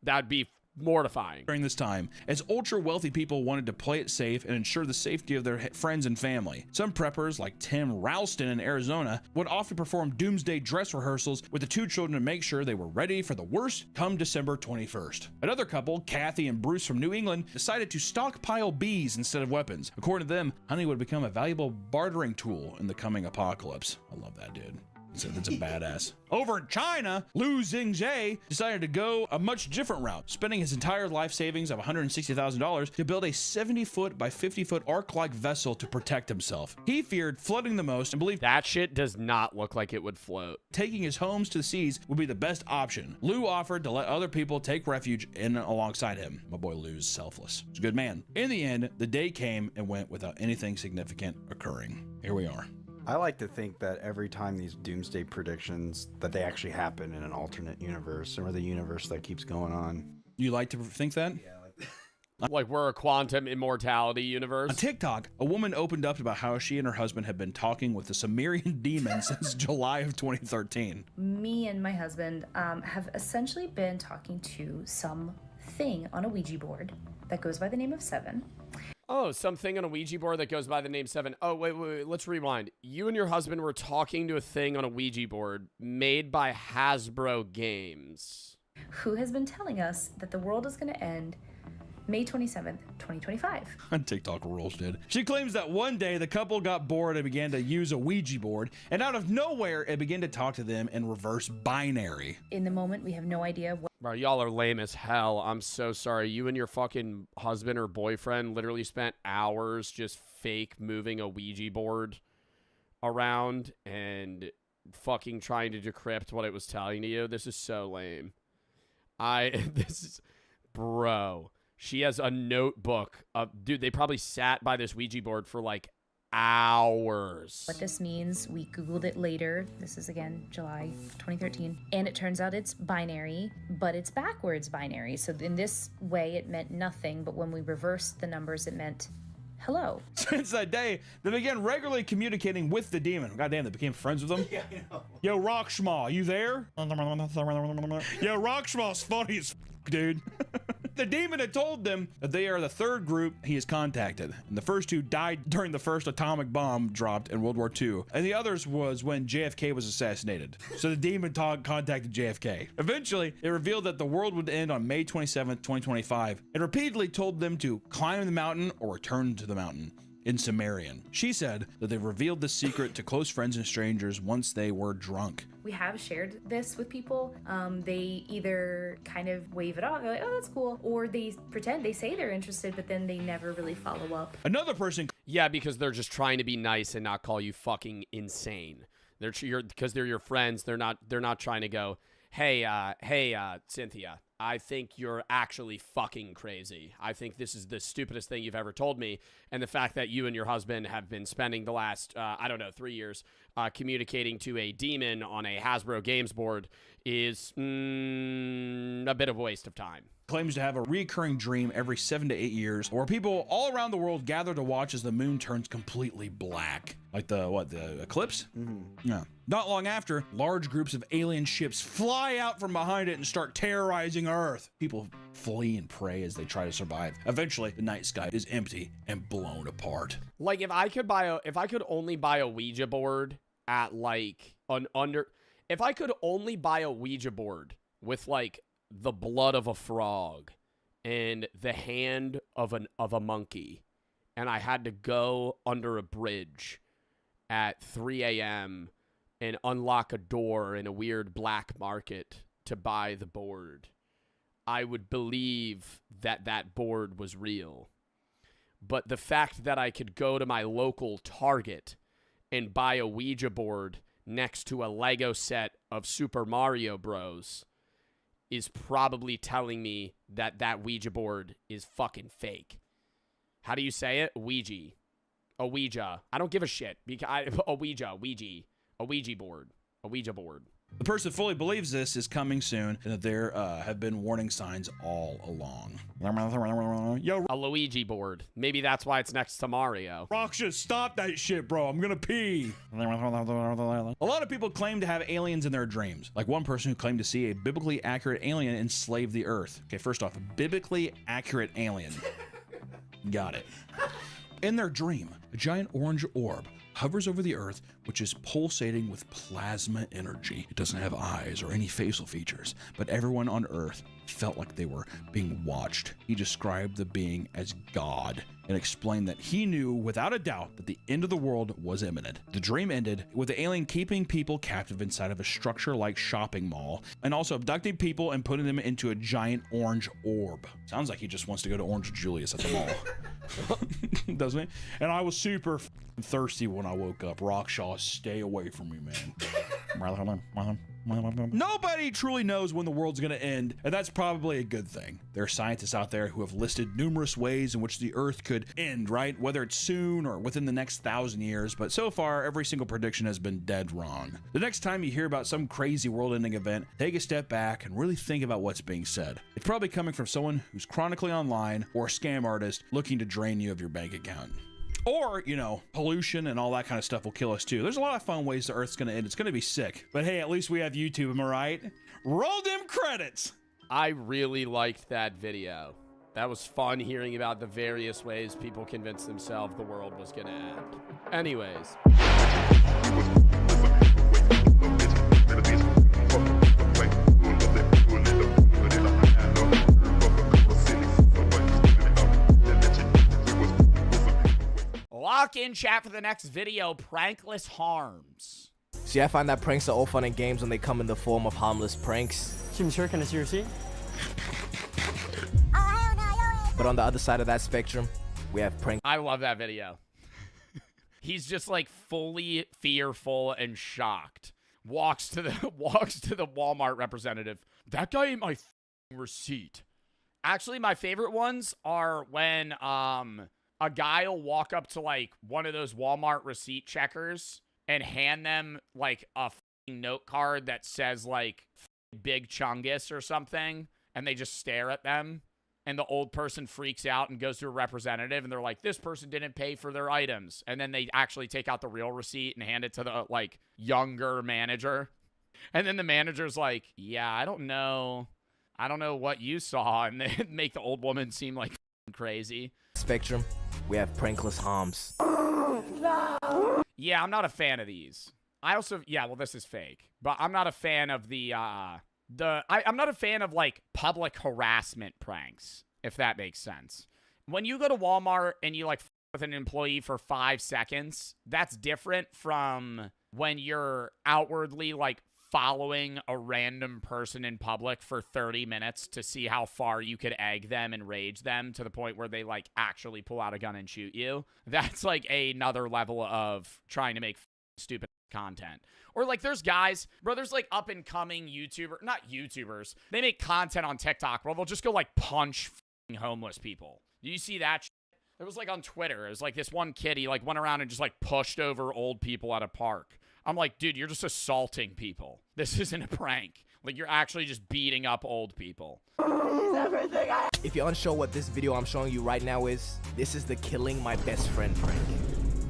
That'd be mortifying. During this time, as ultra-wealthy people wanted to play it safe and ensure the safety of their friends and family. Some preppers, like Tim Ralston in Arizona, would often perform doomsday dress rehearsals with the two children to make sure they were ready for the worst come December 21st. Another couple, Kathy and Bruce from New England, decided to stockpile bees instead of weapons. According to them, honey would become a valuable bartering tool in the coming apocalypse. I love that dude. So that's a badass. Over in China, Liu Xingzhe decided to go a much different route, spending his entire life savings of $160,000 to build a 70-foot by 50-foot ark-like vessel to protect himself. He feared flooding the most and believed that shit does not look like it would float. Taking his homes to the seas would be the best option. Liu offered to let other people take refuge in alongside him. My boy Liu's selfless. He's a good man. In the end, the day came and went without anything significant occurring. Here we are. I like to think that every time these doomsday predictions, that they actually happen in an alternate universe or the universe that keeps going on. You like to think that? Yeah. We're a quantum immortality universe. On TikTok, a woman opened up about how she and her husband had been talking with the Sumerian demon since July of 2013. Me and my husband have essentially been talking to something on a Ouija board that goes by the name of 7. Oh, something on a Ouija board that goes by the name 7. Oh, wait, let's rewind. You and your husband were talking to a thing on a Ouija board made by Hasbro Games. Who has been telling us that the world is going to end May 27th, 2025. On TikTok rules, dude. She claims that one day the couple got bored and began to use a Ouija board, and out of nowhere, it began to talk to them in reverse binary. In the moment, we have no idea what. Bro, y'all are lame as hell. I'm so sorry. You and your fucking husband or boyfriend literally spent hours just fake moving a Ouija board around and fucking trying to decrypt what it was telling to you. This is so lame. Bro. She has a notebook of, dude, they probably sat by this Ouija board for hours. What this means, we Googled it later. This is again, July 2013. And it turns out it's binary, but it's backwards binary. So in this way, it meant nothing. But when we reversed the numbers, it meant hello. Since that day, they began regularly communicating with the demon. Goddamn, they became friends with him. Yeah, I know. Yo, Rockschmaw, you there? Yo, Rockschmaw's funny as dude. The demon had told them that they are the third group he has contacted, and the first two died during the first atomic bomb dropped in World War II, and the others was when JFK was assassinated. So the demon contacted JFK. Eventually, it revealed that the world would end on May 27th, 2025, and repeatedly told them to climb the mountain or return to the mountain. in Sumerian. She said that they revealed the secret to close friends and strangers once they were drunk. We have shared this with people. They either kind of wave it off, they're like, oh, that's cool, or they pretend, they say they're interested, but then they never really follow up. Another person... Yeah, because they're just trying to be nice and not call you fucking insane. Because they're your friends. They're not trying to go, hey, Cynthia, I think you're actually fucking crazy. I think this is the stupidest thing you've ever told me. And the fact that you and your husband have been spending the last, 3 years communicating to a demon on a Hasbro Games board is a bit of a waste of time. Claims to have a recurring dream every 7 to 8 years where people all around the world gather to watch as the moon turns completely black. Like the eclipse? Yeah. Not long after, large groups of alien ships fly out from behind it and start terrorizing Earth. People flee and pray as they try to survive. Eventually, the night sky is empty and blown apart. Like if I could only buy a Ouija board at like if I could only buy a Ouija board with like the blood of a frog and the hand of a monkey, and I had to go under a bridge at 3 a.m. and unlock a door in a weird black market to buy the board, I would believe that that board was real. But the fact that I could go to my local Target and buy a Ouija board next to a Lego set of Super Mario Bros. Is probably telling me that that Ouija board is fucking fake. How do you say it? Ouija. A Ouija. I don't give a shit. A Ouija board. A Ouija board. The person fully believes this is coming soon and that there have been warning signs all along. Yo, a Luigi board. Maybe that's why it's next to Mario. Roxas, stop that shit, bro. I'm gonna pee. A lot of people claim to have aliens in their dreams. Like one person who claimed to see a biblically accurate alien enslave the earth. Okay, first off, a biblically accurate alien. Got it. In their dream, a giant orange orb hovers over the earth, which is pulsating with plasma energy. It doesn't have eyes or any facial features, but everyone on earth felt like they were being watched. He described the being as God and explained that he knew without a doubt that the end of the world was imminent. The dream ended with the alien keeping people captive inside of a structure-like shopping mall and also abducting people and putting them into a giant orange orb. Sounds like he just wants to go to Orange Julius at the mall. Doesn't it? And I was super thirsty when I woke up. Rockshaw, stay away from me, man. Nobody truly knows when the world's gonna end, and that's probably a good thing. There are scientists out there who have listed numerous ways in which the Earth could end, right? Whether it's soon or within the next 1,000 years, but so far, every single prediction has been dead wrong. The next time you hear about some crazy world-ending event, take a step back and really think about what's being said. It's probably coming from someone who's chronically online or a scam artist looking to drain you of your bank account. Or, you know, pollution and all that kind of stuff will kill us too. There's a lot of fun ways the Earth's gonna end. It's gonna be sick. But hey, at least we have YouTube, am I right? Roll them credits! I really liked that video. That was fun hearing about the various ways people convinced themselves the world was gonna end. Anyways. Lock in chat for the next video, Prankless Harms. See, I find that pranks are all fun and games when they come in the form of harmless pranks. Sure, can I see your receipt? But on the other side of that spectrum, we have pranks. I love that video. He's just like fully fearful and shocked. Walks to the Walmart representative. That guy ate my receipt. Actually, my favorite ones are when a guy will walk up to like one of those Walmart receipt checkers and hand them like a note card that says like Big Chungus or something, and they just stare at them, and the old person freaks out and goes to a representative, and they're like, this person didn't pay for their items, and then they actually take out the real receipt and hand it to the like younger manager, and then the manager's like, yeah, I don't know what you saw, and they make the old woman seem like crazy. Spectrum, we have prankless harms. Yeah, I'm not a fan of these. I also, yeah, well, this is fake, but I'm not a fan of I'm not a fan of like public harassment pranks, if that makes sense. When you go to Walmart and you like with an employee for 5 seconds, that's different from when you're outwardly like following a random person in public for 30 minutes to see how far you could egg them and rage them to the point where they like actually pull out a gun and shoot you. That's like another level of trying to make stupid content. Or like there's guys, bro, there's like up and coming not YouTubers. They make content on TikTok where they'll just go like punch homeless people. Do you see that? It was like on Twitter. It was like this one kid, he like went around and just like pushed over old people at a park. I'm like, dude, you're just assaulting people. This isn't a prank. Like you're actually just beating up old people. If you're unsure what this video I'm showing you right now is, this is the killing my best friend prank.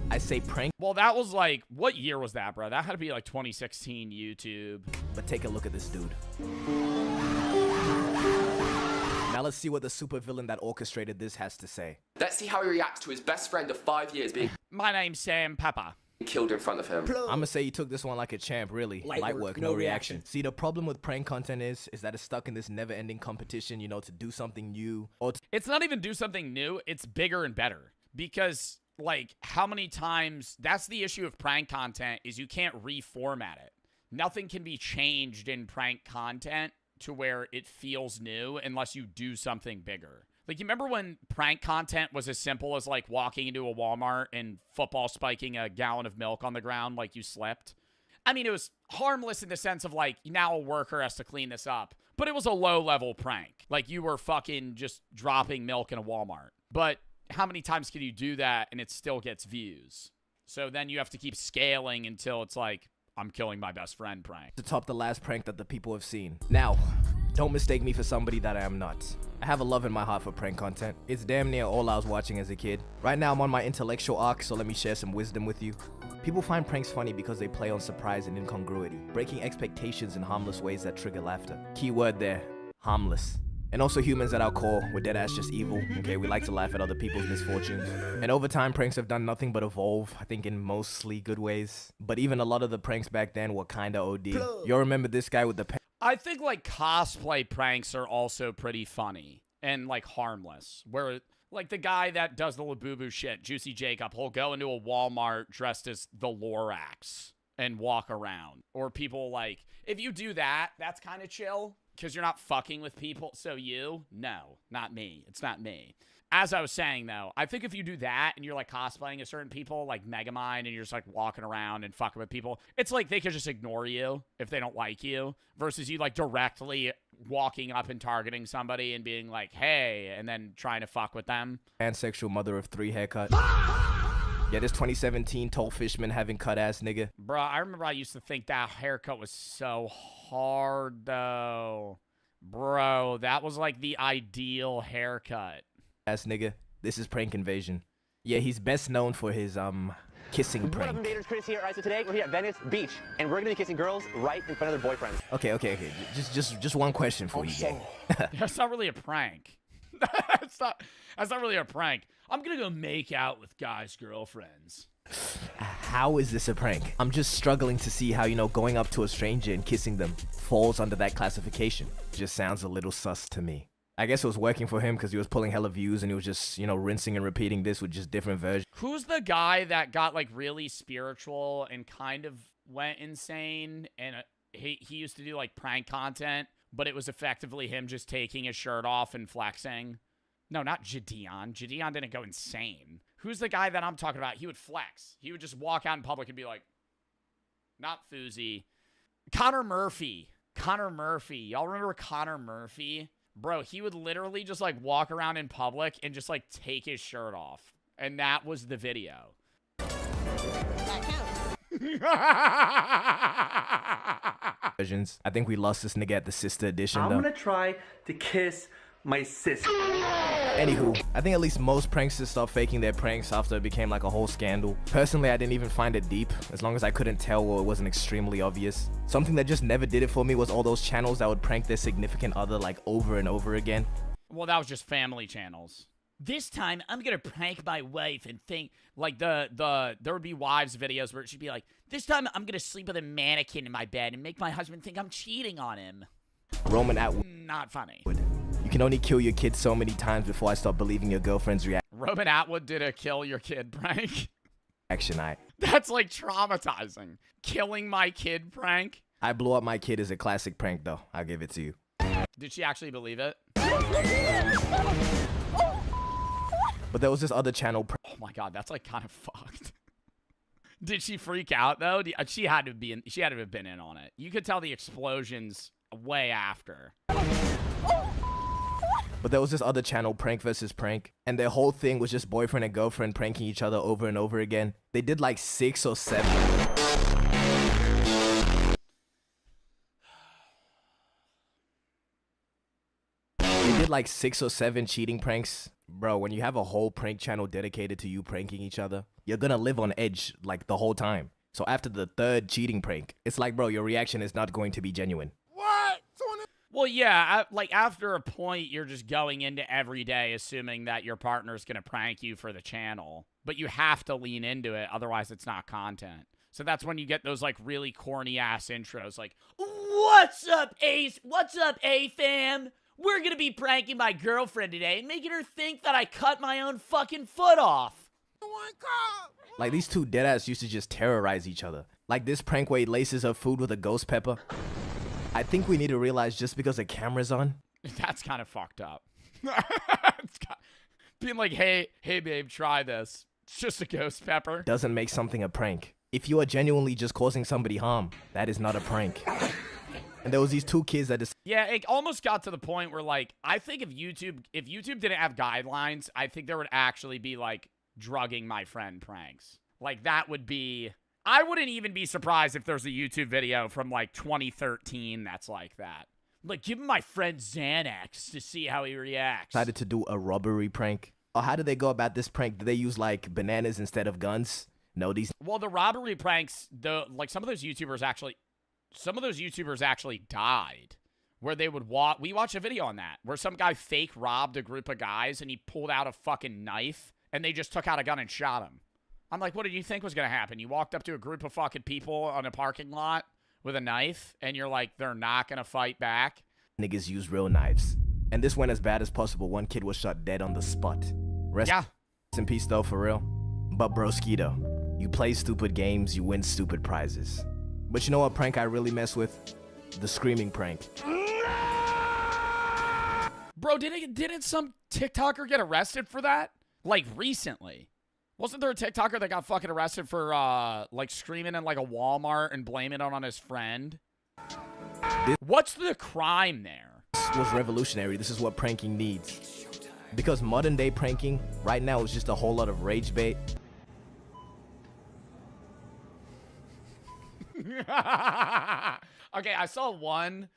I say prank. Well, that was like, what year was that, bro? That had to be like 2016 YouTube. But take a look at this dude. Now let's see what the supervillain that orchestrated this has to say. Let's see how he reacts to his best friend of 5 years being My name's Sam Pepper. killed in front of him. I'ma say you took this one like a champ, really. Light work, no reaction. See, the problem with prank content is that it's stuck in this never-ending competition, you know, to do something new. Or it's not even do something new, it's bigger and better. Because, like, how many times, that's the issue of prank content, is you can't reformat it. Nothing can be changed in prank content to where it feels new unless you do something bigger. Like, you remember when prank content was as simple as, like, walking into a Walmart and football spiking a gallon of milk on the ground like you slept? I mean, it was harmless in the sense of, like, now a worker has to clean this up. But it was a low-level prank. Like, you were fucking just dropping milk in a Walmart. But how many times can you do that and it still gets views? So then you have to keep scaling until it's like, I'm killing my best friend prank. to top the last prank that the people have seen. Now, don't mistake me for somebody that I am not. I have a love in my heart for prank content. It's damn near all I was watching as a kid. Right now I'm on my intellectual arc, so let me share some wisdom with you. People find pranks funny because they play on surprise and incongruity, breaking expectations in harmless ways that trigger laughter. Key word there, harmless. And also humans at our core, we're dead ass just evil, okay? We like to laugh at other people's misfortunes. And over time, pranks have done nothing but evolve, I think in mostly good ways. But even a lot of the pranks back then were kinda OD. Y'all remember this guy with the I think, like, cosplay pranks are also pretty funny and, like, harmless. Where, like, the guy that does the Labubu shit, Juicy Jacob, he'll go into a Walmart dressed as the Lorax and walk around. Or people, like, if you do that, that's kind of chill because you're not fucking with people. So you? No, not me. It's not me. As I was saying, though, I think if you do that and you're, like, cosplaying as certain people, like Megamind, and you're just, like, walking around and fucking with people, it's like they could just ignore you if they don't like you versus you, like, directly walking up and targeting somebody and being like, hey, and then trying to fuck with them. pansexual mother of 3 haircut. Yeah, this 2017 tall fishman having cut ass nigga. Bro, I remember I used to think that haircut was so hard, though. Bro, that was, like, the ideal haircut. Ass nigga, this is Prank Invasion. Yeah, he's best known for his kissing What up, prank. Invaders? Chris here. All right, so today we're here at Venice Beach, and we're gonna be kissing girls right in front of their boyfriends. Okay. Just one question for you, gang. That's not really a prank. that's not really a prank. I'm gonna go make out with guys' girlfriends. How is this a prank? I'm just struggling to see how, you know, going up to a stranger and kissing them falls under that classification. Just sounds a little sus to me. I guess it was working for him because he was pulling hella views and he was just, you know, rinsing and repeating this with just different versions. Who's the guy that got, like, really spiritual and kind of went insane? And he used to do, like, prank content, but it was effectively him just taking his shirt off and flexing. No, not Gideon. Gideon didn't go insane. Who's the guy that I'm talking about? He would flex. He would just walk out in public and be like, not Fousey. Connor Murphy. Y'all remember Connor Murphy? Bro, he would literally just, like, walk around in public and just, like, take his shirt off. And that was the video. I think we lost this nigga at the sister edition, though. I'm gonna try to kiss my sister. Anywho, I think at least most pranksters stopped faking their pranks after it became like a whole scandal. Personally, I didn't even find it deep, as long as I couldn't tell or it wasn't extremely obvious. Something that just never did it for me was all those channels that would prank their significant other like over and over again. Well, that was just family channels. This time, I'm gonna prank my wife and think, like, there would be wives' videos where she'd be like, this time I'm gonna sleep with a mannequin in my bed and make my husband think I'm cheating on him. Roman Atwood. Not funny. You can only kill your kids so many times before I start believing your girlfriend's reaction. Robin Atwood did a kill your kid prank. Action I. That's like traumatizing. Killing my kid prank. I blew up my kid is a classic prank, though. I'll give it to you. Did she actually believe it? But there was this other channel. Oh my god, that's like kind of fucked. Did she freak out though? She had to be in. She had to have been in on it. You could tell the explosions way after. But there was this other channel, Prank versus Prank, and their whole thing was just boyfriend and girlfriend pranking each other over and over again. They did like 6 or 7. They did like 6 or 7 cheating pranks. Bro, when you have a whole prank channel dedicated to you pranking each other, you're gonna live on edge like the whole time. So after the 3rd cheating prank, it's like, bro, your reaction is not going to be genuine. Well, yeah, like after a point, you're just going into every day assuming that your partner's going to prank you for the channel. But you have to lean into it, otherwise it's not content. So that's when you get those like really corny ass intros like, "What's up, Ace? What's up, A-fam? We're going to be pranking my girlfriend today and making her think that I cut my own fucking foot off." Like these two deadass used to just terrorize each other. Like this prank where he laces up food with a ghost pepper. I think we need to realize just because the camera's on. That's kind of fucked up. Being like, hey babe, try this. It's just a ghost pepper. Doesn't make something a prank. If you are genuinely just causing somebody harm, that is not a prank. And there was these 2 kids that just... Yeah, it almost got to the point where like, I think if YouTube didn't have guidelines, I think there would actually be like drugging my friend pranks. Like that would be... I wouldn't even be surprised if there's a YouTube video from like 2013 that's like that. Like, give my friend Xanax to see how he reacts. Decided to do a robbery prank. Or how did they go about this prank? Did they use like bananas instead of guns? No, these... Well, the robbery pranks, some of those YouTubers actually died. Where they would walk... We watched a video on that. Where some guy fake robbed a group of guys and he pulled out a fucking knife and they just took out a gun and shot him. I'm like, what did you think was going to happen? You walked up to a group of fucking people on a parking lot with a knife, and you're like, they're not going to fight back? Niggas use real knives. And this went as bad as possible. One kid was shot dead on the spot. Rest in peace, though, for real. But broskito, you play stupid games, you win stupid prizes. But you know what prank I really mess with? The screaming prank. Bro, didn't some TikToker get arrested for that? Like, recently. Wasn't there a TikToker that got fucking arrested for, like, screaming in, like, a Walmart and blaming it on his friend? What's the crime there? This was revolutionary. This is what pranking needs. Because modern day pranking, right now, is just a whole lot of rage bait. Okay, I saw one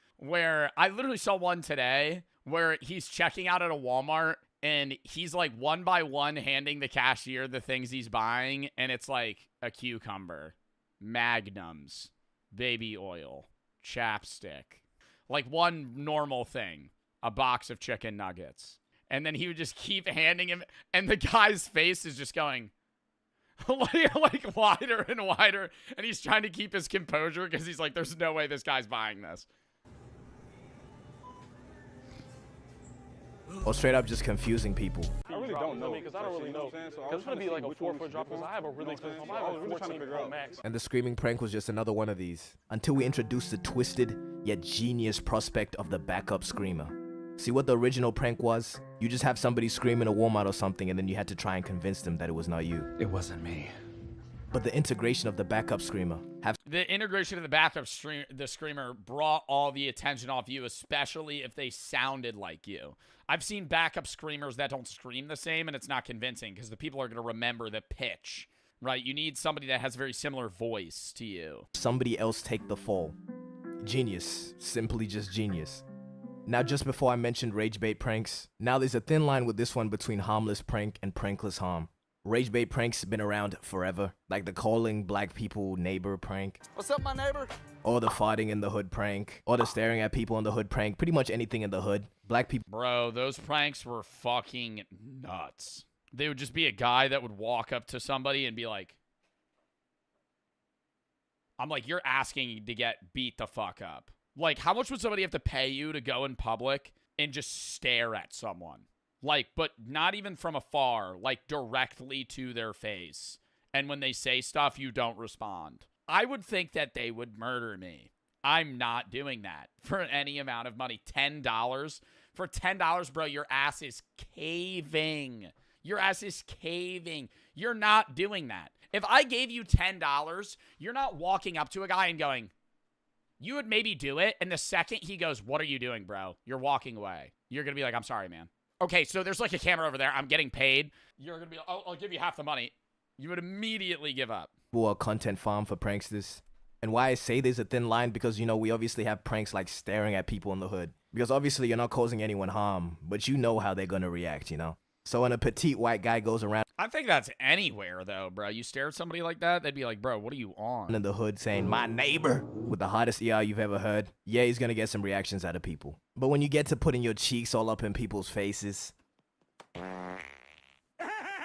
today where he's checking out at a Walmart and he's like one by one handing the cashier the things he's buying, and it's like a cucumber, magnums, baby oil, chapstick, like one normal thing, a box of chicken nuggets. And then he would just keep handing him, and the guy's face is just going like wider and wider, and he's trying to keep his composure because he's like, there's no way this guy's buying this. Or straight up just confusing people. I really don't know because I don't really know. Because it's gonna be like a 4-foot drop because I have a really expensive. I have a 14 Pro Max. And the screaming prank was just another one of these. Until we introduced the twisted yet genius prospect of the backup screamer. See what the original prank was? You just have somebody scream in a Walmart or something, and then you had to try and convince them that it was not you. It wasn't me. But the integration of the backup screamer. The integration of the backup screamer brought all the attention off you, especially if they sounded like you. I've seen backup screamers that don't scream the same, and it's not convincing because the people are going to remember the pitch, right? You need somebody that has a very similar voice to you. Somebody else take the fall. Genius. Simply just genius. Now, just before I mentioned rage bait pranks, now there's a thin line with this one between harmless prank and prankless harm. Rage bait pranks have been around forever, like the calling black people neighbor prank. What's up, my neighbor? Or the farting in the hood prank, or the staring at people in the hood prank, pretty much anything in the hood. Black people. Bro, those pranks were fucking nuts. They would just be a guy that would walk up to somebody and be like, I'm like, you're asking to get beat the fuck up. Like, how much would somebody have to pay you to go in public and just stare at someone? Like, but not even from afar, like directly to their face. And when they say stuff, you don't respond. I would think that they would murder me. I'm not doing that for any amount of money. $10? For $10, bro, your ass is caving. Your ass is caving. You're not doing that. If I gave you $10, you're not walking up to a guy and going, you would maybe do it. And the second he goes, what are you doing, bro? You're walking away. You're going to be like, I'm sorry, man. Okay, so there's like a camera over there. I'm getting paid. You're going to be like, I'll give you half the money. You would immediately give up. A content farm for pranksters. And why I say there's a thin line, because, you know, we obviously have pranks like staring at people in the hood. Because obviously you're not causing anyone harm, but you know how they're going to react, you know? So when a petite white guy goes around... I think that's anywhere, though, bro. You stare at somebody like that, they'd be like, bro, what are you on? In the hood saying, my neighbor, with the hottest ER you've ever heard, yeah, he's going to get some reactions out of people. But when you get to putting your cheeks all up in people's faces,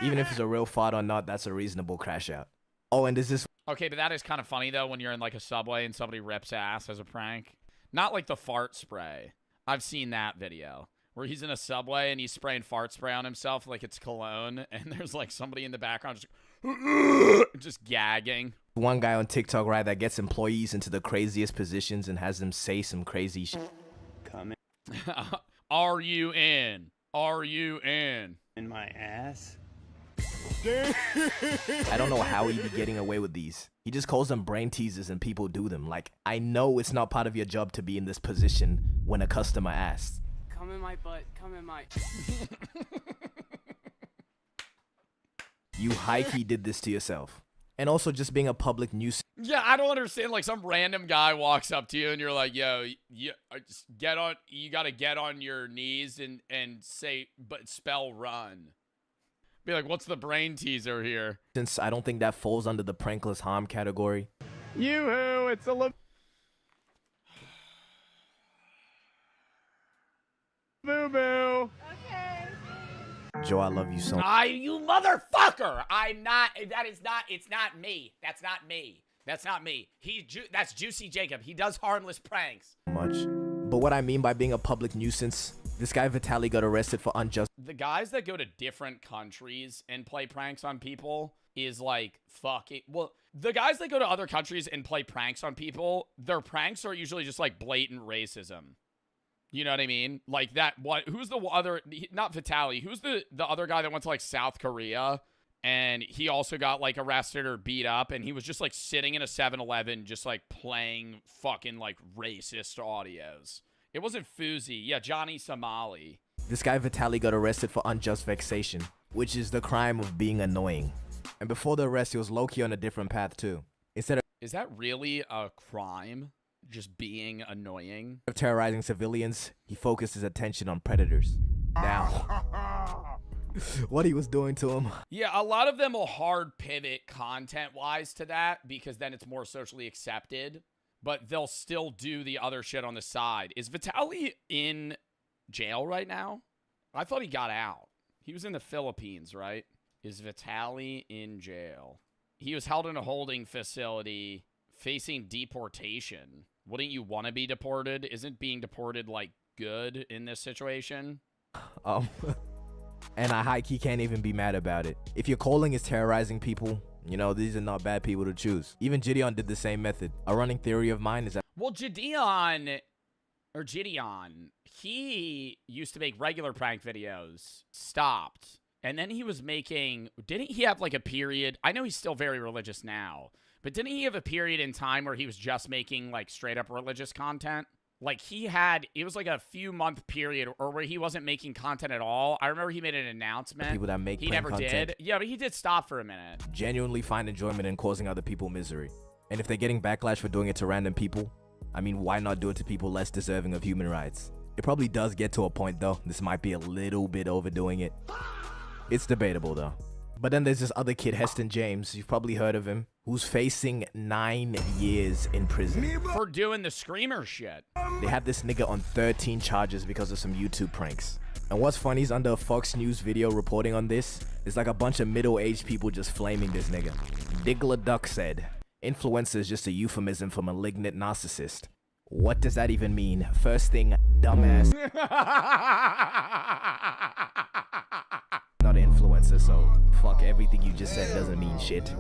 even if it's a real fart or not, that's a reasonable crash out. Oh, and there's this... Okay, but that is kind of funny, though, when you're in, like, a subway and somebody rips ass as a prank. Not like the fart spray. I've seen that video. Where he's in a subway and he's spraying fart spray on himself like it's cologne. And there's, like, somebody in the background just gagging. One guy on TikTok, right, that gets employees into the craziest positions and has them say some crazy shit. Come in. Are you in? Are you in? In my ass? I don't know how he'd be getting away with these. He just calls them brain teasers and people do them. Like, I know it's not part of your job to be in this position when a customer asks. Come in my butt, come in my... You high-key did this to yourself. And also just being a public nuisance. Yeah, I don't understand. Like, some random guy walks up to you and you're like, yo, you gotta get on your knees and say, but spell run. Be like, what's the brain teaser here? Since I don't think that falls under the prankless harm category. Yoo-hoo, it's a boo-boo. Joe, I love you so much. You motherfucker! I'm not, it's not me. That's not me. That's not me. That's Juicy Jacob. He does harmless pranks. But what I mean by being a public nuisance, this guy Vitaly got arrested for unjust. The guys that go to different countries and play pranks on people is like, fuck it. Well, the guys that go to other countries and play pranks on people, their pranks are usually just like blatant racism. You know what I mean? Like that one, who's the other, not Vitaly, who's the other guy that went to like South Korea and he also got like arrested or beat up and he was just like sitting in a 7-Eleven just like playing fucking like racist audios. It wasn't Fuzi. Yeah, Johnny Somali. This guy Vitaly got arrested for unjust vexation, which is the crime of being annoying. And before the arrest, he was low-key on a different path too. Instead of... Is that really a crime? Just being annoying? Of terrorizing civilians, he focused his attention on predators. Now, what he was doing to him. Yeah, a lot of them will hard pivot content-wise to that because then it's more socially accepted. But they'll still do the other shit on the side. Is Vitaly in jail right now? I thought he got out. He was in the Philippines, right? Is Vitaly in jail? He was held in a holding facility facing deportation. Wouldn't you want to be deported? Isn't being deported, like, good in this situation? And I high-key can't even be mad about it. If your calling is terrorizing people, you know, these are not bad people to choose. Even Gideon did the same method. A running theory of mine is that... Well, Gideon, he used to make regular prank videos. Stopped. And then he was making... Didn't he have, like, a period... I know he's still very religious now. But didn't he have a period in time where he was just making, like, straight-up religious content? Like, it was like a few-month period or where he wasn't making content at all. I remember he made an announcement. People that make He never content. did. Yeah, but he did stop for a minute. Genuinely find enjoyment in causing other people misery. And if they're getting backlash for doing it to random people, I mean, why not do it to people less deserving of human rights? It probably does get to a point, though. This might be a little bit overdoing it. It's debatable, though. But then there's this other kid, Heston James. You've probably heard of him. Who's facing 9 years in prison. For doing the screamer shit. They have this nigga on 13 charges because of some YouTube pranks. And what's funny is under a Fox News video reporting on this, there's like a bunch of middle-aged people just flaming this nigga. Diggler Duck said, influencer is just a euphemism for malignant narcissist. What does that even mean? First thing, dumbass. influencer, so fuck everything you just said doesn't mean shit.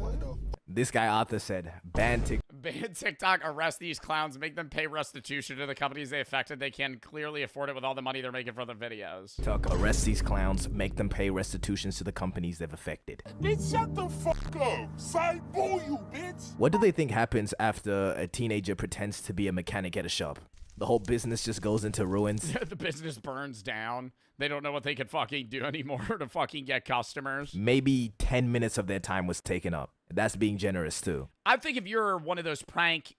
This guy Arthur said, ban TikTok, arrest these clowns, make them pay restitution to the companies they affected. They can clearly afford it with all the money they're making from the videos. TikTok, arrest these clowns, make them pay restitutions to the companies they've affected. Bitch, shut the fuck up. Say boo you, bitch. What do they think happens after a teenager pretends to be a mechanic at a shop? The whole business just goes into ruins. The business burns down. They don't know what they can fucking do anymore to fucking get customers. Maybe 10 minutes of their time was taken up. That's being generous too. I think if you're one of those prank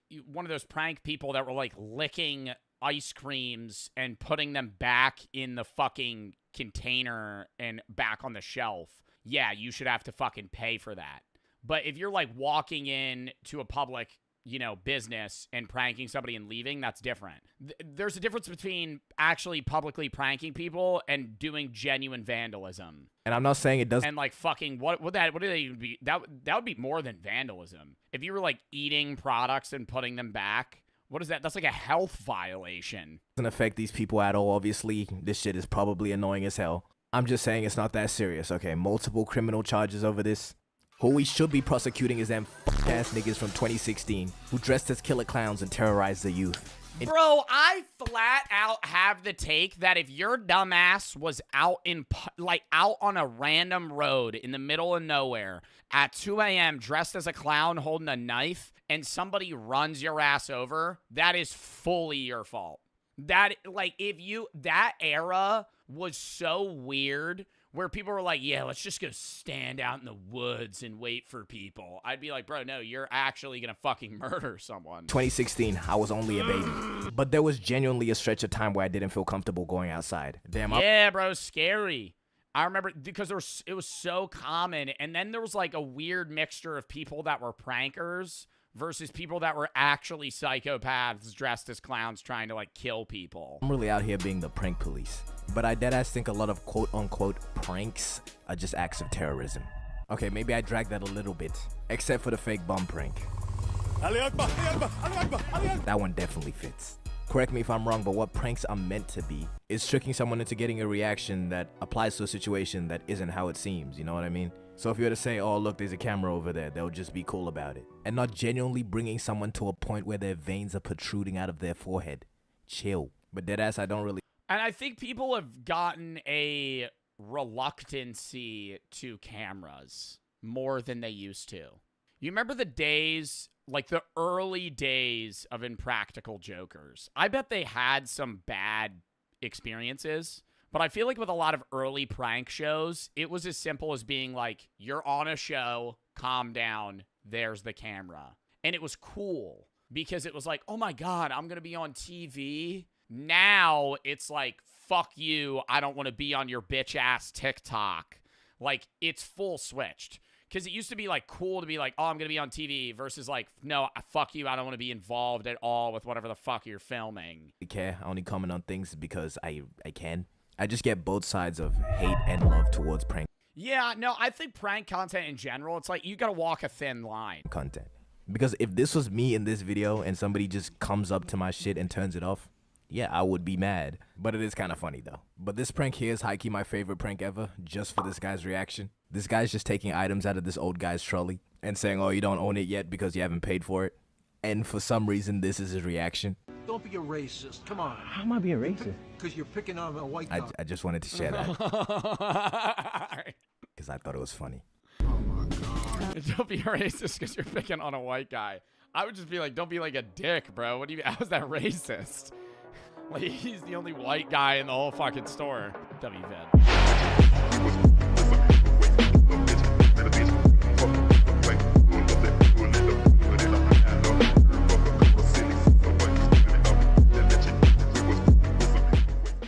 people that were like licking ice creams and putting them back in the fucking container and back on the shelf, yeah, you should have to fucking pay for that. But if you're like walking in to a public, you know, business and pranking somebody and leaving, that's different. There's a difference between actually publicly pranking people and doing genuine vandalism. And I'm not saying it doesn't. And like fucking what do they even be? That would be more than vandalism. If you were like eating products and putting them back, what is that? That's like a health violation. Doesn't affect these people at all. Obviously, this shit is probably annoying as hell. I'm just saying it's not that serious. Okay, multiple criminal charges over this. Who we should be prosecuting is them ass niggas from 2016 who dressed as killer clowns and terrorized the youth. Bro, I flat out have the take that if your dumbass was out on a random road in the middle of nowhere at 2 a.m. dressed as a clown holding a knife and somebody runs your ass over, that is fully your fault. That era was so weird where people were like, yeah, let's just go stand out in the woods and wait for people. I'd be like, bro, no, you're actually going to fucking murder someone. 2016, I was only a baby. But there was genuinely a stretch of time where I didn't feel comfortable going outside. Damn. Yeah, bro, scary. I remember because it was so common. And then there was like a weird mixture of people that were prankers versus people that were actually psychopaths dressed as clowns trying to like kill people. I'm really out here being the prank police. But I deadass think a lot of quote-unquote pranks are just acts of terrorism. Okay, maybe I dragged that a little bit. Except for the fake bum prank. That one definitely fits. Correct me if I'm wrong, but what pranks are meant to be is tricking someone into getting a reaction that applies to a situation that isn't how it seems, you know what I mean? So if you were to say, oh look, there's a camera over there, they'll just be cool about it. And not genuinely bringing someone to a point where their veins are protruding out of their forehead. Chill. But deadass, I don't really... And I think people have gotten a reluctancy to cameras more than they used to. You remember the days, like the early days of Impractical Jokers? I bet they had some bad experiences, but I feel like with a lot of early prank shows, it was as simple as being like, you're on a show, calm down, there's the camera. And it was cool because it was like, oh my God, I'm going to be on TV. Now it's like, fuck you, I don't want to be on your bitch ass TikTok. Like, it's full switched. Because it used to be like cool to be like, oh, I'm going to be on TV versus like, no, fuck you, I don't want to be involved at all with whatever the fuck you're filming. I only comment on things because I can. I just get both sides of hate and love towards prank. Yeah, no, I think prank content in general, it's like you got to walk a thin line. Content. Because if this was me in this video and somebody just comes up to my shit and turns it off, yeah, I would be mad. But it is kind of funny, though. But this prank here is high-key my favorite prank ever, just for this guy's reaction. This guy's just taking items out of this old guy's trolley and saying, oh, you don't own it yet because you haven't paid for it. And for some reason, this is his reaction. Don't be a racist. Come on. How am I being racist? Because you're picking on a white guy. I just wanted to share that. Because I thought it was funny. Oh, my God. Don't be racist because you're picking on a white guy. I would just be like, don't be like a dick, bro. What do you mean? How is that racist? Like, he's the only white guy in the whole fucking store. W-Vid.